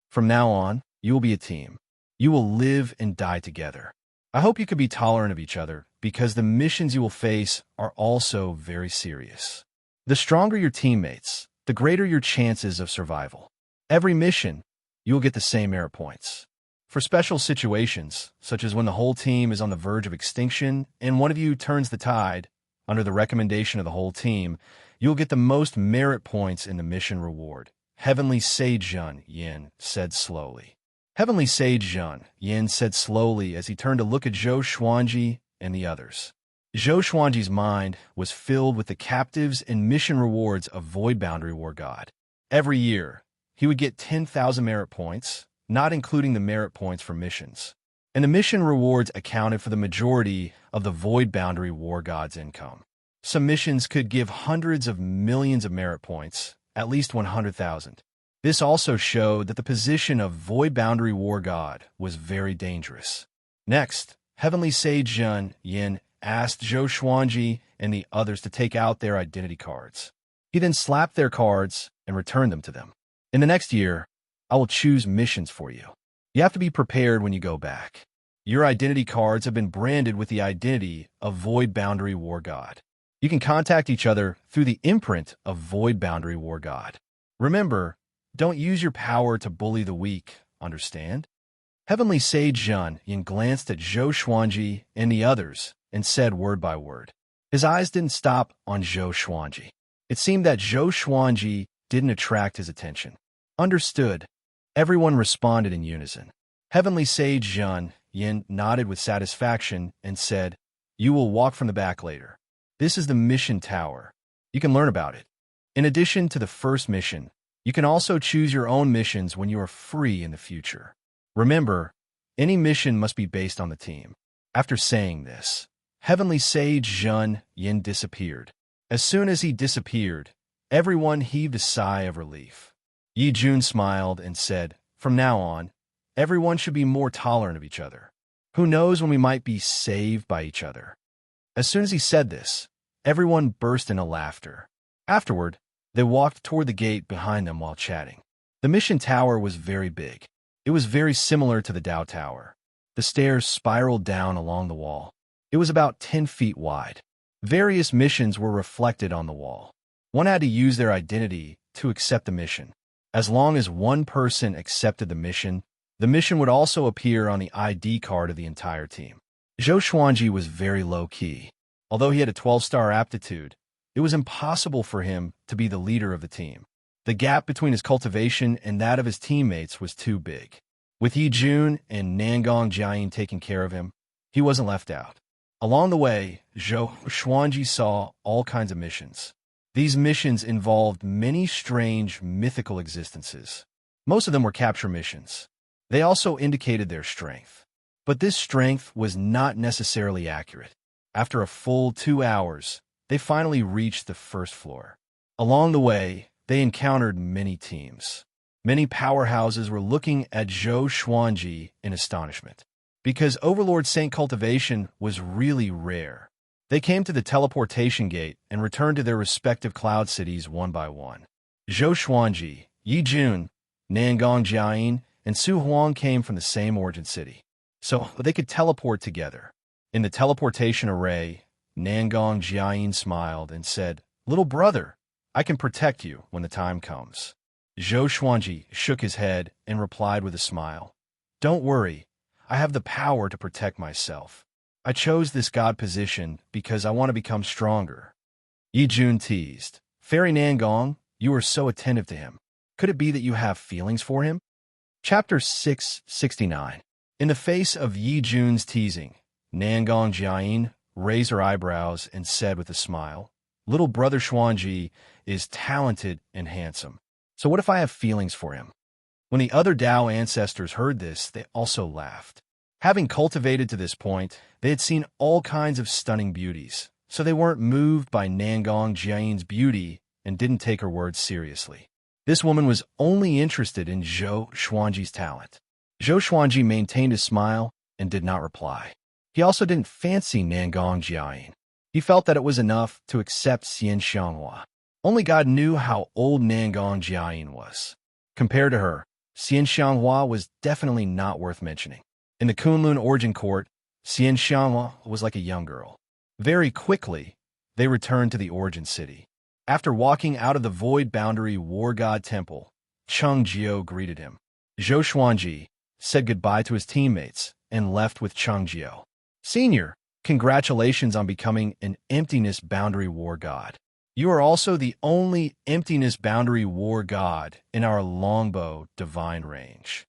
From now on, you will be a team. You will live and die together. I hope you can be tolerant of each other, because the missions you will face are also very serious. The stronger your teammates, the greater your chances of survival. Every mission, you will get the same merit points. For special situations, such as when the whole team is on the verge of extinction and one of you turns the tide, under the recommendation of the whole team, you'll get the most merit points in the mission reward. Heavenly Sage Zhen Yin said slowly. Heavenly Sage Zhen Yin said slowly as he turned to look at Zhou Xuanji and the others. Zhou Xuanji's mind was filled with the captives and mission rewards of Void Boundary War God. Every year, he would get 10,000 merit points, not including the merit points for missions. And the mission rewards accounted for the majority of the Void Boundary War God's income. Some missions could give hundreds of millions of merit points, at least 100,000. This also showed that the position of Void Boundary War God was very dangerous. Next, Heavenly Sage Zhen Yin asked Zhou Xuanji and the others to take out their identity cards. He then slapped their cards and returned them to them. In the next year, I will choose missions for you. You have to be prepared when you go back. Your identity cards have been branded with the identity of Void Boundary War God. You can contact each other through the imprint of Void Boundary War God. Remember, don't use your power to bully the weak, understand? Heavenly Sage Zhen Yin glanced at Zhou Xuanji and the others and said word by word. His eyes didn't stop on Zhou Xuanji. It seemed that Zhou Xuanji didn't attract his attention. Understood. Everyone responded in unison. Heavenly Sage Zhen Yin nodded with satisfaction and said, "You will walk from the back later. This is the mission tower. You can learn about it. In addition to the first mission, you can also choose your own missions when you are free in the future. Remember, any mission must be based on the team." After saying this, Heavenly Sage Zhen Yin disappeared. As soon as he disappeared, everyone heaved a sigh of relief. Yi Jun smiled and said, "From now on, everyone should be more tolerant of each other. Who knows when we might be saved by each other?" As soon as he said this, everyone burst into laughter. Afterward, they walked toward the gate behind them while chatting. The mission tower was very big. It was very similar to the Dao Tower. The stairs spiraled down along the wall. It was about 10 feet wide. Various missions were reflected on the wall. One had to use their identity to accept the mission. As long as one person accepted the mission would also appear on the ID card of the entire team. Zhou Xuanji was very low-key. Although he had a 12-star aptitude, it was impossible for him to be the leader of the team. The gap between his cultivation and that of his teammates was too big. With Yi Jun and Nangong Jiayin taking care of him, he wasn't left out. Along the way, Zhou Xuanji saw all kinds of missions. These missions involved many strange mythical existences. Most of them were capture missions. They also indicated their strength. But this strength was not necessarily accurate. After a full 2 hours, they finally reached the first floor. Along the way, they encountered many teams. Many powerhouses were looking at Zhou Xuanji in astonishment. Because Overlord Saint cultivation was really rare. They came to the teleportation gate and returned to their respective cloud cities one by one. Zhou Xuanji, Yi Jun, Nangong Jiayin, and Su Huang came from the same origin city, so they could teleport together. In the teleportation array, Nangong Jiayin smiled and said, "Little brother, I can protect you when the time comes." Zhou Xuanji shook his head and replied with a smile, "Don't worry, I have the power to protect myself. I chose this god position because I want to become stronger. Yi Jun teased. Fairy Nangong, you are so attentive to him. Could it be that you have feelings for him? Chapter 669. In the face of Yi Jun's teasing, Nangong Jiayin raised her eyebrows and said with a smile, Little brother Xuanji is talented and handsome. So what if I have feelings for him? When the other Tao ancestors heard this, they also laughed. Having cultivated to this point, they had seen all kinds of stunning beauties, so they weren't moved by Nangong Jiayin's beauty and didn't take her words seriously. This woman was only interested in Zhou Xuanji's talent. Zhou Xuanji maintained his smile and did not reply. He also didn't fancy Nangong Jiayin. He felt that it was enough to accept Xian Xianghua. Only God knew how old Nangong Jiayin was. Compared to her, Xian Xianghua was definitely not worth mentioning. In the Kunlun Origin Court, Xian Xianghua was like a young girl. Very quickly, they returned to the Origin City. After walking out of the Void Boundary War God Temple, Cheng Jiao greeted him. Zhou Xuanji said goodbye to his teammates and left with Cheng Jiao. Senior, congratulations on becoming an Emptiness Boundary War God. You are also the only Emptiness Boundary War God in our Longbow Divine Range.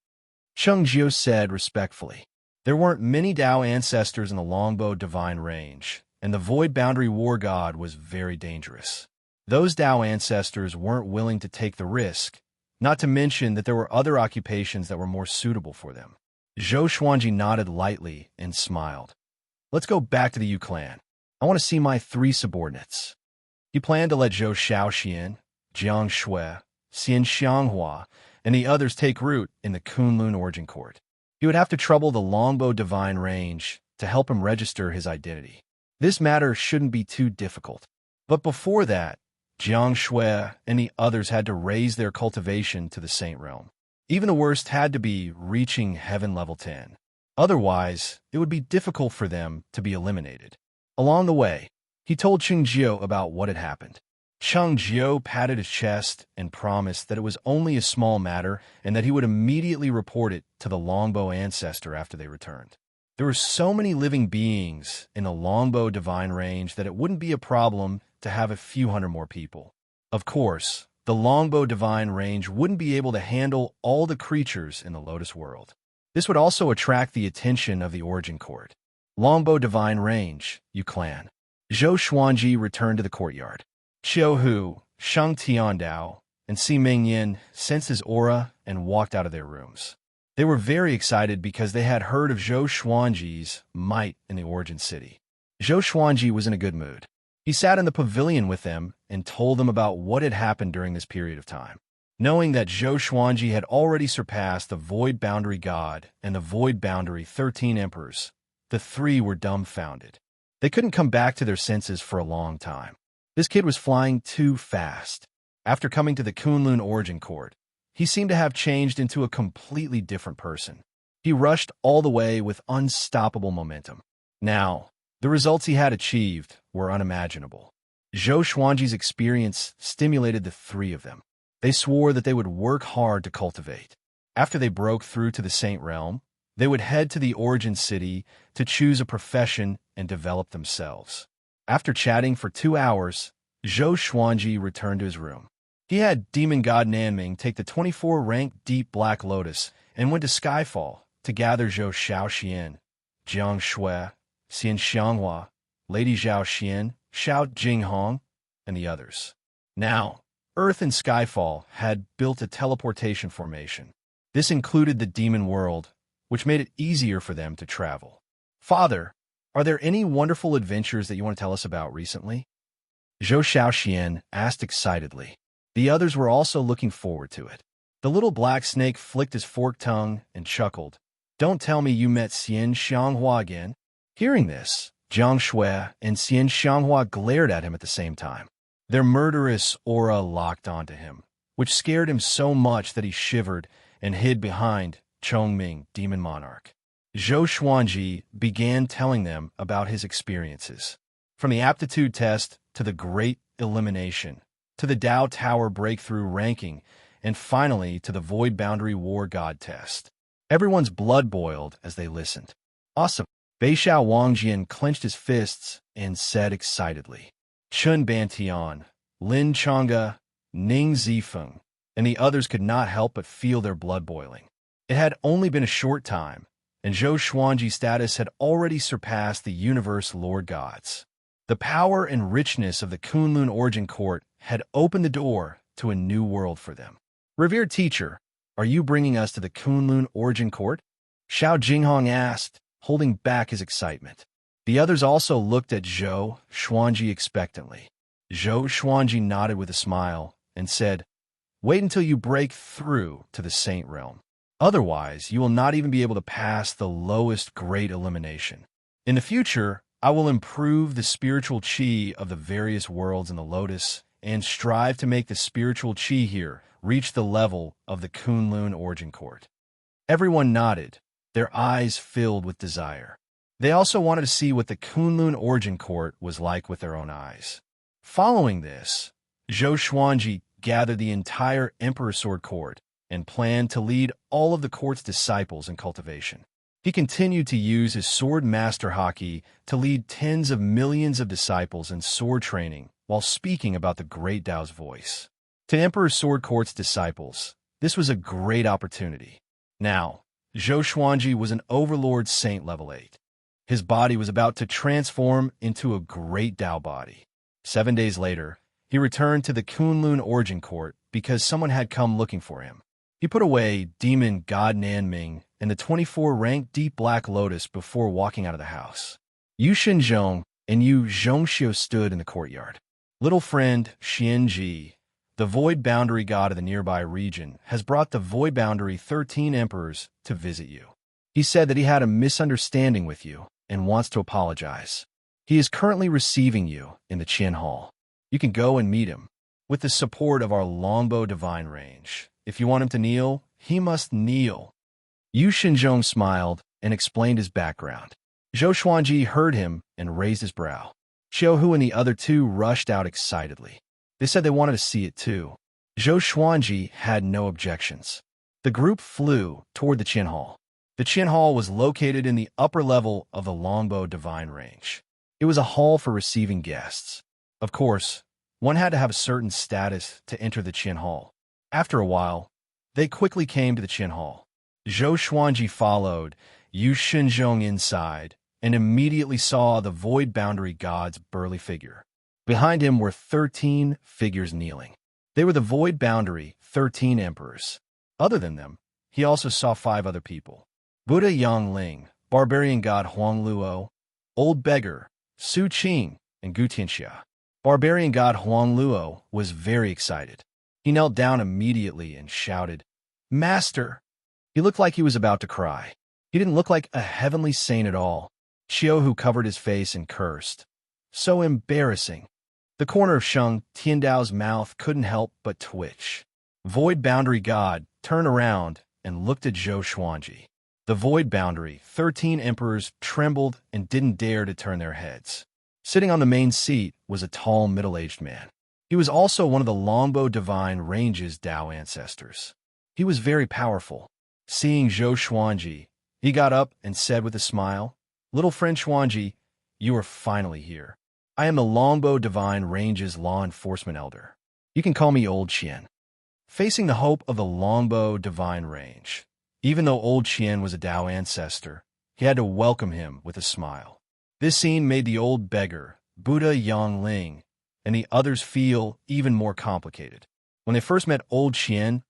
Cheng Jiao said respectfully. There weren't many Tao ancestors in the Longbow Divine Range, and the Void Boundary War God was very dangerous. Those Tao ancestors weren't willing to take the risk, not to mention that there were other occupations that were more suitable for them. Zhou Xuanji nodded lightly and smiled. Let's go back to the Yu clan. I want to see my 3 subordinates. He planned to let Zhou Shaoxian, Jiang Shui, Xian Xianghua, and the others take root in the Kunlun Origin Court. He would have to trouble the Longbow Divine Range to help him register his identity. This matter shouldn't be too difficult. But before that, Jiang Shui and the others had to raise their cultivation to the Saint Realm. Even the worst had to be reaching Heaven Level 10. Otherwise, it would be difficult for them to be eliminated. Along the way, he told Cheng Jiao about what had happened. Cheng Jiao patted his chest and promised that it was only a small matter and that he would immediately report it to the Longbow ancestor after they returned. There were so many living beings in the Longbow Divine Range that it wouldn't be a problem to have a few hundred more people. Of course, the Longbow Divine Range wouldn't be able to handle all the creatures in the Lotus World. This would also attract the attention of the Origin Court. Longbow Divine Range, Yu clan. Zhou Xuanji returned to the courtyard. Qiu Hu, Sheng Tiandao, and Si Mingyin sensed his aura and walked out of their rooms. They were very excited because they had heard of Zhou Xuanji's might in the Origin City. Zhou Xuanji was in a good mood. He sat in the pavilion with them and told them about what had happened during this period of time. Knowing that Zhou Xuanji had already surpassed the Void Boundary God and the Void Boundary 13 Emperors, the 3 were dumbfounded. They couldn't come back to their senses for a long time. This kid was flying too fast. After coming to the Kunlun Origin Court, he seemed to have changed into a completely different person. He rushed all the way with unstoppable momentum. Now, the results he had achieved were unimaginable. Zhou Xuanji's experience stimulated the 3 of them. They swore that they would work hard to cultivate. After they broke through to the Saint Realm, they would head to the Origin City to choose a profession and develop themselves. After chatting for 2 hours, Zhou Xuanji returned to his room. He had Demon God Nanming take the 24-rank Deep Black Lotus and went to Skyfall to gather Zhou Shaoxian, Jiang Shui, Xian Xianghua, Lady Zhao Xian, Xiao Jinghong, and the others. Now, Earth and Skyfall had built a teleportation formation. This included the demon world, which made it easier for them to travel. Father, are there any wonderful adventures that you want to tell us about recently? Zhou Shaoxian asked excitedly. The others were also looking forward to it. The little black snake flicked his forked tongue and chuckled. Don't tell me you met Xian Xianghua again. Hearing this, Jiang Shui and Xian Xianghua glared at him at the same time. Their murderous aura locked onto him, which scared him so much that he shivered and hid behind Chongming, Demon Monarch. Zhou Xuanji began telling them about his experiences. From the aptitude test to the Great Elimination, to the Dao Tower Breakthrough ranking, and finally to the Void Boundary War God test. Everyone's blood boiled as they listened. Awesome. Beishao Wangjian clenched his fists and said excitedly, Chun Bantian, Lin Chang'e, Ning Zifeng, and the others could not help but feel their blood boiling. It had only been a short time, and Zhou Xuanji's status had already surpassed the universe Lord Gods. The power and richness of the Kunlun Origin Court had opened the door to a new world for them. Revered teacher, are you bringing us to the Kunlun Origin Court? Xiao Jinghong asked, holding back his excitement. The others also looked at Zhou Xuanji expectantly. Zhou Xuanji nodded with a smile and said, Wait until you break through to the Saint Realm. Otherwise, you will not even be able to pass the lowest grade elimination. In the future, I will improve the spiritual qi of the various worlds in the Lotus and strive to make the spiritual qi here reach the level of the Kunlun Origin Court. Everyone nodded, their eyes filled with desire. They also wanted to see what the Kunlun Origin Court was like with their own eyes. Following this, Zhou Xuanji gathered the entire Emperor Sword Court and planned to lead all of the court's disciples in cultivation. He continued to use his sword master haki to lead tens of millions of disciples in sword training while speaking about the Great Tao's voice. To Emperor Sword Court's disciples, this was a great opportunity. Now, Zhou Xuanji was an Overlord Saint level 8. His body was about to transform into a Great Tao body. 7 days later, he returned to the Kunlun Origin Court because someone had come looking for him. He put away Demon God Nanming and the 24-rank Deep Black Lotus before walking out of the house. Yu Xinzhong and Yu Zhongxiu stood in the courtyard. Little friend Xianji, the Void Boundary God of the nearby region, has brought the Void Boundary 13 Emperors to visit you. He said that he had a misunderstanding with you and wants to apologize. He is currently receiving you in the Qian Hall. You can go and meet him. With the support of our longbow divine range, if you want him to kneel, he must kneel. Yu Xinzhong smiled and explained his background. Zhou Xuanji heard him and raised his brow. Xiaohu and the other two rushed out excitedly. They said they wanted to see it too. Zhou Xuanji had no objections. The group flew toward the Qian Hall. The Qian Hall was located in the upper level of the longbow divine range. It was a hall for receiving guests. Of course, one had to have a certain status to enter the Qian Hall. After a while, they quickly came to the Qian Hall. Zhou Xuanji followed Yu Xinzhong inside and immediately saw the Void Boundary God's burly figure. Behind him were 13 figures kneeling. They were the Void Boundary 13 Emperors. Other than them, he also saw 5 other people. Buddha Yangling, Barbarian God Huang Luo, Old Beggar, Su Qing, and Gu Tianxia. Barbarian God Huang Luo was very excited. He knelt down immediately and shouted, Master! He looked like he was about to cry. He didn't look like a heavenly saint at all. Xiaohu covered his face and cursed. So embarrassing. The corner of Sheng Tiandao's mouth couldn't help but twitch. Void Boundary God turned around and looked at Zhou Xuanji. The Void Boundary 13 Emperors trembled and didn't dare to turn their heads. Sitting on the main seat was a tall, middle-aged man. He was also one of the Longbow Divine Range's Tao ancestors. He was very powerful. Seeing Zhou Xuanji, he got up and said with a smile, Little friend Xuanji, you are finally here. I am the Longbow Divine Range's law enforcement elder. You can call me Old Qian. Facing the hope of the Longbow Divine Range, even though Old Qian was a Tao ancestor, he had to welcome him with a smile. This scene made the old beggar, Buddha Yangling, and the others feel even more complicated. When they first met Old Qian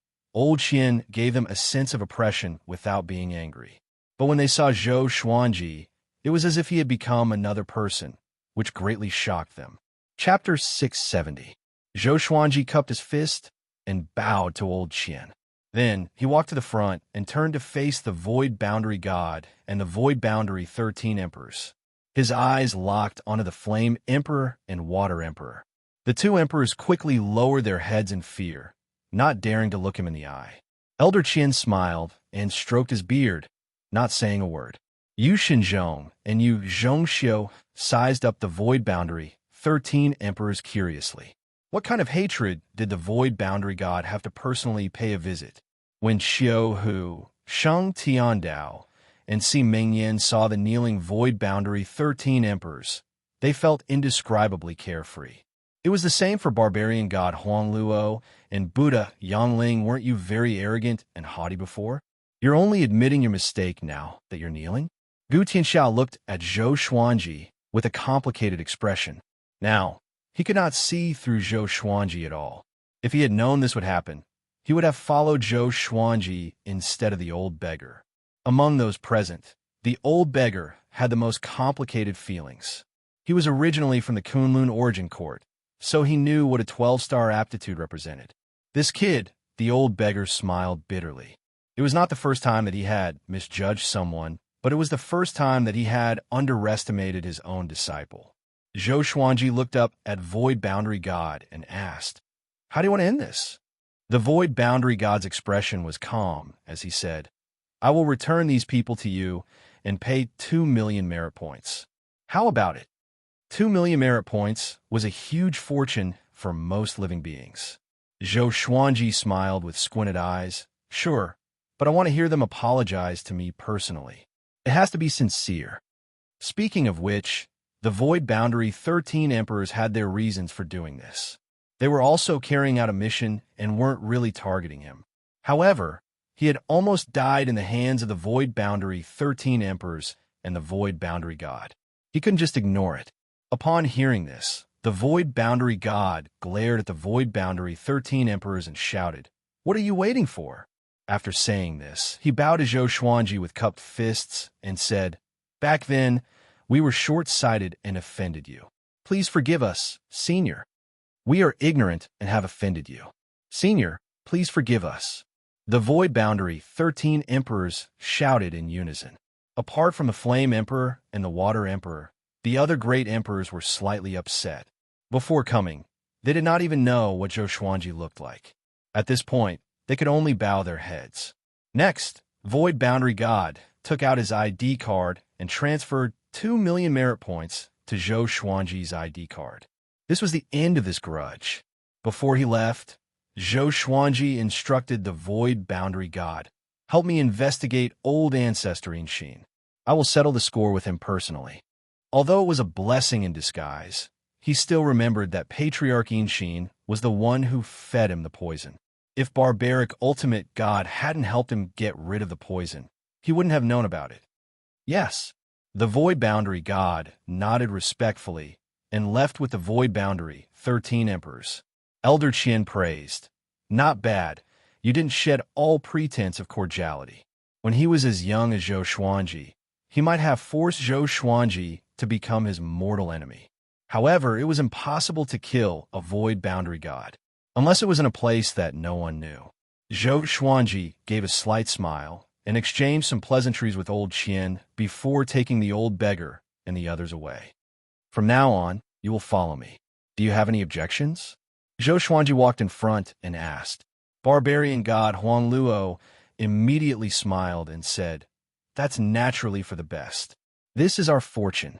gave them a sense of oppression without being angry. But when they saw Zhou Xuanji, it was as if he had become another person, which greatly shocked them. Chapter 670. Zhou Xuanji cupped his fist and bowed to Old Qian. Then he walked to the front and turned to face the Void Boundary God and the Void Boundary 13 Emperors. His eyes locked onto the Flame Emperor and Water Emperor. The 2 Emperors quickly lowered their heads in fear, not daring to look him in the eye. Elder Qian smiled and stroked his beard, not saying a word. Yu Xinzhong and Yu Zhongxiu sized up the Void Boundary 13 Emperors curiously. What kind of hatred did the Void Boundary God have to personally pay a visit? When Xiaohu, Sheng Tiandao, and Si Mingyan saw the kneeling void boundary 13 emperors, they felt indescribably carefree. It was the same for barbarian god Huang Luo and Buddha Yangling. Weren't you very arrogant and haughty before? You're only admitting your mistake now that you're kneeling? Gu Tianxiao looked at Zhou Xuanji with a complicated expression. Now, he could not see through Zhou Xuanji at all. If he had known this would happen, he would have followed Zhou Xuanji instead of the old beggar. Among those present, the old beggar had the most complicated feelings. He was originally from the Kunlun origin court, so he knew what a 12-star aptitude represented. This kid, the old beggar smiled bitterly. It was not the first time that he had misjudged someone, but it was the first time that he had underestimated his own disciple. Zhou Xuanji looked up at Void Boundary God and asked, "How do you want to end this?" The Void Boundary God's expression was calm as he said, "I will return these people to you and pay 2 million merit points." How about it? 2 million merit points was a huge fortune for most living beings. Zhou Xuanji smiled with squinted eyes. "Sure, but I want to hear them apologize to me personally. It has to be sincere." Speaking of which, the Void Boundary 13 emperors had their reasons for doing this. They were also carrying out a mission and weren't really targeting him. However, he had almost died in the hands of the Void Boundary 13 emperors and the Void Boundary God. He couldn't just ignore it. Upon hearing this, the Void Boundary God glared at the Void Boundary 13 emperors and shouted, "What are you waiting for?" After saying this, he bowed to Zhou Xuanji with cupped fists and said, "Back then, we were short-sighted and offended you. Please forgive us, Senior. We are ignorant and have offended you. Senior, please forgive us." The Void Boundary 13 emperors shouted in unison. Apart from the Flame Emperor and the Water Emperor, the other great emperors were slightly upset. Before coming, they did not even know what Zhou Xuanji looked like. At this point, they could only bow their heads. Next, Void Boundary God took out his ID card and transferred 2 million merit points to Zhou Xuanji's ID card. This was the end of this grudge. Before he left, Zhou Xuanji instructed the Void Boundary God, "Help me investigate old ancestor Inxin. I will settle the score with him personally." Although it was a blessing in disguise, he still remembered that Patriarch Inxin was the one who fed him the poison. If Barbaric Ultimate God hadn't helped him get rid of the poison, he wouldn't have known about it. Yes, the Void Boundary God nodded respectfully and left with the Void Boundary 13 emperors. Elder Qian praised, "Not bad. You didn't shed all pretense of cordiality." When he was as young as Zhou Xuanji, he might have forced Zhou Xuanji to become his mortal enemy. However, it was impossible to kill a Void Boundary God, unless it was in a place that no one knew. Zhou Xuanji gave a slight smile and exchanged some pleasantries with old Qian before taking the old beggar and the others away. "From now on, you will follow me. Do you have any objections?" Zhou Xuanji walked in front and asked. Barbarian god Huang Luo immediately smiled and said, "That's naturally for the best. This is our fortune."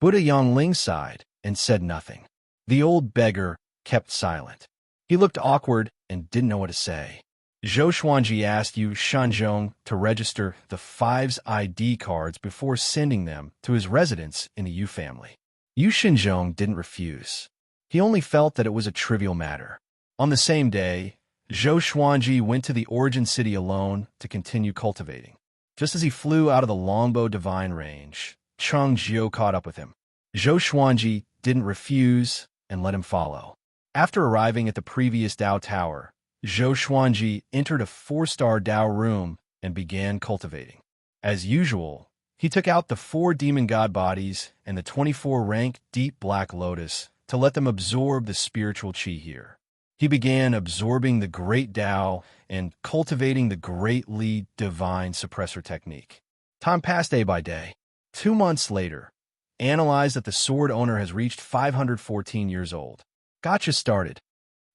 Buddha Yangling sighed and said nothing. The old beggar kept silent. He looked awkward and didn't know what to say. Zhou Xuanji asked Yu Shanzhong to register the 5's ID cards before sending them to his residence in the Yu family. Yu Shanzhong didn't refuse. He only felt that it was a trivial matter. On the same day, Zhou Xuanji went to the origin city alone to continue cultivating. Just as he flew out of the Longbow Divine Range, Cheng Jiu caught up with him. Zhou Xuanji didn't refuse and let him follow. After arriving at the previous Dao Tower, Zhou Xuanji entered a 4-star Dao room and began cultivating. As usual, he took out the 4 demon god bodies and the 24-rank Deep Black Lotus to let them absorb the spiritual qi here. He began absorbing the Great Dao and cultivating the Great Li Divine Suppressor technique. Time passed day by day. 2 months later, analyzed that the sword owner has reached 514 years old. Gotcha started.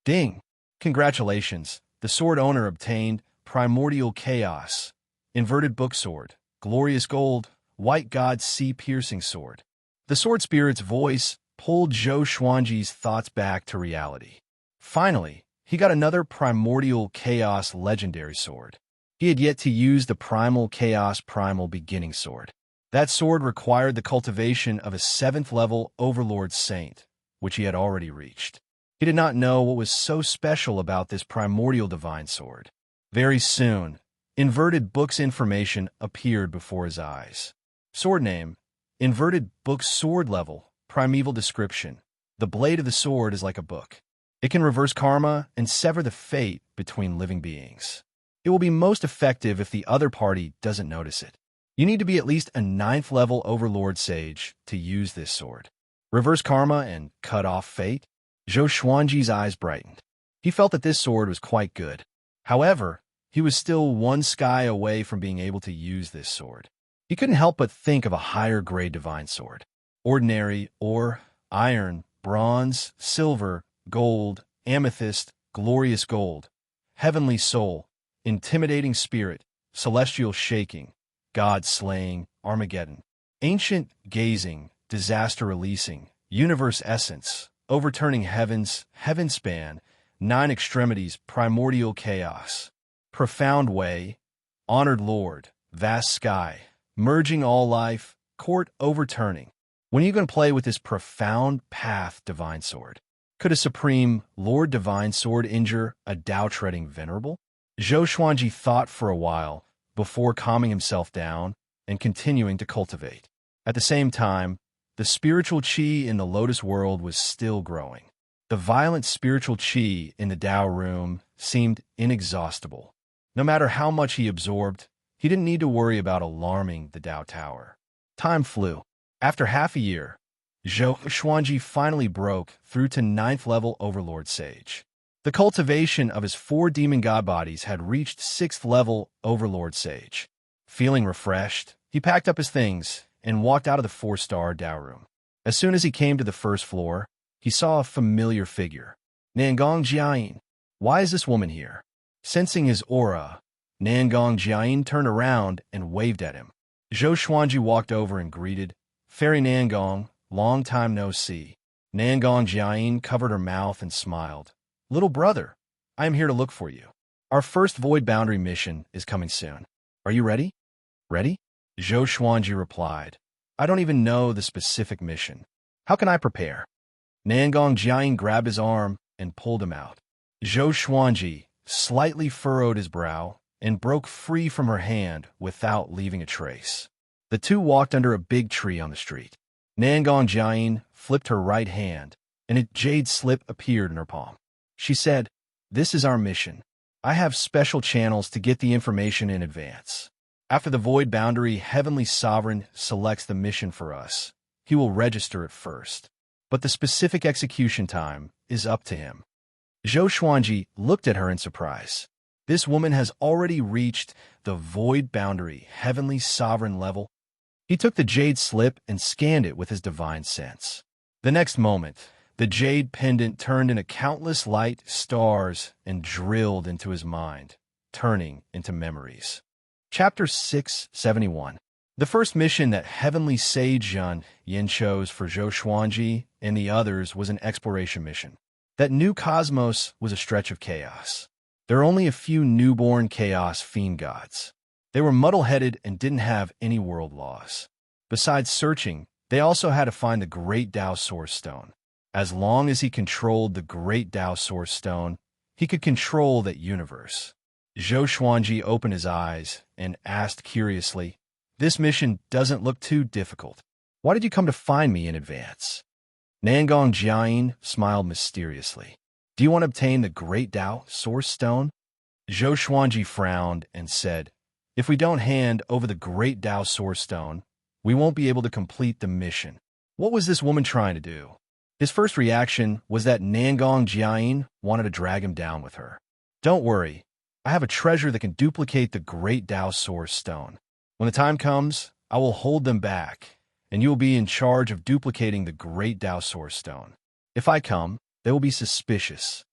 Ding! Congratulations, the sword owner obtained Primordial Chaos, Inverted Book Sword, Glorious Gold, White God Sea Piercing Sword. The sword spirit's voice pulled Zhou Xuanji's thoughts back to reality. Finally, he got another Primordial Chaos Legendary Sword. He had yet to use the Primal Chaos Primal Beginning Sword. That sword required the cultivation of a 7th-level Overlord Saint, which he had already reached. He did not know what was so special about this primordial divine sword. Very soon, Inverted Book's information appeared before his eyes. Sword name: Inverted Book Sword Level, Primeval Description. The blade of the sword is like a book. It can reverse karma and sever the fate between living beings. It will be most effective if the other party doesn't notice it. You need to be at least a 9th-level Overlord Sage to use this sword. Reverse karma and cut off fate? Zhou Xuanji's eyes brightened. He felt that this sword was quite good. However, he was still one sky away from being able to use this sword. He couldn't help but think of a higher-grade divine sword. Ordinary, ore, iron, bronze, silver, gold, amethyst, glorious gold, heavenly soul, intimidating spirit, celestial shaking, God slaying, Armageddon, ancient gazing, disaster releasing, universe essence, overturning heavens, heaven span, 9 extremities, primordial chaos, profound way, honored lord, vast sky, merging all life, court overturning. When are you going to play with this profound path divine sword? Could a supreme Lord divine sword injure a Tao-treading venerable? Zhou Xuanji thought for a while before calming himself down and continuing to cultivate. At the same time, the spiritual qi in the Lotus world was still growing. The violent spiritual qi in the Tao room seemed inexhaustible. No matter how much he absorbed, he didn't need to worry about alarming the Tao Tower. Time flew. After half a year, Zhou Xuanji finally broke through to 9th-level Overlord Sage. The cultivation of his 4 demon god bodies had reached 6th-level Overlord Sage. Feeling refreshed, he packed up his things and walked out of the 4-star Tao room. As soon as he came to the first floor, he saw a familiar figure. Nangong Jiayin. Why is this woman here? Sensing his aura, Nangong Jiayin turned around and waved at him. Zhou Xuanji walked over and greeted, "Fairy Nangong, long time no see." Nangong Jiayin covered her mouth and smiled. "Little brother, I am here to look for you. Our first Void Boundary mission is coming soon. Are you ready?" "Ready?" Zhou Xuanji replied. "I don't even know the specific mission. How can I prepare?" Nangong Jiayin grabbed his arm and pulled him out. Zhou Xuanji slightly furrowed his brow and broke free from her hand without leaving a trace. The two walked under a big tree on the street. Nangong Jiayin flipped her right hand, and a jade slip appeared in her palm. She said, "This is our mission. I have special channels to get the information in advance. After the Void Boundary Heavenly Sovereign selects the mission for us, he will register it first. But the specific execution time is up to him." Zhou Xuanji looked at her in surprise. This woman has already reached the Void Boundary Heavenly Sovereign level. He took the jade slip and scanned it with his divine sense. The next moment, the jade pendant turned into countless light stars and drilled into his mind, turning into memories. Chapter 671. The first mission that Heavenly Sage Yin chose for Zhou Xuanji and the others was an exploration mission. That new cosmos was a stretch of chaos. There are only a few newborn chaos fiend gods. They were muddle-headed and didn't have any world laws. Besides searching, they also had to find the Great Tao Source Stone. As long as he controlled the Great Tao Source Stone, he could control that universe. Zhou Xuanji opened his eyes and asked curiously, "This mission doesn't look too difficult. Why did you come to find me in advance?" Nangong Jiayin smiled mysteriously. "Do you want to obtain the Great Tao Source Stone?" Zhou Xuanji frowned and said, "If we don't hand over the Great Tao Source Stone, we won't be able to complete the mission." What was this woman trying to do? His first reaction was that Nangong Jiayin wanted to drag him down with her. "Don't worry, I have a treasure that can duplicate the Great Tao Source Stone. When the time comes, I will hold them back, and you will be in charge of duplicating the Great Tao Source Stone. If I come, they will be suspicious."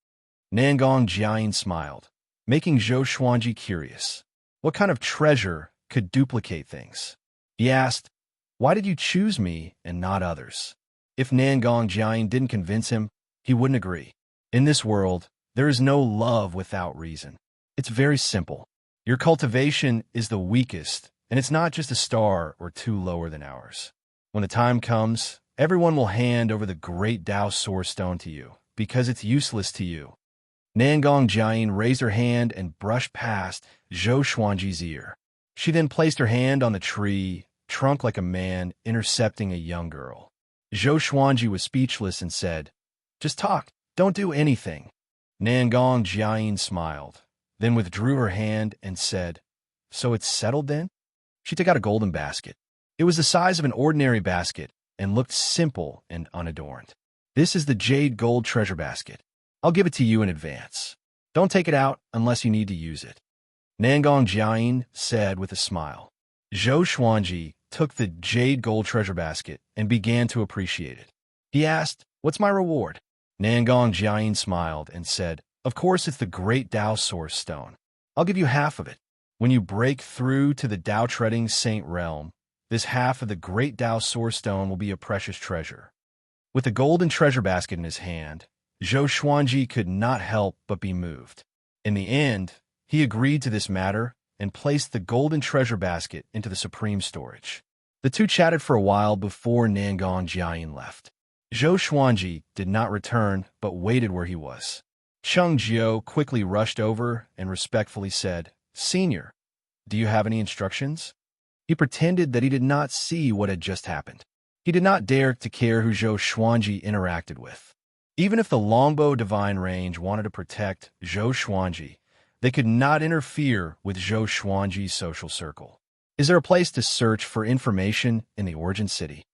Nangong Jiayin smiled, making Zhou Xuanji curious. What kind of treasure could duplicate things? He asked, "Why did you choose me and not others?" If Nangong Jiayin didn't convince him, he wouldn't agree. In this world, there is no love without reason. It's very simple. Your cultivation is the weakest, and it's not just a star or two lower than ours. When the time comes, everyone will hand over the great Tao Source Stone to you, because it's useless to you. Nangong Jiayin raised her hand and brushed past Zhou Xuanji's ear. She then placed her hand on the tree, trunk like a man intercepting a young girl. Zhou Xuanji was speechless and said, "Just talk, don't do anything." Nangong Jiayin smiled, then withdrew her hand and said, "So it's settled then?" She took out a golden basket. It was the size of an ordinary basket and looked simple and unadorned. "This is the jade gold treasure basket. I'll give it to you in advance. Don't take it out unless you need to use it," Nangong Jiayin said with a smile. Zhou Xuanji took the jade gold treasure basket and began to appreciate it. He asked, "What's my reward?" Nangong Jiayin smiled and said, "Of course it's the great Tao Source Stone. I'll give you half of it. When you break through to the Tao Treading Saint realm, this half of the great Tao Source Stone will be a precious treasure." With the golden treasure basket in his hand, Zhou Xuanji could not help but be moved. In the end, he agreed to this matter and placed the golden treasure basket into the supreme storage. The two chatted for a while before Nangong Jiayin left. Zhou Xuanji did not return but waited where he was. Cheng Jiao quickly rushed over and respectfully said, "Senior, do you have any instructions?" He pretended that he did not see what had just happened. He did not dare to care who Zhou Xuanji interacted with. Even if the Longbow Divine Range wanted to protect Zhou Xuanji, they could not interfere with Zhou Xuanji's social circle. "Is there a place to search for information in the Origin City?"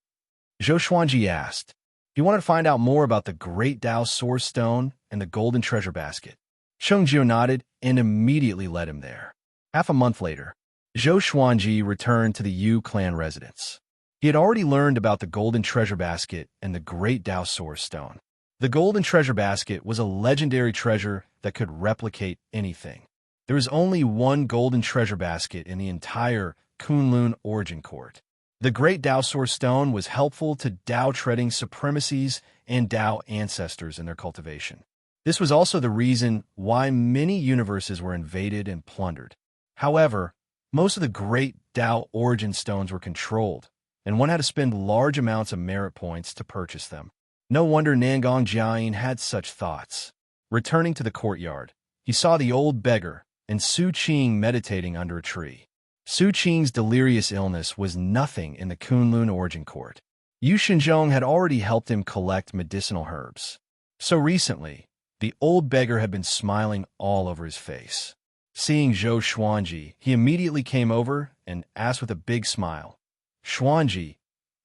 Zhou Xuanji asked. He wanted to find out more about the Great Tao Source Stone and the Golden Treasure Basket. Cheng Jiao nodded and immediately led him there. Half a month later, Zhou Xuanji returned to the Yu clan residence. He had already learned about the Golden Treasure Basket and the Great Tao Source Stone. The Golden Treasure Basket was a legendary treasure that could replicate anything. There was only one Golden Treasure Basket in the entire Kunlun Origin Court. The Great Tao Source Stone was helpful to Tao Treading Supremacies and Tao Ancestors in their cultivation. This was also the reason why many universes were invaded and plundered. However, most of the Great Tao Origin Stones were controlled, and one had to spend large amounts of merit points to purchase them. No wonder Nangong Jiayin had such thoughts. Returning to the courtyard, he saw the old beggar and Su Qing meditating under a tree. Su Qing's delirious illness was nothing in the Kunlun Origin Court. Yu Xinzhong had already helped him collect medicinal herbs. So recently, the old beggar had been smiling all over his face. Seeing Zhou Xuanji, he immediately came over and asked with a big smile, "Xuanji,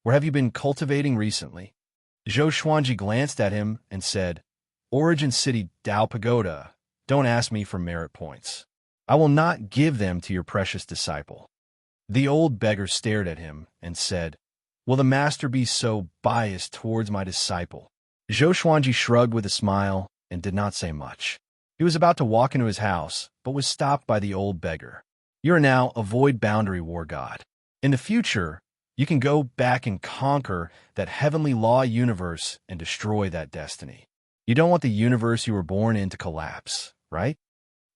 where have you been cultivating recently?" Zhou Xuanji glanced at him and said, "Origin City Tao Pagoda, don't ask me for merit points. I will not give them to your precious disciple." The old beggar stared at him and said, "Will the master be so biased towards my disciple?" Zhou Xuanji shrugged with a smile and did not say much. He was about to walk into his house, but was stopped by the old beggar. "You are now a void boundary war god. In the future, you can go back and conquer that heavenly law universe and destroy that destiny. You don't want the universe you were born in to collapse, right?"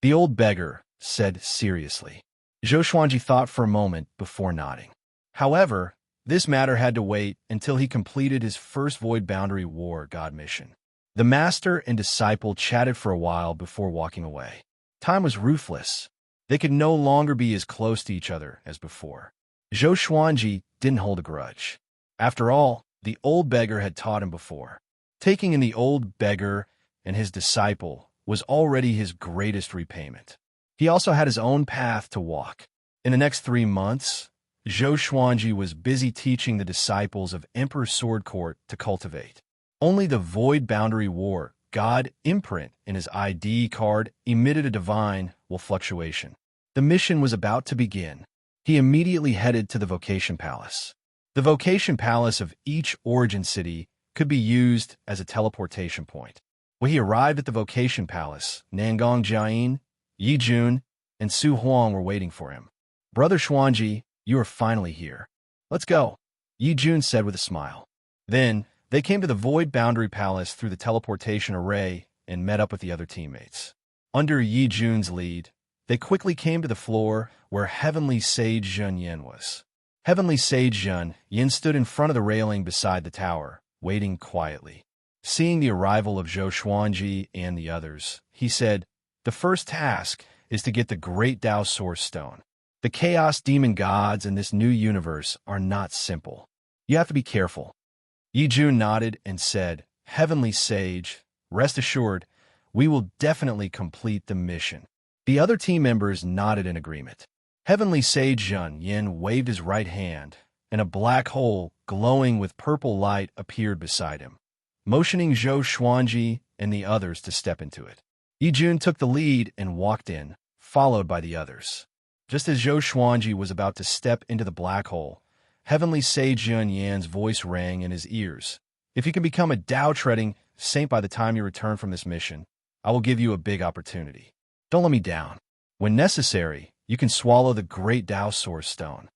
The old beggar said seriously. Zhou Xuanji thought for a moment before nodding. However, this matter had to wait until he completed his first Void Boundary War God mission. The master and disciple chatted for a while before walking away. Time was ruthless. They could no longer be as close to each other as before. Zhou Xuanji didn't hold a grudge. After all, the old beggar had taught him before. Taking in the old beggar and his disciple was already his greatest repayment. He also had his own path to walk. In the next 3 months, Zhou Xuanji was busy teaching the disciples of Emperor Sword Court to cultivate. Only the Void Boundary War God imprint in his ID card emitted a divine fluctuation. The mission was about to begin. He immediately headed to the Vocation Palace. The Vocation Palace of each origin city could be used as a teleportation point. When he arrived at the Vocation Palace, Nangong Jiayin, Yi Jun, and Su Huang were waiting for him. "Brother Xuanji, you are finally here. Let's go," Yi Jun said with a smile. Then, they came to the Void Boundary Palace through the teleportation array and met up with the other teammates. Under Yi Jun's lead, They quickly came to the floor where Heavenly Sage Zhen Yin was. Heavenly Sage Zhen Yin stood in front of the railing beside the tower, waiting quietly. Seeing the arrival of Zhou Xuanji and the others, he said, "The first task is to get the Great Dao Source Stone. The Chaos Demon Gods in this new universe are not simple. You have to be careful." Yi Jun nodded and said, "Heavenly Sage, rest assured, we will definitely complete the mission." The other team members nodded in agreement. Heavenly Sage Zhen Yin waved his right hand, and a black hole glowing with purple light appeared beside him, motioning Zhou Xuanji and the others to step into it. Yi Jun took the lead and walked in, followed by the others. Just as Zhou Xuanji was about to step into the black hole, Heavenly Sage Zhen Yin's voice rang in his ears. "If you can become a Dao-treading saint by the time you return from this mission, I will give you a big opportunity. Don't let me down. When necessary, you can swallow the Great Dao Source Stone."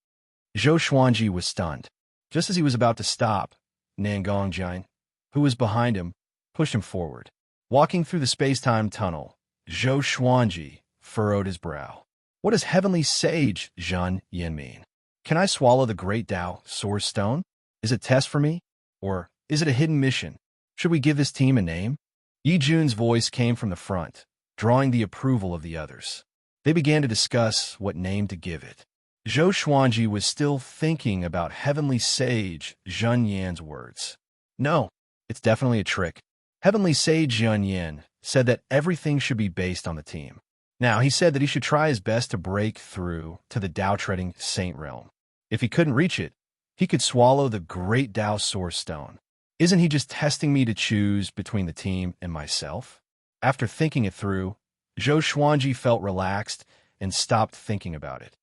Zhou Xuanji was stunned. Just as he was about to stop, Nangong Jian, who was behind him, pushed him forward. Walking through the space-time tunnel, Zhou Xuanji furrowed his brow. "What does Heavenly Sage Zhen Yin mean? Can I swallow the Great Dao Source Stone? Is it a test for me? Or is it a hidden mission? Should we give this team a name?" Yi Jun's voice came from the front, drawing the approval of the others. They began to discuss what name to give it. Zhou Xuanji was still thinking about Heavenly Sage Zhen Yin's words. "No, it's definitely a trick." Heavenly Sage Zhen Yin said that everything should be based on the team. Now, he said that he should try his best to break through to the Dao-treading saint realm. If he couldn't reach it, he could swallow the Great Dao Source Stone. Isn't he just testing me to choose between the team and myself? After thinking it through, Zhou Xuanji felt relaxed and stopped thinking about it.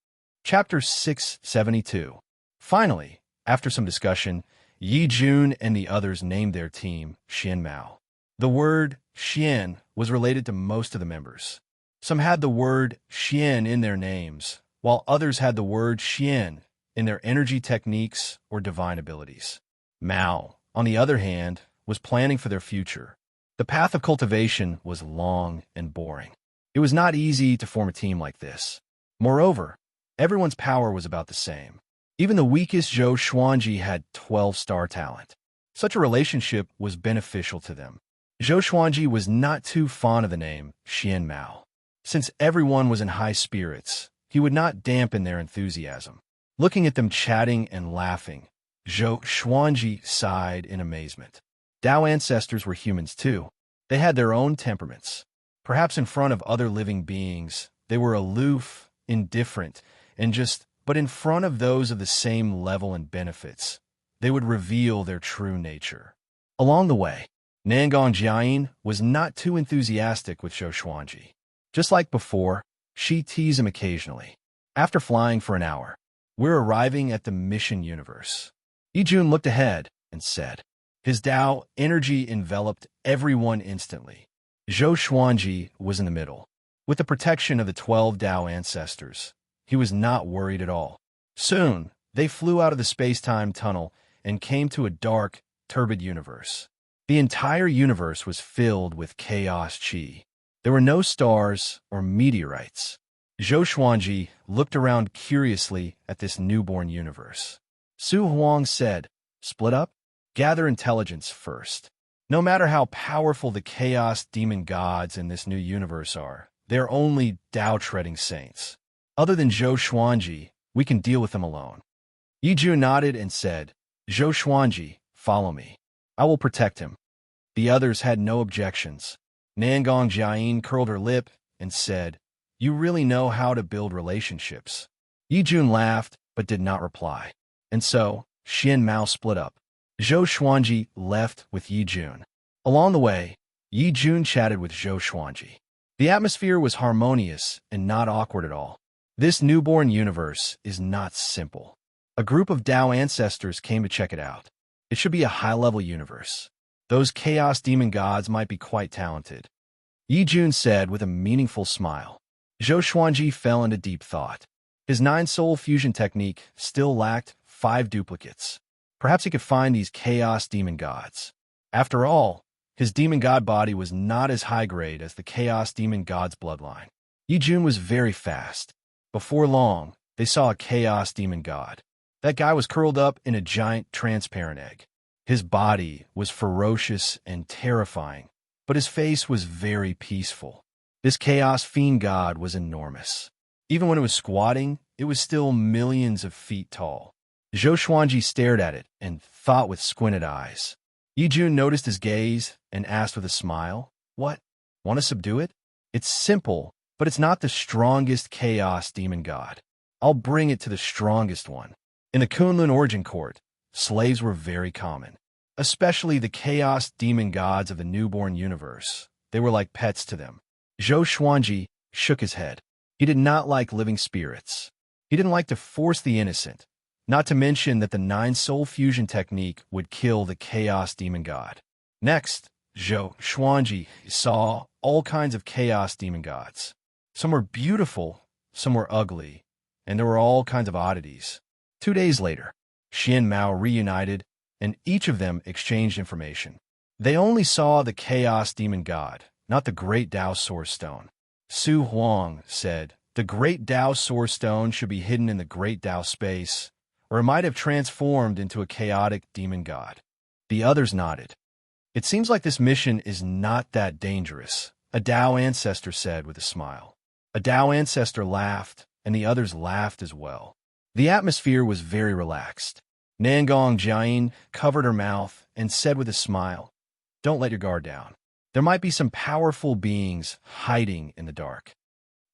Chapter 672. Finally, after some discussion, Yi Jun and the others named their team Xian Mao. The word Xian was related to most of the members. Some had the word Xian in their names, while others had the word Xian in their energy techniques or divine abilities. Mao, on the other hand, was planning for their future. The path of cultivation was long and boring. It was not easy to form a team like this. Moreover, everyone's power was about the same. Even the weakest Zhou Xuanji had 12 star talent. Such a relationship was beneficial to them. Zhou Xuanji was not too fond of the name Xian Mao. Since everyone was in high spirits, he would not dampen their enthusiasm. Looking at them chatting and laughing, Zhou Xuanji sighed in amazement. Dao ancestors were humans too. They had their own temperaments. Perhaps in front of other living beings, they were aloof, indifferent, but in front of those of the same level and benefits, they would reveal their true nature. Along the way, Nangong Jian was not too enthusiastic with Zhou Xuanji. Just like before, she teased him occasionally. After flying for an hour, "We're arriving at the mission universe." Yi Jun looked ahead and said. His Dao energy enveloped everyone instantly. Zhou Xuanji was in the middle. With the protection of the 12 Dao ancestors, he was not worried at all. Soon, they flew out of the space-time tunnel and came to a dark, turbid universe. The entire universe was filled with chaos chi. There were no stars or meteorites. Zhou Xuanji looked around curiously at this newborn universe. Su Huang said, "Split up? Gather intelligence first. No matter how powerful the chaos demon gods in this new universe are, they're only Dao-treading saints. Other than Zhou Xuanji, we can deal with them alone." Yi Jun nodded and said, "Zhou Xuanji, follow me. I will protect him." The others had no objections. Nangong Jian curled her lip and said, "You really know how to build relationships." Yi Jun laughed but did not reply. And so, Xian Mao split up. Zhou Xuanji left with Yi Jun. Along the way, Yi Jun chatted with Zhou Xuanji. The atmosphere was harmonious and not awkward at all. This newborn universe is not simple. A group of Dao ancestors came to check it out. It should be a high-level universe. Those chaos demon gods might be quite talented. Yi Jun said with a meaningful smile. Zhou Xuanji fell into deep thought. His 9-soul fusion technique still lacked 5 duplicates. Perhaps he could find these chaos demon gods. After all, his demon god body was not as high grade as the chaos demon god's bloodline. Yijun was very fast. Before long, they saw a chaos demon god. That guy was curled up in a giant transparent egg. His body was ferocious and terrifying, but his face was very peaceful. This chaos fiend god was enormous. Even when it was squatting, it was still millions of feet tall. Zhou Xuanji stared at it and thought with squinted eyes. Yijun noticed his gaze and asked with a smile, "What? Want to subdue it? It's simple, but it's not the strongest chaos demon god. I'll bring it to the strongest one." In the Kunlun origin court, slaves were very common, especially the chaos demon gods of the newborn universe. They were like pets to them. Zhou Xuanji shook his head. He did not like living spirits. He didn't like to force the innocent, not to mention that the 9-soul fusion technique would kill the chaos demon god. Next, Zhou Xuanji saw all kinds of chaos demon gods. Some were beautiful, some were ugly, and there were all kinds of oddities. 2 days later, Xi and Mao reunited, and each of them exchanged information. They only saw the chaos demon god, not the great Dao Source Stone. Su Huang said, "The great Dao Source Stone should be hidden in the great Dao space, or it might have transformed into a chaotic demon god." The others nodded. "It seems like this mission is not that dangerous," a Dao ancestor said with a smile. A Dao ancestor laughed, and the others laughed as well. The atmosphere was very relaxed. Nangong Jiayin covered her mouth and said with a smile, "Don't let your guard down. There might be some powerful beings hiding in the dark."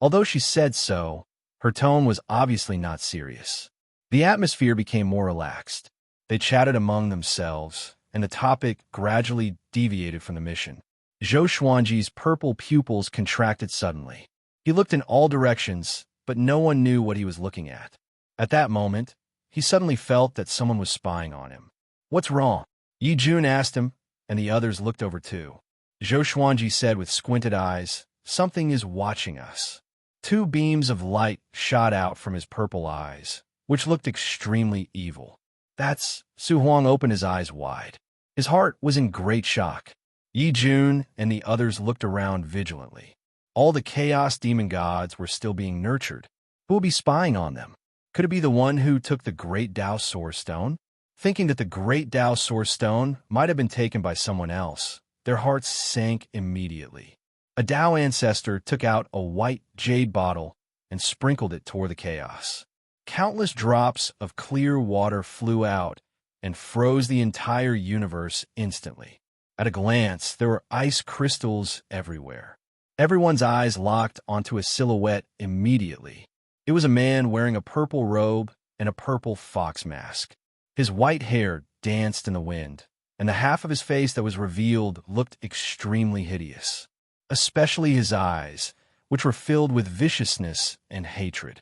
Although she said so, her tone was obviously not serious. The atmosphere became more relaxed. They chatted among themselves, and the topic gradually deviated from the mission. Zhou Xuanji's purple pupils contracted suddenly. He looked in all directions, but no one knew what he was looking at. At that moment, he suddenly felt that someone was spying on him. "What's wrong?" Yijun asked him, and the others looked over too. Zhou Xuanji said with squinted eyes, "Something is watching us." 2 beams of light shot out from his purple eyes, which looked extremely evil. "That's..." Su Huang opened his eyes wide. His heart was in great shock. Yijun and the others looked around vigilantly. All the chaos demon gods were still being nurtured. Who would be spying on them? Could it be the one who took the Great Dao Source Stone? Thinking that the Great Dao Source Stone might have been taken by someone else, their hearts sank immediately. A Dao ancestor took out a white jade bottle and sprinkled it toward the chaos. Countless drops of clear water flew out and froze the entire universe instantly. At a glance, there were ice crystals everywhere. Everyone's eyes locked onto a silhouette immediately. It was a man wearing a purple robe and a purple fox mask. His white hair danced in the wind, and the half of his face that was revealed looked extremely hideous, especially his eyes, which were filled with viciousness and hatred.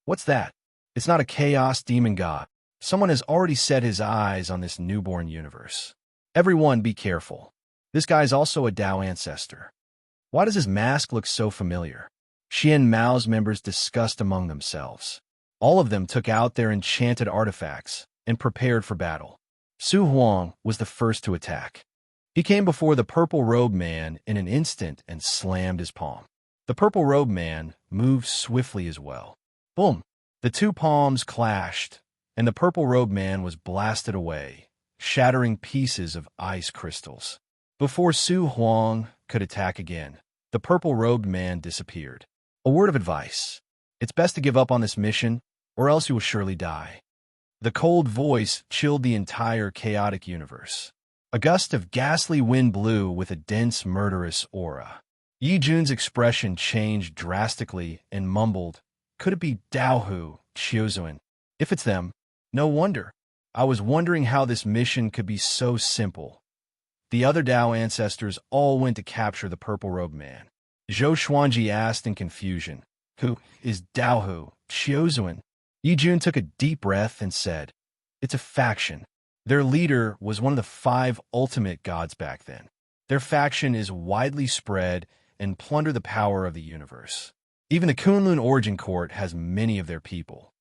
"What's that?" "It's not a chaos demon god. Someone has already set his eyes on this newborn universe. Everyone be careful. This guy's also a Dao ancestor. Why does his mask look so familiar?" Xi and Mao's members discussed among themselves. All of them took out their enchanted artifacts and prepared for battle. Su Huang was the first to attack. He came before the purple-robed man in an instant and slammed his palm. The purple-robed man moved swiftly as well. Boom! The 2 palms clashed, and the purple-robed man was blasted away, shattering pieces of ice crystals. Before Su Huang could attack again, the purple-robed man disappeared. A word of advice. It's best to give up on this mission, or else you will surely die. The cold voice chilled the entire chaotic universe. A gust of ghastly wind blew with a dense, murderous aura. Yijun's expression changed drastically and mumbled, "Could it be Daohu, Qiuzuan? If it's them, no wonder. I was wondering how this mission could be so simple." The other Dao ancestors all went to capture the purple-robed man. Zhou Xuanji asked in confusion, "Who is Daohu, Qiuzuan?" Yijun took a deep breath and said, "It's a faction. Their leader was one of the 5 ultimate gods back then. Their faction is widely spread and plunder the power of the universe. Even the Kunlun Origin Court has many of their people.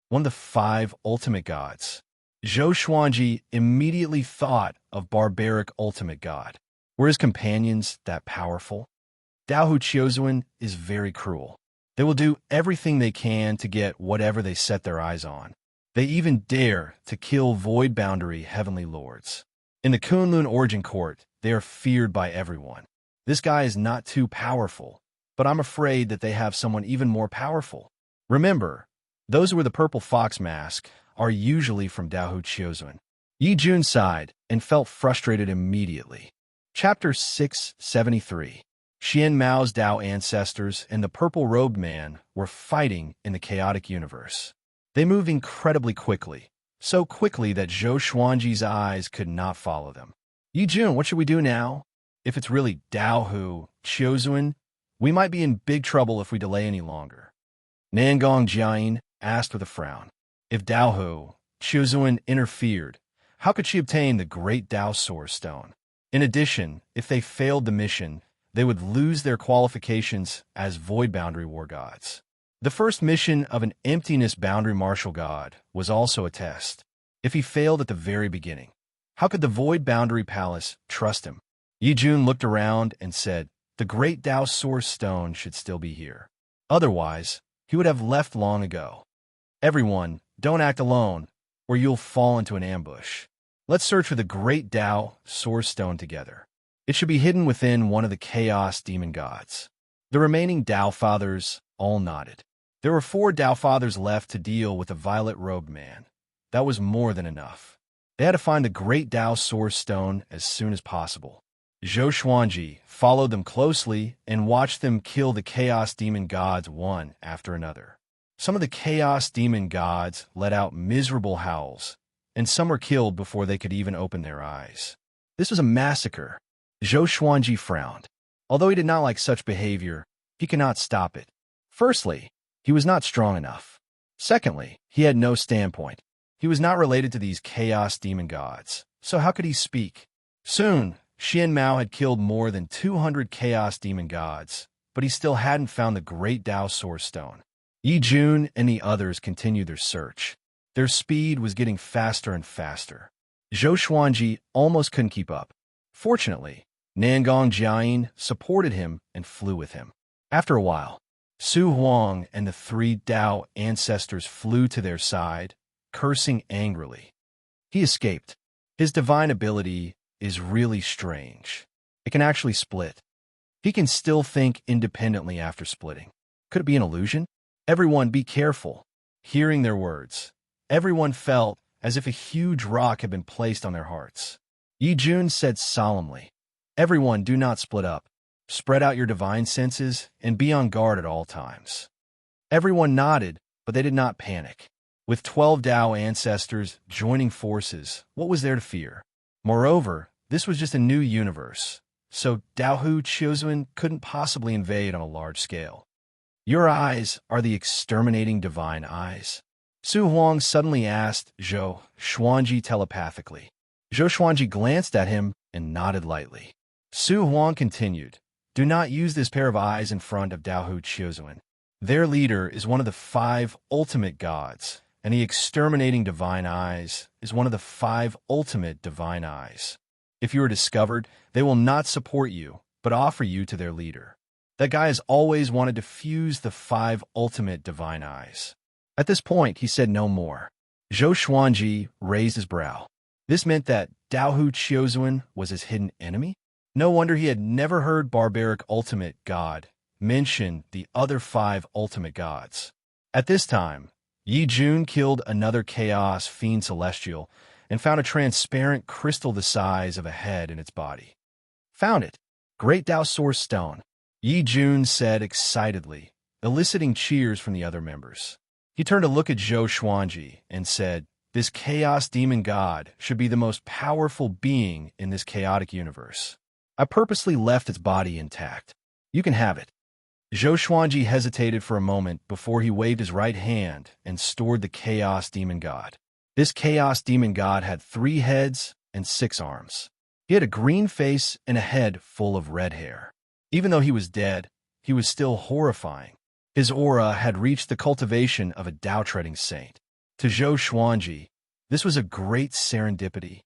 One of the 5 ultimate gods." Zhou Xuanji immediately thought of barbaric ultimate god. Were his companions that powerful? Daohu Qiuzuan is very cruel. They will do everything they can to get whatever they set their eyes on. They even dare to kill void boundary heavenly lords. In the Kunlun Origin Court, they are feared by everyone. This guy is not too powerful, but I'm afraid that they have someone even more powerful. Remember, those who wear the purple fox mask are usually from Daohu Chiozun. Yi Jun sighed and felt frustrated immediately. Chapter 673. Xian Mao's Dao ancestors and the purple-robed man were fighting in the chaotic universe. They moved incredibly quickly, so quickly that Zhou Xuanji's eyes could not follow them. Yi Jun, what should we do now? If it's really Daohu Chiozun, we might be in big trouble if we delay any longer. Nangong Jiayin asked with a frown. If Daohu Chiozun interfered, how could she obtain the great Dao Source Stone? In addition, if they failed the mission, they would lose their qualifications as Void Boundary War Gods. The first mission of an Emptiness Boundary Martial God was also a test. If he failed at the very beginning, how could the Void Boundary Palace trust him? Yi Jun looked around and said, the great Dao Source Stone should still be here. Otherwise, he would have left long ago. Everyone, don't act alone, or you'll fall into an ambush. Let's search for the great Dao Source Stone together. It should be hidden within one of the Chaos Demon Gods. The remaining Dao Fathers all nodded. There were 4 Dao Fathers left to deal with the violet-robed man. That was more than enough. They had to find the great Dao Source Stone as soon as possible. Zhou Xuanji followed them closely and watched them kill the Chaos Demon Gods one after another. Some of the Chaos Demon Gods let out miserable howls, and some were killed before they could even open their eyes. This was a massacre. Zhou Xuanji frowned. Although he did not like such behavior, he could not stop it. Firstly, he was not strong enough. Secondly, he had no standpoint. He was not related to these Chaos Demon Gods, so how could he speak? Soon, Xian Mao had killed more than 200 Chaos Demon Gods, but he still hadn't found the great Dao Source Stone. Yi Jun and the others continued their search. Their speed was getting faster and faster. Zhou Xuanji almost couldn't keep up. Fortunately, Nangong Jiayin supported him and flew with him. After a while, Su Huang and the 3 Dao ancestors flew to their side, cursing angrily. He escaped. His divine ability is really strange. It can actually split. He can still think independently after splitting. Could it be an illusion? Everyone be careful. Hearing their words, everyone felt as if a huge rock had been placed on their hearts. Yi Jun said solemnly, everyone do not split up. Spread out your divine senses and be on guard at all times. Everyone nodded, but they did not panic. With 12 Dao ancestors joining forces, what was there to fear? Moreover, this was just a new universe, so Daohu Chiozun couldn't possibly invade on a large scale. Your eyes are the exterminating divine eyes? Su Huang suddenly asked Zhou Xuanji telepathically. Zhou Xuanji glanced at him and nodded lightly. Su Huang continued, do not use this pair of eyes in front of Daohu Chiozun. Their leader is one of the 5 ultimate gods, and the exterminating divine eyes is one of the 5 ultimate divine eyes. If you are discovered, they will not support you, but offer you to their leader. That guy has always wanted to fuse the 5 ultimate divine eyes. At this point, he said no more. Zhou Xuanji raised his brow. This meant that Daohu Chiozun was his hidden enemy? No wonder he had never heard barbaric ultimate god mention the other 5 ultimate gods. At this time, Yi Jun killed another Chaos Fiend Celestial and found a transparent crystal the size of a head in its body. Found it. Great Dao Source Stone. Yi Jun said excitedly, eliciting cheers from the other members. He turned to look at Zhou Xuanji and said, this Chaos Demon God should be the most powerful being in this chaotic universe. I purposely left its body intact. You can have it. Zhou Xuanji hesitated for a moment before he waved his right hand and stored the Chaos Demon God. This Chaos Demon God had 3 heads and 6 arms. He had a green face and a head full of red hair. Even though he was dead, he was still horrifying. His aura had reached the cultivation of a Dao-treading saint. To Zhou Xuanji, this was a great serendipity.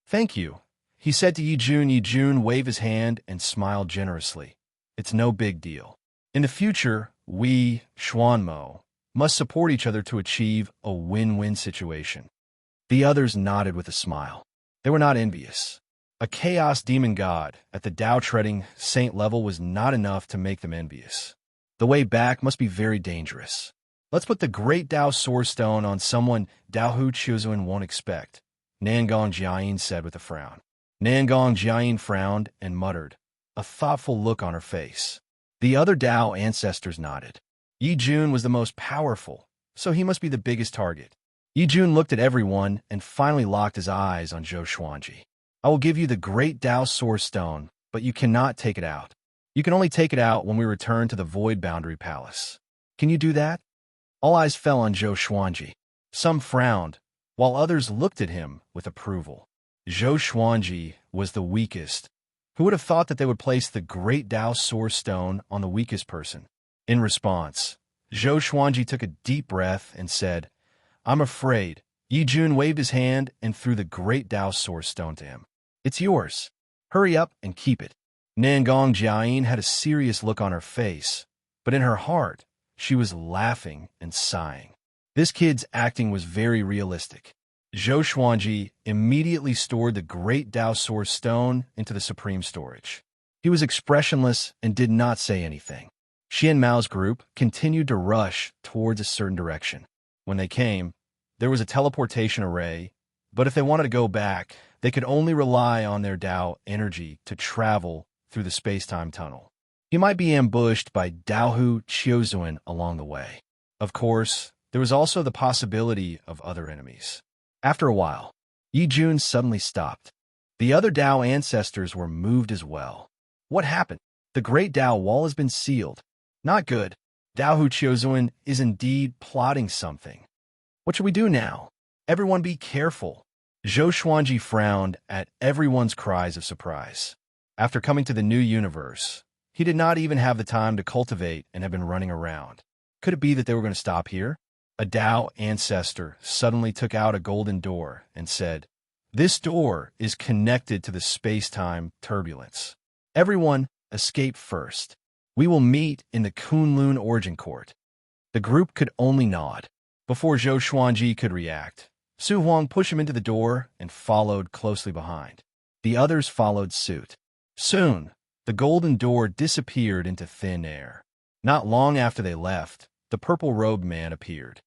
Thank you, he said to Yi Jun. Yi Jun waved his hand and smiled generously. It's no big deal. In the future, we, Xuanmo, must support each other to achieve a win-win situation. The others nodded with a smile. They were not envious. A chaos demon god at the Dao-treading saint level was not enough to make them envious. The way back must be very dangerous. Let's put the great Dao Source Stone on someone Dao Hu Qiuzuan won't expect, Nangong Jiayin said with a frown. Nangong Jiayin frowned and muttered, a thoughtful look on her face. The other Dao ancestors nodded. Yi Jun was the most powerful, so he must be the biggest target. Yi Jun looked at everyone and finally locked his eyes on Zhou Xuanji. I will give you the great Dao Source Stone, but you cannot take it out. You can only take it out when we return to the Void Boundary Palace. Can you do that? All eyes fell on Zhou Xuanji. Some frowned, while others looked at him with approval. Zhou Xuanji was the weakest. Who would have thought that they would place the great Dao Source Stone on the weakest person? In response, Zhou Xuanji took a deep breath and said, I'm afraid. Yi Jun waved his hand and threw the great Dao Source Stone to him. It's yours. Hurry up and keep it. Nangong Jiayin had a serious look on her face, but in her heart, she was laughing and sighing. This kid's acting was very realistic. Zhou Xuanji immediately stored the great Dao Source Stone into the supreme storage. He was expressionless and did not say anything. Xian Mao's group continued to rush towards a certain direction. When they came, there was a teleportation array, but if they wanted to go back, they could only rely on their Dao energy to travel through the space-time tunnel. He might be ambushed by Dao Hu Qiuzuan along the way. Of course, there was also the possibility of other enemies. After a while, Yi Jun suddenly stopped. The other Dao ancestors were moved as well. What happened? The great Dao wall has been sealed. Not good. Dao Hu Qiuzuan is indeed plotting something. What should we do now? Everyone be careful. Zhou Xuanji frowned at everyone's cries of surprise. After coming to the new universe, he did not even have the time to cultivate and have been running around. Could it be that they were going to stop here? A Dao ancestor suddenly took out a golden door and said, This door is connected to the space-time turbulence. Everyone, escape first. We will meet in the Kunlun Origin Court. The group could only nod. Before Zhou Xuanji could react, Su Huang pushed him into the door and followed closely behind. The others followed suit. Soon, the golden door disappeared into thin air. Not long after they left, the purple-robed man appeared.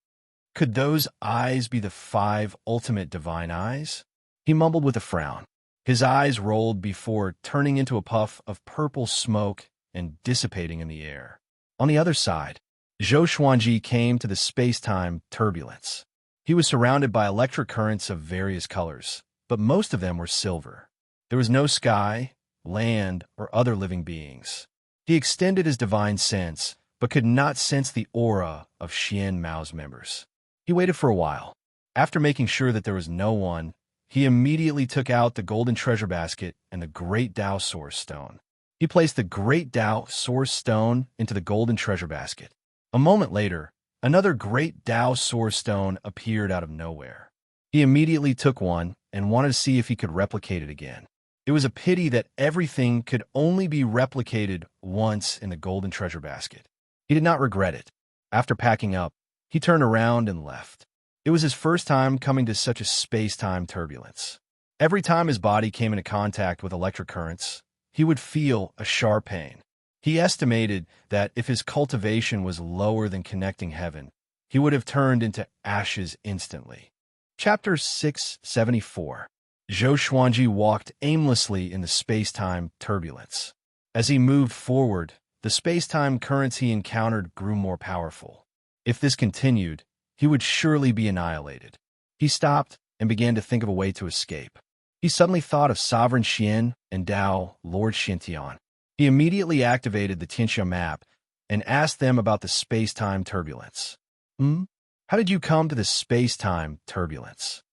Could those eyes be the 5 ultimate divine eyes? He mumbled with a frown. His eyes rolled before turning into a puff of purple smoke and dissipating in the air. On the other side, Zhou Xuanji came to the space-time turbulence. He was surrounded by electric currents of various colors, but most of them were silver. There was no sky, land, or other living beings. He extended his divine sense, but could not sense the aura of Xian Mao's members. He waited for a while. After making sure that there was no one, he immediately took out the golden treasure basket and the great Dao Source Stone. He placed the great Dao Source Stone into the golden treasure basket. A moment later, another great Dao Source Stone appeared out of nowhere. He immediately took one and wanted to see if he could replicate it again. It was a pity that everything could only be replicated once in the golden treasure basket. He did not regret it. After packing up, he turned around and left. It was his first time coming to such a space-time turbulence. Every time his body came into contact with electric currents, he would feel a sharp pain. He estimated that if his cultivation was lower than connecting heaven, he would have turned into ashes instantly. Chapter 674. Zhou Xuanji walked aimlessly in the space-time turbulence. As he moved forward, the space-time currents he encountered grew more powerful. If this continued, he would surely be annihilated. He stopped and began to think of a way to escape. He suddenly thought of Sovereign Xian and Dao Lord Xintian. He immediately activated the Tianxia map and asked them about the space-time turbulence. How did you come to the space-time turbulence?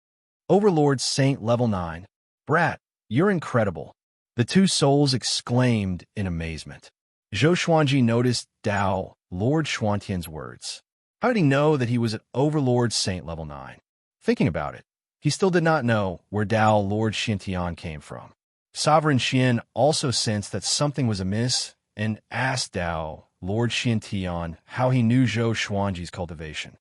Overlord Saint Level 9. Brat, you're incredible. The two souls exclaimed in amazement. Zhou Xuanji noticed Dao Lord Xuantian's words. How did he know that he was at Overlord Saint Level 9? Thinking about it, he still did not know where Dao Lord Xintian came from. Sovereign Xian also sensed that something was amiss and asked Dao Lord Xiantian how he knew Zhou Xuanji's cultivation.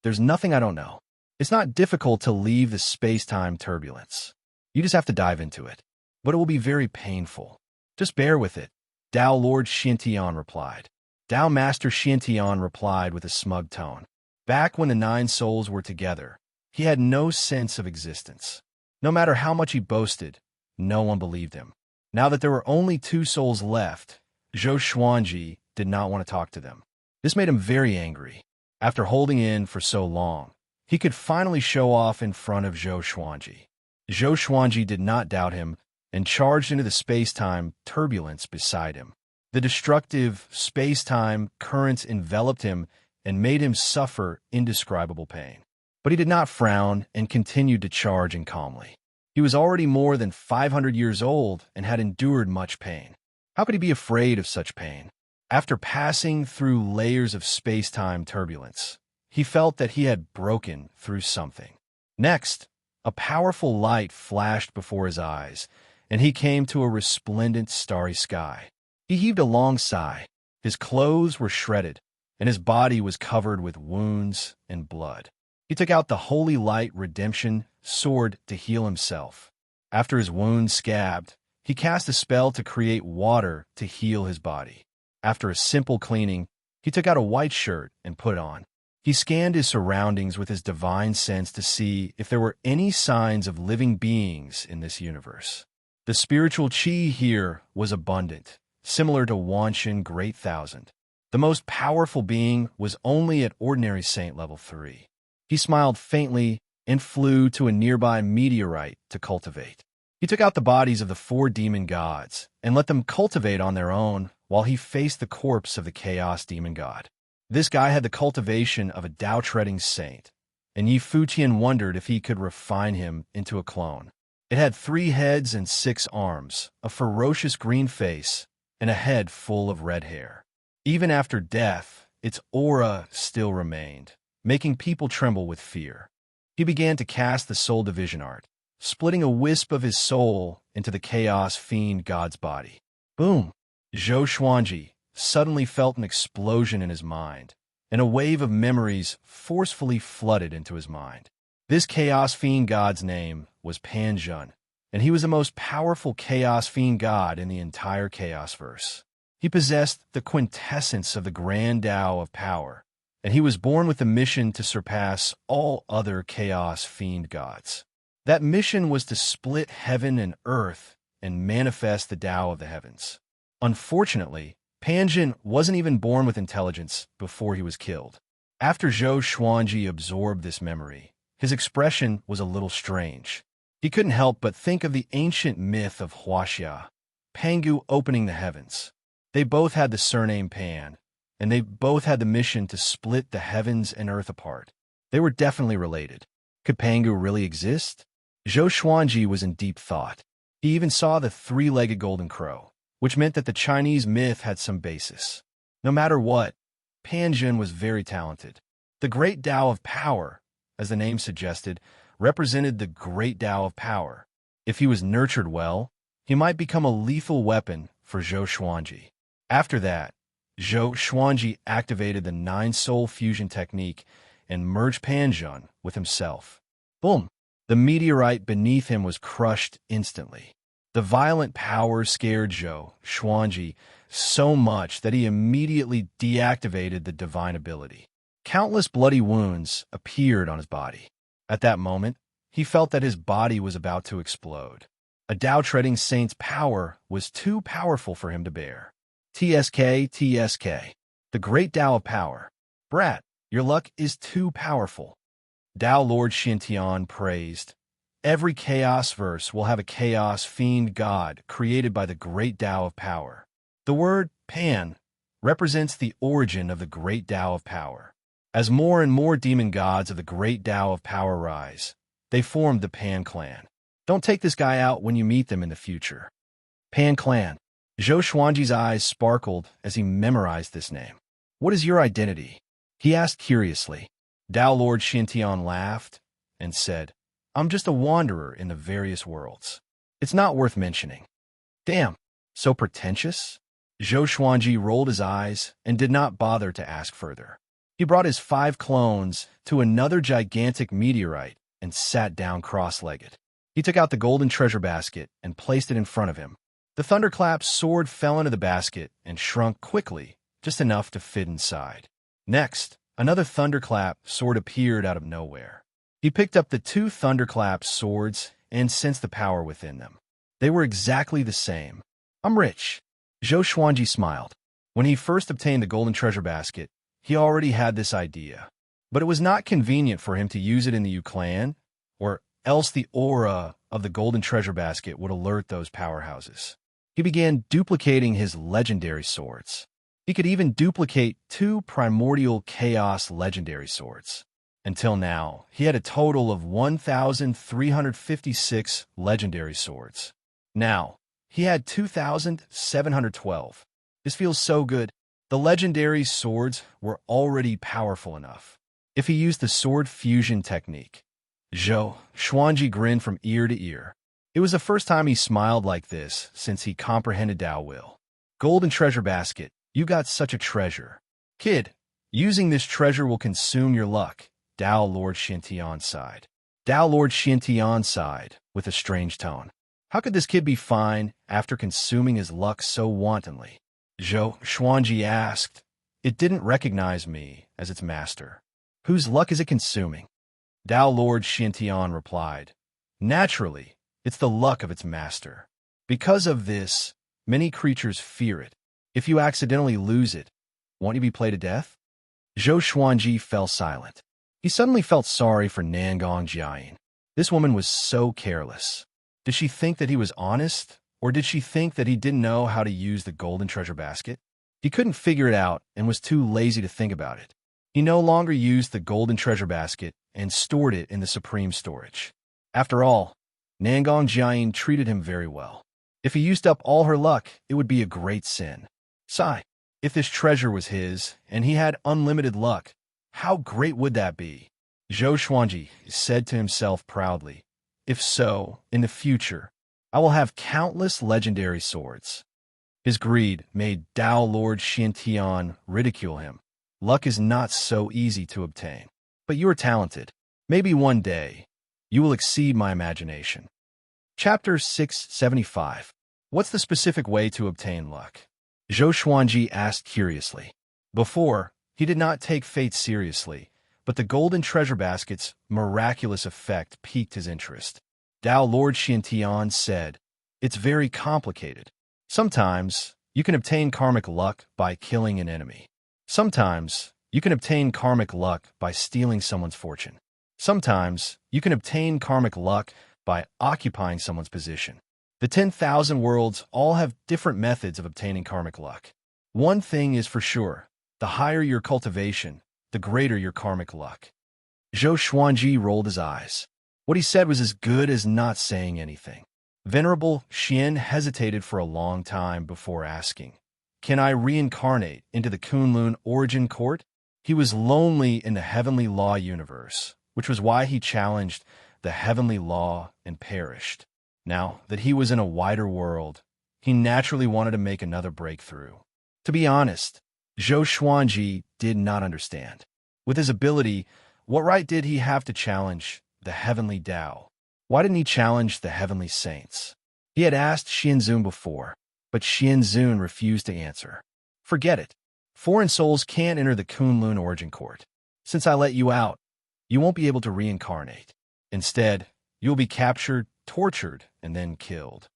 There's nothing I don't know. It's not difficult to leave the space-time turbulence. You just have to dive into it. But it will be very painful. Just bear with it, Dao Lord Xiantian replied. Dao Master Xiantian replied with a smug tone. Back when the 9 souls were together, he had no sense of existence. No matter how much he boasted, no one believed him. Now that there were only 2 souls left, Zhou Xuanji did not want to talk to them. This made him very angry. After holding in for so long, he could finally show off in front of Zhou Xuanji. Zhou Xuanji did not doubt him and charged into the space-time turbulence beside him. The destructive space-time currents enveloped him and made him suffer indescribable pain. But he did not frown and continued to charge in calmly. He was already more than 500 years old and had endured much pain. How could he be afraid of such pain? After passing through layers of space-time turbulence, he felt that he had broken through something. Next, a powerful light flashed before his eyes, and he came to a resplendent starry sky. He heaved a long sigh. His clothes were shredded, and his body was covered with wounds and blood. He took out the Holy Light Redemption sword to heal himself. After his wounds scabbed, he cast a spell to create water to heal his body. After a simple cleaning, he took out a white shirt and put it on. He scanned his surroundings with his divine sense to see if there were any signs of living beings in this universe. The spiritual qi here was abundant, similar to Wanshan Great Thousand. The most powerful being was only at ordinary saint level 3. He smiled faintly and flew to a nearby meteorite to cultivate. He took out the bodies of the 4 demon gods and let them cultivate on their own while he faced the corpse of the chaos demon god. This guy had the cultivation of a Dao-treading saint, and Yi Fuqian wondered if he could refine him into a clone. It had 3 heads and 6 arms, a ferocious green face, and a head full of red hair. Even after death, its aura still remained, making people tremble with fear. He began to cast the soul division art, splitting a wisp of his soul into the chaos fiend god's body. Boom! Zhou Xuanji suddenly felt an explosion in his mind, and a wave of memories forcefully flooded into his mind. This chaos fiend god's name was Panjun, and he was the most powerful chaos fiend god in the entire Chaosverse. He possessed the quintessence of the grand Tao of power, and he was born with the mission to surpass all other chaos fiend gods. That mission was to split heaven and earth and manifest the Tao of the heavens. Unfortunately, Panjin wasn't even born with intelligence before he was killed. After Zhou Xuanji absorbed this memory, his expression was a little strange. He couldn't help but think of the ancient myth of Huaxia, Pangu opening the heavens. They both had the surname Pan, and they both had the mission to split the heavens and earth apart. They were definitely related. Could Pangu really exist? Zhou Xuanji was in deep thought. He even saw the 3-legged golden crow, which meant that the Chinese myth had some basis. No matter what, Panjun was very talented. The Great Tao of Power, as the name suggested, represented the Great Tao of Power. If he was nurtured well, he might become a lethal weapon for Zhou Xuanji. After that, Zhou Xuanji activated the 9-soul fusion technique and merged Panjun with himself. Boom! The meteorite beneath him was crushed instantly. The violent power scared Zhou Xuanji so much that he immediately deactivated the divine ability. Countless bloody wounds appeared on his body. At that moment, he felt that his body was about to explode. A Tao-treading saint's power was too powerful for him to bear. TSK, TSK. The Great Tao of Power. Brat, your luck is too powerful. Tao Lord Xiantian praised. Every chaos verse will have a chaos fiend god created by the Great Tao of Power. The word Pan represents the origin of the Great Tao of Power. As more and more demon gods of the Great Tao of Power rise, they formed the Pan clan. Don't take this guy out when you meet them in the future. Pan clan. Zhou Xuanji's eyes sparkled as he memorized this name. What is your identity? He asked curiously. Tao Lord Xiantian laughed and said, I'm just a wanderer in the various worlds. It's not worth mentioning. Damn, so pretentious? Zhou Xuanji rolled his eyes and did not bother to ask further. He brought his 5 clones to another gigantic meteorite and sat down cross-legged. He took out the golden treasure basket and placed it in front of him. The thunderclap's sword fell into the basket and shrunk quickly, just enough to fit inside. Next, another thunderclap sword appeared out of nowhere. He picked up the 2 thunderclap swords and sensed the power within them. They were exactly the same. I'm rich. Zhou Xuanji smiled. When he first obtained the golden treasure basket, he already had this idea. But it was not convenient for him to use it in the Yu clan, or else the aura of the golden treasure basket would alert those powerhouses. He began duplicating his legendary swords. He could even duplicate 2 primordial chaos legendary swords. Until now, he had a total of 1,356 legendary swords. Now, he had 2,712. This feels so good. The legendary swords were already powerful enough. If he used the sword fusion technique, Zhou Xuanji grinned from ear to ear. It was the first time he smiled like this since he comprehended Dao Will. Golden treasure basket, you got such a treasure. Kid, using this treasure will consume your luck, Dao Lord Xintian sighed. Dao Lord Xintian sighed with a strange tone. How could this kid be fine after consuming his luck so wantonly? Zhou Xuanji asked. It didn't recognize me as its master. Whose luck is it consuming? Dao Lord Xintian replied. Naturally, it's the luck of its master. Because of this, many creatures fear it. If you accidentally lose it, won't you be played to death? Zhou Xuanji fell silent. He suddenly felt sorry for Nangong Jiayin. This woman was so careless. Did she think that he was honest, or did she think that he didn't know how to use the golden treasure basket? He couldn't figure it out and was too lazy to think about it. He no longer used the golden treasure basket and stored it in the supreme storage. After all, Nangong Jiayin treated him very well. If he used up all her luck, it would be a great sin. Sigh, if this treasure was his, and he had unlimited luck, how great would that be? Zhou Xuanji said to himself proudly. If so, in the future, I will have countless legendary swords. His greed made Dao Lord Xintian ridicule him. Luck is not so easy to obtain. But you are talented. Maybe one day, you will exceed my imagination. Chapter 675. What's the specific way to obtain luck? Zhou Xuanji asked curiously. Before, he did not take fate seriously, but the golden treasure basket's miraculous effect piqued his interest. Dao Lord Xintian said, It's very complicated. Sometimes, you can obtain karmic luck by killing an enemy. Sometimes, you can obtain karmic luck by stealing someone's fortune. Sometimes, you can obtain karmic luck by occupying someone's position. The 10,000 worlds all have different methods of obtaining karmic luck. One thing is for sure, the higher your cultivation, the greater your karmic luck. Zhou Xuanji rolled his eyes. What he said was as good as not saying anything. Venerable Xian hesitated for a long time before asking, Can I reincarnate into the Kunlun origin court? He was lonely in the heavenly law universe, which was why he challenged the heavenly law and perished. Now that he was in a wider world, he naturally wanted to make another breakthrough. To be honest, Zhou Xuanji did not understand. With his ability, what right did he have to challenge the heavenly Tao? Why didn't he challenge the heavenly saints? He had asked Xianzun before, but Xianzun refused to answer. Forget it. Foreign souls can't enter the Kunlun origin court. Since I let you out, you won't be able to reincarnate. Instead, you'll be captured, tortured, and then killed.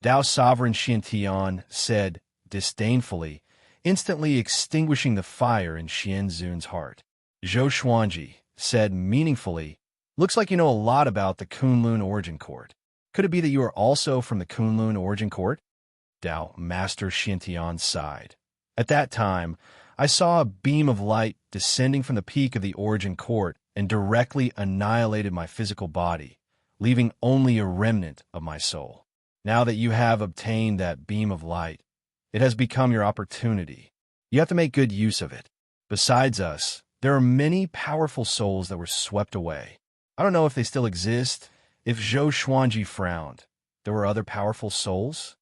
Dao Sovereign Xintian said disdainfully, instantly extinguishing the fire in Xianzun's heart. Zhou Xuanji said meaningfully, Looks like you know a lot about the Kunlun origin court. Could it be that you are also from the Kunlun origin court? Dao Master Xintian sighed. At that time, I saw a beam of light descending from the peak of the origin court and directly annihilated my physical body, leaving only a remnant of my soul. Now that you have obtained that beam of light, it has become your opportunity. You have to make good use of it. Besides us, there are many powerful souls that were swept away. I don't know if they still exist. If Zhou Xuanji frowned, there were other powerful souls?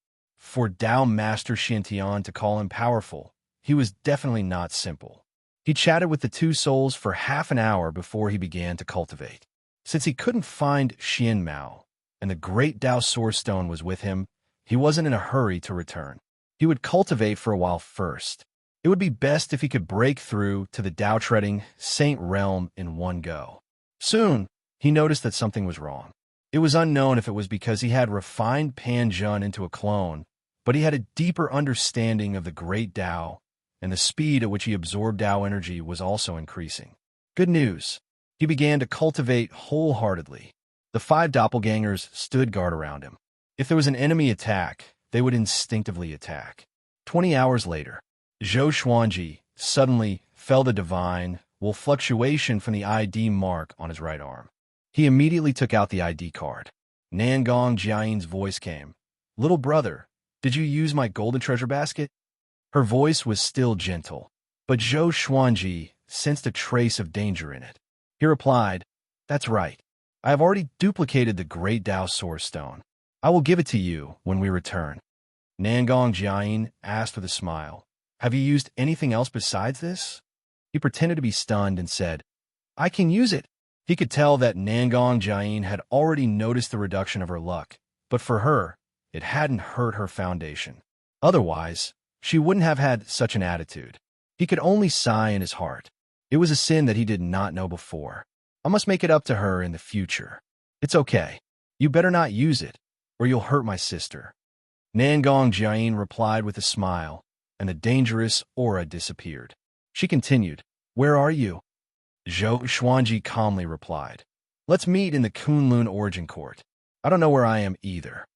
for Dao Master Xiantian to call him powerful, he was definitely not simple. He chatted with the two souls for half an hour before he began to cultivate. Since he couldn't find Xian Mao, and the great Dao Source Stone was with him, he wasn't in a hurry to return. He would cultivate for a while first. It would be best if he could break through to the Dao-treading Saint realm in one go. Soon, he noticed that something was wrong. It was unknown if it was because he had refined Pan Zhun into a clone, but he had a deeper understanding of the great Dao, and the speed at which he absorbed Dao energy was also increasing. Good news. He began to cultivate wholeheartedly. The 5 doppelgangers stood guard around him. If there was an enemy attack, they would instinctively attack. 20 hours later, Zhou Xuanji suddenly felt a divine fluctuation from the ID mark on his right arm. He immediately took out the ID card. Nangong Jiayin's voice came. "Little brother, did you use my golden treasure basket?" Her voice was still gentle, but Zhou Xuanji sensed a trace of danger in it. He replied, "That's right. I have already duplicated the great Dao Source Stone. I will give it to you when we return." Nangong Jiayin asked with a smile, "Have you used anything else besides this?" He pretended to be stunned and said, "I can use it." He could tell that Nangong Jiayin had already noticed the reduction of her luck, but for her, it hadn't hurt her foundation. Otherwise, she wouldn't have had such an attitude. He could only sigh in his heart. It was a sin that he did not know before. "I must make it up to her in the future. It's okay. You better not use it, or you'll hurt my sister." Nangong Jiayin replied with a smile, and the dangerous aura disappeared. She continued, "Where are you?" Zhou Xuanji calmly replied, "Let's meet in the Kunlun Origin Court. I don't know where I am either.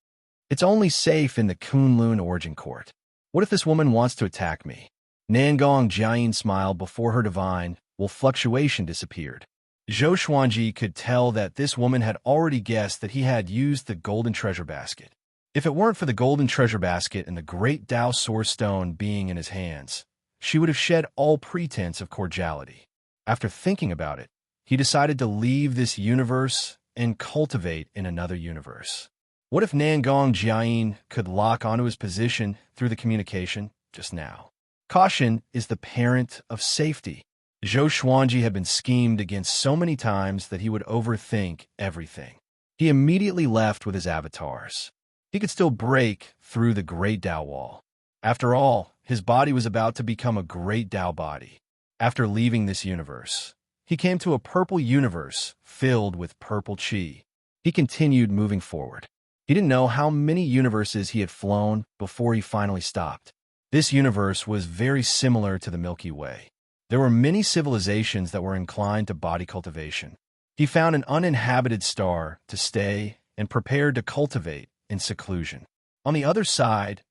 It's only safe in the Kunlun Origin Court. What if this woman wants to attack me?" Nangong Jiayin smiled before her divine fluctuation disappeared. Zhou Xuanji could tell that this woman had already guessed that he had used the golden treasure basket. If it weren't for the golden treasure basket and the great Dao Source Stone being in his hands, she would have shed all pretense of cordiality. After thinking about it, he decided to leave this universe and cultivate in another universe. What if Nangong Jiayin could lock onto his position through the communication just now? Caution is the parent of safety. Zhou Xuanji had been schemed against so many times that he would overthink everything. He immediately left with his avatars. He could still break through the great Dao wall. After all, his body was about to become a great Dao body. After leaving this universe, he came to a purple universe filled with purple chi. He continued moving forward. He didn't know how many universes he had flown before he finally stopped. This universe was very similar to the Milky Way. There were many civilizations that were inclined to body cultivation. He found an uninhabited star to stay and prepared to cultivate in seclusion. On the other side,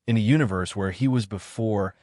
in a universe where he was before,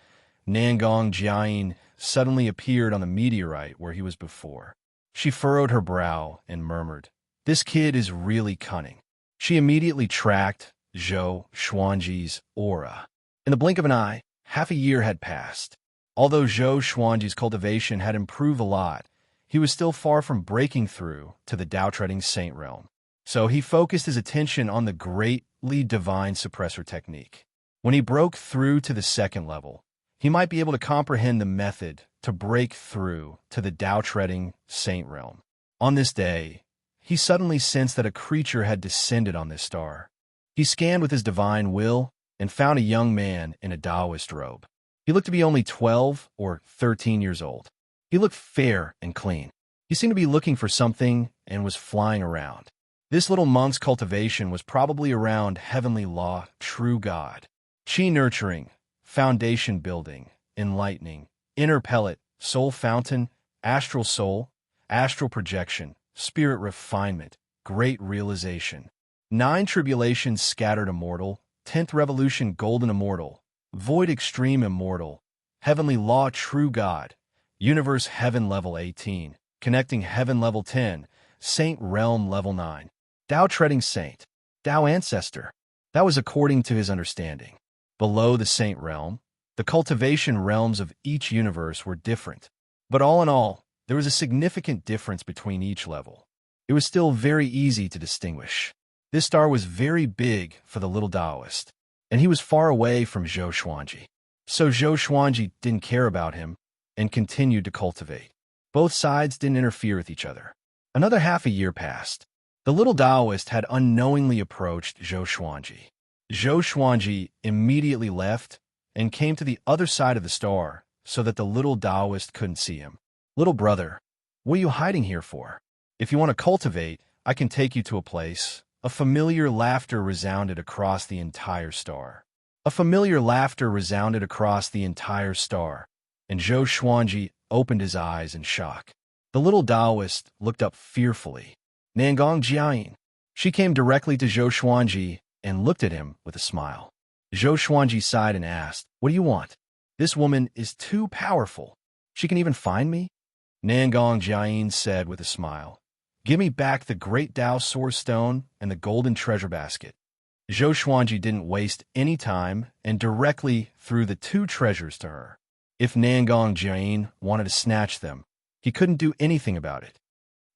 Nangong Jiayin suddenly appeared on the meteorite where he was before. She furrowed her brow and murmured, "This kid is really cunning." She immediately tracked Zhou Xuanji's aura. In the blink of an eye, half a year had passed. Although Zhou Xuanji's cultivation had improved a lot, he was still far from breaking through to the Dao-treading saint realm. So he focused his attention on the greatly divine suppressor technique. When he broke through to the second level, he might be able to comprehend the method to break through to the Dao-treading saint realm. On this day, he suddenly sensed that a creature had descended on this star. He scanned with his divine will and found a young man in a Taoist robe. He looked to be only 12 or 13 years old. He looked fair and clean. He seemed to be looking for something and was flying around. This little monk's cultivation was probably around heavenly law, true God, chi nurturing, foundation building, enlightening, inner pellet, soul fountain, astral soul, astral projection, spirit refinement, great realization. 9 tribulations scattered immortal, 10th revolution golden immortal, void extreme immortal, heavenly law true God, universe heaven level 18, connecting heaven level 10, saint realm level 9, Dao treading saint, Dao ancestor. That was according to his understanding. Below the saint realm, the cultivation realms of each universe were different. But all in all, there was a significant difference between each level. It was still very easy to distinguish. This star was very big for the little Taoist, and he was far away from Zhou Xuanji. So Zhou Xuanji didn't care about him and continued to cultivate. Both sides didn't interfere with each other. Another half a year passed. The little Taoist had unknowingly approached Zhou Xuanji. Zhou Xuanji immediately left and came to the other side of the star so that the little Taoist couldn't see him. Little brother, what are you hiding here for? If you want to cultivate, I can take you to a place. A familiar laughter resounded across the entire star. A familiar laughter resounded across the entire star, and Zhou Xuanji opened his eyes in shock. The little Taoist looked up fearfully. Nangong Jiayin. She came directly to Zhou Xuanji and looked at him with a smile. Zhou Xuanji sighed and asked, "What do you want?" "This woman is too powerful. She can even find me?" Nangong Jiayin said with a smile, "Give me back the great Dao Source Stone and the golden treasure basket." Zhou Xuanji didn't waste any time and directly threw the two treasures to her. If Nangong Jiayin wanted to snatch them, he couldn't do anything about it.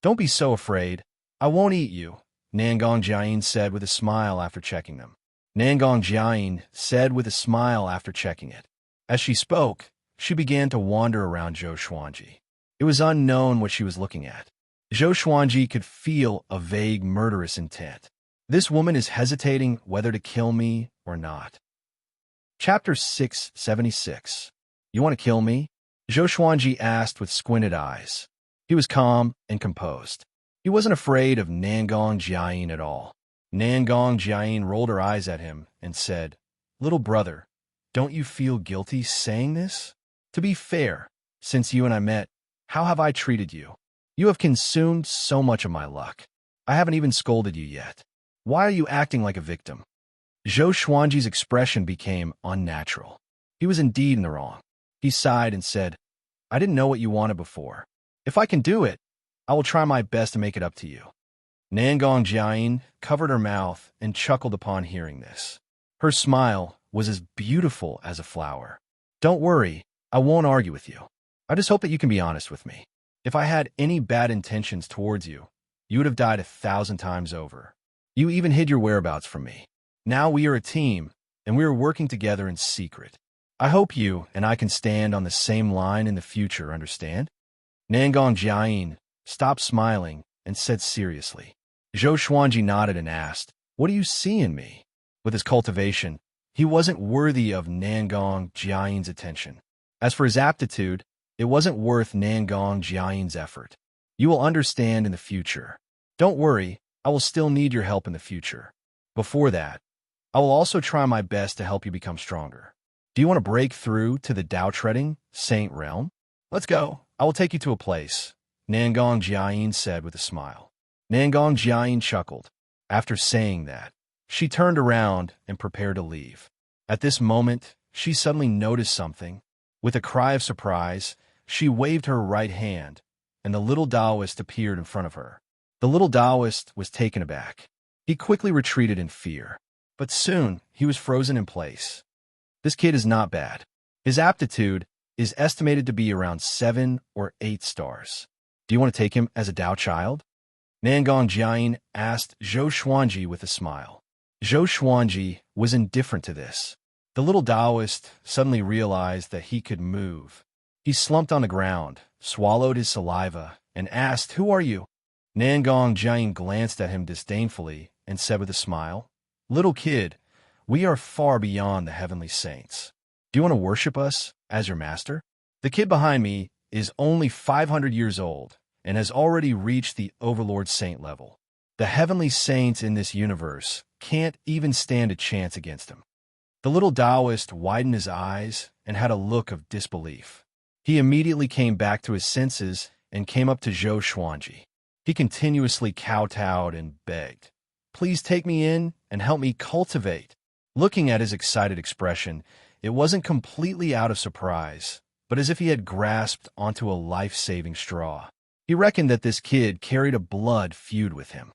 "Don't be so afraid. I won't eat you," Nangong Jiayin said with a smile after checking them. Nangong Jiayin said with a smile after checking it. As she spoke, she began to wander around Zhou Xuanji. It was unknown what she was looking at. Zhou Xuanji could feel a vague murderous intent. This woman is hesitating whether to kill me or not. Chapter 676. You want to kill me? Zhou Xuanji asked with squinted eyes. He was calm and composed. He wasn't afraid of Nangong Jiayin at all. Nangong Jiayin rolled her eyes at him and said, "Little brother, don't you feel guilty saying this? To be fair, since you and I met, how have I treated you? You have consumed so much of my luck. I haven't even scolded you yet. Why are you acting like a victim?" Zhou Xuanji's expression became unnatural. He was indeed in the wrong. He sighed and said, "I didn't know what you wanted before. If I can do it, I will try my best to make it up to you." Nangong Jiayin covered her mouth and chuckled upon hearing this. Her smile was as beautiful as a flower. "Don't worry, I won't argue with you. I just hope that you can be honest with me. If I had any bad intentions towards you, you would have died 1,000 times over. You even hid your whereabouts from me. Now we are a team, and we are working together in secret. I hope you and I can stand on the same line in the future, understand?" Nangong Jiayin stopped smiling and said seriously. Zhou Xuanji nodded and asked, "What do you see in me?" With his cultivation, he wasn't worthy of Nangong Jiayin's attention. As for his aptitude, it wasn't worth Nangong Jiayin's effort. You will understand in the future. Don't worry, I will still need your help in the future. Before that, I will also try my best to help you become stronger. Do you want to break through to the Dao Treading Saint Realm? Let's go. I will take you to a place, Nangong Jiayin said with a smile. Nangong Jiayin chuckled. After saying that, she turned around and prepared to leave. At this moment, she suddenly noticed something. With a cry of surprise, she waved her right hand, and the little Taoist appeared in front of her. The little Taoist was taken aback. He quickly retreated in fear, but soon he was frozen in place. This kid is not bad. His aptitude is estimated to be around 7 or 8 stars. Do you want to take him as a Dao child? Nangong Jiayin asked Zhou Xuanji with a smile. Zhou Xuanji was indifferent to this. The little Taoist suddenly realized that he could move. He slumped on the ground, swallowed his saliva, and asked, "Who are you?" Nangong Jiayin glanced at him disdainfully and said with a smile, "Little kid, we are far beyond the heavenly saints. Do you want to worship us as your master?" The kid behind me is only 500 years old and has already reached the Overlord Saint level. The heavenly saints in this universe can't even stand a chance against him. The little Taoist widened his eyes and had a look of disbelief. He immediately came back to his senses and came up to Zhou Xuanji. He continuously kowtowed and begged, "Please take me in and help me cultivate." Looking at his excited expression, it wasn't completely out of surprise, but as if he had grasped onto a life-saving straw. He reckoned that this kid carried a blood feud with him.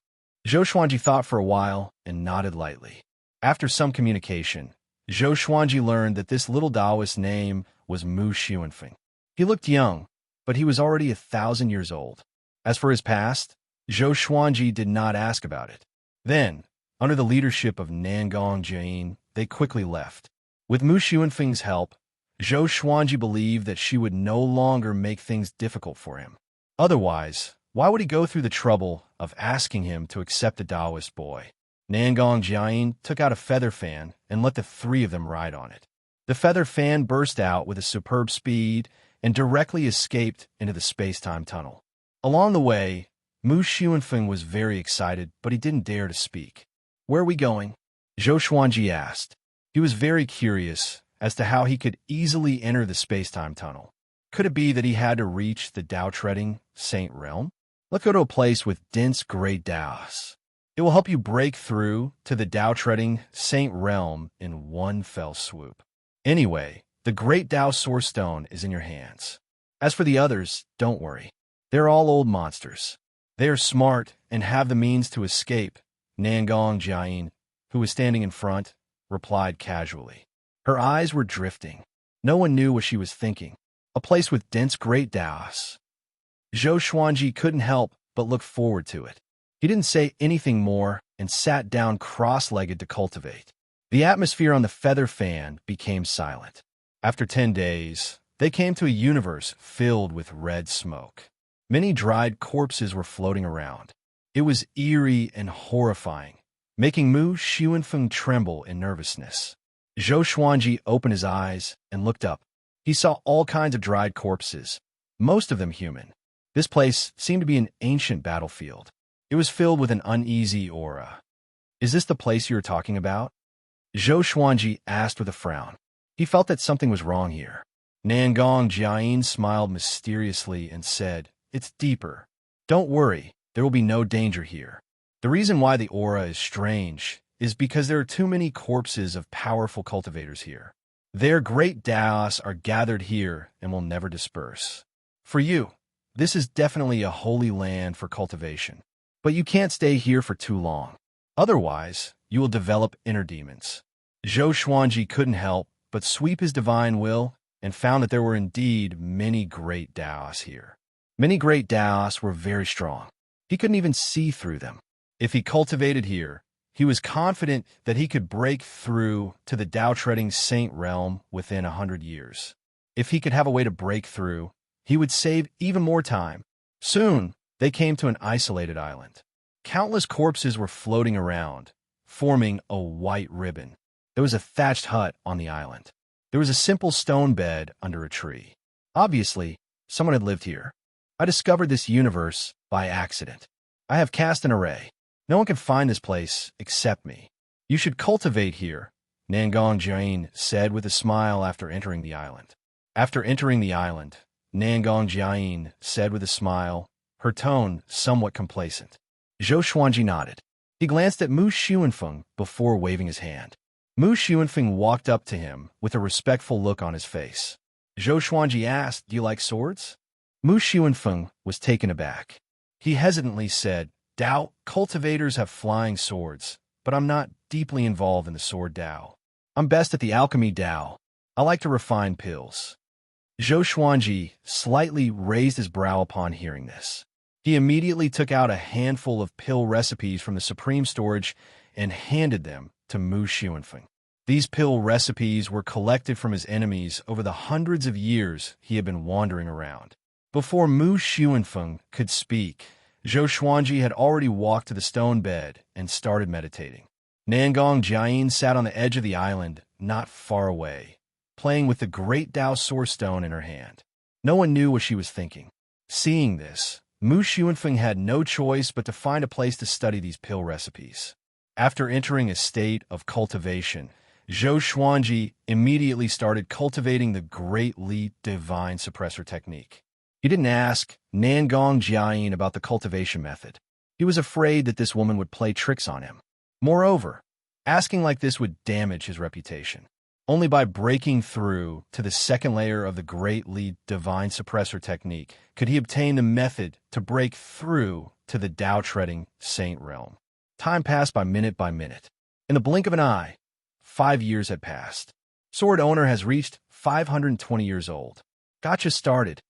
Zhou Xuanji thought for a while and nodded lightly. After some communication, Zhou Xuanji learned that this little Taoist's name was Mu Xuanfeng. He looked young, but he was already 1,000 years old. As for his past, Zhou Xuanji did not ask about it. Then, under the leadership of Nangong Jiayin, they quickly left. With Mu Xuanfeng's help, Zhou Xuanji believed that she would no longer make things difficult for him. Otherwise, why would he go through the trouble of asking him to accept the Taoist boy? Nangong Jiayin took out a feather fan and let the three of them ride on it. The feather fan burst out with a superb speed and directly escaped into the space-time tunnel. Along the way, Mu Xuanfeng was very excited, but he didn't dare to speak. "Where are we going?" Zhou Xuanji asked. He was very curious as to how he could easily enter the space-time tunnel. Could it be that he had to reach the Dao-treading Saint Realm? Let's go to a place with dense great Daos. It will help you break through to the Dao-treading Saint Realm in one fell swoop. Anyway, the great Dao Source Stone is in your hands. As for the others, don't worry. They're all old monsters. They are smart and have the means to escape, Nangong Jiayin, who was standing in front, replied casually. Her eyes were drifting. No one knew what she was thinking. A place with dense great Daos. Zhou Xuanji couldn't help but look forward to it. He didn't say anything more and sat down cross-legged to cultivate. The atmosphere on the feather fan became silent. After 10 days, they came to a universe filled with red smoke. Many dried corpses were floating around. It was eerie and horrifying, making Mu Xuanfeng tremble in nervousness. Zhou Xuanji opened his eyes and looked up. He saw all kinds of dried corpses, most of them human. This place seemed to be an ancient battlefield. It was filled with an uneasy aura. Is this the place you were talking about? Zhou Xuanji asked with a frown. He felt that something was wrong here. Nangong Jiayin smiled mysteriously and said, It's deeper. Don't worry, there will be no danger here. The reason why the aura is strange is because there are too many corpses of powerful cultivators here. Their great Daos are gathered here and will never disperse. For you, this is definitely a holy land for cultivation. But you can't stay here for too long. Otherwise, you will develop inner demons. Zhou Xuanji couldn't help but sweep his divine will and found that there were indeed many great Daos here. Many great Daos were very strong. He couldn't even see through them. If he cultivated here, he was confident that he could break through to the Dao-treading Saint Realm within 100 years. If he could have a way to break through, he would save even more time. Soon, they came to an isolated island. Countless corpses were floating around, forming a white ribbon. There was a thatched hut on the island. There was a simple stone bed under a tree. Obviously, someone had lived here. I discovered this universe by accident. I have cast an array. No one can find this place except me. You should cultivate here, Nangong Jiayin said with a smile after entering the island. After entering the island, Nangong Jiayin said with a smile, her tone somewhat complacent. Zhou Xuanji nodded. He glanced at Mu Xuanfeng before waving his hand. Mu Xuanfeng walked up to him with a respectful look on his face. Zhou Xuanji asked, Do you like swords? Mu Xuanfeng was taken aback. He hesitantly said, Dao cultivators have flying swords, but I'm not deeply involved in the sword Dao. I'm best at the alchemy Dao. I like to refine pills. Zhou Xuanji slightly raised his brow upon hearing this. He immediately took out a handful of pill recipes from the supreme storage and handed them to Mu Xuanfeng. These pill recipes were collected from his enemies over the hundreds of years he had been wandering around. Before Mu Xuanfeng could speak, Zhou Xuanji had already walked to the stone bed and started meditating. Nangong Jiayin sat on the edge of the island, not far away, playing with the great Dao Source Stone in her hand. No one knew what she was thinking. Seeing this, Mu Xuanfeng had no choice but to find a place to study these pill recipes. After entering a state of cultivation, Zhou Xuanji immediately started cultivating the Great Li Divine Suppressor technique. He didn't ask Nangong Jiayin about the cultivation method. He was afraid that this woman would play tricks on him. Moreover, asking like this would damage his reputation. Only by breaking through to the second layer of the Great Li Divine Suppressor technique could he obtain the method to break through to the Dao-treading Saint Realm. Time passed by minute. In the blink of an eye, 5 years had passed. Sword owner has reached 520 years old. Gotcha started.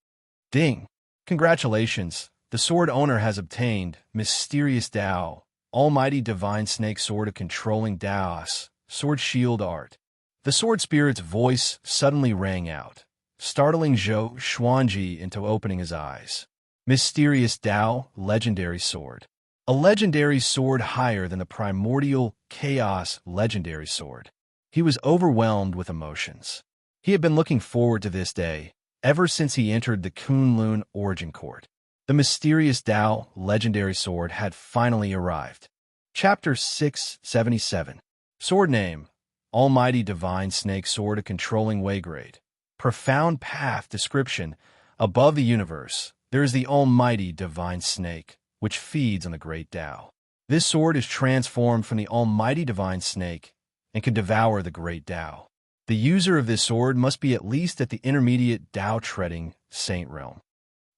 Ding! Congratulations, the sword owner has obtained Mysterious Dao, Almighty Divine Snake Sword of Controlling Daos, Sword Shield Art. The sword spirit's voice suddenly rang out, startling Zhou Xuanji into opening his eyes. Mysterious Tao, legendary sword. A legendary sword higher than the primordial chaos legendary sword. He was overwhelmed with emotions. He had been looking forward to this day ever since he entered the Kunlun Origin Court. The mysterious Tao legendary sword had finally arrived. Chapter 677. Sword name: Almighty Divine Snake Sword, a controlling way grade. Profound path description: above the universe, there is the Almighty Divine Snake, which feeds on the great Tao. This sword is transformed from the Almighty Divine Snake and can devour the great Tao. The user of this sword must be at least at the intermediate Tao-treading Saint realm.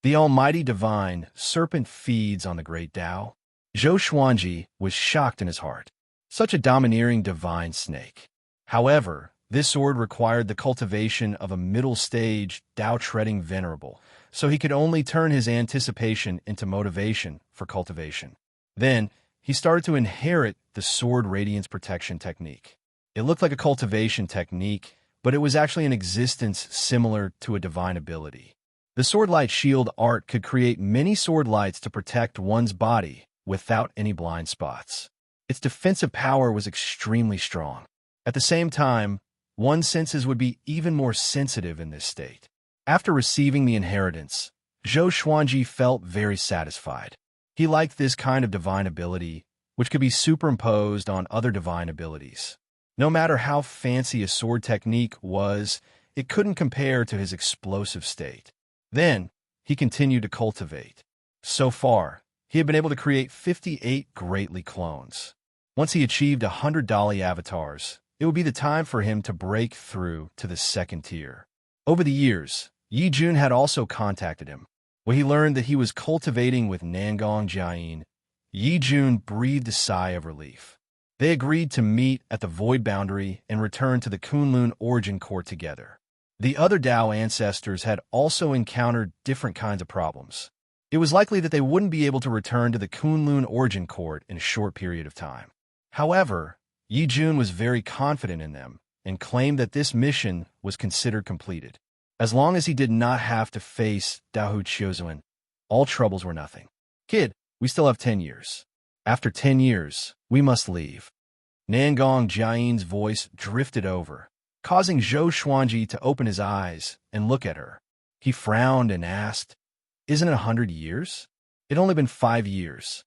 The Almighty Divine Serpent feeds on the great Tao. Zhou Xuanji was shocked in his heart. Such a domineering divine snake. However, this sword required the cultivation of a middle-stage Tao-treading venerable, so he could only turn his anticipation into motivation for cultivation. Then, he started to inherit the sword radiance protection technique. It looked like a cultivation technique, but it was actually an existence similar to a divine ability. The sword light shield art could create many sword lights to protect one's body without any blind spots. Its defensive power was extremely strong. At the same time, one's senses would be even more sensitive in this state. After receiving the inheritance, Zhou Xuanji felt very satisfied. He liked this kind of divine ability, which could be superimposed on other divine abilities. No matter how fancy a sword technique was, it couldn't compare to his explosive state. Then, he continued to cultivate. So far, he had been able to create 58 greatly clones. Once he achieved 100 Dali avatars, it would be the time for him to break through to the second tier. Over the years, Yi Jun had also contacted him. When he learned that he was cultivating with Nangong Jiayin, Yi Jun breathed a sigh of relief. They agreed to meet at the Void Boundary and return to the Kunlun Origin Court together. The other Tao ancestors had also encountered different kinds of problems. It was likely that they wouldn't be able to return to the Kunlun Origin Court in a short period of time. However, Yi Jun was very confident in them and claimed that this mission was considered completed. As long as he did not have to face Dahu Qiuzuan, all troubles were nothing. Kid, we still have 10 years. After 10 years, we must leave. Nangong Jiayin's voice drifted over, causing Zhou Xuanji to open his eyes and look at her. He frowned and asked, "Isn't it 100 years? It'd only been 5 years."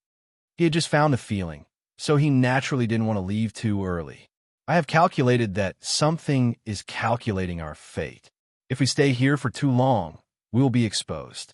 He had just found the feeling, so he naturally didn't want to leave too early. I have calculated that something is calculating our fate. If we stay here for too long, we will be exposed.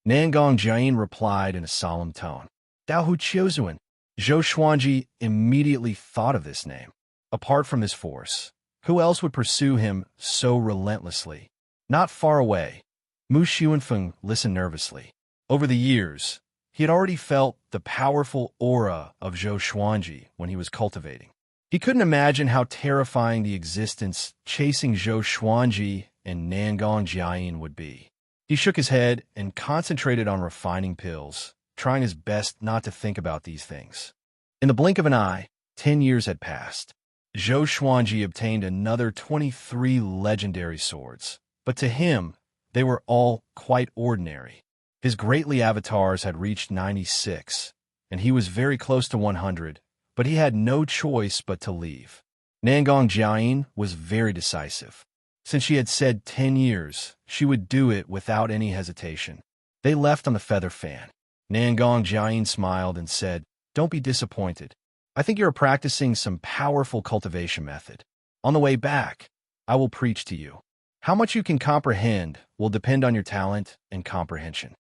Nangong Jiayin replied in a solemn tone. Dahu Qiuzuan. Zhou Xuanji immediately thought of this name. Apart from this force, who else would pursue him so relentlessly? Not far away, Mu Xuanfeng listened nervously. Over the years, he had already felt the powerful aura of Zhou Xuanji when he was cultivating. He couldn't imagine how terrifying the existence chasing Zhou Xuanji and Nangong Jiayin would be. He shook his head and concentrated on refining pills, trying his best not to think about these things. In the blink of an eye, 10 years had passed. Zhou Xuanji obtained another 23 legendary swords, but to him, they were all quite ordinary. His greatly avatars had reached 96, and he was very close to 100, but he had no choice but to leave. Nangong Jiayin was very decisive. Since she had said 10 years, she would do it without any hesitation. They left on the feather fan. Nangong Jiayin smiled and said, "Don't be disappointed. I think you're practicing some powerful cultivation method. On the way back, I will preach to you. How much you can comprehend will depend on your talent and comprehension."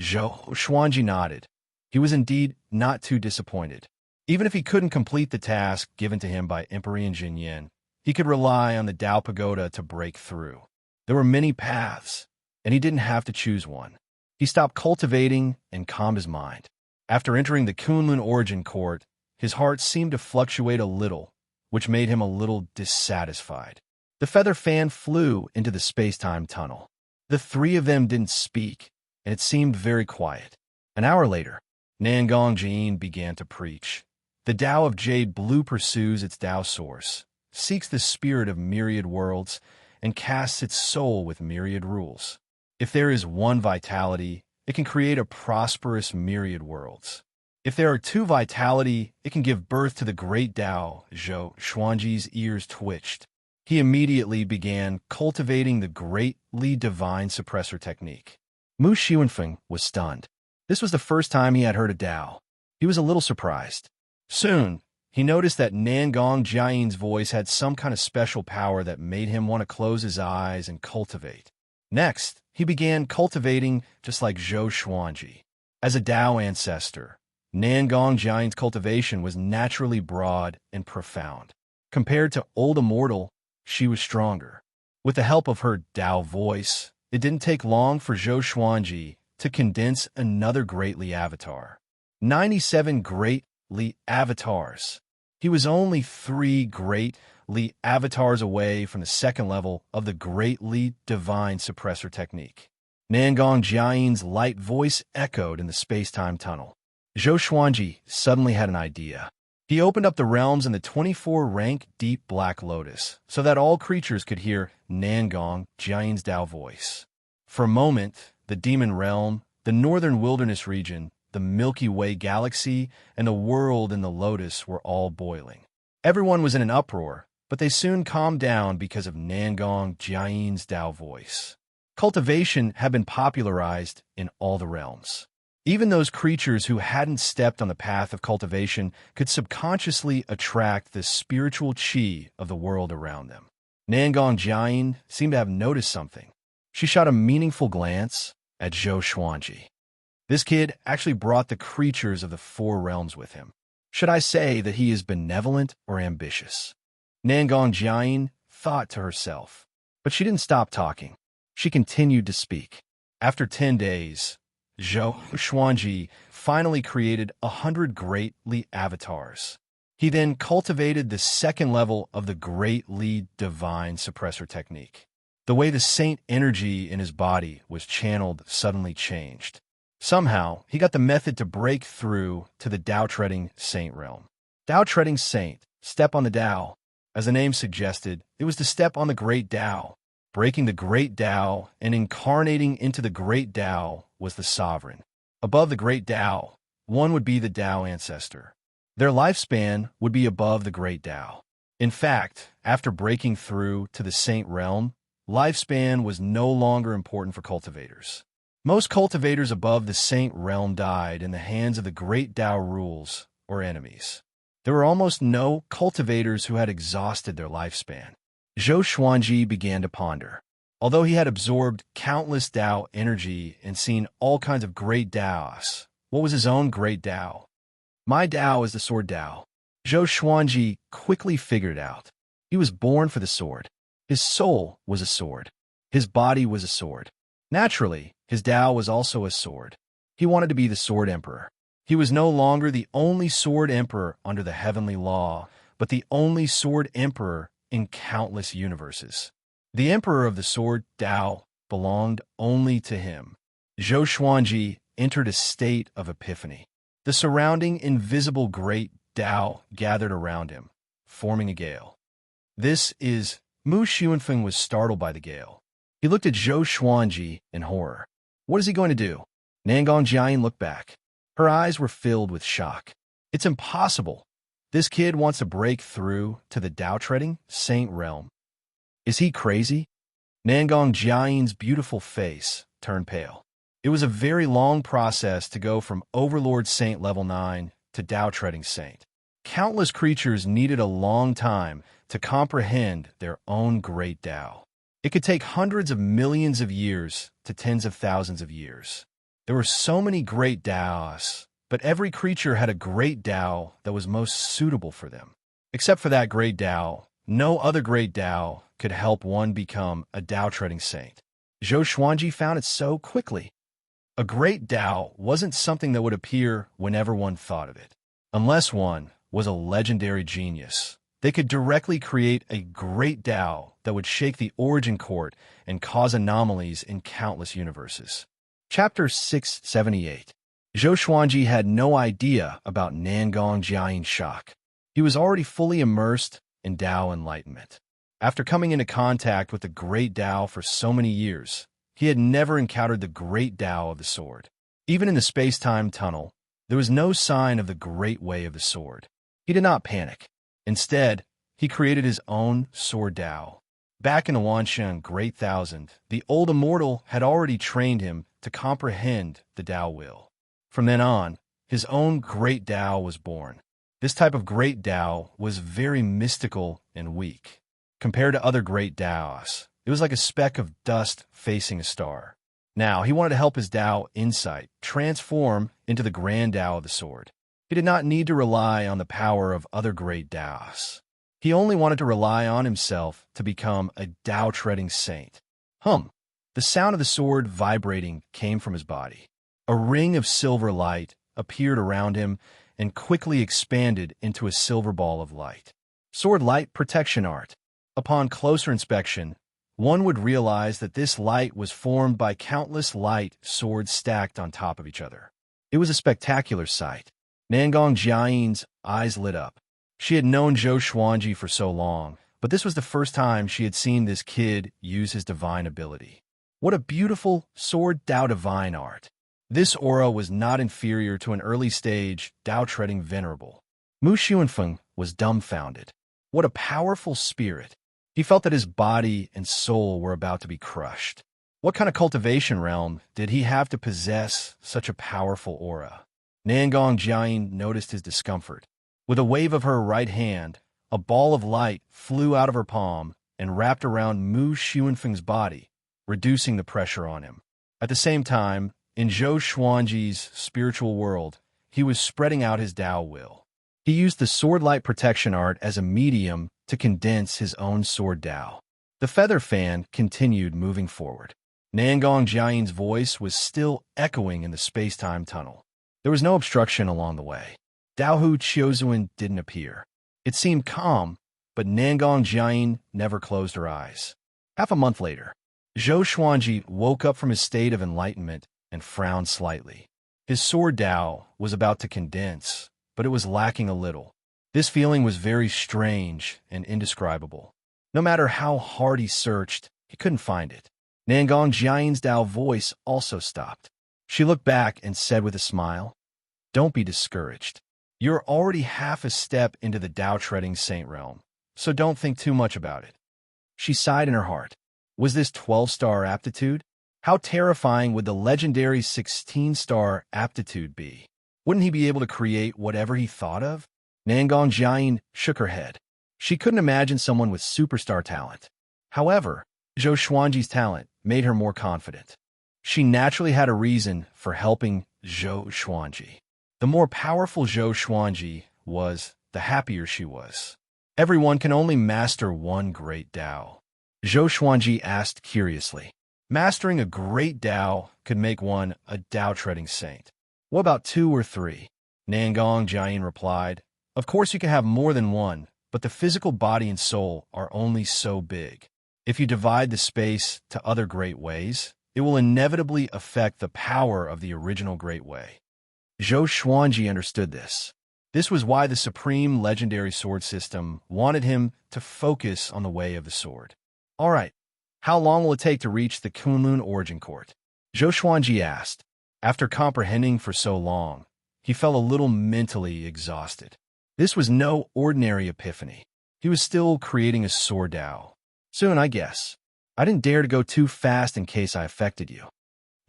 Zhou Xuanji nodded. He was indeed not too disappointed. Even if he couldn't complete the task given to him by Emperor Jinyan, he could rely on the Tao Pagoda to break through. There were many paths, and he didn't have to choose one. He stopped cultivating and calmed his mind. After entering the Kunlun Origin Court, his heart seemed to fluctuate a little, which made him a little dissatisfied. The feather fan flew into the space-time tunnel. The three of them didn't speak, and it seemed very quiet. An hour later, Nangong Jiayin began to preach. The Tao of Jade Blue pursues its Tao source, seeks the spirit of myriad worlds, and casts its soul with myriad rules. If there is one vitality, it can create a prosperous myriad worlds. If there are two vitality, it can give birth to the great Tao. Zhou Xuanji's ears twitched. He immediately began cultivating the great Li divine suppressor technique. Mu Xianfeng was stunned. This was the first time he had heard of Tao. He was a little surprised. Soon, he noticed that Nangong Jiayin's voice had some kind of special power that made him want to close his eyes and cultivate. Next, he began cultivating just like Zhou Xuanji. As a Tao ancestor, Nangong Jiayin's cultivation was naturally broad and profound. Compared to Old Immortal, she was stronger. With the help of her Tao voice, it didn't take long for Zhou Xuanji to condense another Great Li avatar. 97 Great Li avatars. He was only 3 Great Li avatars away from the second level of the Great Li divine suppressor technique. Nangong Jiayin's light voice echoed in the space-time tunnel. Zhou Xuanji suddenly had an idea. He opened up the realms in the 24-rank deep black lotus so that all creatures could hear Nangong Jiayin's Tao voice. For a moment, the demon realm, the northern wilderness region, the Milky Way galaxy, and the world in the lotus were all boiling. Everyone was in an uproar, but they soon calmed down because of Nangong Jiayin's Tao voice. Cultivation had been popularized in all the realms. Even those creatures who hadn't stepped on the path of cultivation could subconsciously attract the spiritual qi of the world around them. Nangong Jiayin seemed to have noticed something. She shot a meaningful glance at Zhou Xuanji. This kid actually brought the creatures of the 4 realms with him. Should I say that he is benevolent or ambitious? Nangong Jiayin thought to herself, but she didn't stop talking. She continued to speak. After 10 days, Zhou Xuanji finally created 100 Great Li avatars. He then cultivated the second level of the Great Li divine suppressor technique. The way the saint energy in his body was channeled suddenly changed. Somehow, he got the method to break through to the Tao-treading saint realm. Tao-treading saint, step on the Tao. As the name suggested, it was to step on the great Tao. Breaking the great Tao and incarnating into the great Tao was the sovereign. Above the great Tao, one would be the Tao ancestor. Their lifespan would be above the great Tao. In fact, after breaking through to the saint realm, lifespan was no longer important for cultivators. Most cultivators above the saint realm died in the hands of the great Tao rules or enemies. There were almost no cultivators who had exhausted their lifespan. Zhou Xuanji began to ponder. Although he had absorbed countless Tao energy and seen all kinds of great Taos, what was his own great Tao? My Tao is the sword Tao. Zhou Xuanji quickly figured it out. He was born for the sword. His soul was a sword. His body was a sword. Naturally, his Tao was also a sword. He wanted to be the Sword Emperor. He was no longer the only Sword Emperor under the heavenly law, but the only Sword Emperor in countless universes. The Emperor of the Sword Tao belonged only to him. Zhou Xuanji entered a state of epiphany. The surrounding invisible great Tao gathered around him, forming a gale. This is Mu Xianfeng was startled by the gale. He looked at Zhou Xuanji in horror. What is he going to do? Nangong Jiayin looked back. Her eyes were filled with shock. It's impossible. This kid wants to break through to the Tao-treading saint realm. Is he crazy? Nangong Jiayin's beautiful face turned pale. It was a very long process to go from Overlord Saint level 9 to Tao-treading saint. Countless creatures needed a long time to comprehend their own great Tao. It could take hundreds of millions of years to tens of thousands of years. There were so many great Taos, but every creature had a great Tao that was most suitable for them. Except for that great Tao, no other great Tao could help one become a Tao-treading saint. Zhou Xuanji found it so quickly. A great Tao wasn't something that would appear whenever one thought of it. Unless one was a legendary genius, they could directly create a great Tao that would shake the origin court and cause anomalies in countless universes. Chapter 678. Zhou Xuanji had no idea about Nangong Jiayin's shock. He was already fully immersed in Tao enlightenment. After coming into contact with the great Tao for so many years, he had never encountered the great Tao of the sword. Even in the space-time tunnel, there was no sign of the great way of the sword. He did not panic. Instead, he created his own sword Tao. Back in the Wanshan Great Thousand, the old immortal had already trained him to comprehend the Tao will. From then on, his own great Tao was born. This type of great Tao was very mystical and weak. Compared to other great Taos, it was like a speck of dust facing a star. Now, he wanted to help his Tao insight transform into the grand Tao of the sword. He did not need to rely on the power of other great Taos. He only wanted to rely on himself to become a Tao-treading saint. The sound of the sword vibrating came from his body. A ring of silver light appeared around him and quickly expanded into a silver ball of light. Sword light protection art. Upon closer inspection, one would realize that this light was formed by countless light swords stacked on top of each other. It was a spectacular sight. Nangong Jiayin's eyes lit up. She had known Zhou Xuanji for so long, but this was the first time she had seen this kid use his divine ability. What a beautiful sword Tao divine art. This aura was not inferior to an early-stage Tao-treading venerable. Mu Xuanfeng was dumbfounded. What a powerful spirit. He felt that his body and soul were about to be crushed. What kind of cultivation realm did he have to possess such a powerful aura? Nangong Jiayin noticed his discomfort. With a wave of her right hand, a ball of light flew out of her palm and wrapped around Mu Xuanfeng's body, reducing the pressure on him. At the same time, in Zhou Xuanji's spiritual world, he was spreading out his Tao will. He used the sword light protection art as a medium to condense his own sword Tao. The feather fan continued moving forward. Nangong Jiayin's voice was still echoing in the space-time tunnel. There was no obstruction along the way. Daohu Qiuzuan didn't appear. It seemed calm, but Nangong Jiayin never closed her eyes. Half a month later, Zhou Xuanji woke up from his state of enlightenment and frowned slightly. His sword Tao was about to condense, but it was lacking a little. This feeling was very strange and indescribable. No matter how hard he searched, he couldn't find it. Nangong Jiayin's Tao voice also stopped. She looked back and said with a smile, "Don't be discouraged. You're already half a step into the Tao-treading saint realm, so don't think too much about it." She sighed in her heart. Was this 12-star aptitude? How terrifying would the legendary 16-star aptitude be? Wouldn't he be able to create whatever he thought of? Nangong Jiayin shook her head. She couldn't imagine someone with superstar talent. However, Zhou Xuanji's talent made her more confident. She naturally had a reason for helping Zhou Xuanji. The more powerful Zhou Xuanji was, the happier she was. Everyone can only master one great Tao. Zhou Xuanji asked curiously. Mastering a great Tao could make one a Tao-treading saint. What about 2 or 3? Nangong Jiayin replied. Of course you can have more than one, but the physical body and soul are only so big. If you divide the space to other great ways, it will inevitably affect the power of the original great way. Zhou Xuanji understood this. This was why the Supreme Legendary Sword System wanted him to focus on the way of the sword. All right, how long will it take to reach the Kunlun Origin Court? Zhou Xuanji asked. After comprehending for so long, he felt a little mentally exhausted. This was no ordinary epiphany. He was still creating a sword Tao. Soon, I guess. I didn't dare to go too fast in case I affected you.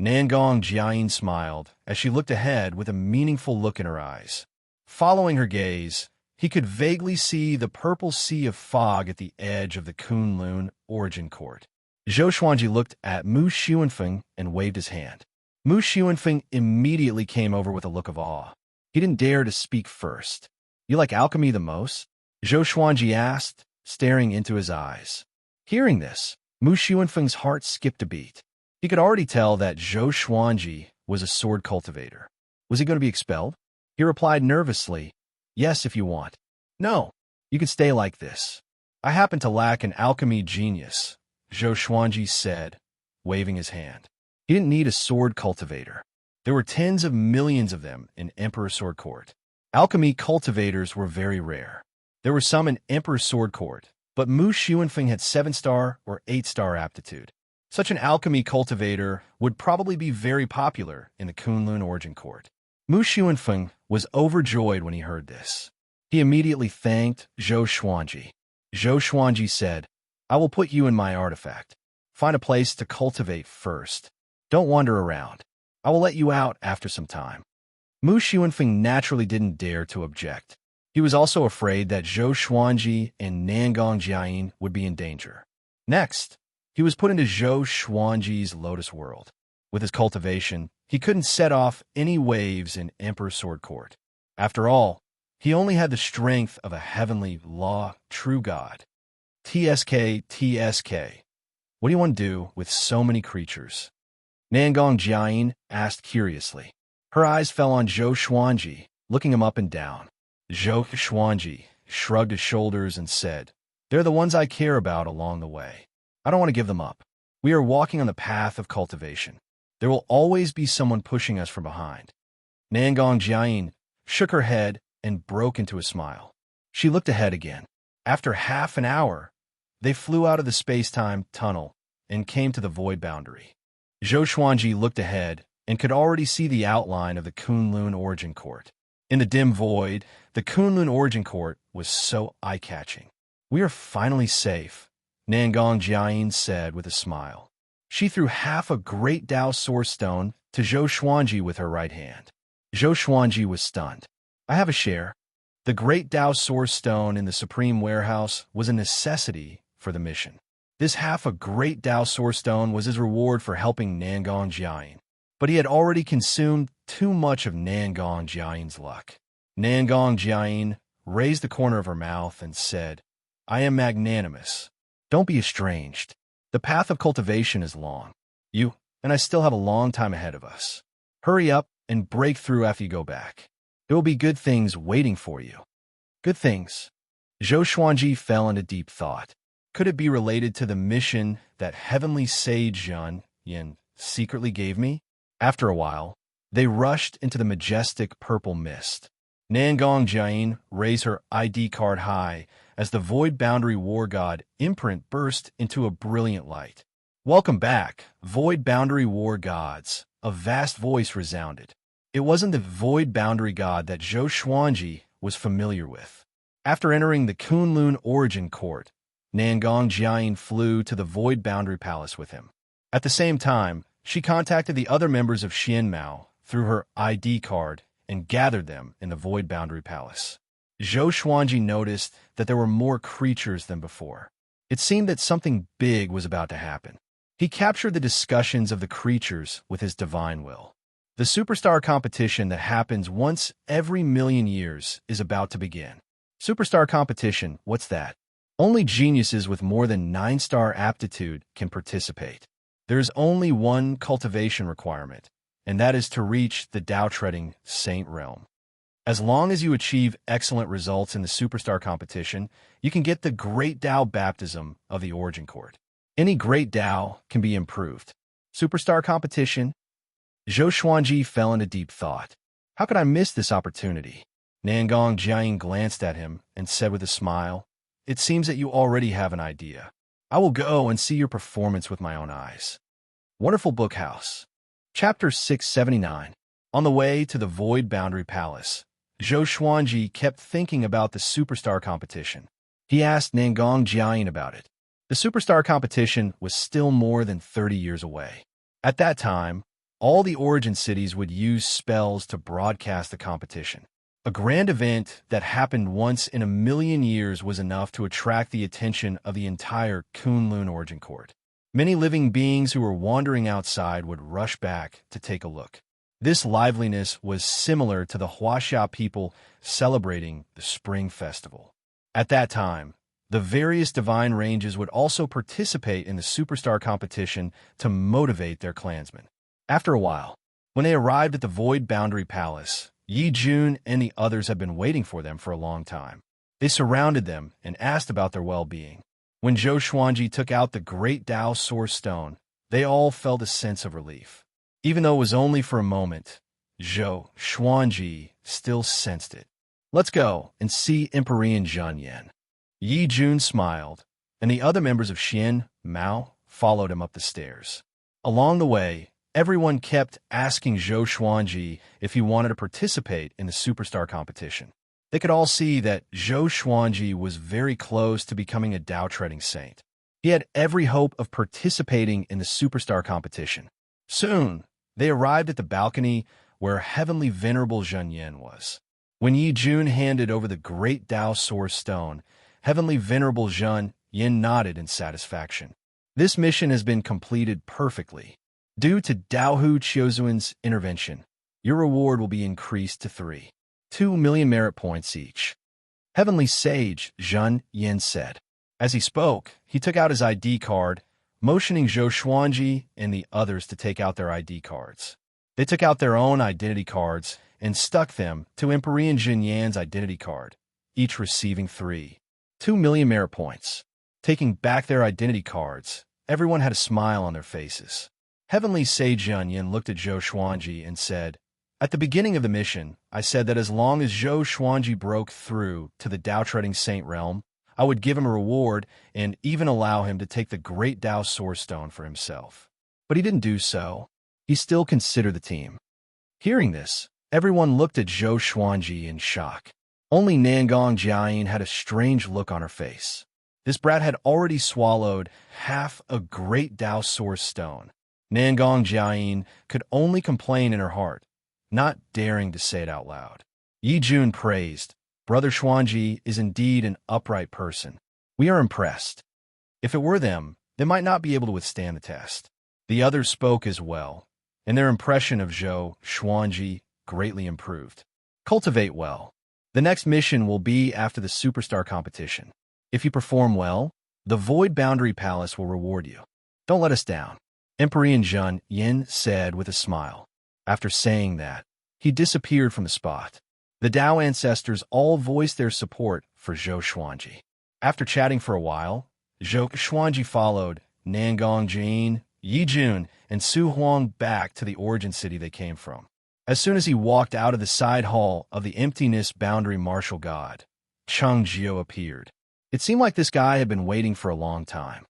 Nangong Jiayin smiled as she looked ahead with a meaningful look in her eyes. Following her gaze, he could vaguely see the purple sea of fog at the edge of the Kunlun Origin Court. Zhou Xuanji looked at Mu Xuanfeng and waved his hand. Mu Xuanfeng immediately came over with a look of awe. He didn't dare to speak first. You like alchemy the most? Zhou Xuanji asked, staring into his eyes. Hearing this, Mu Xuanfeng's heart skipped a beat. He could already tell that Zhou Xuanji was a sword cultivator. Was he going to be expelled? He replied nervously, Yes, if you want. No, you can stay like this. I happen to lack an alchemy genius, Zhou Xuanji said, waving his hand. He didn't need a sword cultivator. There were tens of millions of them in Emperor Sword Court. Alchemy cultivators were very rare. There were some in Emperor's Sword Court, but Mu Xuanfeng had 7-star or 8-star aptitude. Such an alchemy cultivator would probably be very popular in the Kunlun Origin Court. Mu Xuanfeng was overjoyed when he heard this. He immediately thanked Zhou Xuanji. Zhou Xuanji said, "I will put you in my artifact. Find a place to cultivate first. Don't wander around. I will let you out after some time." Mu Xuanfeng naturally didn't dare to object. He was also afraid that Zhou Xuanji and Nangong Jiayin would be in danger. Next, he was put into Zhou Xuanji's Lotus World. With his cultivation, he couldn't set off any waves in Emperor's Sword Court. After all, he only had the strength of a heavenly law, true god. TSK, TSK. What do you want to do with so many creatures? Nangong Jiayin asked curiously. Her eyes fell on Zhou Xuanji, looking him up and down. Zhou Xuanji shrugged his shoulders and said, "They're the ones I care about along the way. I don't want to give them up. We are walking on the path of cultivation. There will always be someone pushing us from behind." Nangong Jiayin shook her head and broke into a smile. She looked ahead again. After half an hour, they flew out of the space-time tunnel and came to the void boundary. Zhou Xuanji looked ahead and could already see the outline of the Kunlun Origin Court. In the dim void, the Kunlun Origin Court was so eye-catching. "We are finally safe," Nangong Jiayin said with a smile. She threw half a great Dao Source Stone to Zhou Xuanji with her right hand. Zhou Xuanji was stunned. "I have a share." The great Dao Source Stone in the Supreme Warehouse was a necessity for the mission. This half a great Dao Source Stone was his reward for helping Nangong Jiayin. But he had already consumed too much of Nangong Jiayin's luck. Nangong Jiayin raised the corner of her mouth and said, "I am magnanimous. Don't be estranged. The path of cultivation is long. You and I still have a long time ahead of us. Hurry up and break through after you go back. There will be good things waiting for you." Good things. Zhou Xuanji fell into deep thought. Could it be related to the mission that heavenly sage Zhen Yin secretly gave me? After a while, they rushed into the majestic purple mist. Nangong Jiayin raised her ID card high as the void boundary war god imprint burst into a brilliant light. "Welcome back, void boundary war gods," a vast voice resounded. It wasn't the void boundary god that Zhou Xuanji was familiar with. After entering the Kunlun Origin Court, Nangong Jiayin flew to the void boundary palace with him. At the same time, she contacted the other members of Xianmao through her ID card and gathered them in the void boundary palace. Zhou Xuanji noticed that there were more creatures than before. It seemed that something big was about to happen. He captured the discussions of the creatures with his divine will. The superstar competition that happens once every million years is about to begin. Superstar competition, what's that? Only geniuses with more than 9-star aptitude can participate. There is only one cultivation requirement, and that is to reach the Dao-treading Saint Realm. As long as you achieve excellent results in the Superstar competition, you can get the Great Dao Baptism of the Origin Court. Any Great Dao can be improved. Superstar competition? Zhou Xuanji fell into deep thought. How could I miss this opportunity? Nangong Jiayin glanced at him and said with a smile, "It seems that you already have an idea. I will go and see your performance with my own eyes." Wonderful Book House. Chapter 679. On the way to the Void Boundary Palace, Zhou Xuanji kept thinking about the Superstar competition. He asked Nangong Jiayin about it. The Superstar competition was still more than 30 years away. At that time, all the origin cities would use spells to broadcast the competition. A grand event that happened once in a million years was enough to attract the attention of the entire Kunlun Origin Court. Many living beings who were wandering outside would rush back to take a look. This liveliness was similar to the Huaxia people celebrating the Spring Festival. At that time, the various divine ranges would also participate in the Superstar competition to motivate their clansmen. After a while, when they arrived at the Void Boundary Palace, Yi Jun and the others had been waiting for them for a long time. They surrounded them and asked about their well-being. When Zhou Xuanji took out the Great Dao Source Stone, they all felt a sense of relief. Even though it was only for a moment, Zhou Xuanji still sensed it. Let's go and see Emperor Zhen Yan. Yi Jun smiled, and the other members of Xian Mao followed him up the stairs. Along the way, everyone kept asking Zhou Xuanji if he wanted to participate in the superstar competition. They could all see that Zhou Xuanji was very close to becoming a Dao-treading saint. He had every hope of participating in the superstar competition. Soon, they arrived at the balcony where Heavenly Venerable Zhen Yan was. When Yi Jun handed over the great Dao Source Stone, Heavenly Venerable Zhen Yan nodded in satisfaction. This mission has been completed perfectly. Due to Daohu Chiozuan's intervention, your reward will be increased to 2 million merit points each. Heavenly Sage Zhen Yan said. As he spoke, he took out his ID card, motioning Zhou Xuanji and the others to take out their ID cards. They took out their own identity cards and stuck them to Emperor Zhen Yan's identity card, each receiving 2 million merit points. Taking back their identity cards, everyone had a smile on their faces. Heavenly Sage Zhen Yan looked at Zhou Xuanji and said, "At the beginning of the mission, I said that as long as Zhou Xuanji broke through to the Dao-treading saint realm, I would give him a reward and even allow him to take the great Dao Source Stone for himself. But he didn't do so. He still considered the team." Hearing this, everyone looked at Zhou Xuanji in shock. Only Nangong Jiayin had a strange look on her face. This brat had already swallowed half a great Dao Source Stone. Nangong Jiayin could only complain in her heart, not daring to say it out loud. Yi Jun praised, "Brother Xuanji is indeed an upright person. We are impressed. If it were them, they might not be able to withstand the test." The others spoke as well, and their impression of Zhou Xuanji greatly improved. Cultivate well. The next mission will be after the superstar competition. If you perform well, the Void Boundary Palace will reward you. Don't let us down, Emperor Zhen Yan said with a smile. After saying that, he disappeared from the spot. The Dao ancestors all voiced their support for Zhou Xuanji. After chatting for a while, Zhou Xuanji followed Nangong Jiayin, Yi Jun, and Su Huang back to the origin city they came from. As soon as he walked out of the side hall of the Emptiness Boundary Martial God, Cheng Jiao appeared. It seemed like this guy had been waiting for a long time.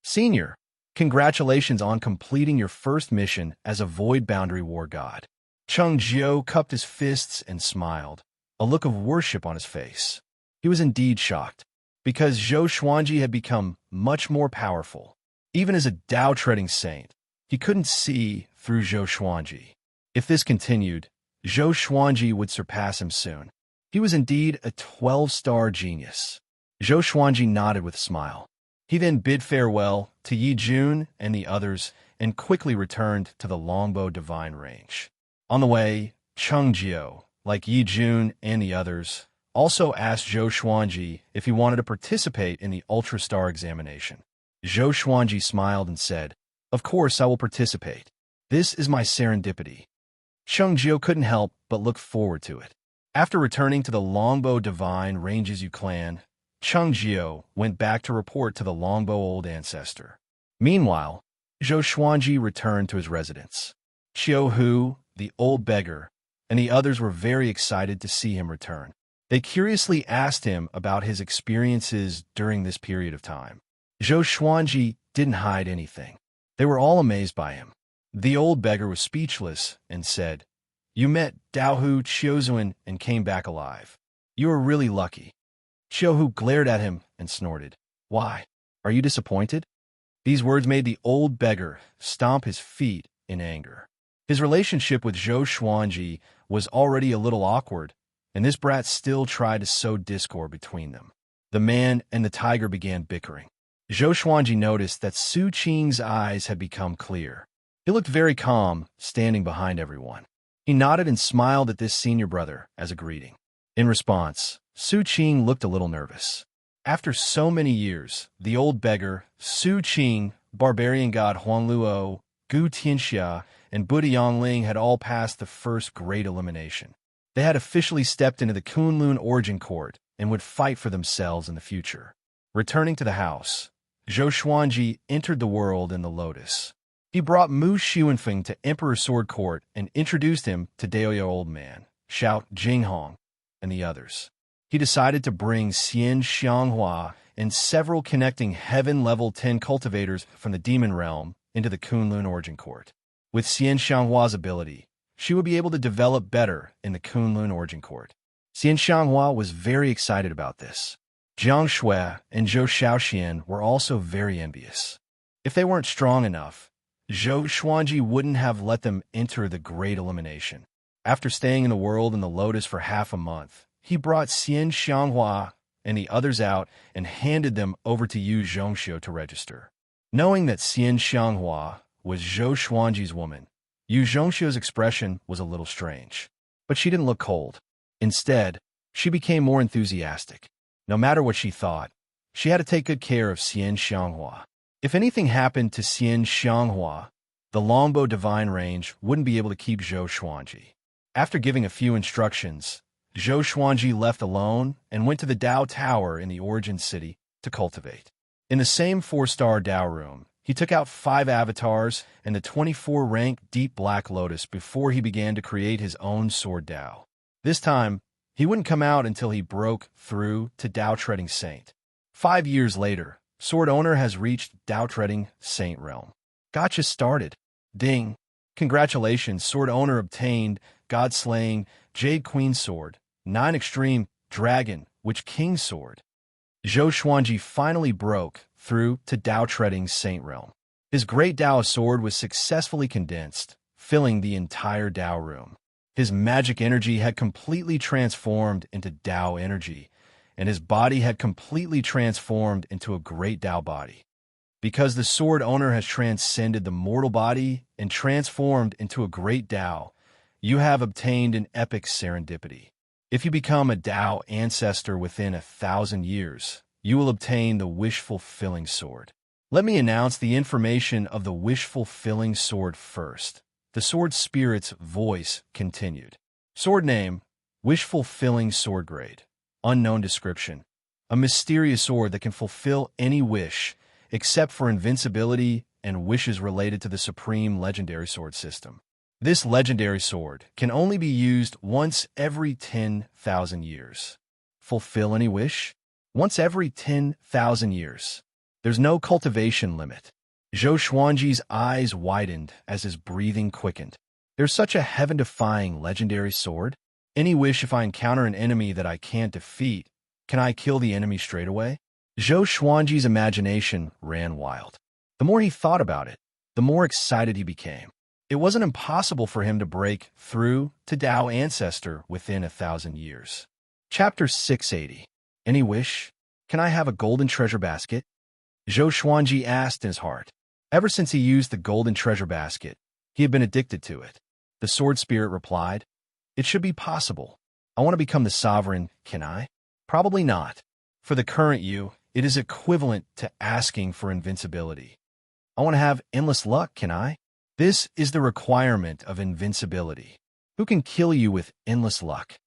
"Senior, congratulations on completing your first mission as a Void Boundary War God." Cheng Jiao cupped his fists and smiled, a look of worship on his face. He was indeed shocked, because Zhou Xuanji had become much more powerful. Even as a Dao-treading saint, he couldn't see through Zhou Xuanji. If this continued, Zhou Xuanji would surpass him soon. He was indeed a 12-star genius. Zhou Xuanji nodded with a smile. He then bid farewell to Yi Jun and the others and quickly returned to the Longbow Divine Range. On the way, Cheng Jiao, like Yi Jun and the others, also asked Zhou Xuanji if he wanted to participate in the Ultra Star examination. Zhou Xuanji smiled and said, "Of course I will participate. This is my serendipity." Cheng Jiao couldn't help but look forward to it. After returning to the Longbow Divine Ranges clan, Cheng Jiao went back to report to the Longbow Old Ancestor. Meanwhile, Zhou Xuanji returned to his residence. Qiu Hu, the old beggar, and the others were very excited to see him return. They curiously asked him about his experiences during this period of time. Zhou Xuanji didn't hide anything. They were all amazed by him. The old beggar was speechless and said, "You met Daohu Chiozuan and came back alive. You are really lucky." Qiuhu glared at him and snorted. "Why? Are you disappointed?" These words made the old beggar stomp his feet in anger. His relationship with Zhou Xuanji was already a little awkward, and this brat still tried to sow discord between them. The man and the tiger began bickering. Zhou Xuanji noticed that Su Qing's eyes had become clear. He looked very calm, standing behind everyone. He nodded and smiled at this senior brother as a greeting. In response, Su Qing looked a little nervous. After so many years, the old beggar, Su Qing, barbarian god Huangluo, Gu Tianxia, and Buddha Yongling had all passed the first great elimination. They had officially stepped into the Kunlun Origin Court and would fight for themselves in the future. Returning to the house, Zhou Xuanji entered the world in the Lotus. He brought Mu Xuanfeng to Emperor Sword Court and introduced him to Daoyo Old Man, Xiao Jinghong. and the others. He decided to bring Xian Xianghua and several connecting Heaven Level 10 cultivators from the Demon Realm into the Kunlun Origin Court. With Xian Xianghua's ability, she would be able to develop better in the Kunlun Origin Court. Xian Xianghua was very excited about this. Jiang Shui and Zhou Shaoxian were also very envious. If they weren't strong enough, Zhou Xuanji wouldn't have let them enter the Great Elimination. After staying in the world in the Lotus for half a month, he brought Xian Xianghua and the others out and handed them over to Yu Zhongxiu to register. Knowing that Xian Xianghua was Zhou Xuanji's woman, Yu Zhongxiu's expression was a little strange. But she didn't look cold. Instead, she became more enthusiastic. No matter what she thought, she had to take good care of Xian Xianghua. If anything happened to Xian Xianghua, the longbow divine range wouldn't be able to keep Zhou Xuanji. After giving a few instructions, Zhou Xuanji left alone and went to the Dao Tower in the Origin City to cultivate. In the same 4-star Dao room, he took out 5 avatars and the 24-rank Deep Black Lotus before he began to create his own Sword Dao. This time, he wouldn't come out until he broke through to Dao Treading Saint. 5 years later, Sword Owner has reached Dao Treading Saint realm. Gotcha started. Ding. Congratulations, Sword Owner obtained God-slaying Jade Queen Sword, 9 Extreme Dragon Witch King Sword. Zhou Xuanji finally broke through to Dao Treading Saint realm. His great Dao sword was successfully condensed, filling the entire Dao room. His magic energy had completely transformed into Dao energy, and his body had completely transformed into a great Dao body. Because the Sword Owner has transcended the mortal body and transformed into a great Dao, you have obtained an epic serendipity. If you become a Dao ancestor within 1,000 years, you will obtain the wish-fulfilling sword. Let me announce the information of the wish-fulfilling sword first. The sword spirit's voice continued. Sword name, wish-fulfilling sword grade. Unknown description. A mysterious sword that can fulfill any wish, except for invincibility and wishes related to the supreme legendary sword system. This legendary sword can only be used once every 10,000 years. Fulfill any wish? Once every 10,000 years. There's no cultivation limit. Zhou Xuanji's eyes widened as his breathing quickened. There's such a heaven-defying legendary sword? Any wish if I encounter an enemy that I can't defeat, can I kill the enemy straight away? Zhou Xuanji's imagination ran wild. The more he thought about it, the more excited he became. It wasn't impossible for him to break through to Dao Ancestor within 1,000 years. Chapter 680. Any wish? Can I have a golden treasure basket? Zhou Xuanji asked in his heart. Ever since he used the golden treasure basket, he had been addicted to it. The sword spirit replied, "It should be possible. I want to become the sovereign, can I? Probably not. For the current you, it is equivalent to asking for invincibility. I want to have endless luck, can I? This is the requirement of invincibility. Who can kill you with endless luck?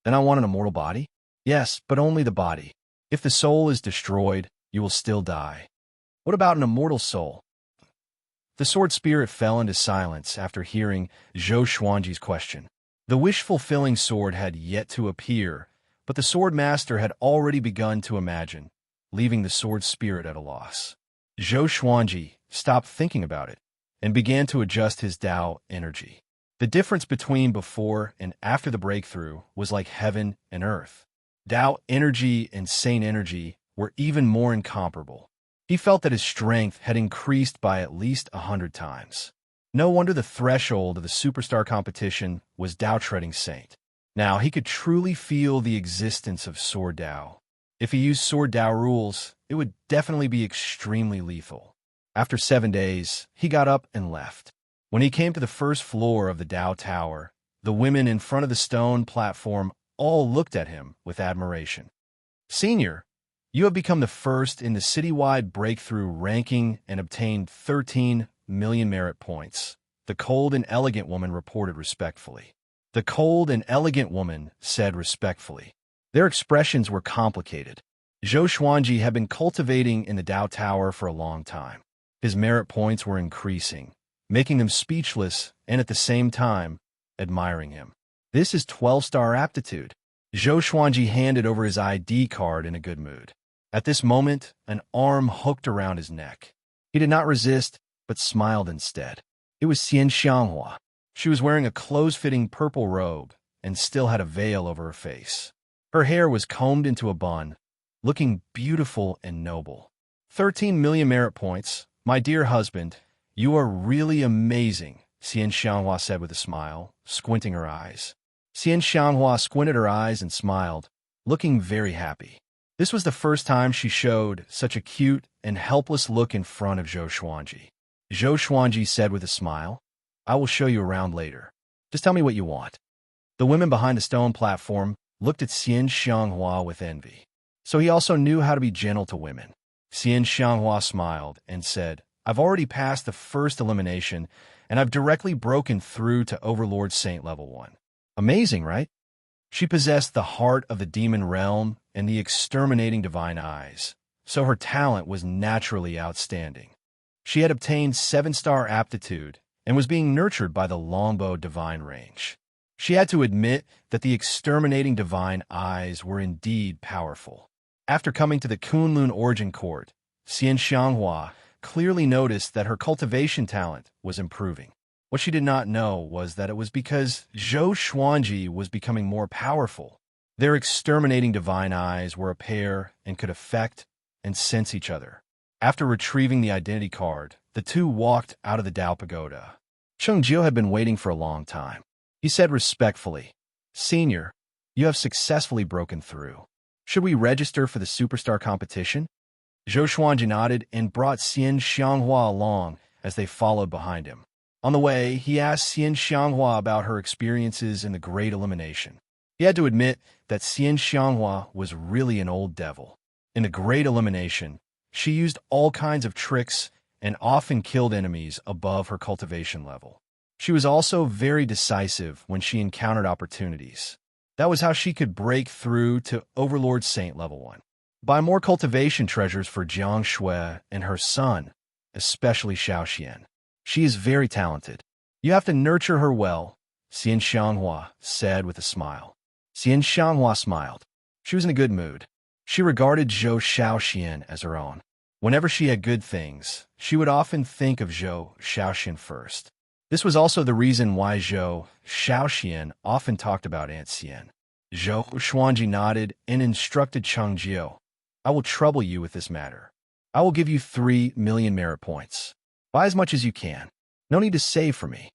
Then I want an immortal body? Yes, but only the body. If the soul is destroyed, you will still die. What about an immortal soul?" The sword spirit fell into silence after hearing Zhou Xuanji's question. The wish-fulfilling sword had yet to appear, but the sword master had already begun to imagine, leaving the sword spirit at a loss. Zhou Xuanji stopped thinking about it and began to adjust his Dao energy. The difference between before and after the breakthrough was like heaven and earth. Dao energy and Saint energy were even more incomparable. He felt that his strength had increased by at least 100 times. No wonder the threshold of the superstar competition was Dao Treading Saint. Now he could truly feel the existence of Sword Dao. If he used Sword Dao rules, it would definitely be extremely lethal. After 7 days, he got up and left. When he came to the first floor of the Dao Tower, the women in front of the stone platform all looked at him with admiration. "Senior, you have become the first in the citywide breakthrough ranking and obtained 13 million merit points," the cold and elegant woman reported respectfully. The cold and elegant woman said respectfully. Their expressions were complicated. Zhou Xuanji had been cultivating in the Dao Tower for a long time. His merit points were increasing, making them speechless and at the same time admiring him. This is 12-star aptitude. Zhou Xuanji handed over his ID card in a good mood. At this moment, an arm hooked around his neck. He did not resist, but smiled instead. It was Xian Xianghua. She was wearing a close-fitting purple robe and still had a veil over her face. Her hair was combed into a bun, looking beautiful and noble. 13 million merit points. My dear husband, you are really amazing, Xian Xianghua said with a smile, squinting her eyes. Xian Xianghua squinted her eyes and smiled, looking very happy. This was the first time she showed such a cute and helpless look in front of Zhou Xuanji. Zhou Xuanji said with a smile, I will show you around later. Just tell me what you want. The women behind the stone platform looked at Xian Xianghua with envy. So he also knew how to be gentle to women. Xian Xianghua smiled and said, I've already passed the first elimination, and I've directly broken through to Overlord Saint level 1. Amazing, right? She possessed the heart of the demon realm and the exterminating divine eyes, so her talent was naturally outstanding. She had obtained 7-star aptitude and was being nurtured by the longbow divine range. She had to admit that the exterminating divine eyes were indeed powerful. After coming to the Kunlun Origin Court, Xian Xianghua clearly noticed that her cultivation talent was improving. What she did not know was that it was because Zhou Xuanji was becoming more powerful. Their exterminating divine eyes were a pair and could affect and sense each other. After retrieving the identity card, the two walked out of the Dao Pagoda. Cheng Jiu had been waiting for a long time. He said respectfully, Senior, you have successfully broken through. Should we register for the superstar competition? Zhou Xuanji nodded and brought Xian Xianghua along as they followed behind him. On the way, he asked Xian Xianghua about her experiences in the Great Elimination. He had to admit that Xian Xianghua was really an old devil. In the Great Elimination, she used all kinds of tricks and often killed enemies above her cultivation level. She was also very decisive when she encountered opportunities. That was how she could break through to Overlord Saint level 1. Buy more cultivation treasures for Jiang Shui and her son, especially Xiao Xian. She is very talented. You have to nurture her well, Xian Xianghua said with a smile. Xian Xianghua smiled. She was in a good mood. She regarded Zhou Xiaoxian as her own. Whenever she had good things, she would often think of Zhou Xiaoxian first. This was also the reason why Zhou Xiaoxian often talked about Aunt Xian. Zhou Xuanji nodded and instructed Cheng Jiu, I will trouble you with this matter. I will give you 3 million merit points. Buy as much as you can. No need to save for me.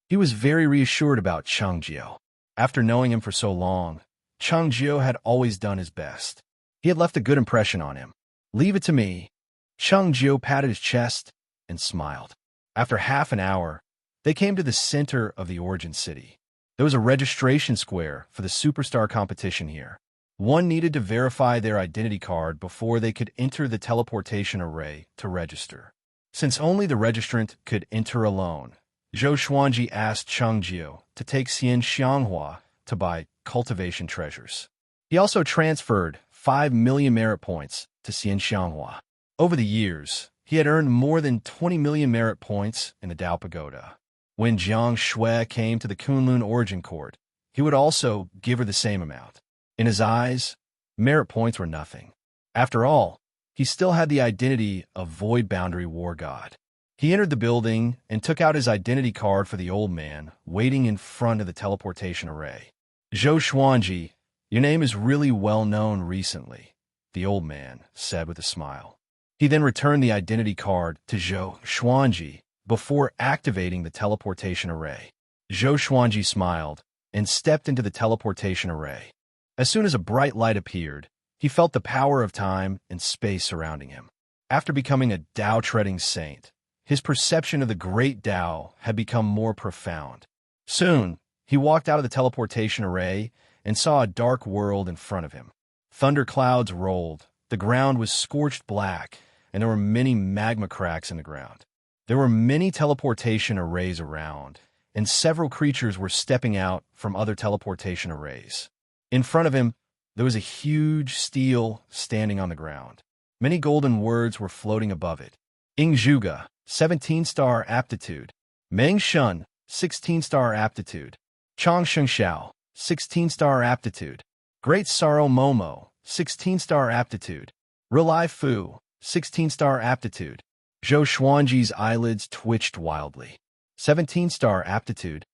He was very reassured about Cheng Jiu. After knowing him for so long, Cheng Jiu had always done his best. He had left a good impression on him. Leave it to me. Cheng Jiu patted his chest and smiled. After half an hour, they came to the center of the Origin City. There was a registration square for the superstar competition here. One needed to verify their identity card before they could enter the teleportation array to register. Since only the registrant could enter alone, Zhou Xuanji asked Cheng Jiu to take Xian Xianghua to buy cultivation treasures. He also transferred 5 million merit points to Xian Xianghua. Over the years, he had earned more than 20 million merit points in the Dao Pagoda. When Jiang Shui came to the Kunlun Origin Court, he would also give her the same amount. In his eyes, merit points were nothing. After all, he still had the identity of Void Boundary War God. He entered the building and took out his identity card for the old man, waiting in front of the teleportation array. Zhou Xuanji, your name is really well known recently, the old man said with a smile. He then returned the identity card to Zhou Xuanji before activating the teleportation array. Zhou Xuanji smiled and stepped into the teleportation array. As soon as a bright light appeared, he felt the power of time and space surrounding him. After becoming a Dao-treading saint, his perception of the great Dao had become more profound. Soon, he walked out of the teleportation array and saw a dark world in front of him. Thunder clouds rolled, the ground was scorched black, and there were many magma cracks in the ground. There were many teleportation arrays around, and several creatures were stepping out from other teleportation arrays. In front of him, there was a huge steel standing on the ground. Many golden words were floating above it. Ing Zhuge, 17-star aptitude. Meng Shun, 16-star aptitude. Chang Shengxiao, 16-star aptitude. Great Sorrow Momo, 16-star aptitude. Relai Fu, 16-star aptitude. Zhou Xuanji's eyelids twitched wildly. 17-star aptitude.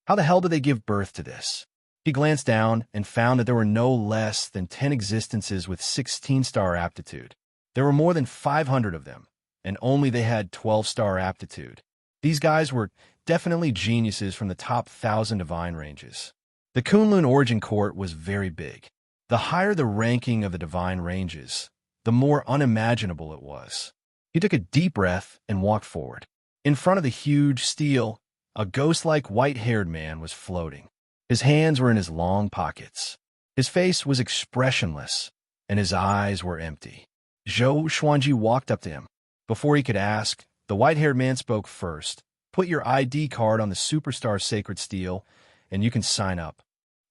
How the hell did they give birth to this? He glanced down and found that there were no less than 10 existences with 16-star aptitude. There were more than 500 of them, and only they had 12-star aptitude. These guys were definitely geniuses from the top 1,000 divine ranges. The Kunlun Origin Court was very big. The higher the ranking of the divine ranges, the more unimaginable it was. He took a deep breath and walked forward. In front of the huge stele, a ghost-like white-haired man was floating. His hands were in his long pockets. His face was expressionless, and his eyes were empty. Zhou Xuanji walked up to him. Before he could ask, the white-haired man spoke first. Put your ID card on the Superstar Sacred Stele, and you can sign up.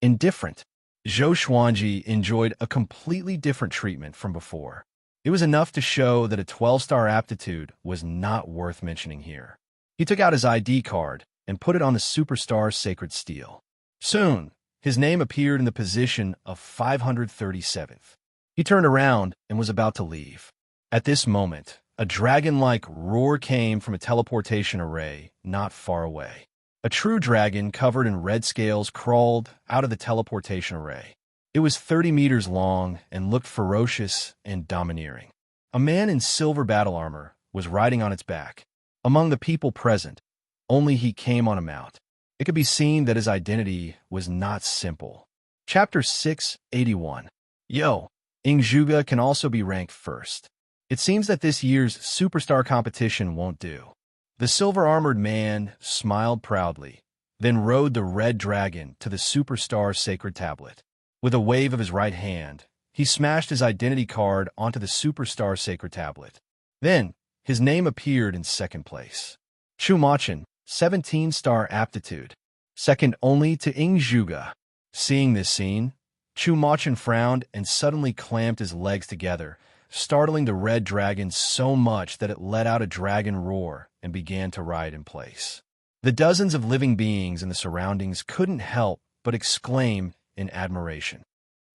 Indifferent. Zhou Xuanji enjoyed a completely different treatment from before. It was enough to show that a 12-star aptitude was not worth mentioning here. He took out his ID card and put it on the Superstar Sacred Stele. Soon, his name appeared in the position of 537th. He turned around and was about to leave. At this moment, a dragon-like roar came from a teleportation array not far away. A true dragon covered in red scales crawled out of the teleportation array. It was 30 meters long and looked ferocious and domineering. A man in silver battle armor was riding on its back. Among the people present, only he came on a mount. It could be seen that his identity was not simple. Chapter 681. Yo, Ingzhuga can also be ranked first. It seems that this year's superstar competition won't do. The silver-armored man smiled proudly, then rode the red dragon to the Superstar Sacred Tablet. With a wave of his right hand, he smashed his identity card onto the Superstar Sacred Tablet. Then, his name appeared in second place. Chu Machin, 17-star aptitude. Second only to Ingzhuga. Seeing this scene, Chu Machin frowned and suddenly clamped his legs together, startling the red dragon so much that it let out a dragon roar and began to ride in place. The dozens of living beings in the surroundings couldn't help but exclaim in admiration.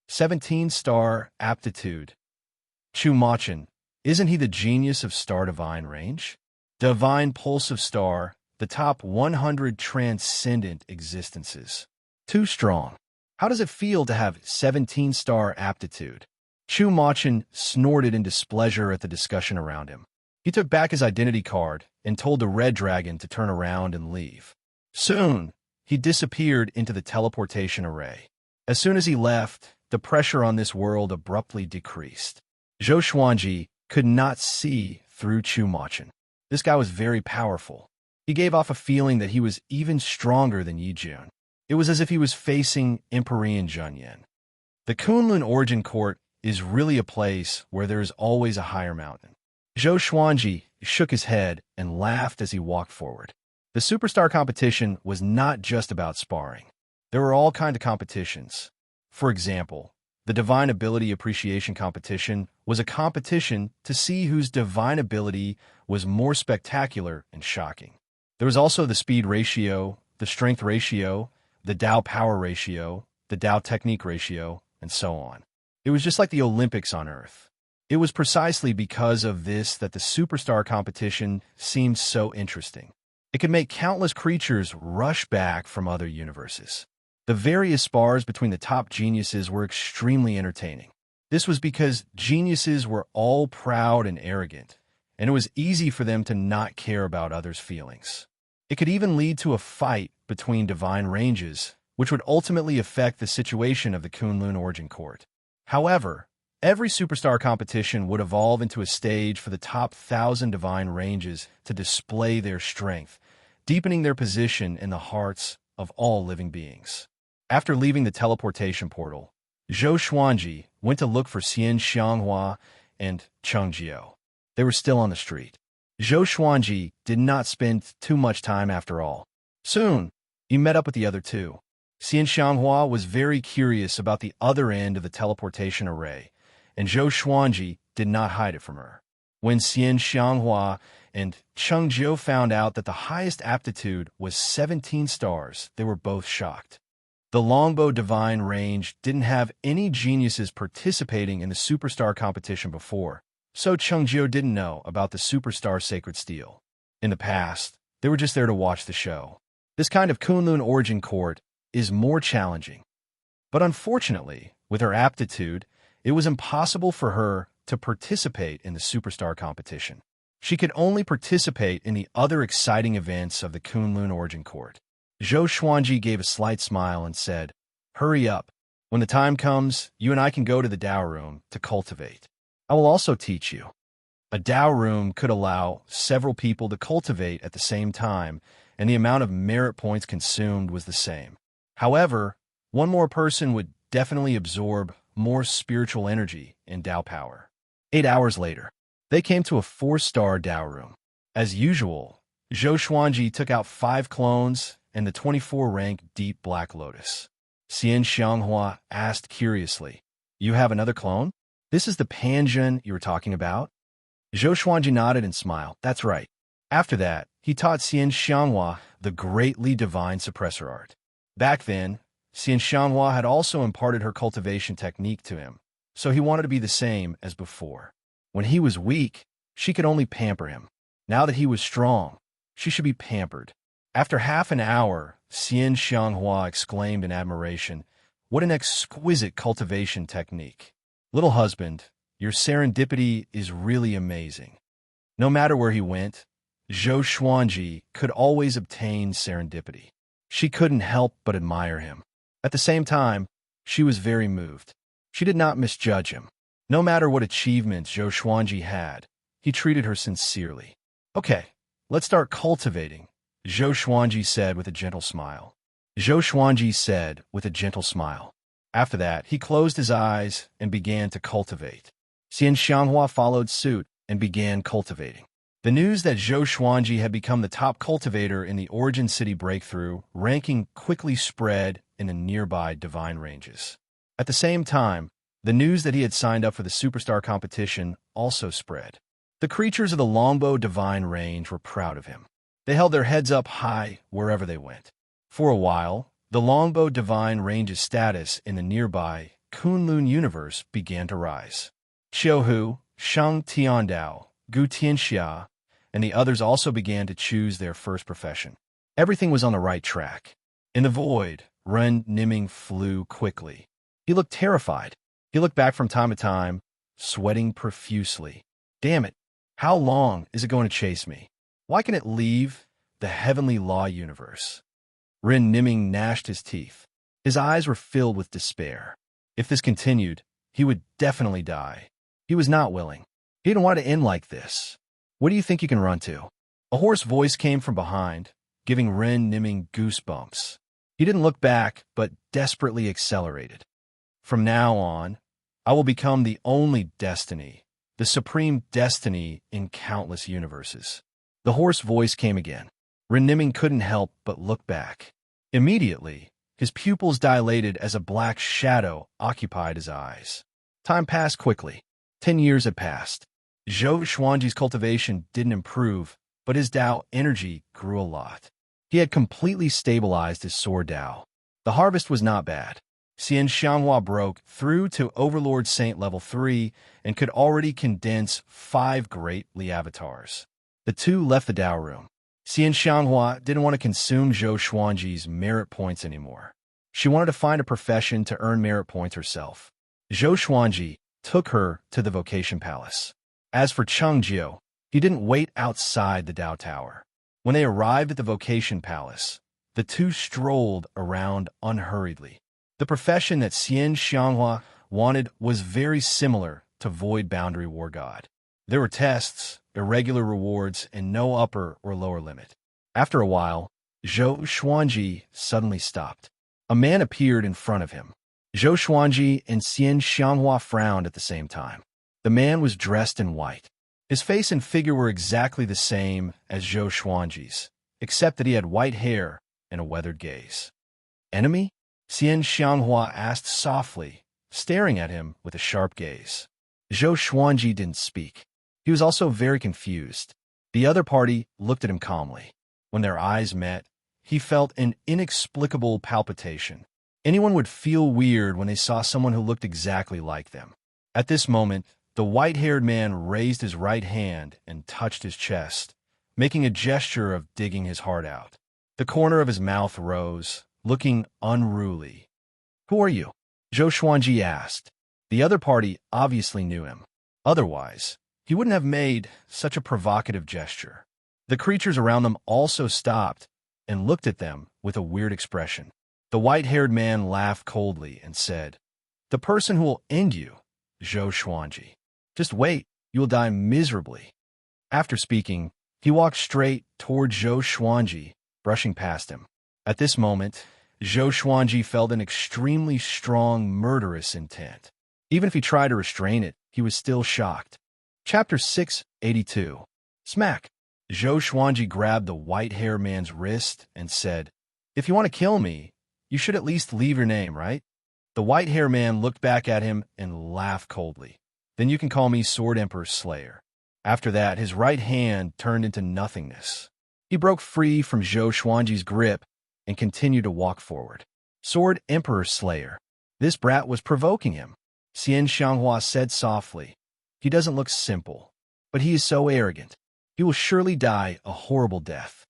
17-star aptitude. Chu Machin, isn't he the genius of Star Divine range? Divine Pulsive Star, the top 100 transcendent existences. Too strong. How does it feel to have 17-star aptitude? Chu Machin snorted in displeasure at the discussion around him. He took back his identity card and told the red dragon to turn around and leave. Soon, he disappeared into the teleportation array. As soon as he left, the pressure on this world abruptly decreased. Zhou Xuanji could not see through Chu Machin. This guy was very powerful. He gave off a feeling that he was even stronger than Yi Jun. It was as if he was facing Empyrean Junyan. The Kunlun Origin Court is really a place where there is always a higher mountain. Zhou Xuanji shook his head and laughed as he walked forward. The superstar competition was not just about sparring. There were all kinds of competitions. For example, the Divine Ability Appreciation Competition was a competition to see whose divine ability was more spectacular and shocking. There was also the Speed Ratio, the Strength Ratio, the Tao Power Ratio, the Tao Technique Ratio, and so on. It was just like the Olympics on Earth. It was precisely because of this that the superstar competition seemed so interesting. It could make countless creatures rush back from other universes. The various spars between the top geniuses were extremely entertaining. This was because geniuses were all proud and arrogant, and it was easy for them to not care about others' feelings. It could even lead to a fight between divine ranges, which would ultimately affect the situation of the Kunlun Origin Court. However, every superstar competition would evolve into a stage for the top 1,000 divine ranges to display their strength, deepening their position in the hearts of all living beings. After leaving the teleportation portal, Zhou Xuanji went to look for Xian Xianghua and Cheng Jiao. They were still on the street. Zhou Xuanji did not spend too much time after all. Soon, he met up with the other two. Xian Xianghua was very curious about the other end of the teleportation array, and Zhou Xuanji did not hide it from her. When Xian Xianghua and Cheng Jiao found out that the highest aptitude was 17 stars, they were both shocked. The Longbow Divine Range didn't have any geniuses participating in the Superstar competition before, so Chungjio didn't know about the Superstar Sacred Steel. In the past, they were just there to watch the show. This kind of Kunlun origin court is more challenging. But unfortunately, with her aptitude, it was impossible for her to participate in the Superstar competition. She could only participate in the other exciting events of the Kunlun origin court. Zhou Xuanji gave a slight smile and said, "Hurry up. When the time comes, you and I can go to the Dao Room to cultivate. I will also teach you." A Dao Room could allow several people to cultivate at the same time, and the amount of merit points consumed was the same. However, one more person would definitely absorb more spiritual energy and Dao power. 8 hours later, they came to a 4-star Dao Room. As usual, Zhou Xuanji took out 5 clones and the 24-rank Deep Black Lotus. Xian Xianghua asked curiously, "You have another clone? This is the Panjun you were talking about?" Zhou Xuanji nodded and smiled. "That's right." After that, he taught Xian Xianghua the greatly divine suppressor art. Back then, Xian Xianghua had also imparted her cultivation technique to him, so he wanted to be the same as before. When he was weak, she could only pamper him. Now that he was strong, she should be pampered. After half an hour, Xian Xianghua exclaimed in admiration, "What an exquisite cultivation technique. Little husband, your serendipity is really amazing." No matter where he went, Zhou Xuanji could always obtain serendipity. She couldn't help but admire him. At the same time, she was very moved. She did not misjudge him. No matter what achievements Zhou Xuanji had, he treated her sincerely. "Okay, let's start cultivating," Zhou Xuanji said with a gentle smile. After that, he closed his eyes and began to cultivate. Xian Xianghua followed suit and began cultivating. The news that Zhou Xuanji had become the top cultivator in the Origin City Breakthrough ranking quickly spread in the nearby Divine Ranges. At the same time, the news that he had signed up for the Superstar competition also spread. The creatures of the Longbow Divine Range were proud of him. They held their heads up high wherever they went. For a while, the Longbow Divine Range's status in the nearby Kunlun universe began to rise. Qiuhu, Shang Tiandao, Gu Tianxia, and the others also began to choose their first profession. Everything was on the right track. In the void, Ren Niming flew quickly. He looked terrified. He looked back from time to time, sweating profusely. "Damn it, how long is it going to chase me? Why can it leave the heavenly law universe?" Ren Niming gnashed his teeth. His eyes were filled with despair. If this continued, he would definitely die. He was not willing. He didn't want to end like this. "What do you think you can run to?" A hoarse voice came from behind, giving Ren Niming goosebumps. He didn't look back, but desperately accelerated. "From now on, I will become the only destiny, the supreme destiny in countless universes." The hoarse voice came again. Ren Niming couldn't help but look back. Immediately, his pupils dilated as a black shadow occupied his eyes. Time passed quickly. 10 years had passed. Zhou Xuanji's cultivation didn't improve, but his Dao energy grew a lot. He had completely stabilized his sword Dao. The harvest was not bad. Xian Xianghua broke through to Overlord Saint level 3 and could already condense 5 great Li avatars. The two left the Dao Room. Xian Xianghua didn't want to consume Zhou Xuanji's merit points anymore. She wanted to find a profession to earn merit points herself. Zhou Xuanji took her to the Vocation Palace. As for Chungjio, he didn't wait outside the Dao Tower. When they arrived at the Vocation Palace, the two strolled around unhurriedly. The profession that Xian Xianghua wanted was very similar to Void Boundary War God. There were tests, irregular rewards, and no upper or lower limit. After a while, Zhou Xuanji suddenly stopped. A man appeared in front of him. Zhou Xuanji and Xian Xianghua frowned at the same time. The man was dressed in white. His face and figure were exactly the same as Zhou Xuanji's, except that he had white hair and a weathered gaze. "Enemy?" Xian Xianghua asked softly, staring at him with a sharp gaze. Zhou Xuanji didn't speak. He was also very confused. The other party looked at him calmly. When their eyes met, he felt an inexplicable palpitation. Anyone would feel weird when they saw someone who looked exactly like them. At this moment, the white-haired man raised his right hand and touched his chest, making a gesture of digging his heart out. The corner of his mouth rose, looking unruly. "Who are you?" Zhou Xuanji asked. The other party obviously knew him. Otherwise, he wouldn't have made such a provocative gesture. The creatures around them also stopped and looked at them with a weird expression. The white-haired man laughed coldly and said, "The person who will end you, Zhou Xuanji. Just wait, you will die miserably." After speaking, he walked straight toward Zhou Xuanji, brushing past him. At this moment, Zhou Xuanji felt an extremely strong, murderous intent. Even if he tried to restrain it, he was still shocked. Chapter 682. Smack! Zhou Xuanji grabbed the white-haired man's wrist and said, "If you want to kill me, you should at least leave your name, right?" The white-haired man looked back at him and laughed coldly. "Then you can call me Sword Emperor Slayer." After that, his right hand turned into nothingness. He broke free from Zhou Xuanji's grip and continued to walk forward. Sword Emperor Slayer. This brat was provoking him. Xian Xianghua said softly, "He doesn't look simple, but he is so arrogant. He will surely die a horrible death."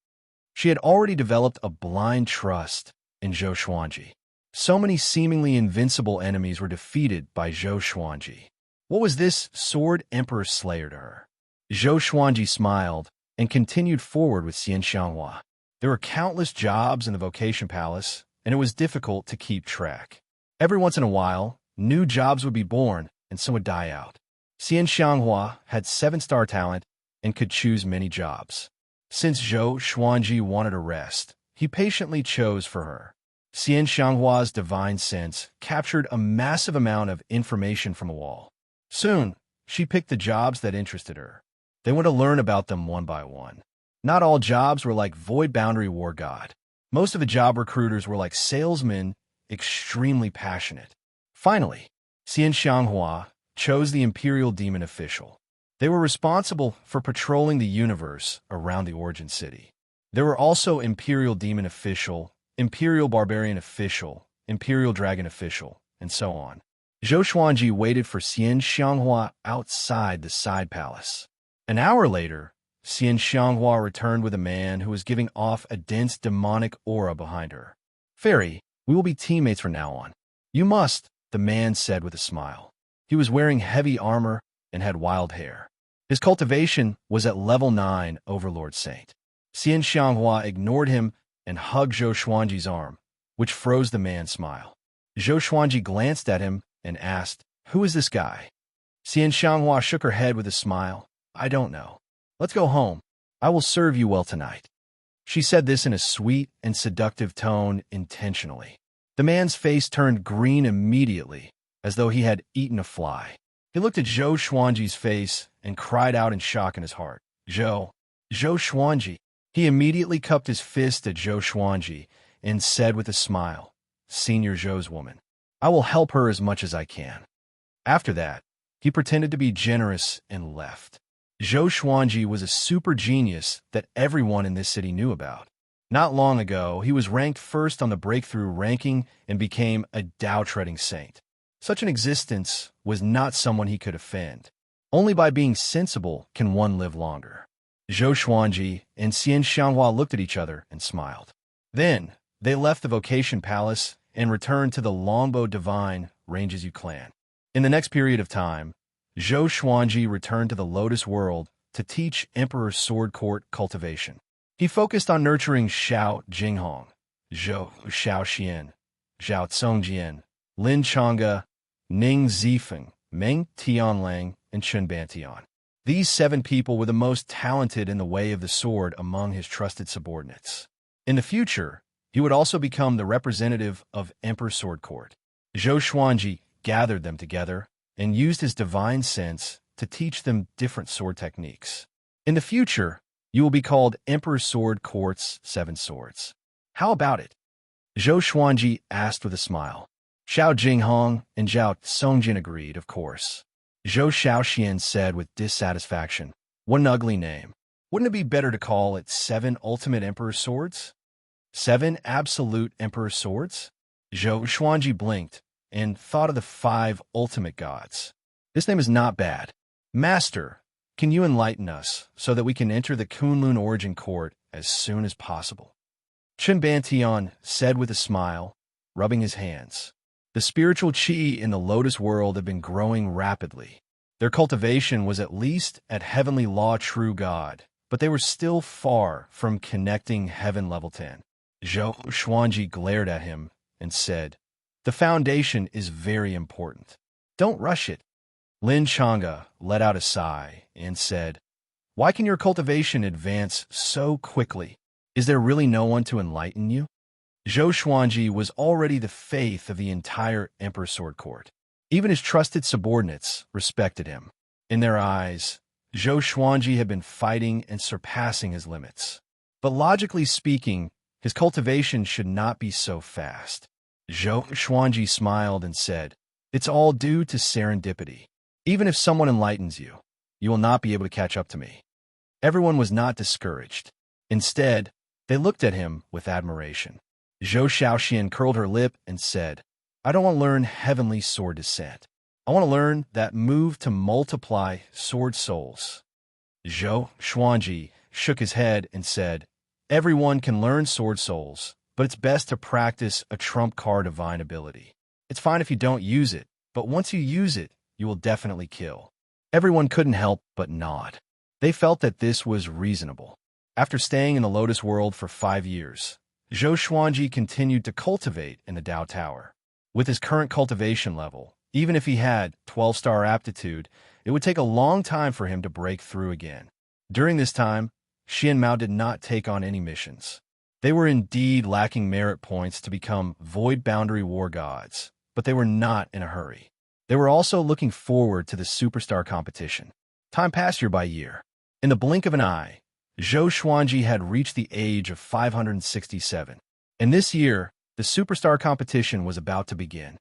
She had already developed a blind trust in Zhou Xuanji. So many seemingly invincible enemies were defeated by Zhou Xuanji. What was this Sword Emperor Slayer to her? Zhou Xuanji smiled and continued forward with Xian Xianghua. There were countless jobs in the Vocation Palace, and it was difficult to keep track. Every once in a while, new jobs would be born, and some would die out. Xian Xianghua had 7-star talent and could choose many jobs. Since Zhou Xuanji wanted a rest, he patiently chose for her. Xian Xianghua's divine sense captured a massive amount of information from a wall. Soon, she picked the jobs that interested her. They went to learn about them one by one. Not all jobs were like Void Boundary War God. Most of the job recruiters were like salesmen, extremely passionate. Finally, Xian Xianghua chose the Imperial Demon Official. They were responsible for patrolling the universe around the Origin City. There were also Imperial Demon Official, Imperial Barbarian Official, Imperial Dragon Official, and so on. Zhou Xuanji waited for Xian Xianghua outside the side palace. An hour later, Xian Xianghua returned with a man who was giving off a dense demonic aura behind her. "Fairy, we will be teammates from now on." "You must," the man said with a smile. He was wearing heavy armor and had wild hair. His cultivation was at level 9 Overlord Saint. Xian Xianghua ignored him and hugged Zhou Xuanji's arm, which froze the man's smile. Zhou Xuanji glanced at him and asked, "Who is this guy?" Xian Xianghua shook her head with a smile. "I don't know. Let's go home. I will serve you well tonight." She said this in a sweet and seductive tone intentionally. The man's face turned green immediately, as though he had eaten a fly. He looked at Zhou Xuanji's face and cried out in shock in his heart. Zhou Xuanji." He immediately cupped his fist at Zhou Xuanji and said with a smile, "Senior Zhou's woman. I will help her as much as I can." After that, he pretended to be generous and left. Zhou Xuanji was a super genius that everyone in this city knew about. Not long ago, he was ranked first on the breakthrough ranking and became a Dao-treading saint. Such an existence was not someone he could offend. Only by being sensible can one live longer. Zhou Xuanji and Xian Xianghua looked at each other and smiled. Then, they left the Vocation Palace and returned to the Longbow Divine Ranges clan. In the next period of time, Zhou Xuanji returned to the Lotus World to teach Emperor Sword Court cultivation. He focused on nurturing Xiao Jinghong, Zhou Xiaoxian, Zhao Congjian, Lin Changge, Ning Zifeng, Meng Tianlang, and Chen Bantian. These 7 people were the most talented in the way of the sword among his trusted subordinates. In the future, he would also become the representative of Emperor Sword Court. Zhou Xuanji gathered them together and used his divine sense to teach them different sword techniques. In the future, you will be called Emperor Sword Court's 7 Swords. How about it? Zhou Xuanji asked with a smile. Xiao Jinghong and Zhao Songjin agreed, of course. Zhou Xiaoxian said with dissatisfaction, "What an ugly name. Wouldn't it be better to call it 7 Ultimate Emperor Swords? 7 Absolute Emperor Swords?" Zhou Xuanji blinked and thought of the 5 ultimate gods. This name is not bad. Master, can you enlighten us so that we can enter the Kunlun origin court as soon as possible? Chen Bantian said with a smile, rubbing his hands. The spiritual qi in the Lotus world had been growing rapidly. Their cultivation was at least at heavenly law true god, but they were still far from connecting heaven level 10. Zhou Xuanji glared at him and said, "The foundation is very important. Don't rush it." Lin Chang'e let out a sigh and said, "Why can your cultivation advance so quickly? Is there really no one to enlighten you?" Zhou Xuanji was already the faith of the entire Emperor Sword Court. Even his trusted subordinates respected him. In their eyes, Zhou Xuanji had been fighting and surpassing his limits. But logically speaking, his cultivation should not be so fast. Zhou Xuanji smiled and said, "It's all due to serendipity. Even if someone enlightens you, you will not be able to catch up to me." Everyone was not discouraged. Instead, they looked at him with admiration. Zhou Shaoxian curled her lip and said, "I don't want to learn heavenly sword descent. I want to learn that move to multiply sword souls." Zhou Xuanji shook his head and said, "Everyone can learn sword souls, but it's best to practice a trump card divine ability. It's fine if you don't use it, but once you use it, you will definitely kill." Everyone couldn't help but nod. They felt that this was reasonable. After staying in the Lotus world for 5 years, Zhou Xuanji continued to cultivate in the Dao Tower. With his current cultivation level, even if he had 12-star aptitude, it would take a long time for him to break through again. During this time, Xian Mao did not take on any missions. They were indeed lacking merit points to become Void Boundary War gods, but they were not in a hurry. They were also looking forward to the superstar competition. Time passed year by year. In the blink of an eye, Zhou Xuanji had reached the age of 567. And this year, the superstar competition was about to begin.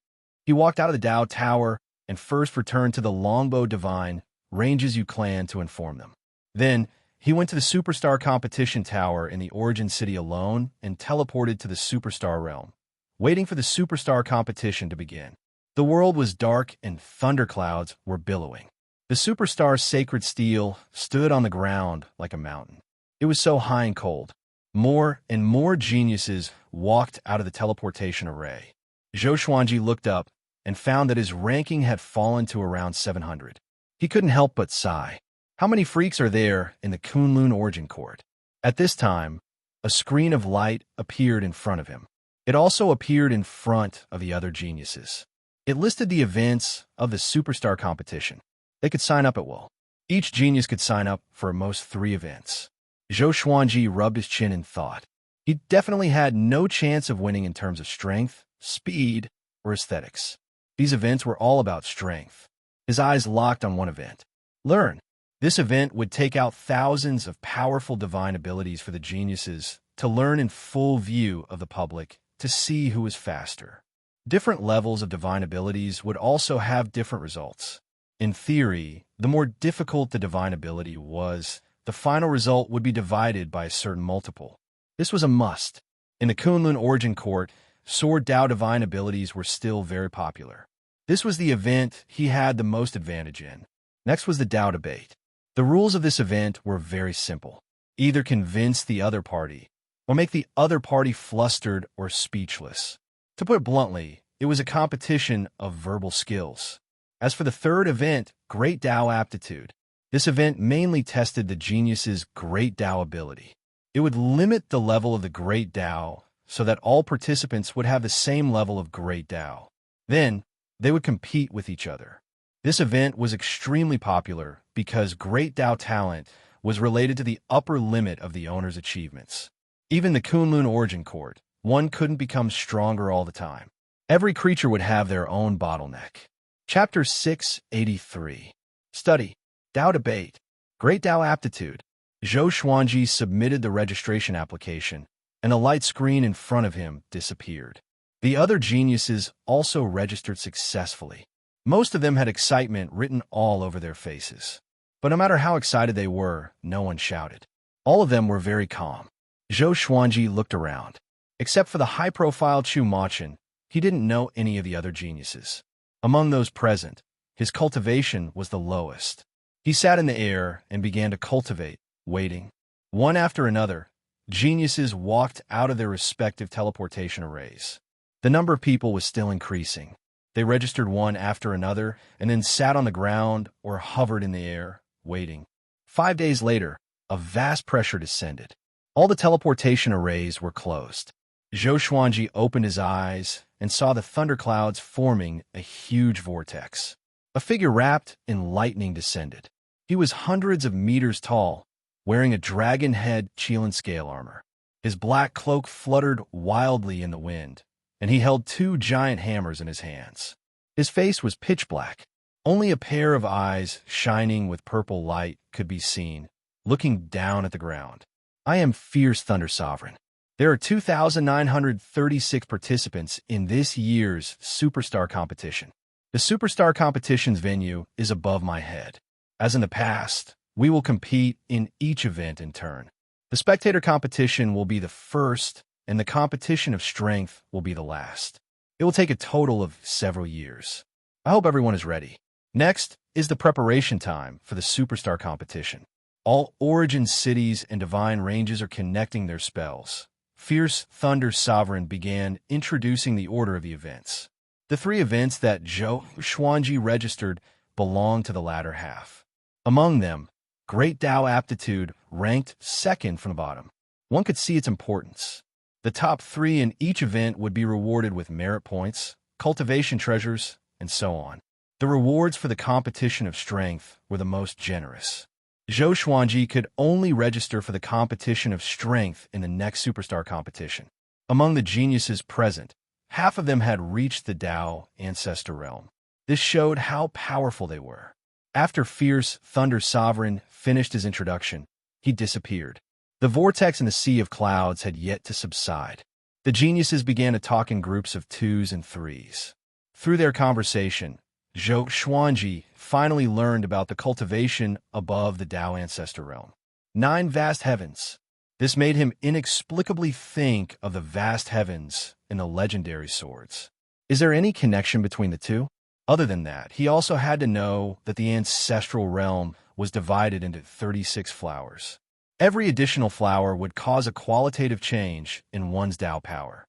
He walked out of the Dao Tower and first returned to the Longbow Divine Ranges clan to inform them. Then, he went to the Superstar Competition Tower in the Origin City alone and teleported to the Superstar Realm, waiting for the Superstar Competition to begin. The world was dark and thunderclouds were billowing. The Superstar Sacred Steel stood on the ground like a mountain. It was so high and cold. More and more geniuses walked out of the teleportation array. Zhou Xuanji looked up and found that his ranking had fallen to around 700. He couldn't help but sigh. How many freaks are there in the Kunlun Origin Court? At this time, a screen of light appeared in front of him. It also appeared in front of the other geniuses. It listed the events of the Superstar competition. They could sign up at will. Each genius could sign up for at most 3 events. Zhou Xuanji rubbed his chin in thought. He definitely had no chance of winning in terms of strength, speed, or aesthetics. These events were all about strength. His eyes locked on one event. Learn. This event would take out thousands of powerful divine abilities for the geniuses to learn in full view of the public to see who is faster. Different levels of divine abilities would also have different results. In theory, the more difficult the divine ability was, the final result would be divided by a certain multiple. This was a must. In the Kunlun Origin Court, Sword Dao divine abilities were still very popular. This was the event he had the most advantage in. Next was the Dao debate. The rules of this event were very simple. Either convince the other party, or make the other party flustered or speechless. To put it bluntly, it was a competition of verbal skills. As for the third event, Great Dao Aptitude, this event mainly tested the genius's Great Dao ability. It would limit the level of the Great Dao so that all participants would have the same level of Great Dao. Then, they would compete with each other. This event was extremely popular because Great Dao talent was related to the upper limit of the owner's achievements. Even the Kunlun Origin Court, one couldn't become stronger all the time. Every creature would have their own bottleneck. Chapter 683. Study. Dao Debate. Great Dao Aptitude. Zhou Xuanji submitted the registration application, and a light screen in front of him disappeared. The other geniuses also registered successfully. Most of them had excitement written all over their faces. But no matter how excited they were, no one shouted. All of them were very calm. Zhou Xuanji looked around. Except for the high-profile Chu Machin, He didn't know any of the other geniuses. Among those present, his cultivation was the lowest. He sat in the air and began to cultivate, waiting. One after another, geniuses walked out of their respective teleportation arrays. The number of people was still increasing. They registered one after another and then sat on the ground or hovered in the air, waiting. 5 days later, a vast pressure descended. All the teleportation arrays were closed. Zhou Xuanji opened his eyes and saw the thunderclouds forming a huge vortex. A figure wrapped in lightning descended. He was hundreds of meters tall, wearing a dragon head Qilin scale armor. His black cloak fluttered wildly in the wind, and he held 2 giant hammers in his hands. His face was pitch black. Only a pair of eyes, shining with purple light, could be seen, looking down at the ground. I am Fierce Thunder Sovereign. There are 2,936 participants in this year's Superstar competition. The Superstar competition's venue is above my head. As in the past, we will compete in each event in turn. The spectator competition will be the first, and the competition of strength will be the last. It will take a total of several years. I hope everyone is ready. Next is the preparation time for the Superstar competition. All origin cities and divine ranges are connecting their spells. Fierce Thunder Sovereign began introducing the order of the events. The 3 events that Zhou Xuanji registered belong to the latter half. Among them, Great Tao Aptitude ranked second from the bottom. One could see its importance. The top 3 in each event would be rewarded with merit points, cultivation treasures, and so on. The rewards for the competition of strength were the most generous. Zhou Xuanji could only register for the competition of strength in the next Superstar competition. Among the geniuses present, half of them had reached the Tao Ancestor Realm. This showed how powerful they were. After Fierce Thunder Sovereign finished his introduction, he disappeared. The vortex in the sea of clouds had yet to subside. The geniuses began to talk in groups of 2s and 3s. Through their conversation, Zhou Xuanji finally learned about the cultivation above the Tao Ancestor Realm. 9 vast heavens. This made him inexplicably think of the vast heavens and the legendary swords. Is there any connection between the two? Other than that, he also had to know that the ancestral realm was divided into 36 flowers. Every additional flower would cause a qualitative change in one's Tao power.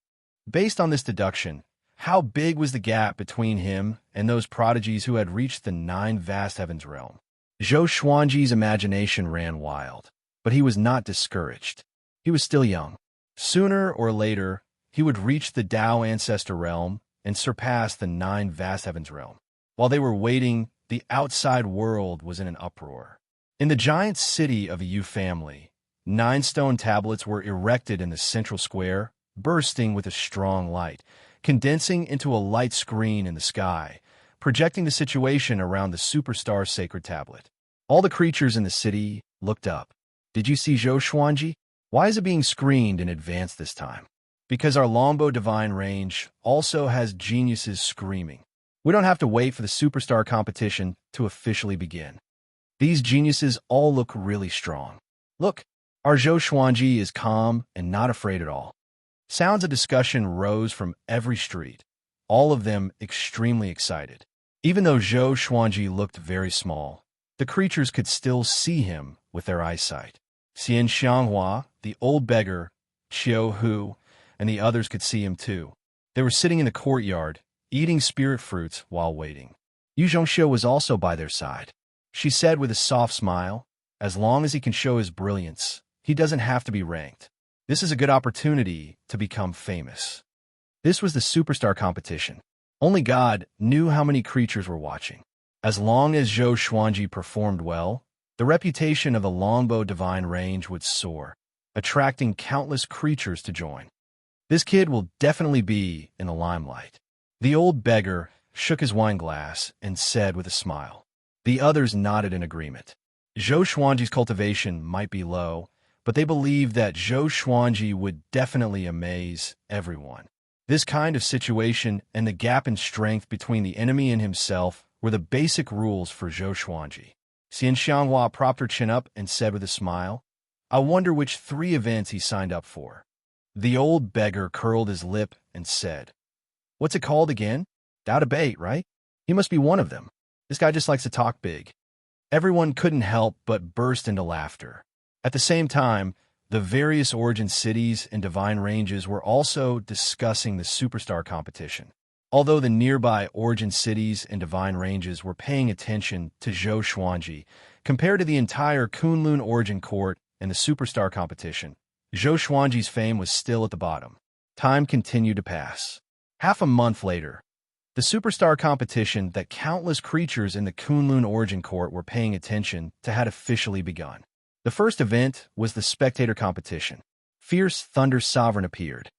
Based on this deduction, how big was the gap between him and those prodigies who had reached the 9 vast heavens realm? Zhou Xuanji's imagination ran wild, but he was not discouraged. He was still young. Sooner or later, he would reach the Tao Ancestor realm and surpass the 9 vast heavens realm. While they were waiting, the outside world was in an uproar. In the giant city of the Yu family, 9 stone tablets were erected in the central square, bursting with a strong light, condensing into a light screen in the sky, projecting the situation around the Superstar sacred tablet. All the creatures in the city looked up. Did you see Zhou Xuanji? Why is it being screened in advance this time? Because our Longbow Divine range also has geniuses screaming. We don't have to wait for the Superstar competition to officially begin. These geniuses all look really strong. Look, our Zhou Xuanji is calm and not afraid at all. Sounds of discussion rose from every street, all of them extremely excited. Even though Zhou Xuanji looked very small, the creatures could still see him with their eyesight. Xian Xianghua, the old beggar, Qiu Hu, and the others could see him too. They were sitting in the courtyard, eating spirit fruits while waiting. Yu Zhongxiu was also by their side. She said with a soft smile, as long as he can show his brilliance, he doesn't have to be ranked. This is a good opportunity to become famous. This was the Superstar competition. Only God knew how many creatures were watching. As long as Zhou Xuanji performed well, the reputation of the Longbow Divine range would soar, attracting countless creatures to join. This kid will definitely be in the limelight. The old beggar shook his wine glass and said with a smile. The others nodded in agreement. Zhou Xuanji's cultivation might be low, but they believed that Zhou Xuanji would definitely amaze everyone. This kind of situation and the gap in strength between the enemy and himself were the basic rules for Zhou Xuanji. Xian Xianghua propped her chin up and said with a smile, I wonder which 3 events he signed up for. The old beggar curled his lip and said, What's it called again? Doubt a bait, right? He must be one of them. This guy just likes to talk big. Everyone couldn't help but burst into laughter. At the same time, the various origin cities and divine ranges were also discussing the superstar competition. Although the nearby origin cities and divine ranges were paying attention to Zhou Xuanji, compared to the entire Kunlun origin court and the superstar competition, Zhou Xuanji's fame was still at the bottom. Time continued to pass. Half a month later, the superstar competition that countless creatures in the Kunlun origin court were paying attention to had officially begun. The first event was the spectator competition. Fierce Thunder Sovereign appeared.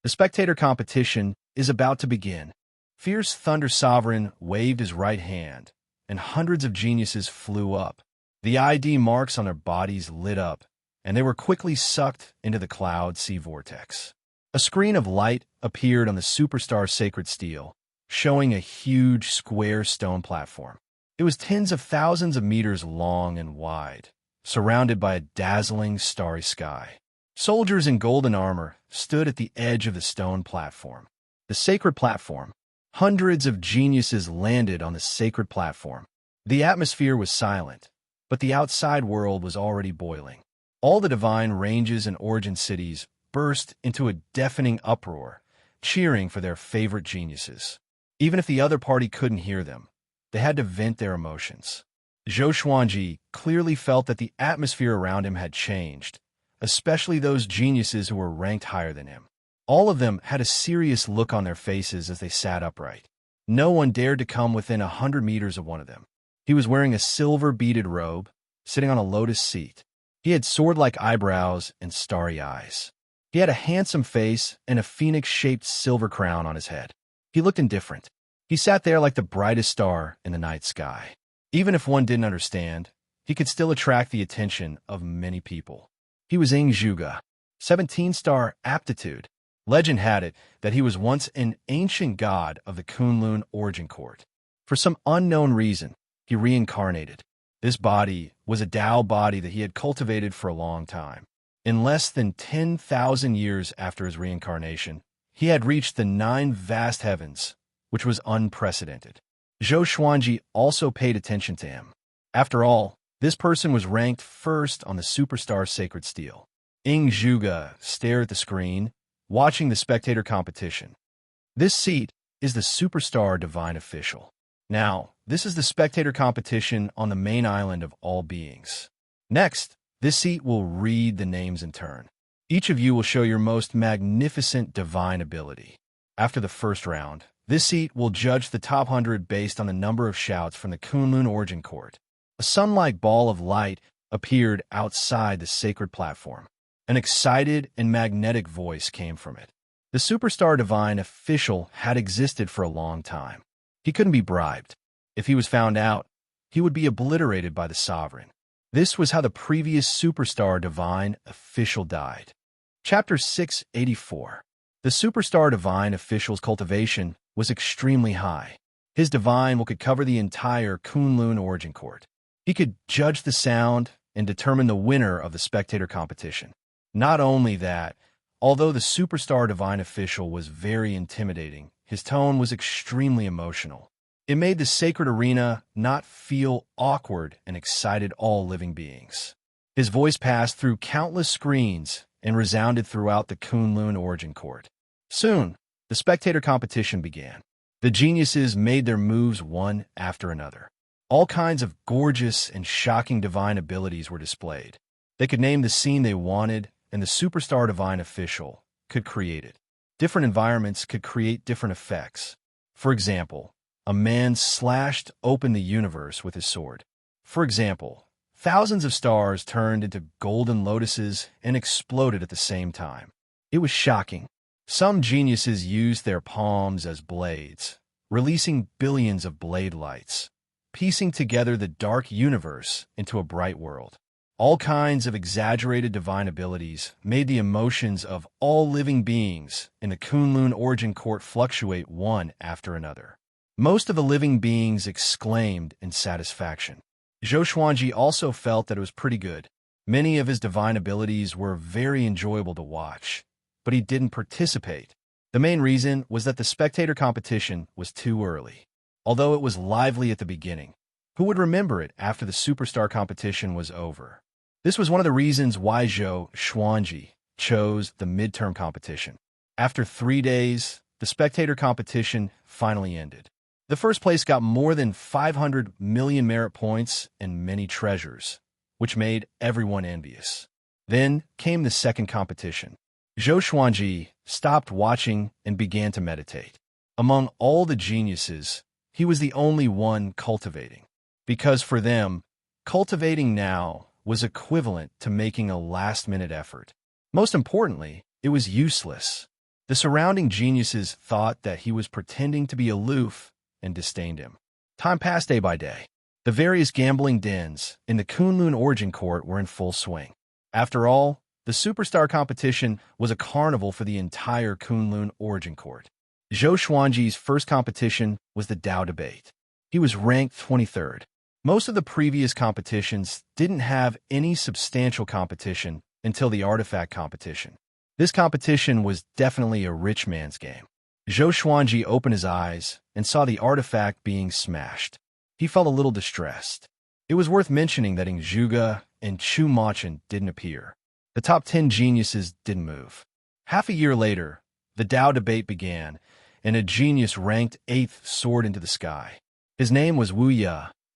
The spectator competition is about to begin. Fierce Thunder Sovereign waved his right hand, and hundreds of geniuses flew up. The ID marks on their bodies lit up, and they were quickly sucked into the cloud sea vortex. A screen of light appeared on the superstar sacred steel, showing a huge square stone platform. It was tens of thousands of meters long and wide, surrounded by a dazzling starry sky. Soldiers in golden armor stood at the edge of the stone platform. The sacred platform. Hundreds of geniuses landed on the sacred platform. The atmosphere was silent, but the outside world was already boiling. All the divine ranges and origin cities burst into a deafening uproar, cheering for their favorite geniuses. Even if the other party couldn't hear them, they had to vent their emotions. Zhou Xuanji clearly felt that the atmosphere around him had changed, especially those geniuses who were ranked higher than him. All of them had a serious look on their faces as they sat upright. No one dared to come within 100 meters of one of them. He was wearing a silver-beaded robe, sitting on a lotus seat. He had sword-like eyebrows and starry eyes. He had a handsome face and a phoenix-shaped silver crown on his head. He looked indifferent. He sat there like the brightest star in the night sky. Even if one didn't understand, he could still attract the attention of many people. He was Ing Zhuge, 17-star aptitude. Legend had it that he was once an ancient god of the Kunlun origin court. For some unknown reason, he reincarnated. This body was a Tao body that he had cultivated for a long time. In less than 10,000 years after his reincarnation, he had reached the 9 vast heavens, which was unprecedented. Zhou Xuanji also paid attention to him. After all, this person was ranked first on the superstar sacred steel. Ing Zhuge stared at the screen, watching the spectator competition. This seat is the superstar divine official. Now, this is the spectator competition on the main island of all beings. Next, this seat will read the names in turn. Each of you will show your most magnificent divine ability. After the first round, this seat will judge the top 100 based on the number of shouts from the Kunlun origin court. A sun-like ball of light appeared outside the sacred platform. An excited and magnetic voice came from it. The superstar divine official had existed for a long time. He couldn't be bribed. If he was found out, he would be obliterated by the sovereign. This was how the previous superstar divine official died. Chapter 684. The superstar divine official's cultivation was extremely high. His divine will could cover the entire Kunlun origin court. He could judge the sound and determine the winner of the spectator competition. Not only that, although the superstar divine official was very intimidating, his tone was extremely emotional. It made the sacred arena not feel awkward and excited all living beings. His voice passed through countless screens and resounded throughout the Kunlun origin court. Soon, the spectator competition began. The geniuses made their moves one after another. All kinds of gorgeous and shocking divine abilities were displayed. They could name the scene they wanted, and the superstar divine official could create it. Different environments could create different effects. For example, a man slashed open the universe with his sword. For example, thousands of stars turned into golden lotuses and exploded at the same time. It was shocking. Some geniuses used their palms as blades, releasing billions of blade lights, piecing together the dark universe into a bright world. All kinds of exaggerated divine abilities made the emotions of all living beings in the Kunlun origin court fluctuate one after another. Most of the living beings exclaimed in satisfaction. Zhou Xuanji also felt that it was pretty good. Many of his divine abilities were very enjoyable to watch, but he didn't participate. The main reason was that the spectator competition was too early. Although it was lively at the beginning, who would remember it after the superstar competition was over? This was one of the reasons why Zhou Xuanji chose the midterm competition. After 3 days, the spectator competition finally ended. The first place got more than 500 million merit points and many treasures, which made everyone envious. Then came the second competition. Zhou Xuanji stopped watching and began to meditate. Among all the geniuses, he was the only one cultivating. Because for them, cultivating now was equivalent to making a last-minute effort. Most importantly, it was useless. The surrounding geniuses thought that he was pretending to be aloof and disdained him. Time passed day by day. The various gambling dens in the Kunlun Origin Court were in full swing. After all, the superstar competition was a carnival for the entire Kunlun Origin Court. Zhou Xuanji's first competition was the Dao debate. He was ranked 23rd. Most of the previous competitions didn't have any substantial competition until the artifact competition. This competition was definitely a rich man's game. Zhou Xuanji opened his eyes and saw the artifact being smashed. He felt a little distressed. It was worth mentioning that Ing Zhuge and Chu Machen didn't appear. The top 10 geniuses didn't move. Half a year later, the Dao debate began, and a genius ranked 8th soared into the sky. His name was Wu Ye,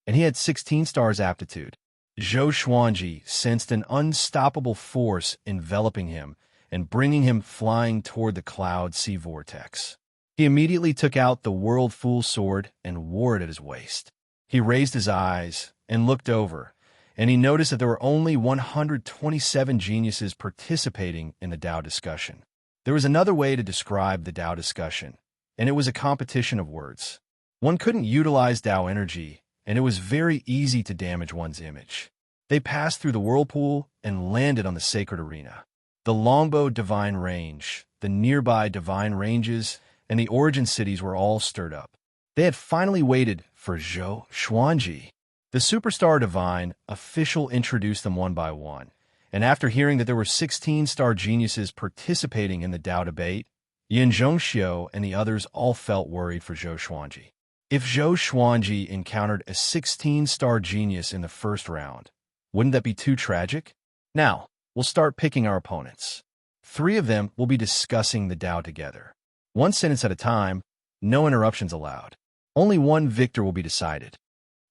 and he had 16 stars aptitude. Zhou Xuanji sensed an unstoppable force enveloping him and bringing him flying toward the cloud sea vortex. He immediately took out the World Fool sword and wore it at his waist. He raised his eyes and looked over, and he noticed that there were only 127 geniuses participating in the Dao discussion. There was another way to describe the Dao discussion, and it was a competition of words. One couldn't utilize Dao energy, and it was very easy to damage one's image. They passed through the whirlpool and landed on the sacred arena. The Longbow Divine Range, the nearby Divine Ranges, and the origin cities were all stirred up. They had finally waited for Zhou Xuanji. The Superstar Divine official introduced them one by one, and after hearing that there were 16 star geniuses participating in the Dao debate, Yin Zhongxiu and the others all felt worried for Zhou Xuanji. If Zhou Xuanji encountered a 16-star genius in the first round, wouldn't that be too tragic? Now, we'll start picking our opponents. 3 of them will be discussing the Dao together. 1 sentence at a time, no interruptions allowed. Only one victor will be decided.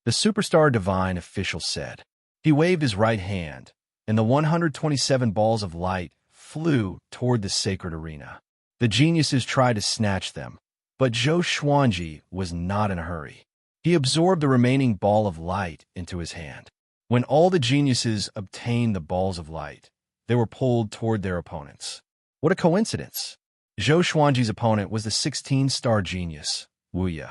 The Superstar Divine official said. He waved his right hand, and the 127 balls of light flew toward the sacred arena. The geniuses tried to snatch them, but Zhou Xuanji was not in a hurry. He absorbed the remaining ball of light into his hand. When all the geniuses obtained the balls of light, they were pulled toward their opponents. What a coincidence! Zhou Xuanji's opponent was the 16-star genius, Wu Ye.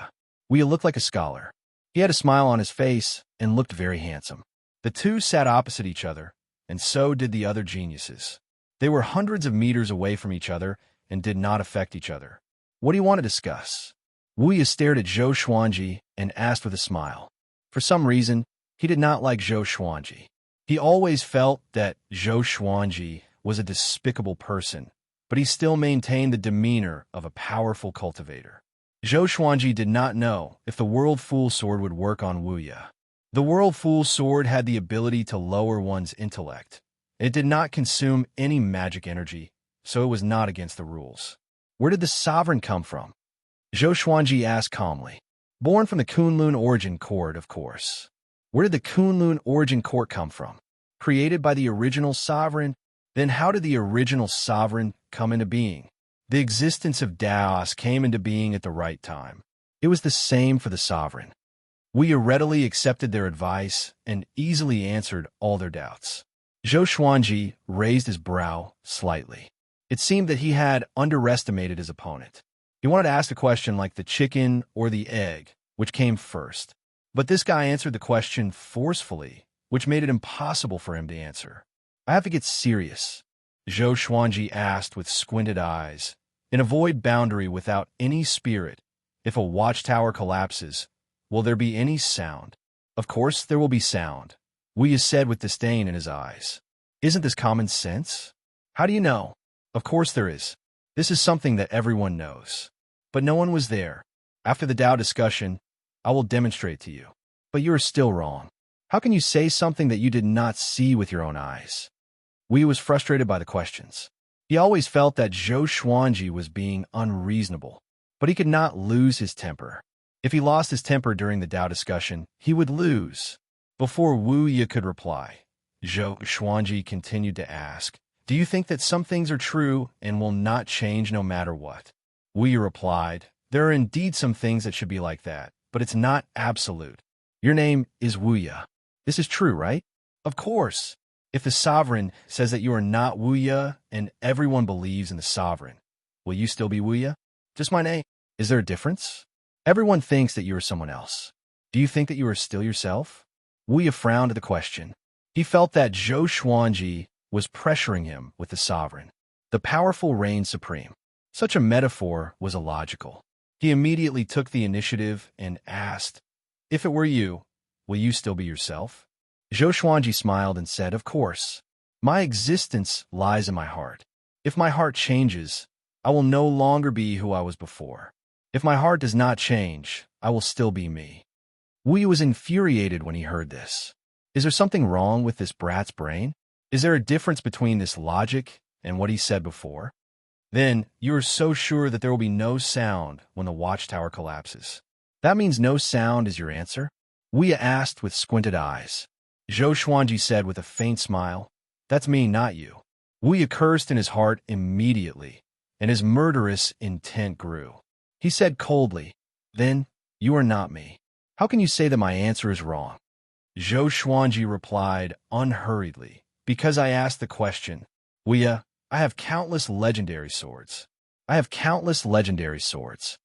Wu Ye looked like a scholar. He had a smile on his face and looked very handsome. The two sat opposite each other, and so did the other geniuses. They were hundreds of meters away from each other and did not affect each other. What do you want to discuss? Wu Ye stared at Zhou Xuanji and asked with a smile. For some reason, he did not like Zhou Xuanji. He always felt that Zhou Xuanji was a despicable person, but he still maintained the demeanor of a powerful cultivator. Zhou Xuanji did not know if the World Fool Sword would work on Wu Ye. The World Fool Sword had the ability to lower one's intellect. It did not consume any magic energy, so it was not against the rules. Where did the sovereign come from? Zhou Xuanji asked calmly. Born from the Kunlun Origin Court, of course. Where did the Kunlun Origin Court come from? Created by the original sovereign? Then how did the original sovereign come into being? The existence of Daos came into being at the right time. It was the same for the sovereign. Wu Ye readily accepted their advice and easily answered all their doubts. Zhou Xuanji raised his brow slightly. It seemed that he had underestimated his opponent. He wanted to ask a question like the chicken or the egg, which came first. But this guy answered the question forcefully, which made it impossible for him to answer. I have to get serious, Zhou Xuanji asked with squinted eyes. In a void boundary without any spirit, if a watchtower collapses, will there be any sound? Of course there will be sound, Wu Ye said with disdain in his eyes. Isn't this common sense? How do you know? Of course there is. This is something that everyone knows. But no one was there. After the Tao discussion, I will demonstrate to you. But you are still wrong. How can you say something that you did not see with your own eyes? Wei was frustrated by the questions. He always felt that Zhou Xuanji was being unreasonable, but he could not lose his temper. If he lost his temper during the Tao discussion, he would lose. Before Wu Yi could reply, Zhou Xuanji continued to ask, "Do you think that some things are true and will not change no matter what?" Wu Yi replied, "There are indeed some things that should be like that, but it's not absolute. Your name is Wu Yi. This is true, right?" "Of course. If the sovereign says that you are not Wu Yi and everyone believes in the sovereign, will you still be Wu Yi? Just my name. Is there a difference? Everyone thinks that you are someone else. Do you think that you are still yourself?" Wu Yi frowned at the question. He felt that Zhou Xuanji was pressuring him with the sovereign. The powerful reigned supreme. Such a metaphor was illogical. He immediately took the initiative and asked, "If it were you, will you still be yourself?" Zhou Xuanji smiled and said, "Of course. My existence lies in my heart. If my heart changes, I will no longer be who I was before. If my heart does not change, I will still be me." Wu Yi was infuriated when he heard this. Is there something wrong with this brat's brain? Is there a difference between this logic and what he said before? Then, you are so sure that there will be no sound when the watchtower collapses. That means no sound is your answer? Wu Yi asked with squinted eyes. Zhou Xuanji said with a faint smile, "That's me, not you." Wu Yi cursed in his heart immediately, and his murderous intent grew. He said coldly, "Then, you are not me. How can you say that my answer is wrong?" Zhou Xuanji replied unhurriedly, "Because I asked the question. Wu Yi, I have countless legendary swords. I have countless legendary swords."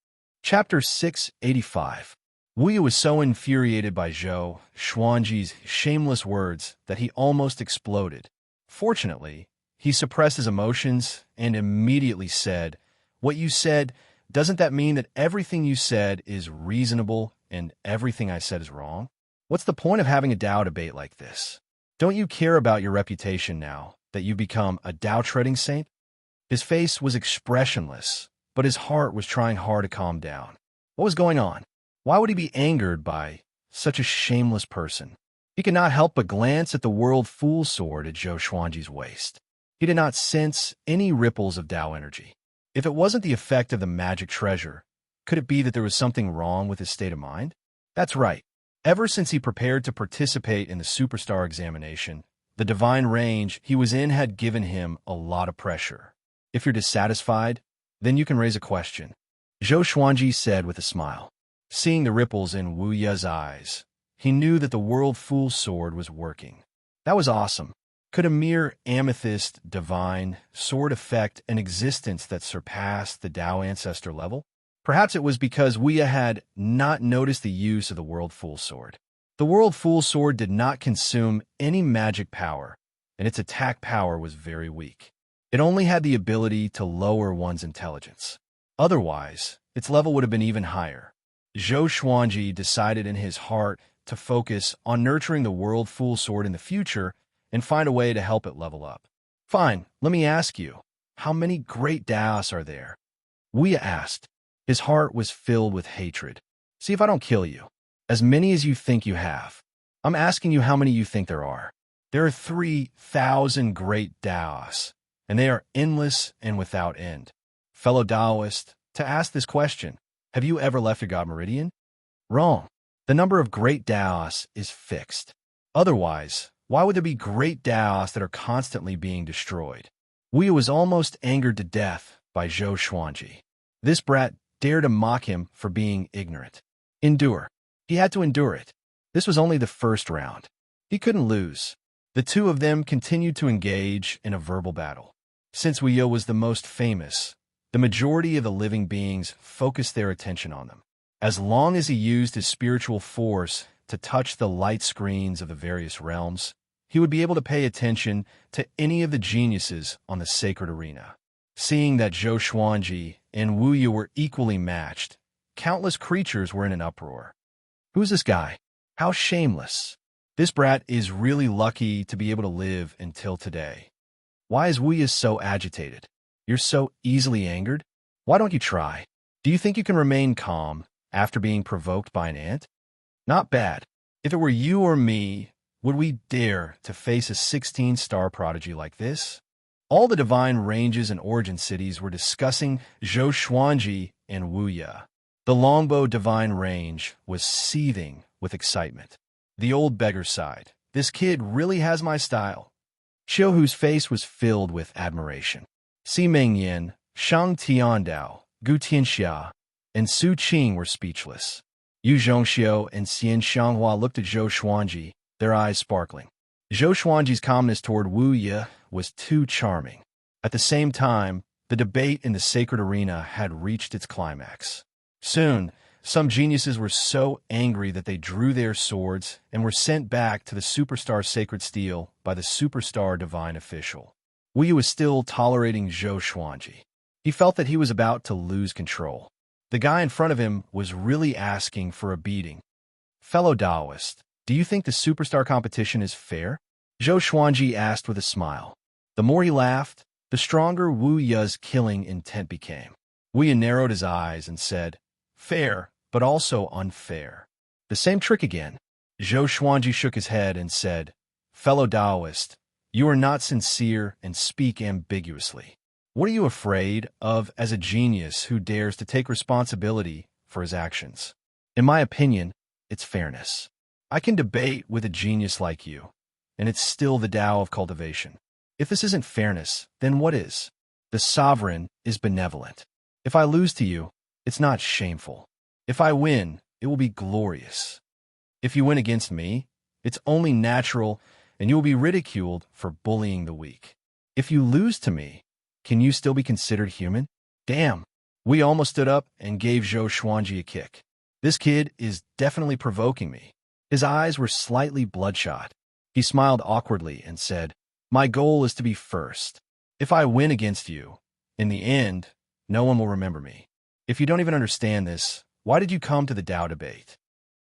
Chapter 685. Wu Yi was so infuriated by Zhou Xuanji's shameless words that he almost exploded. Fortunately, he suppressed his emotions and immediately said, "What you said, doesn't that mean that everything you said is reasonable and everything I said is wrong? What's the point of having a Tao debate like this? Don't you care about your reputation now that you've become a Tao-treading saint?" His face was expressionless, but his heart was trying hard to calm down. What was going on? Why would he be angered by such a shameless person? He could not help but glance at the world fool sword at Zhou Xuanji's waist. He did not sense any ripples of Tao energy. If it wasn't the effect of the magic treasure, could it be that there was something wrong with his state of mind? That's right. Ever since he prepared to participate in the superstar examination, the divine range he was in had given him a lot of pressure. If you're dissatisfied, then you can raise a question, Zhou Xuanji said with a smile. Seeing the ripples in Wu Yi's eyes, he knew that the world fool sword was working. That was awesome. Could a mere amethyst divine sword affect an existence that surpassed the Tao ancestor level? Perhaps it was because Wu Yi had not noticed the use of the world fool sword. The world fool sword did not consume any magic power, and its attack power was very weak. It only had the ability to lower one's intelligence. Otherwise, its level would have been even higher. Zhou Xuanji decided in his heart to focus on nurturing the world fool sword in the future and find a way to help it level up. Fine, let me ask you, how many great Daos are there? Wu Yi asked. His heart was filled with hatred. See if I don't kill you. As many as you think you have. I'm asking you how many you think there are. There are 3,000 great Daos, and they are endless and without end. Fellow Taoist, to ask this question, have you ever left your God Meridian? Wrong. The number of great Daos is fixed. Otherwise, why would there be great Daos that are constantly being destroyed? Wu Yi was almost angered to death by Zhou Xuanji. This brat dared to mock him for being ignorant. Endure. He had to endure it. This was only the first round. He couldn't lose. The two of them continued to engage in a verbal battle. Since Wu Yi was the most famous, the majority of the living beings focused their attention on them. As long as he used his spiritual force to touch the light screens of the various realms, he would be able to pay attention to any of the geniuses on the sacred arena. Seeing that Zhou Xuanji and Wu Yi were equally matched, countless creatures were in an uproar. Who's this guy? How shameless. This brat is really lucky to be able to live until today. Why is Wu Yi so agitated? You're so easily angered? Why don't you try? Do you think you can remain calm after being provoked by an ant? Not bad. If it were you or me, would we dare to face a 16-star prodigy like this? All the divine ranges and origin cities were discussing Zhou Xuanji and Wu Ye. The Longbow divine range was seething with excitement. The old beggar sighed. This kid really has my style. Qiu Hu's face was filled with admiration. Si Mengyan, Shang Tiandao, Gu Tianxia, and Su Qing were speechless. Yu Zhongxiu and Xian Xianghua looked at Zhou Xuanji, their eyes sparkling. Zhou Xuanji's calmness toward Wu Ye was too charming. At the same time, the debate in the sacred arena had reached its climax. Soon, some geniuses were so angry that they drew their swords and were sent back to the Superstar Sacred Steel by the Superstar Divine Official. Wu Ye was still tolerating Zhou Xuanji. He felt that he was about to lose control. The guy in front of him was really asking for a beating. Fellow Taoist, do you think the Superstar competition is fair? Zhou Xuanji asked with a smile. The more he laughed, the stronger Wu Ye's killing intent became. Wu Ye narrowed his eyes and said, "Fair, but also unfair." The same trick again. Zhou Xuanji shook his head and said, "Fellow Taoist, you are not sincere and speak ambiguously. What are you afraid of as a genius who dares to take responsibility for his actions? In my opinion, it's fairness. I can debate with a genius like you, and it's still the Tao of cultivation. If this isn't fairness, then what is? The sovereign is benevolent. If I lose to you, it's not shameful. If I win, it will be glorious. If you win against me, it's only natural, and you will be ridiculed for bullying the weak. If you lose to me, can you still be considered human? Damn." We almost stood up and gave Zhou Xuanji a kick. This kid is definitely provoking me. His eyes were slightly bloodshot. He smiled awkwardly and said, "My goal is to be first. If I win against you, in the end, no one will remember me. If you don't even understand this, why did you come to the Tao debate?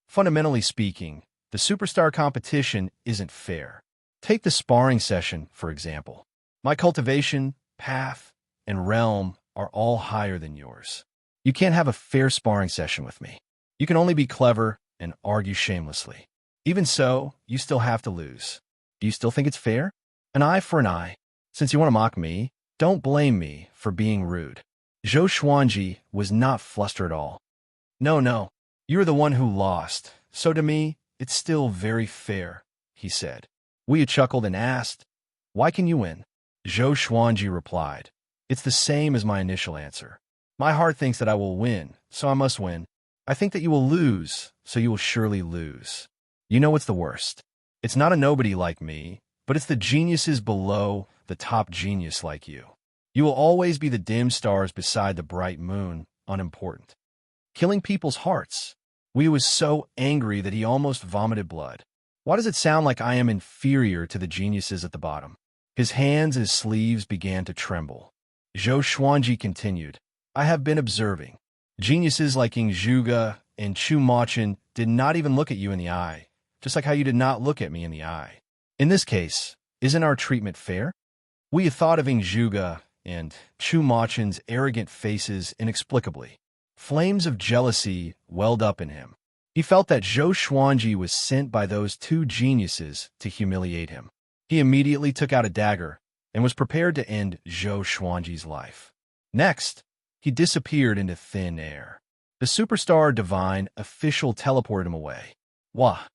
Fundamentally speaking, the superstar competition isn't fair. Take the sparring session, for example. My cultivation, path, and realm are all higher than yours. You can't have a fair sparring session with me. You can only be clever and argue shamelessly. Even so, you still have to lose. Do you still think it's fair? An eye for an eye. Since you want to mock me, don't blame me for being rude." Zhou Xuanji was not flustered at all. No, you're the one who lost, so to me, it's still very fair," he said. Wu Ye chuckled and asked, "Why can you win?" Zhou Xuanji replied, "It's the same as my initial answer. My heart thinks that I will win, so I must win. I think that you will lose, so you will surely lose. You know what's the worst? It's not a nobody like me, but it's the geniuses below the top genius like you. You will always be the dim stars beside the bright moon, unimportant. Killing people's hearts." Wu Ye was so angry that he almost vomited blood. Why does it sound like I am inferior to the geniuses at the bottom? His hands and his sleeves began to tremble. Zhou Xuanji continued, "I have been observing. Geniuses like Ying Zhuge and Chu Machun did not even look at you in the eye, just like how you did not look at me in the eye. In this case, isn't our treatment fair?" Wu Ye thought of Ying Zhuge and Chu Machun's arrogant faces inexplicably. Flames of jealousy welled up in him. He felt that Zhou Xuanji was sent by those two geniuses to humiliate him. He immediately took out a dagger and was prepared to end Zhou Xuanji's life. Next, he disappeared into thin air. The Superstar Divine Official teleported him away. Wah!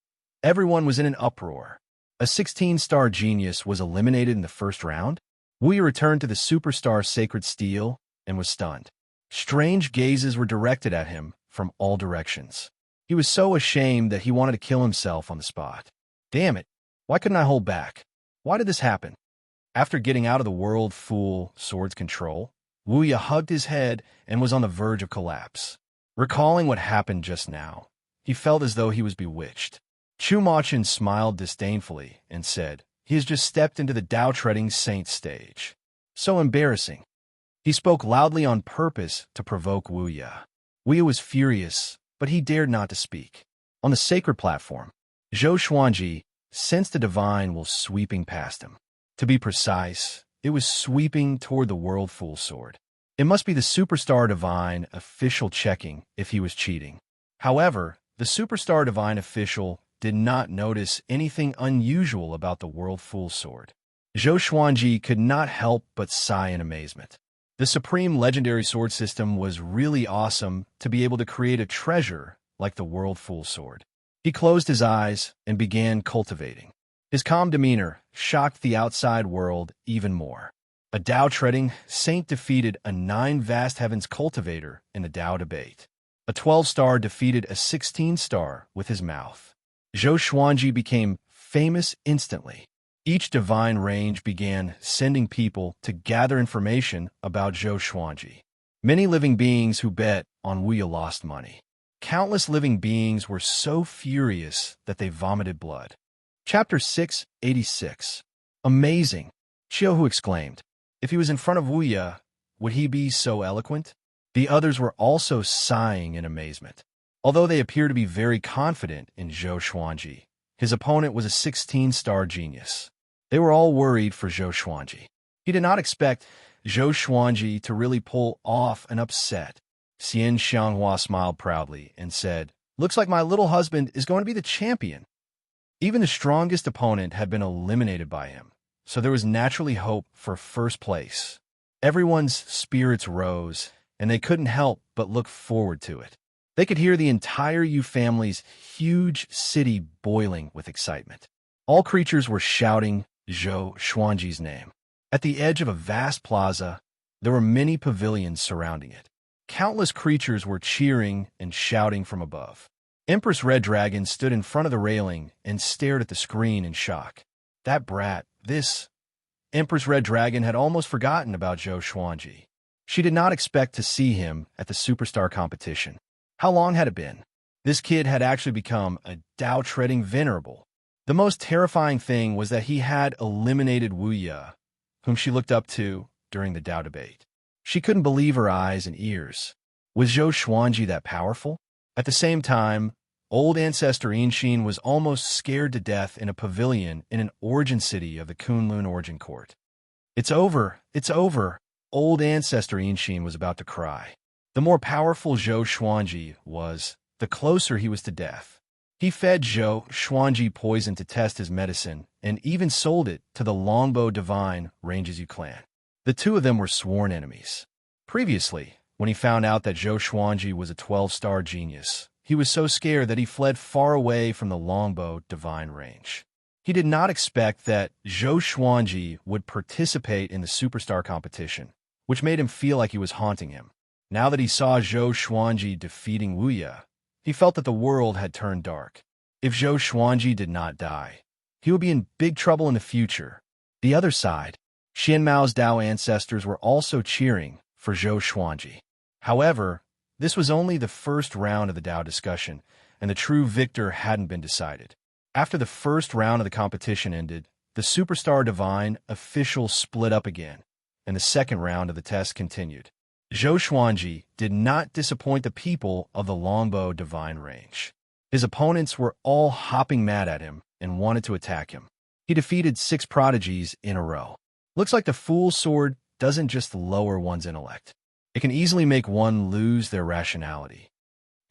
Everyone was in an uproar. A 16-star genius was eliminated in the first round? Wu Ye returned to the Superstar Sacred Steel and was stunned. Strange gazes were directed at him from all directions. He was so ashamed that he wanted to kill himself on the spot. Damn it! Why couldn't I hold back? Why did this happen? After getting out of the World Fool Sword's control, Wu Ye hugged his head and was on the verge of collapse. Recalling what happened just now, he felt as though he was bewitched. Chu Machun smiled disdainfully and said, "He has just stepped into the Tao-treading saint stage. So embarrassing." He spoke loudly on purpose to provoke Wu Ye. Wu Ye was furious, but he dared not to speak. On the sacred platform, Zhou Xuanji sensed the divine will sweeping past him. To be precise, It was sweeping toward the World Fool sword. It must be the Superstar Divine official checking if he was cheating. However, the Superstar Divine official did not notice anything unusual about the World Fool sword. Zhou Xuanji could not help but sigh in amazement. The Supreme Legendary Sword system was really awesome to be able to create a treasure like the World Fool sword. He closed his eyes and began cultivating. His calm demeanor shocked the outside world even more. A Dao-treading saint defeated a 9 vast heavens cultivator in a Dao debate. A 12-star defeated a 16-star with his mouth. Zhou Xuanji became famous instantly. Each divine range began sending people to gather information about Zhou Xuanji. Many living beings who bet on Wielder lost money. Countless living beings were so furious that they vomited blood. Chapter 686. Amazing, Xiaohu exclaimed. If he was in front of Wuya, would he be so eloquent? The others were also sighing in amazement. Although they appear to be very confident in Zhou Xuanji, his opponent was a 16-star genius. They were all worried for Zhou Xuanji. He did not expect Zhou Xuanji to really pull off an upset. Xian Xianghua smiled proudly and said, "Looks like my little husband is going to be the champion." Even the strongest opponent had been eliminated by him, so there was naturally hope for first place. Everyone's spirits rose, and they couldn't help but look forward to it. They could hear the entire Yu family's huge city boiling with excitement. All creatures were shouting Zhou Xuanji's name. At the edge of a vast plaza, there were many pavilions surrounding it. Countless creatures were cheering and shouting from above. Empress Red Dragon stood in front of the railing and stared at the screen in shock. That brat, this... Empress Red Dragon had almost forgotten about Zhou Xuanji. She did not expect to see him at the Superstar competition. How long had it been? This kid had actually become a Dao-treading venerable. The most terrifying thing was that he had eliminated Wu Ye, whom she looked up to during the Dao debate. She couldn't believe her eyes and ears. Was Zhou Xuanji that powerful? At the same time, old ancestor Inxin was almost scared to death in a pavilion in an origin city of the Kunlun Origin Court. It's over! It's over! Old ancestor Inxin was about to cry. The more powerful Zhou Xuanji was, the closer he was to death. He fed Zhou Xuanji poison to test his medicine and even sold it to the Longbow Divine Rendezvous clan. The two of them were sworn enemies. Previously, when he found out that Zhou Xuanji was a 12-star genius, he was so scared that he fled far away from the Longbow Divine Range. He did not expect that Zhou Xuanji would participate in the Superstar competition, which made him feel like he was haunting him. Now that he saw Zhou Xuanji defeating Wu Ye, he felt that the world had turned dark. If Zhou Xuanji did not die, he would be in big trouble in the future. The other side, Xian Mao's Dao ancestors were also cheering for Zhou Xuanji. However, this was only the first round of the Dao discussion, and the true victor hadn't been decided. After the first round of the competition ended, the Superstar Divine official split up again, and the second round of the test continued. Zhou Xuanji did not disappoint the people of the Longbow Divine Range. His opponents were all hopping mad at him and wanted to attack him. He defeated 6 prodigies in a row. Looks like the Fool's Sword doesn't just lower one's intellect. It can easily make one lose their rationality.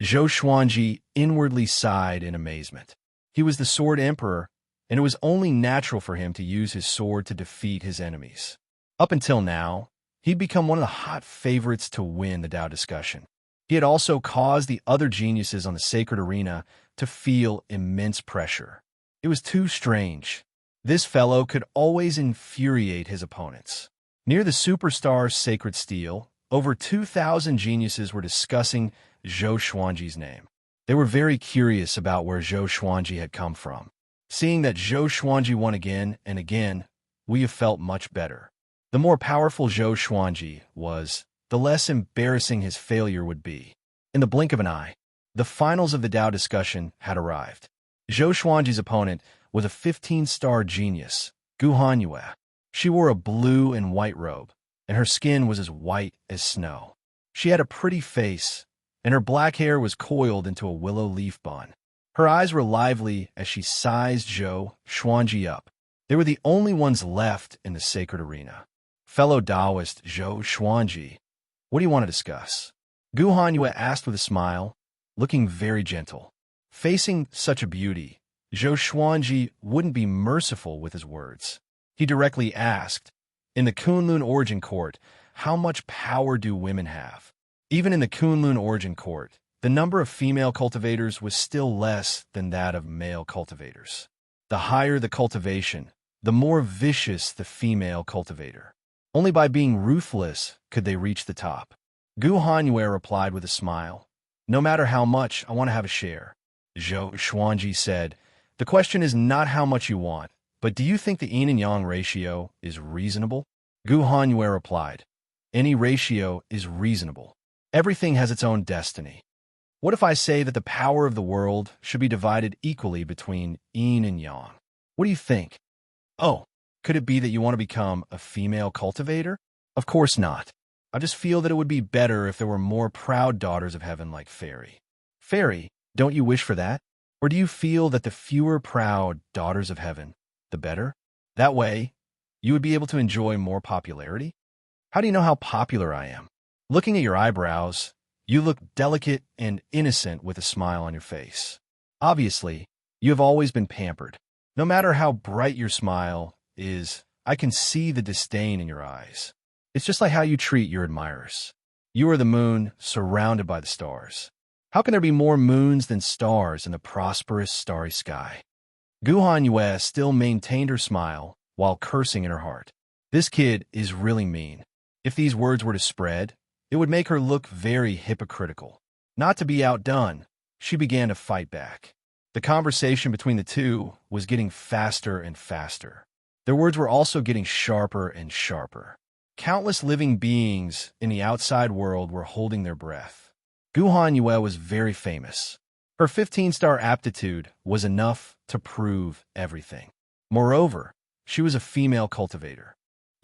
Zhou Xuanji inwardly sighed in amazement. He was the Sword Emperor, and it was only natural for him to use his sword to defeat his enemies. Up until now, he'd become one of the hot favorites to win the Dao discussion. He had also caused the other geniuses on the sacred arena to feel immense pressure. It was too strange. This fellow could always infuriate his opponents. Near the Superstar's sacred steel, over 2,000 geniuses were discussing Zhou Xuanji's name. They were very curious about where Zhou Xuanji had come from. Seeing that Zhou Xuanji won again and again, we have felt much better. The more powerful Zhou Xuanji was, the less embarrassing his failure would be. In the blink of an eye, the finals of the Dao discussion had arrived. Zhou Xuanji's opponent was a 15-star genius, Gu Hanyue. She wore a blue and white robe, and her skin was as white as snow. She had a pretty face, and her black hair was coiled into a willow leaf bun. Her eyes were lively as she sized Zhou Xuanji up. They were the only ones left in the sacred arena. Fellow Taoist Zhou Xuanji, what do you want to discuss? Gu Hanyue asked with a smile, looking very gentle. Facing such a beauty, Zhou Xuanji wouldn't be merciful with his words. He directly asked, in the Kunlun Origin Court, how much power do women have? Even in the Kunlun Origin Court, the number of female cultivators was still less than that of male cultivators. The higher the cultivation, the more vicious the female cultivator. Only by being ruthless could they reach the top. Gu Hanyue replied with a smile, no matter how much, I want to have a share. Zhou Xuanji said, the question is not how much you want, but do you think the yin and yang ratio is reasonable? Gu Hanyue replied, any ratio is reasonable. Everything has its own destiny. What if I say that the power of the world should be divided equally between yin and yang? What do you think? Oh, could it be that you want to become a female cultivator? Of course not. I just feel that it would be better if there were more proud daughters of heaven like Fairy. Fairy, don't you wish for that? Or do you feel that the fewer proud daughters of heaven, the better? That way, you would be able to enjoy more popularity? How do you know how popular I am? Looking at your eyebrows, you look delicate and innocent with a smile on your face. Obviously, you have always been pampered. No matter how bright your smile is, I can see the disdain in your eyes. It's just like how you treat your admirers. You are the moon surrounded by the stars. How can there be more moons than stars in the prosperous starry sky? Gu Hanyue still maintained her smile while cursing in her heart. This kid is really mean. If these words were to spread, it would make her look very hypocritical. Not to be outdone, she began to fight back. The conversation between the two was getting faster and faster. Their words were also getting sharper and sharper. Countless living beings in the outside world were holding their breath. Gu Hanyue was very famous. Her 15-star aptitude was enough to prove everything. Moreover, she was a female cultivator.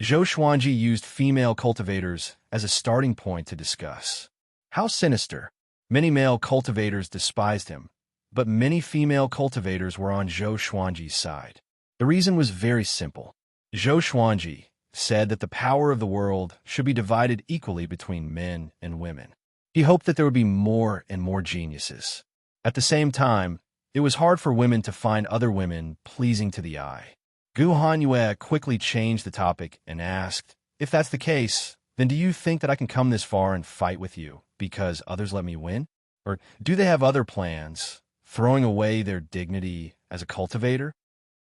Zhou Xuanji used female cultivators as a starting point to discuss. How sinister! Many male cultivators despised him, but many female cultivators were on Zhou Xuanji's side. The reason was very simple. Zhou Xuanji said that the power of the world should be divided equally between men and women. He hoped that there would be more and more geniuses. At the same time, it was hard for women to find other women pleasing to the eye. Gu Hanyue quickly changed the topic and asked, if that's the case, then do you think that I can come this far and fight with you because others let me win? Or do they have other plans, throwing away their dignity as a cultivator?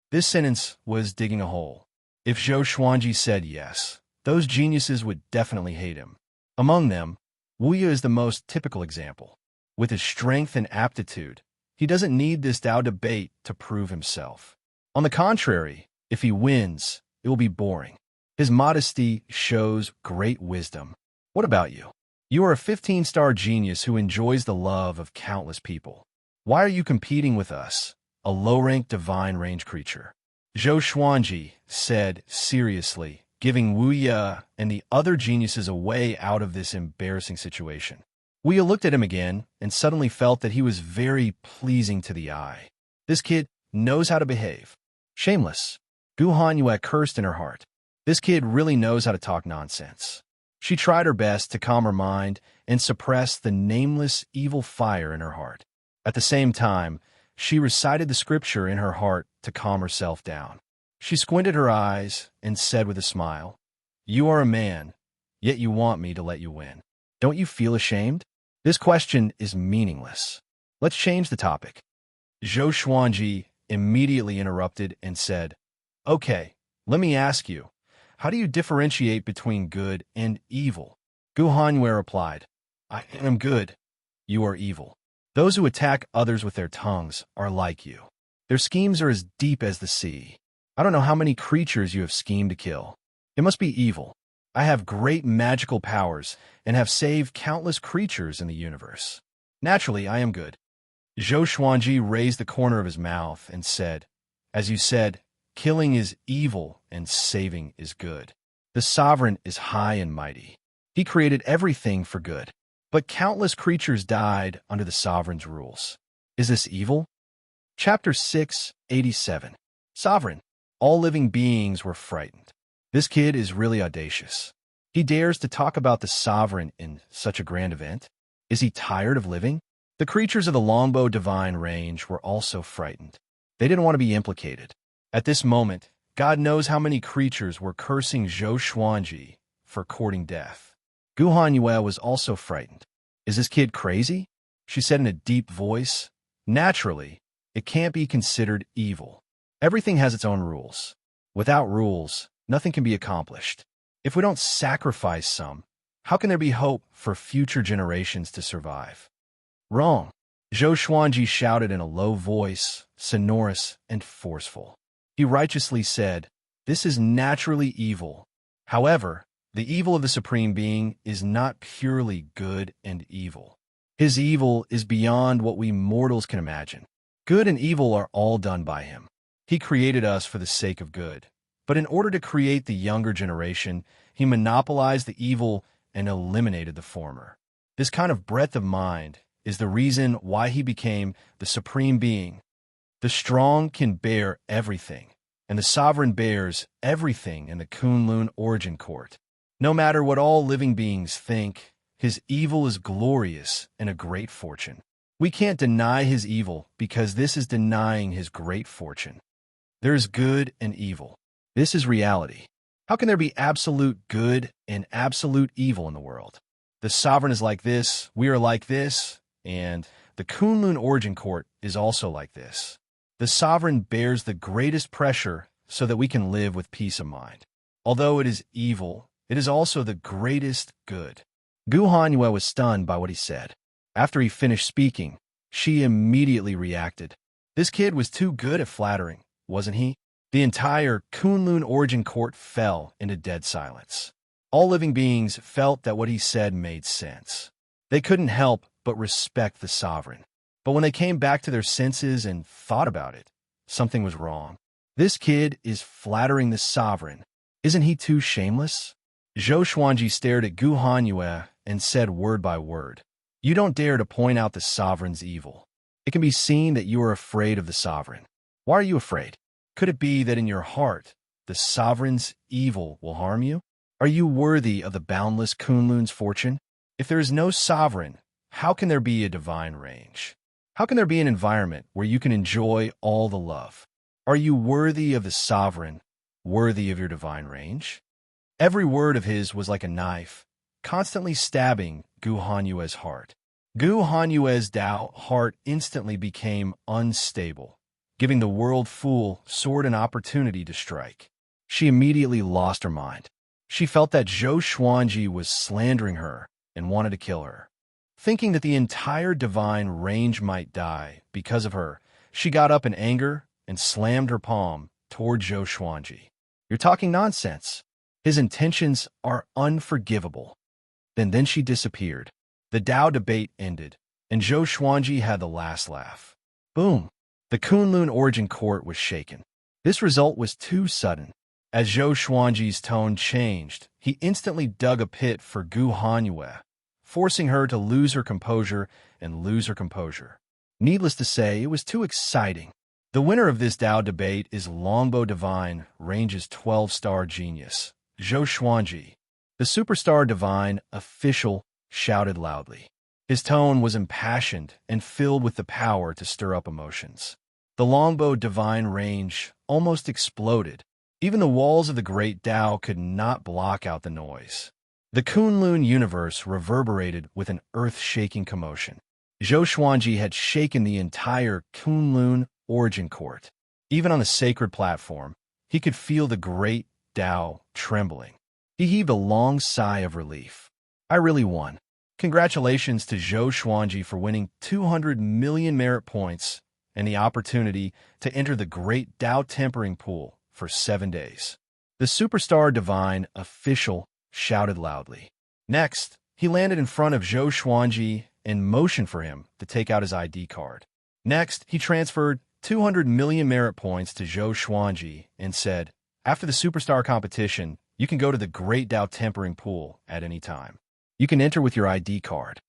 This sentence was digging a hole. If Zhou Xuanji said yes, those geniuses would definitely hate him. Among them, Wielder is the most typical example. With his strength and aptitude, he doesn't need this Tao debate to prove himself. On the contrary, if he wins, it will be boring. His modesty shows great wisdom. What about you? You are a 15-star genius who enjoys the love of countless people. Why are you competing with us, a low-ranked divine range creature? Zhou Xuanji said seriously, giving Wielder and the other geniuses a way out of this embarrassing situation. Wielder looked at him again and suddenly felt that he was very pleasing to the eye. This kid knows how to behave. Shameless. Gu Hanyue cursed in her heart. This kid really knows how to talk nonsense. She tried her best to calm her mind and suppress the nameless evil fire in her heart. At the same time, she recited the scripture in her heart to calm herself down. She squinted her eyes and said with a smile, you are a man, yet you want me to let you win. Don't you feel ashamed? This question is meaningless. Let's change the topic. Zhou Xuanji immediately interrupted and said, okay, let me ask you, how do you differentiate between good and evil? Gu Hanyue replied, I am good. You are evil. Those who attack others with their tongues are like you. Their schemes are as deep as the sea. I don't know how many creatures you have schemed to kill. It must be evil. I have great magical powers and have saved countless creatures in the universe. Naturally, I am good. Zhou Xuanji raised the corner of his mouth and said, as you said, killing is evil and saving is good. The sovereign is high and mighty. He created everything for good. But countless creatures died under the sovereign's rules. Is this evil? Chapter 687. Sovereign. All living beings were frightened. This kid is really audacious. He dares to talk about the sovereign in such a grand event. Is he tired of living? The creatures of the Longbow Divine Range were also frightened. They didn't want to be implicated. At this moment, God knows how many creatures were cursing Zhou Xuanji for courting death. Gu Hanyue was also frightened. Is this kid crazy? She said in a deep voice. Naturally, it can't be considered evil. Everything has its own rules. Without rules, nothing can be accomplished. If we don't sacrifice some, how can there be hope for future generations to survive? Wrong. Zhou Xuanji shouted in a low voice, sonorous and forceful. He righteously said, "This is naturally evil. However, the evil of the Supreme Being is not purely good and evil. His evil is beyond what we mortals can imagine. Good and evil are all done by him. He created us for the sake of good. But in order to create the younger generation, he monopolized the evil and eliminated the former. This kind of breadth of mind is the reason why he became the Supreme Being. The strong can bear everything, and the sovereign bears everything in the Kunlun origin court. No matter what all living beings think, his evil is glorious and a great fortune. We can't deny his evil because this is denying his great fortune. There is good and evil. This is reality. How can there be absolute good and absolute evil in the world? The sovereign is like this, we are like this, and the Kunlun origin court is also like this. The sovereign bears the greatest pressure so that we can live with peace of mind. Although it is evil, it is also the greatest good. Gu Hanyue was stunned by what he said. After he finished speaking, she immediately reacted. This kid was too good at flattering, wasn't he? The entire Kunlun origin court fell into dead silence. All living beings felt that what he said made sense. They couldn't help but respect the sovereign. But when they came back to their senses and thought about it, something was wrong. This kid is flattering the sovereign. Isn't he too shameless? Zhou Xuanji stared at Gu Hanyue and said word by word, "You don't dare to point out the sovereign's evil. It can be seen that you are afraid of the sovereign. Why are you afraid? Could it be that in your heart, the sovereign's evil will harm you? Are you worthy of the boundless Kunlun's fortune? If there is no sovereign, how can there be a divine range? How can there be an environment where you can enjoy all the love? Are you worthy of the sovereign, worthy of your divine range?" Every word of his was like a knife, constantly stabbing Gu Hanyue's heart. Gu Hanyue's Dao heart instantly became unstable, giving the world fool sword an opportunity to strike. She immediately lost her mind. She felt that Zhou Xuanji was slandering her and wanted to kill her. Thinking that the entire divine range might die because of her, she got up in anger and slammed her palm toward Zhou Xuanji. "You're talking nonsense. His intentions are unforgivable." Then she disappeared. The Dao debate ended, and Zhou Xuanji had the last laugh. Boom! The Kunlun origin court was shaken. This result was too sudden. As Zhou Xuanji's tone changed, he instantly dug a pit for Gu Hanyue, forcing her to lose her composure and lose her composure. Needless to say, it was too exciting. The winner of this Dao debate is Longbow Divine Range's 12-star genius, Zhou Xuanji. The superstar divine official shouted loudly. His tone was impassioned and filled with the power to stir up emotions. The Longbow Divine Range almost exploded. Even the walls of the Great Dao could not block out the noise. The Kunlun universe reverberated with an earth-shaking commotion. Zhou Xuanji had shaken the entire Kunlun origin court. Even on the sacred platform, he could feel the Great Dao trembling. He heaved a long sigh of relief. "I really won. Congratulations to Zhou Xuanji for winning 200 million merit points and the opportunity to enter the Great Dao Tempering Pool for 7 days." The superstar divine official shouted loudly. Next, he landed in front of Zhou Xuanji and motioned for him to take out his ID card. Next, he transferred 200 million merit points to Zhou Xuanji and said, "After the superstar competition, you can go to the Great Dao Tempering Pool at any time. You can enter with your ID card."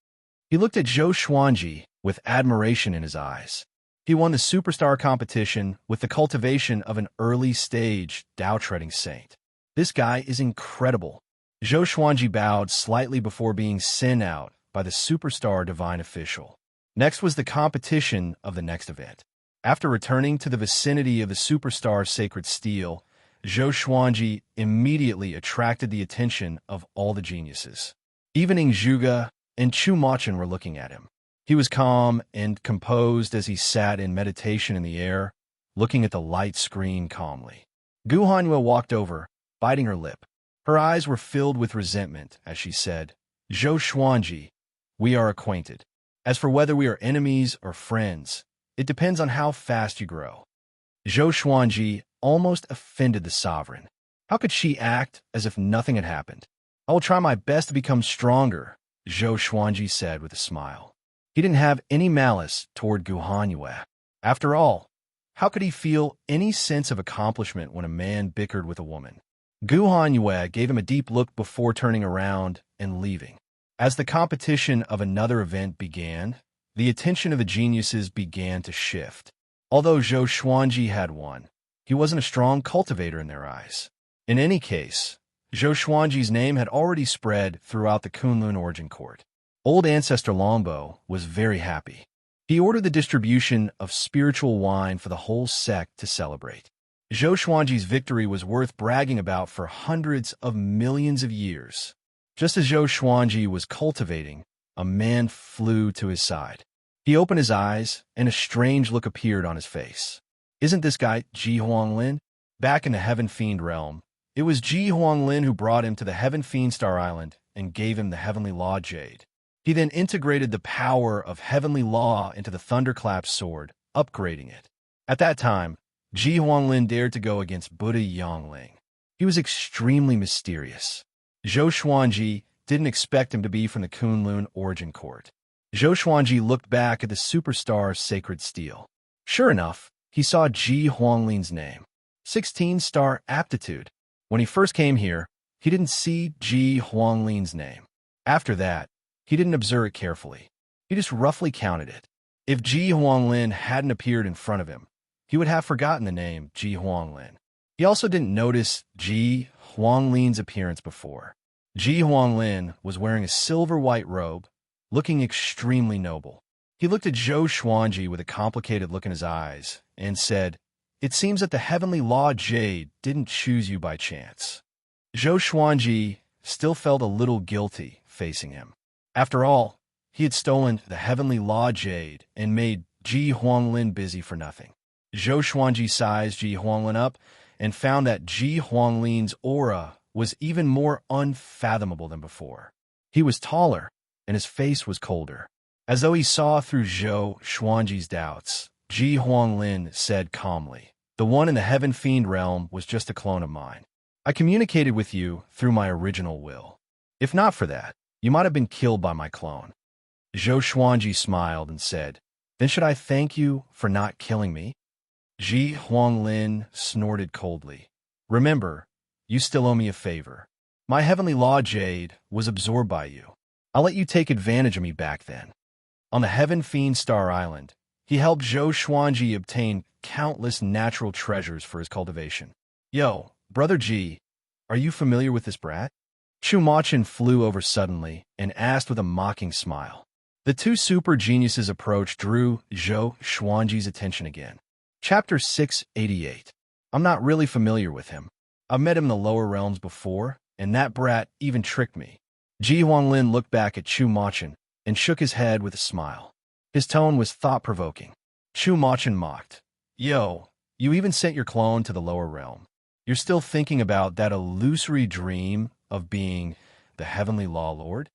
He looked at Zhou Xuanji with admiration in his eyes. He won the superstar competition with the cultivation of an early-stage Dao-treading saint. This guy is incredible. Zhou Xuanji bowed slightly before being sent out by the superstar divine official. Next was the competition of the next event. After returning to the vicinity of the superstar's sacred steel, Zhou Xuanji immediately attracted the attention of all the geniuses. Even Ning Zhuge and Chu Machin were looking at him. He was calm and composed as he sat in meditation in the air, looking at the light screen calmly. Gu Hanyue walked over, biting her lip. Her eyes were filled with resentment as she said, "Zhou Xuanji, we are acquainted. As for whether we are enemies or friends, it depends on how fast you grow." Zhou Xuanji almost offended the sovereign. How could she act as if nothing had happened? "I will try my best to become stronger," Zhou Xuanji said with a smile. He didn't have any malice toward Gu Hanyue. After all, how could he feel any sense of accomplishment when a man bickered with a woman? Gu Hanyue gave him a deep look before turning around and leaving. As the competition of another event began, the attention of the geniuses began to shift. Although Zhou Xuanji had won, he wasn't a strong cultivator in their eyes. In any case, Zhou Xuanji's name had already spread throughout the Kunlun origin court. Old Ancestor Longbo was very happy. He ordered the distribution of spiritual wine for the whole sect to celebrate. Zhou Xuanji's victory was worth bragging about for hundreds of millions of years. Just as Zhou Xuanji was cultivating, a man flew to his side. He opened his eyes, and a strange look appeared on his face. Isn't this guy Ji Huanglin? Back in the Heaven Fiend realm, it was Ji Huanglin who brought him to the Heaven Fiend Star Island and gave him the Heavenly Law Jade. He then integrated the power of Heavenly Law into the Thunderclap sword, upgrading it. At that time, Ji Huanglin dared to go against Buddha Yangling. He was extremely mysterious. Zhou Xuanji didn't expect him to be from the Kunlun origin court. Zhou Xuanji looked back at the superstar's sacred steel. Sure enough, he saw Ji Huangling's name. 16-star aptitude. When he first came here, he didn't see Ji Huangling's name. After that, he didn't observe it carefully. He just roughly counted it. If Ji Huanglin hadn't appeared in front of him, he would have forgotten the name Ji Huanglin. He also didn't notice Ji Huanglin's appearance before. Ji Huanglin was wearing a silver-white robe, looking extremely noble. He looked at Zhou Xuanji with a complicated look in his eyes and said, "It seems that the Heavenly Law Jade didn't choose you by chance." Zhou Xuanji still felt a little guilty facing him. After all, he had stolen the Heavenly Law Jade and made Ji Huanglin busy for nothing. Zhou Xuanji sized Ji Huanglin up and found that Ji Huanglin's aura was even more unfathomable than before. He was taller, and his face was colder. As though he saw through Zhou Xuanji's doubts, Ji Huanglin said calmly, "The one in the Heaven Fiend realm was just a clone of mine. I communicated with you through my original will. If not for that, you might have been killed by my clone." Zhou Xuanji smiled and said, "Then should I thank you for not killing me?" Ji Huanglin snorted coldly. "Remember, you still owe me a favor. My Heavenly Law Jade was absorbed by you. I'll let you take advantage of me back then." On the Heaven Fiend Star Island, he helped Zhou Xuanji obtain countless natural treasures for his cultivation. "Yo, Brother Ji, are you familiar with this brat?" Chu Machin flew over suddenly and asked with a mocking smile. The two super geniuses' approach drew Zhou Xuanji's attention again. Chapter 688. I'm not really familiar with him. I've met him in the lower realms before, and that brat even tricked me. Ji Huanglin looked back at Chu Machin and shook his head with a smile. His tone was thought-provoking. Chu Machin mocked. "Yo, you even sent your clone to the lower realm. You're still thinking about that illusory dream of being the Heavenly Law Lord?"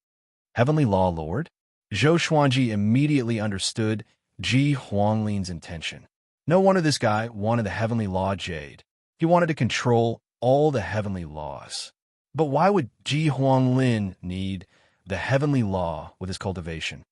Heavenly Law Lord? Zhou Xuanji immediately understood Ji Huangling's intention. No wonder this guy wanted the Heavenly Law Jade. He wanted to control all the heavenly laws. But why would Ji Huanglin need the heavenly law with his cultivation?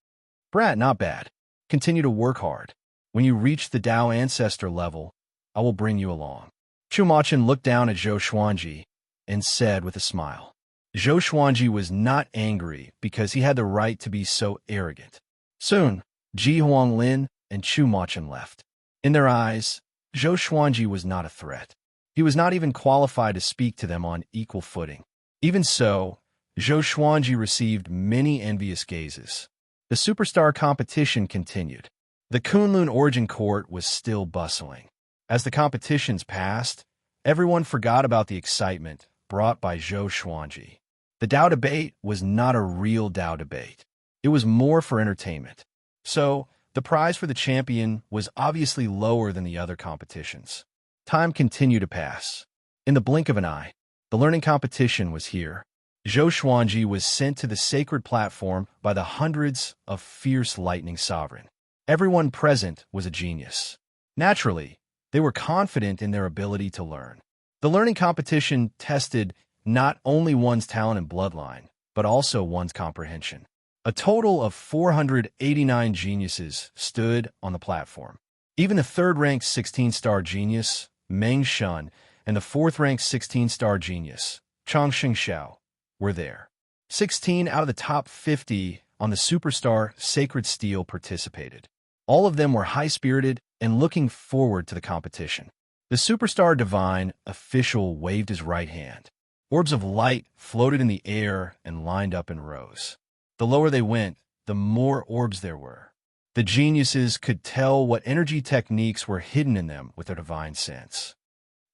Brat, not bad. Continue to work hard. When you reach the Dao Ancestor level, I will bring you along. Chu Machin looked down at Zhou Xuanji and said with a smile. Zhou Xuanji was not angry because he had the right to be so arrogant. Soon, Ji Huanglin and Chu Machin left. In their eyes, Zhou Xuanji was not a threat. He was not even qualified to speak to them on equal footing. Even so, Zhou Xuanji received many envious gazes. The superstar competition continued. The Kunlun Origin Court was still bustling. As the competitions passed, everyone forgot about the excitement brought by Zhou Xuanji. The Dao debate was not a real Dao debate. It was more for entertainment. So, the prize for the champion was obviously lower than the other competitions. Time continued to pass. In the blink of an eye, the learning competition was here. Zhou Xuanji was sent to the sacred platform by the hundreds of fierce lightning sovereign. Everyone present was a genius. Naturally, they were confident in their ability to learn. The learning competition tested not only one's talent and bloodline, but also one's comprehension. A total of 489 geniuses stood on the platform. Even the third-ranked 16-star genius, Meng Shun, and the fourth-ranked 16-star genius, Chang Xingxiao, were there. 16 out of the top 50 on the Superstar Sacred Steel participated. All of them were high-spirited and looking forward to the competition. The Superstar Divine official waved his right hand. Orbs of light floated in the air and lined up in rows. The lower they went, the more orbs there were. The geniuses could tell what energy techniques were hidden in them with their divine sense.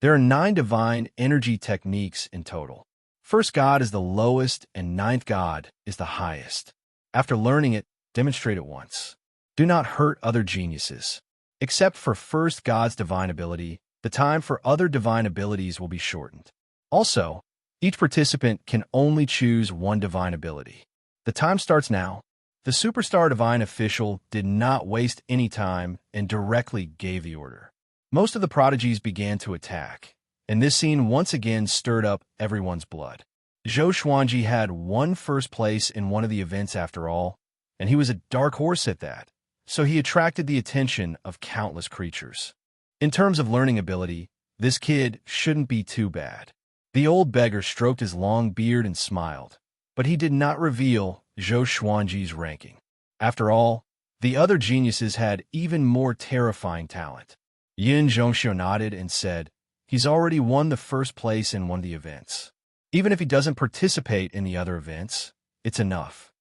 There are 9 divine energy techniques in total. First God is the lowest and ninth God is the highest. After learning it, demonstrate it once. Do not hurt other geniuses. Except for first God's divine ability, the time for other divine abilities will be shortened. Also, each participant can only choose one divine ability. The time starts now. The Superstar Divine official did not waste any time and directly gave the order. Most of the prodigies began to attack, and this scene once again stirred up everyone's blood. Zhou Xuanji had won first place in one of the events after all, and he was a dark horse at that, so he attracted the attention of countless creatures. In terms of learning ability, this kid shouldn't be too bad. The old beggar stroked his long beard and smiled, but he did not reveal Zhou Xuanji's ranking. After all, the other geniuses had even more terrifying talent. Yin Zhongxiu nodded and said, "He's already won the first place in one of the events. Even if he doesn't participate in the other events, it's enough."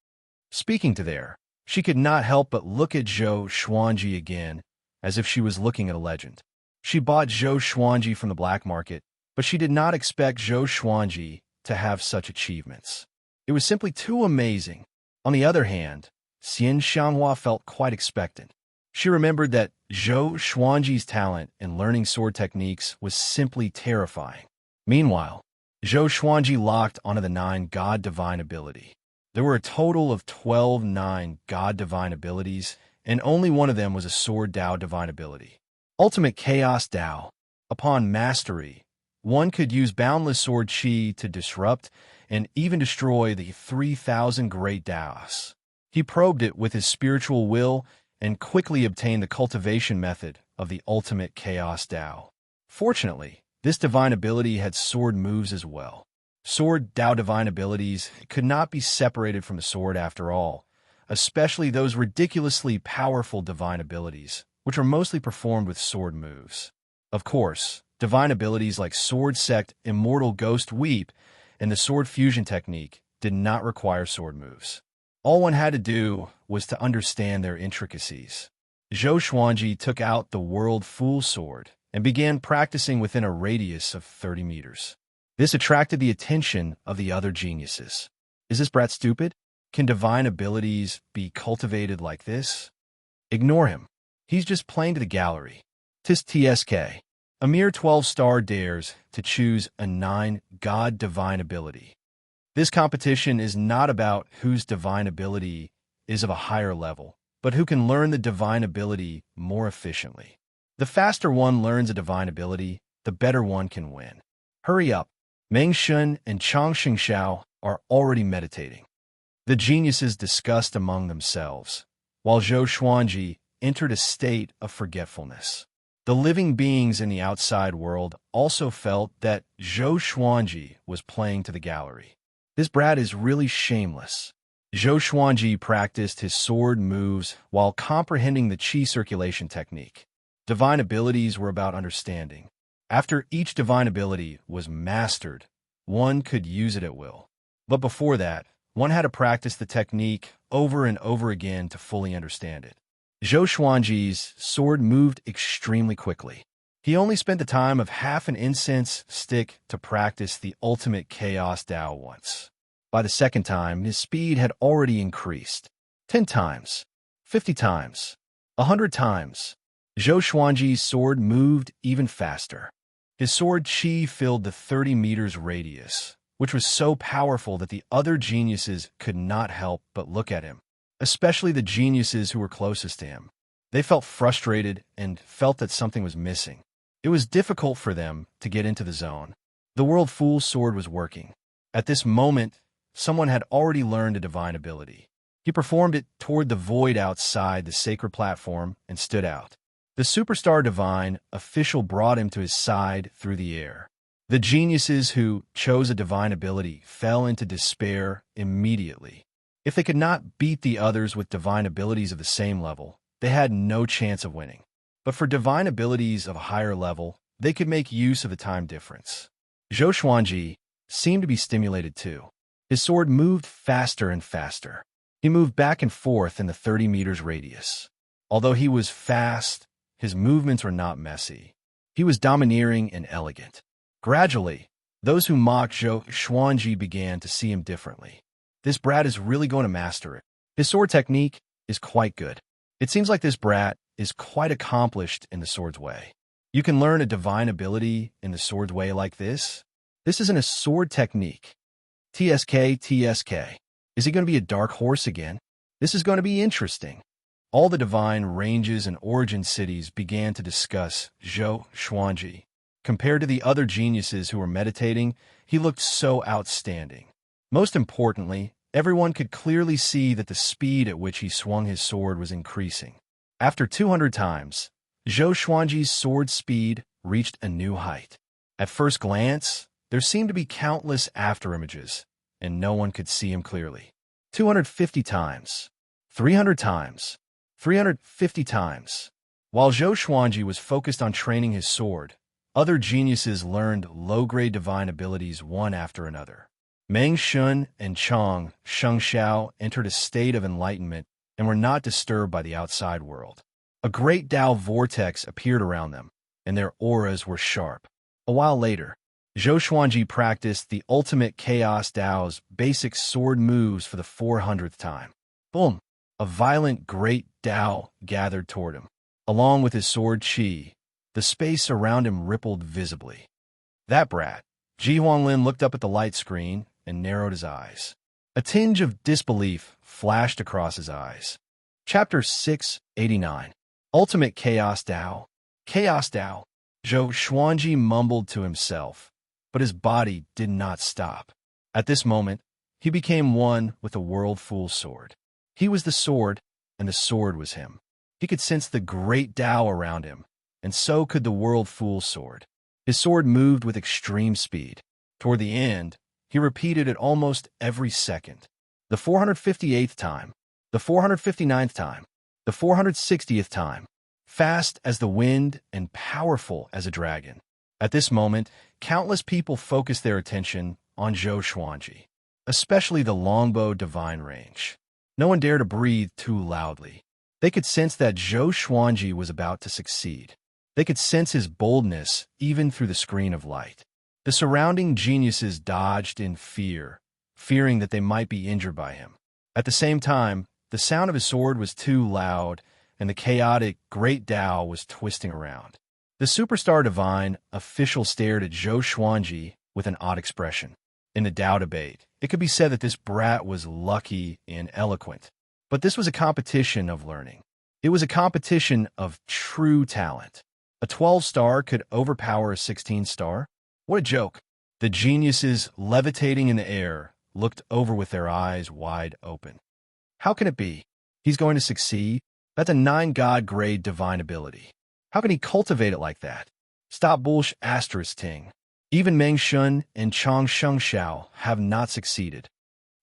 Speaking to there, she could not help but look at Zhou Xuanji again, as if she was looking at a legend. She bought Zhou Xuanji from the black market, but she did not expect Zhou Xuanji to have such achievements. It was simply too amazing. On the other hand, Xian Xianghua felt quite expectant. She remembered that Zhou Xuanji's talent in learning sword techniques was simply terrifying. Meanwhile, Zhou Xuanji locked onto the 9 God Divine ability. There were a total of 12 9 God Divine abilities, and only one of them was a Sword Dao Divine ability. Ultimate Chaos Dao. Upon mastery, one could use Boundless Sword Qi to disrupt and even destroy the 3,000 Great Daos. He probed it with his spiritual will and quickly obtained the cultivation method of the Ultimate Chaos Dao. Fortunately, this divine ability had sword moves as well. Sword Dao divine abilities could not be separated from the sword after all, especially those ridiculously powerful divine abilities, which are mostly performed with sword moves. Of course, divine abilities like Sword Sect Immortal Ghost Weep and the Sword Fusion Technique did not require sword moves. All one had to do was to understand their intricacies. Zhou Xuanji took out the World Fool Sword and began practicing within a radius of 30 meters. This attracted the attention of the other geniuses. Is this brat stupid? Can divine abilities be cultivated like this? Ignore him. He's just playing to the gallery. Tis TSK. A mere 12-star dares to choose a 9 God divine ability. This competition is not about whose divine ability is of a higher level, but who can learn the divine ability more efficiently. The faster one learns a divine ability, the better one can win. Hurry up. Meng Shun and Chang Xingxiao are already meditating. The geniuses discussed among themselves, while Zhou Xuanji entered a state of forgetfulness. The living beings in the outside world also felt that Zhou Xuanji was playing to the gallery. This brat is really shameless. Zhou Xuanji practiced his sword moves while comprehending the qi circulation technique. Divine abilities were about understanding. After each divine ability was mastered, one could use it at will. But before that, one had to practice the technique over and over again to fully understand it. Zhou Xuanji's sword moved extremely quickly. He only spent the time of half an incense stick to practice the ultimate chaos Dao once. By the second time, his speed had already increased. 10 times, 50 times, 100 times. Zhou Xuanji's sword moved even faster. His sword qi filled the 30 meters radius, which was so powerful that the other geniuses could not help but look at him, especially the geniuses who were closest to him. They felt frustrated and felt that something was missing. It was difficult for them to get into the zone. The World Fool's sword was working. At this moment, someone had already learned a divine ability. He performed it toward the void outside the sacred platform and stood out. The superstar divine official brought him to his side through the air. The geniuses who chose a divine ability fell into despair immediately. If they could not beat the others with divine abilities of the same level, they had no chance of winning. But for divine abilities of a higher level, they could make use of the time difference. Zhou Xuanji seemed to be stimulated too. His sword moved faster and faster. He moved back and forth in the 30 meters radius. Although he was fast, his movements were not messy. He was domineering and elegant. Gradually, those who mocked Zhou Xuanji began to see him differently. This brat is really going to master it. His sword technique is quite good. It seems like this brat is quite accomplished in the sword's way. You can learn a divine ability in the sword's way like this. This isn't a sword technique. TSK. Is he going to be a dark horse again? This is going to be interesting. All the divine ranges and origin cities began to discuss Zhou Xuanji. Compared to the other geniuses who were meditating, he looked so outstanding. Most importantly, everyone could clearly see that the speed at which he swung his sword was increasing. After 200 times, Zhou Xuanji's sword speed reached a new height. At first glance, there seemed to be countless afterimages, and no one could see him clearly. 250 times, 300 times, 350 times. While Zhou Xuanji was focused on training his sword, other geniuses learned low-grade divine abilities one after another. Meng Shun and Chang Shengxiao entered a state of enlightenment and were not disturbed by the outside world. A great Dao vortex appeared around them, and their auras were sharp. A while later, Zhou Xuanji practiced the ultimate chaos Dao's basic sword moves for the 400th time. Boom! A violent great Dao gathered toward him. Along with his sword qi, the space around him rippled visibly. That brat! Ji Huanglin looked up at the light screen and narrowed his eyes. A tinge of disbelief flashed across his eyes. Chapter 689. Ultimate Chaos Dao. Chaos Dao. Zhou Xuanji mumbled to himself, but his body did not stop. At this moment, he became one with the World Fool's sword. He was the sword, and the sword was him. He could sense the great Dao around him, and so could the World Fool's sword. His sword moved with extreme speed. Toward the end, he repeated it almost every second. The 458th time, the 459th time, the 460th time, fast as the wind and powerful as a dragon. At this moment, countless people focused their attention on Zhou Xuanji, especially the longbow divine range. No one dared to breathe too loudly. They could sense that Zhou Xuanji was about to succeed. They could sense his boldness even through the screen of light. The surrounding geniuses dodged in fear, fearing that they might be injured by him. At the same time, the sound of his sword was too loud, and the chaotic great Dao was twisting around. The superstar divine official stared at Zhou Xuanji with an odd expression. In the Dao debate, it could be said that this brat was lucky and eloquent. But this was a competition of learning. It was a competition of true talent. A 12-star could overpower a 16-star? What a joke. The geniuses, levitating in the air, looked over with their eyes wide open. How can it be? He's going to succeed? That's a 9-god-grade divine ability. How can he cultivate it like that? Stop bullsh asterisk ting. Even Meng Shun and Chang Shengxiao have not succeeded.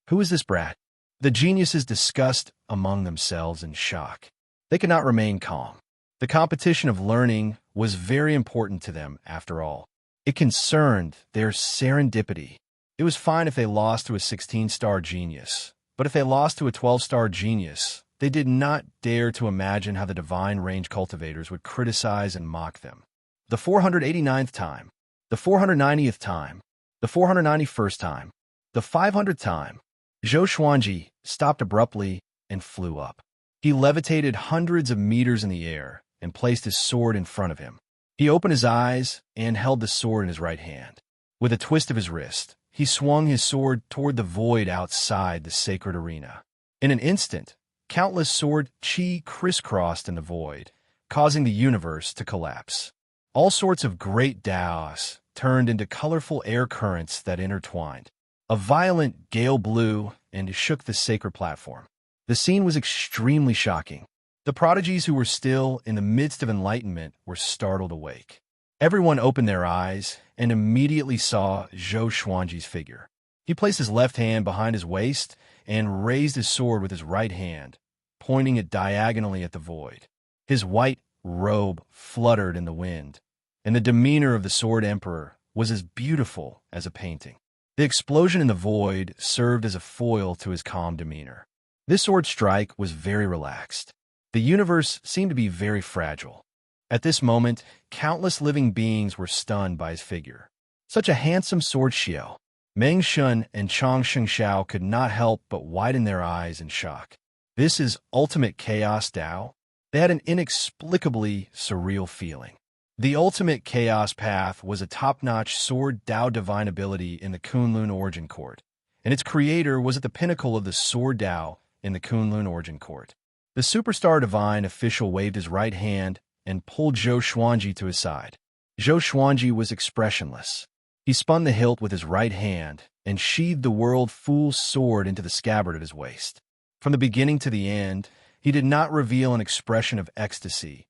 Who is this brat? The geniuses discussed among themselves in shock. They could not remain calm. The competition of learning was very important to them, after all. It concerned their serendipity. It was fine if they lost to a 16-star genius, but if they lost to a 12-star genius, they did not dare to imagine how the divine range cultivators would criticize and mock them. The 489th time, the 490th time, the 491st time, the 500th time, Zhou Xuanji stopped abruptly and flew up. He levitated hundreds of meters in the air and placed his sword in front of him. He opened his eyes and held the sword in his right hand. With a twist of his wrist, he swung his sword toward the void outside the sacred arena. In an instant, countless sword qi crisscrossed in the void, causing the universe to collapse. All sorts of great Daos turned into colorful air currents that intertwined. A violent gale blew and shook the sacred platform. The scene was extremely shocking. The prodigies who were still in the midst of enlightenment were startled awake. Everyone opened their eyes and immediately saw Zhou Xuanji's figure. He placed his left hand behind his waist and raised his sword with his right hand, pointing it diagonally at the void. His white robe fluttered in the wind, and the demeanor of the Sword Emperor was as beautiful as a painting. The explosion in the void served as a foil to his calm demeanor. This sword strike was very relaxed. The universe seemed to be very fragile. At this moment, countless living beings were stunned by his figure. Such a handsome sword xiao. Meng Shun and Chang Shengxiao could not help but widen their eyes in shock. This is ultimate chaos Dao? They had an inexplicably surreal feeling. The ultimate chaos path was a top-notch sword Dao divine ability in the Kunlun Origin Court, and its creator was at the pinnacle of the sword Dao in the Kunlun Origin Court. The superstar divine official waved his right hand and pulled Zhou Xuanji to his side. Zhou Xuanji was expressionless. He spun the hilt with his right hand and sheathed the world fool's sword into the scabbard at his waist. From the beginning to the end, he did not reveal an expression of ecstasy,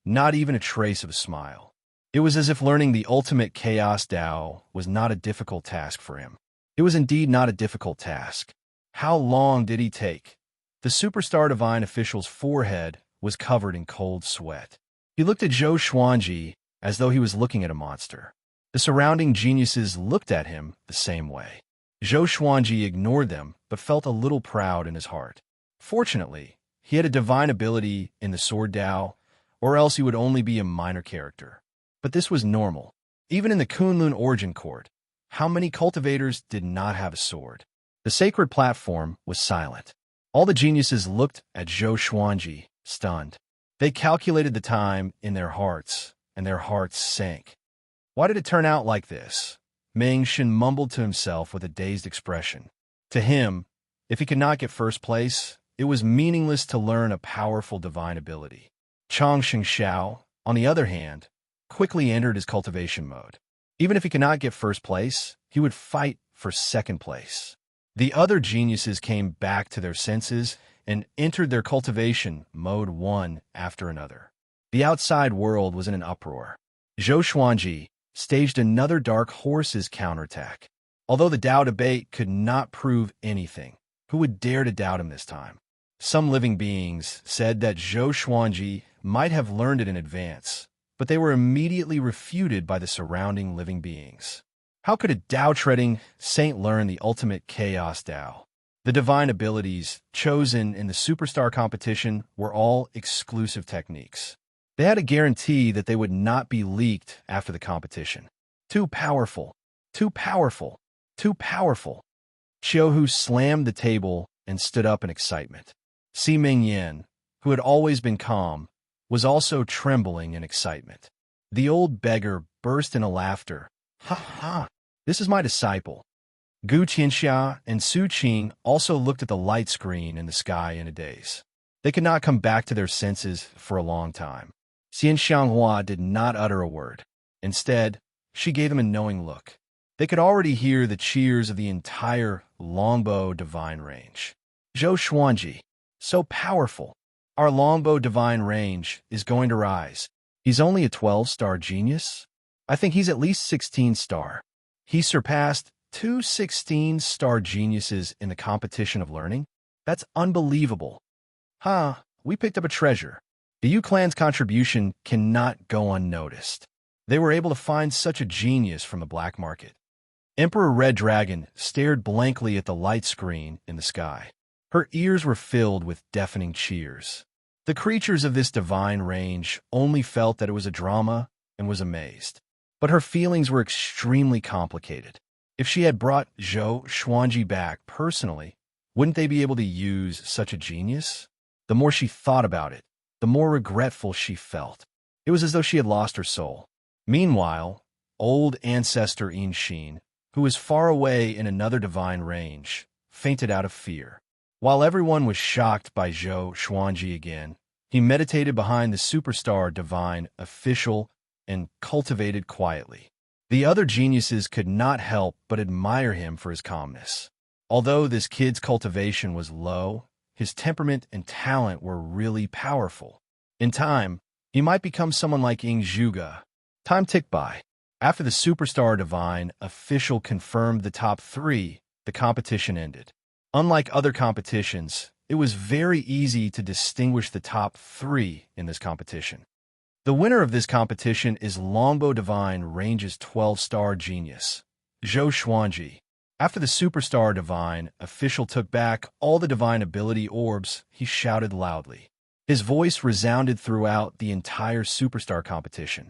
not even a trace of a smile. It was as if learning the ultimate chaos Dao was not a difficult task for him. It was indeed not a difficult task. How long did he take? The superstar divine official's forehead was covered in cold sweat. He looked at Zhou Xuanji as though he was looking at a monster. The surrounding geniuses looked at him the same way. Zhou Xuanji ignored them, but felt a little proud in his heart. Fortunately, he had a divine ability in the Sword Dao, or else he would only be a minor character. But this was normal. Even in the Kunlun Origin Court, how many cultivators did not have a sword? The sacred platform was silent. All the geniuses looked at Zhou Xuanji, stunned. They calculated the time in their hearts, and their hearts sank. Why did it turn out like this? Meng Shen mumbled to himself with a dazed expression. To him, if he could not get first place, it was meaningless to learn a powerful divine ability. Chang Shengxiao, on the other hand, quickly entered his cultivation mode. Even if he could not get first place, he would fight for second place. The other geniuses came back to their senses and entered their cultivation mode one after another. The outside world was in an uproar. Zhou Xuanji staged another dark horse's counterattack. Although the Dao debate could not prove anything, who would dare to doubt him this time? Some living beings said that Zhou Xuanji might have learned it in advance, but they were immediately refuted by the surrounding living beings. How could a Dao-treading saint learn the ultimate chaos Dao? The divine abilities chosen in the superstar competition were all exclusive techniques. They had a guarantee that they would not be leaked after the competition. Too powerful, too powerful, too powerful. Qiuhu slammed the table and stood up in excitement. Si Mingyan, who had always been calm, was also trembling in excitement. The old beggar burst into laughter. Ha ha! This is my disciple. Gu Qianxia and Su Qing also looked at the light screen in the sky in a daze. They could not come back to their senses for a long time. Xian Xianghua did not utter a word. Instead, she gave them a knowing look. They could already hear the cheers of the entire longbow divine range. Zhou Xuanji, so powerful. Our longbow divine range is going to rise. He's only a 12-star genius? I think he's at least 16-star. He surpassed 2 16-star geniuses in the competition of learning? That's unbelievable. We picked up a treasure. The Yu clan's contribution cannot go unnoticed. They were able to find such a genius from the black market. Emperor Red Dragon stared blankly at the light screen in the sky. Her ears were filled with deafening cheers. The creatures of this divine range only felt that it was a drama and was amazed. But her feelings were extremely complicated. If she had brought Zhou Xuanji back personally, wouldn't they be able to use such a genius? The more she thought about it, the more regretful she felt. It was as though she had lost her soul. Meanwhile, old ancestor Inshin, who was far away in another divine range, fainted out of fear. While everyone was shocked by Zhou Xuanji again, he meditated behind the superstar divine official and cultivated quietly. The other geniuses could not help but admire him for his calmness. Although this kid's cultivation was low, his temperament and talent were really powerful. In time, he might become someone like Ying Zhuge. Time ticked by. After the superstar divine official confirmed the top 3, the competition ended. Unlike other competitions, it was very easy to distinguish the top 3 in this competition. The winner of this competition is Longbow Divine Range's 12-star genius, Zhou Xuanji. After the superstar divine official took back all the divine ability orbs, he shouted loudly. His voice resounded throughout the entire superstar competition.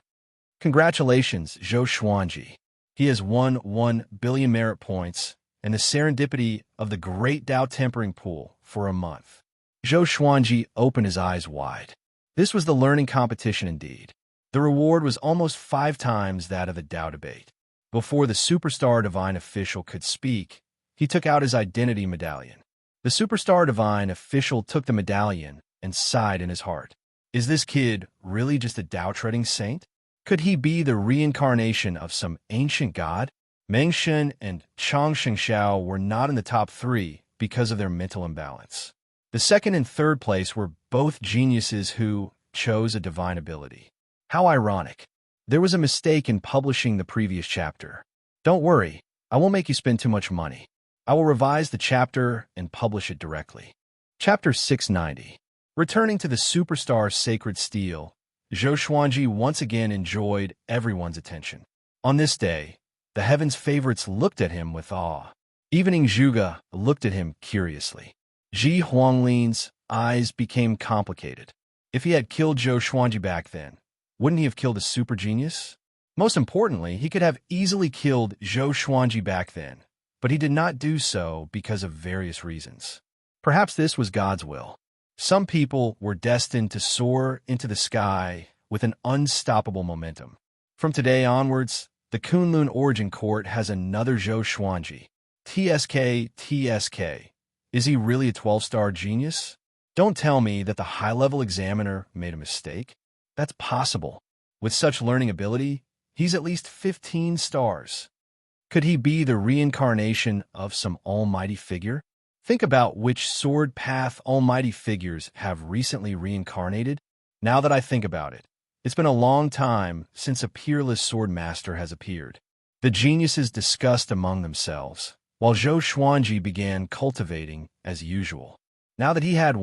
Congratulations, Zhou Xuanji. He has won 1 billion merit points and the serendipity of the Great Tao Tempering Pool for a month. Zhou Xuanji opened his eyes wide. This was the learning competition indeed. The reward was almost 5 times that of the Tao debate. Before the superstar divine official could speak, he took out his identity medallion. The superstar divine official took the medallion and sighed in his heart. Is this kid really just a Tao-treading saint? Could he be the reincarnation of some ancient god? Meng Shen and Chang Shengxiao were not in the top 3 because of their mental imbalance. The second and third place were both geniuses who chose a divine ability. How ironic. There was a mistake in publishing the previous chapter. Don't worry, I won't make you spend too much money. I will revise the chapter and publish it directly. Chapter 690. Returning to the superstar Sacred Steel, Zhou Xuanji once again enjoyed everyone's attention. On this day, the heaven's favorites looked at him with awe. Even Ying Zhuge looked at him curiously. Ji Huanglin's eyes became complicated. If he had killed Zhou Xuanji back then, wouldn't he have killed a super genius? Most importantly, he could have easily killed Zhou Xuanji back then, but he did not do so because of various reasons. Perhaps this was God's will. Some people were destined to soar into the sky with an unstoppable momentum. From today onwards, the Kunlun Origin Court has another Zhou Xuanji. TSK. Is he really a 12-star genius? Don't tell me that the high-level examiner made a mistake. That's possible. With such learning ability, he's at least 15 stars. Could he be the reincarnation of some almighty figure? Think about which sword path almighty figures have recently reincarnated. Now that I think about it, it's been a long time since a peerless sword master has appeared. The geniuses discussed among themselves, while Zhou Xuanji began cultivating as usual. Now that he had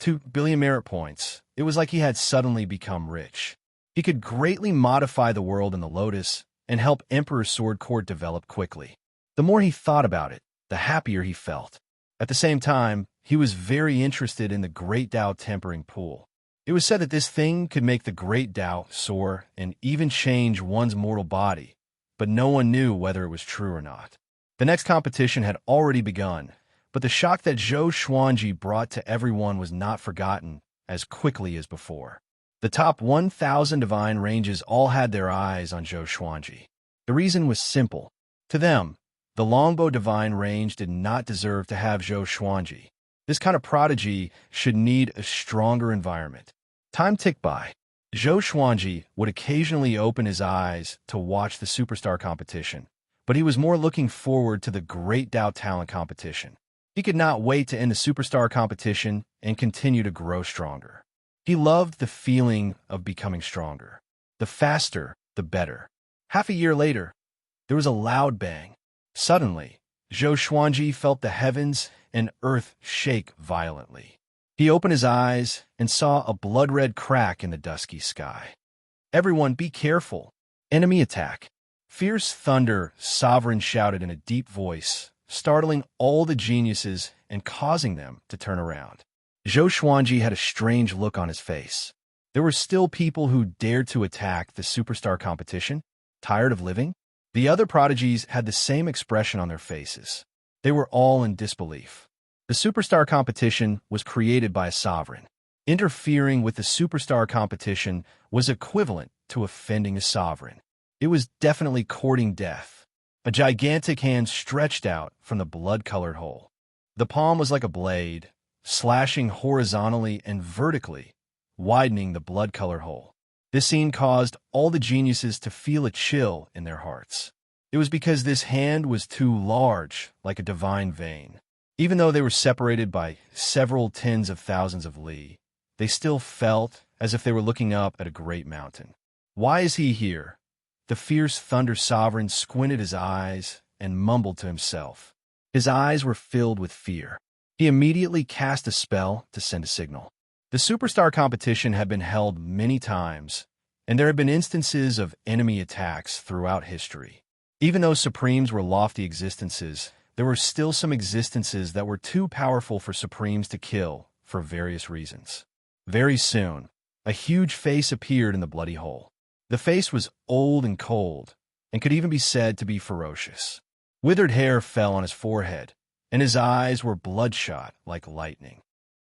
2 billion merit points, it was like he had suddenly become rich. He could greatly modify the world in the Lotus and help Emperor Sword Court develop quickly. The more he thought about it, the happier he felt. At the same time, he was very interested in the Great Tao Tempering Pool. It was said that this thing could make the Great Tao soar and even change one's mortal body, but no one knew whether it was true or not. The next competition had already begun, but the shock that Zhou Xuanji brought to everyone was not forgotten as quickly as before. The top 1,000 divine ranges all had their eyes on Zhou Xuanji. The reason was simple. To them, the Longbow divine range did not deserve to have Zhou Xuanji. This kind of prodigy should need a stronger environment. Time ticked by. Zhou Xuanji would occasionally open his eyes to watch the superstar competition, but he was more looking forward to the Great Tao Talent competition. He could not wait to end the superstar competition and continue to grow stronger. He loved the feeling of becoming stronger. The faster, the better. Half a year later, there was a loud bang. Suddenly, Zhou Xuanji felt the heavens and earth shake violently. He opened his eyes and saw a blood-red crack in the dusky sky. "Everyone, be careful! Enemy attack!" Fierce thunder, Sovereign shouted in a deep voice, startling all the geniuses and causing them to turn around. Zhou Xuanji had a strange look on his face. There were still people who dared to attack the superstar competition, tired of living. The other prodigies had the same expression on their faces. They were all in disbelief. The superstar competition was created by a sovereign. Interfering with the superstar competition was equivalent to offending a sovereign. It was definitely courting death. A gigantic hand stretched out from the blood-colored hole. The palm was like a blade, slashing horizontally and vertically, widening the blood-colored hole. This scene caused all the geniuses to feel a chill in their hearts. It was because this hand was too large, like a divine vein. Even though they were separated by several tens of thousands of li, they still felt as if they were looking up at a great mountain. "Why is he here?" The fierce Thunder Sovereign squinted his eyes and mumbled to himself. His eyes were filled with fear. He immediately cast a spell to send a signal. The superstar competition had been held many times, and there had been instances of enemy attacks throughout history. Even though Supremes were lofty existences, there were still some existences that were too powerful for Supremes to kill for various reasons. Very soon, a huge face appeared in the bloody hole. The face was old and cold, and could even be said to be ferocious. Withered hair fell on his forehead, and his eyes were bloodshot like lightning.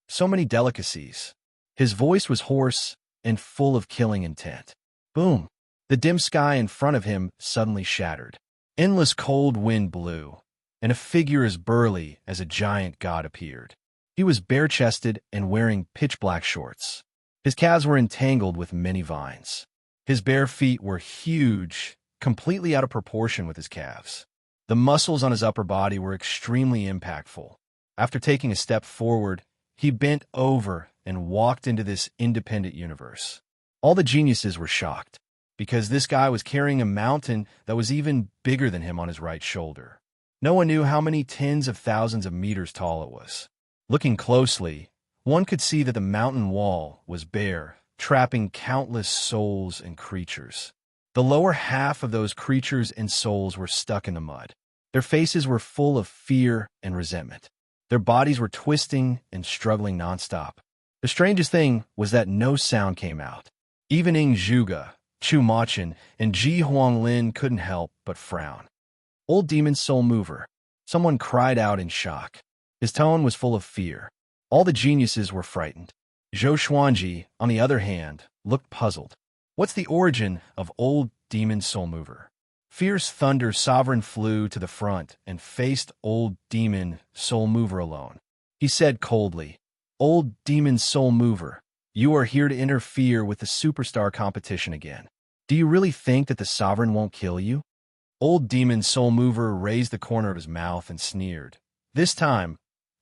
So many delicacies. His voice was hoarse and full of killing intent. Boom! The dim sky in front of him suddenly shattered. Endless cold wind blew, and a figure as burly as a giant god appeared. He was bare-chested and wearing pitch-black shorts. His calves were entangled with many vines. His bare feet were huge, completely out of proportion with his calves. The muscles on his upper body were extremely impactful. After taking a step forward, he bent over and walked into this independent universe. All the geniuses were shocked, because this guy was carrying a mountain that was even bigger than him on his right shoulder. No one knew how many tens of thousands of meters tall it was. Looking closely, one could see that the mountain wall was bare, trapping countless souls and creatures. The lower half of those creatures and souls were stuck in the mud. Their faces were full of fear and resentment. Their bodies were twisting and struggling nonstop. The strangest thing was that no sound came out. Even Ing Zhuge, Chu Machin, and Ji Huanglin couldn't help but frown. "Old Demon Soul Mover," someone cried out in shock. His tone was full of fear. All the geniuses were frightened. Zhou Xuanji, on the other hand, looked puzzled. "What's the origin of Old Demon Soul Mover?" Fierce Thunder Sovereign flew to the front and faced Old Demon Soul Mover alone. He said coldly, "Old Demon Soul Mover, you are here to interfere with the superstar competition again. Do you really think that the Sovereign won't kill you?" Old Demon Soul Mover raised the corner of his mouth and sneered. "This time,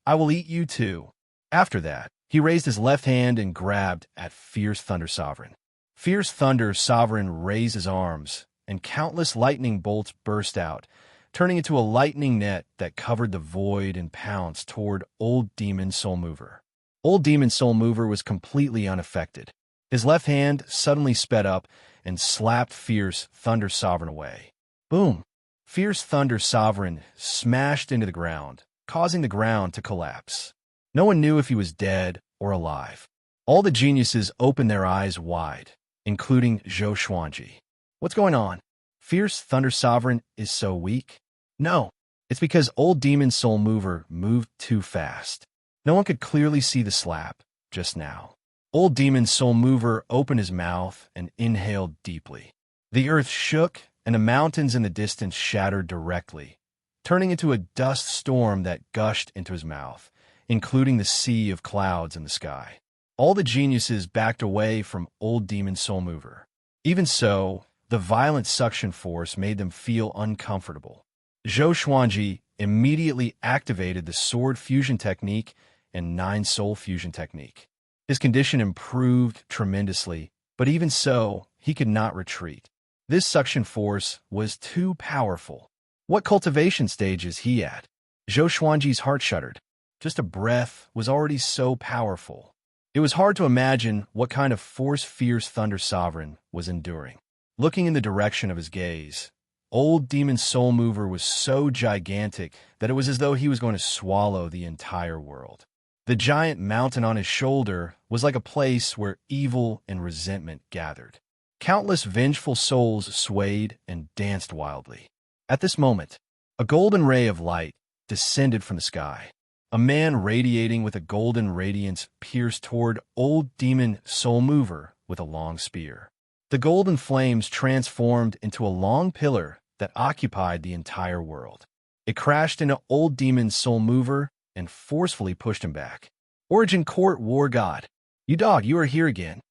I will eat you too." After that, he raised his left hand and grabbed at Fierce Thunder Sovereign. Fierce Thunder Sovereign raised his arms, and countless lightning bolts burst out, turning into a lightning net that covered the void and pounced toward Old Demon Soul Mover. Old Demon Soul Mover was completely unaffected. His left hand suddenly sped up and slapped Fierce Thunder Sovereign away. Boom! Fierce Thunder Sovereign smashed into the ground, causing the ground to collapse. No one knew if he was dead or alive. All the geniuses opened their eyes wide, including Zhou Xuanji. "What's going on? Fierce Thunder Sovereign is so weak?" "No, it's because Old Demon Soul Mover moved too fast. No one could clearly see the slap just now." Old Demon Soul Mover opened his mouth and inhaled deeply. The earth shook, and the mountains in the distance shattered directly, turning into a dust storm that gushed into his mouth, including the sea of clouds in the sky. All the geniuses backed away from Old Demon Soul Mover. Even so, the violent suction force made them feel uncomfortable. Zhou Xuanji immediately activated the Sword Fusion Technique and Nine Soul Fusion Technique. His condition improved tremendously, but even so, he could not retreat. This suction force was too powerful. What cultivation stage is he at? Zhou Xuanji's heart shuddered. just a breath, was already so powerful. It was hard to imagine what kind of force fierce Thunder Sovereign was enduring. Looking in the direction of his gaze, old Demon Soul Mover was so gigantic that it was as though he was going to swallow the entire world. The giant mountain on his shoulder was like a place where evil and resentment gathered. Countless vengeful souls swayed and danced wildly. At this moment, a golden ray of light descended from the sky. A man radiating with a golden radiance pierced toward old Demon Soul Mover with a long spear. The golden flames transformed into a long pillar that occupied the entire world. It crashed into old Demon Soul Mover and forcefully pushed him back. Origin Court War God, you dog, you are here again.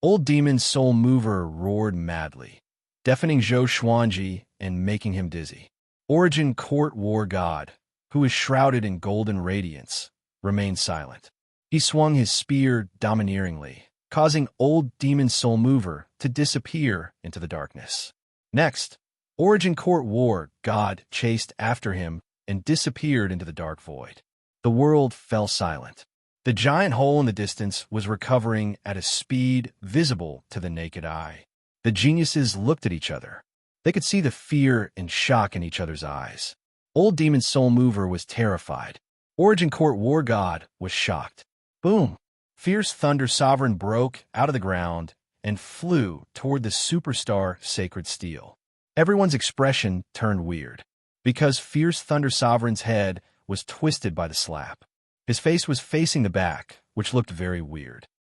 Old Demon Soul Mover roared madly, deafening Zhou Xuanji and making him dizzy. Origin Court War God, who was shrouded in golden radiance, remained silent. He swung his spear domineeringly, causing old Demon Soul Mover to disappear into the darkness. Next, Origin Court War God chased after him and disappeared into the dark void. The world fell silent. The giant hole in the distance was recovering at a speed visible to the naked eye. The geniuses looked at each other. They could see the fear and shock in each other's eyes. Old Demon Soul Mover was terrified. Origin Court War God was shocked. Boom! Fierce Thunder Sovereign broke out of the ground and flew toward the superstar Sacred Steel. Everyone's expression turned weird, because Fierce Thunder Sovereign's head was twisted by the slap. His face was facing the back, which looked very weird.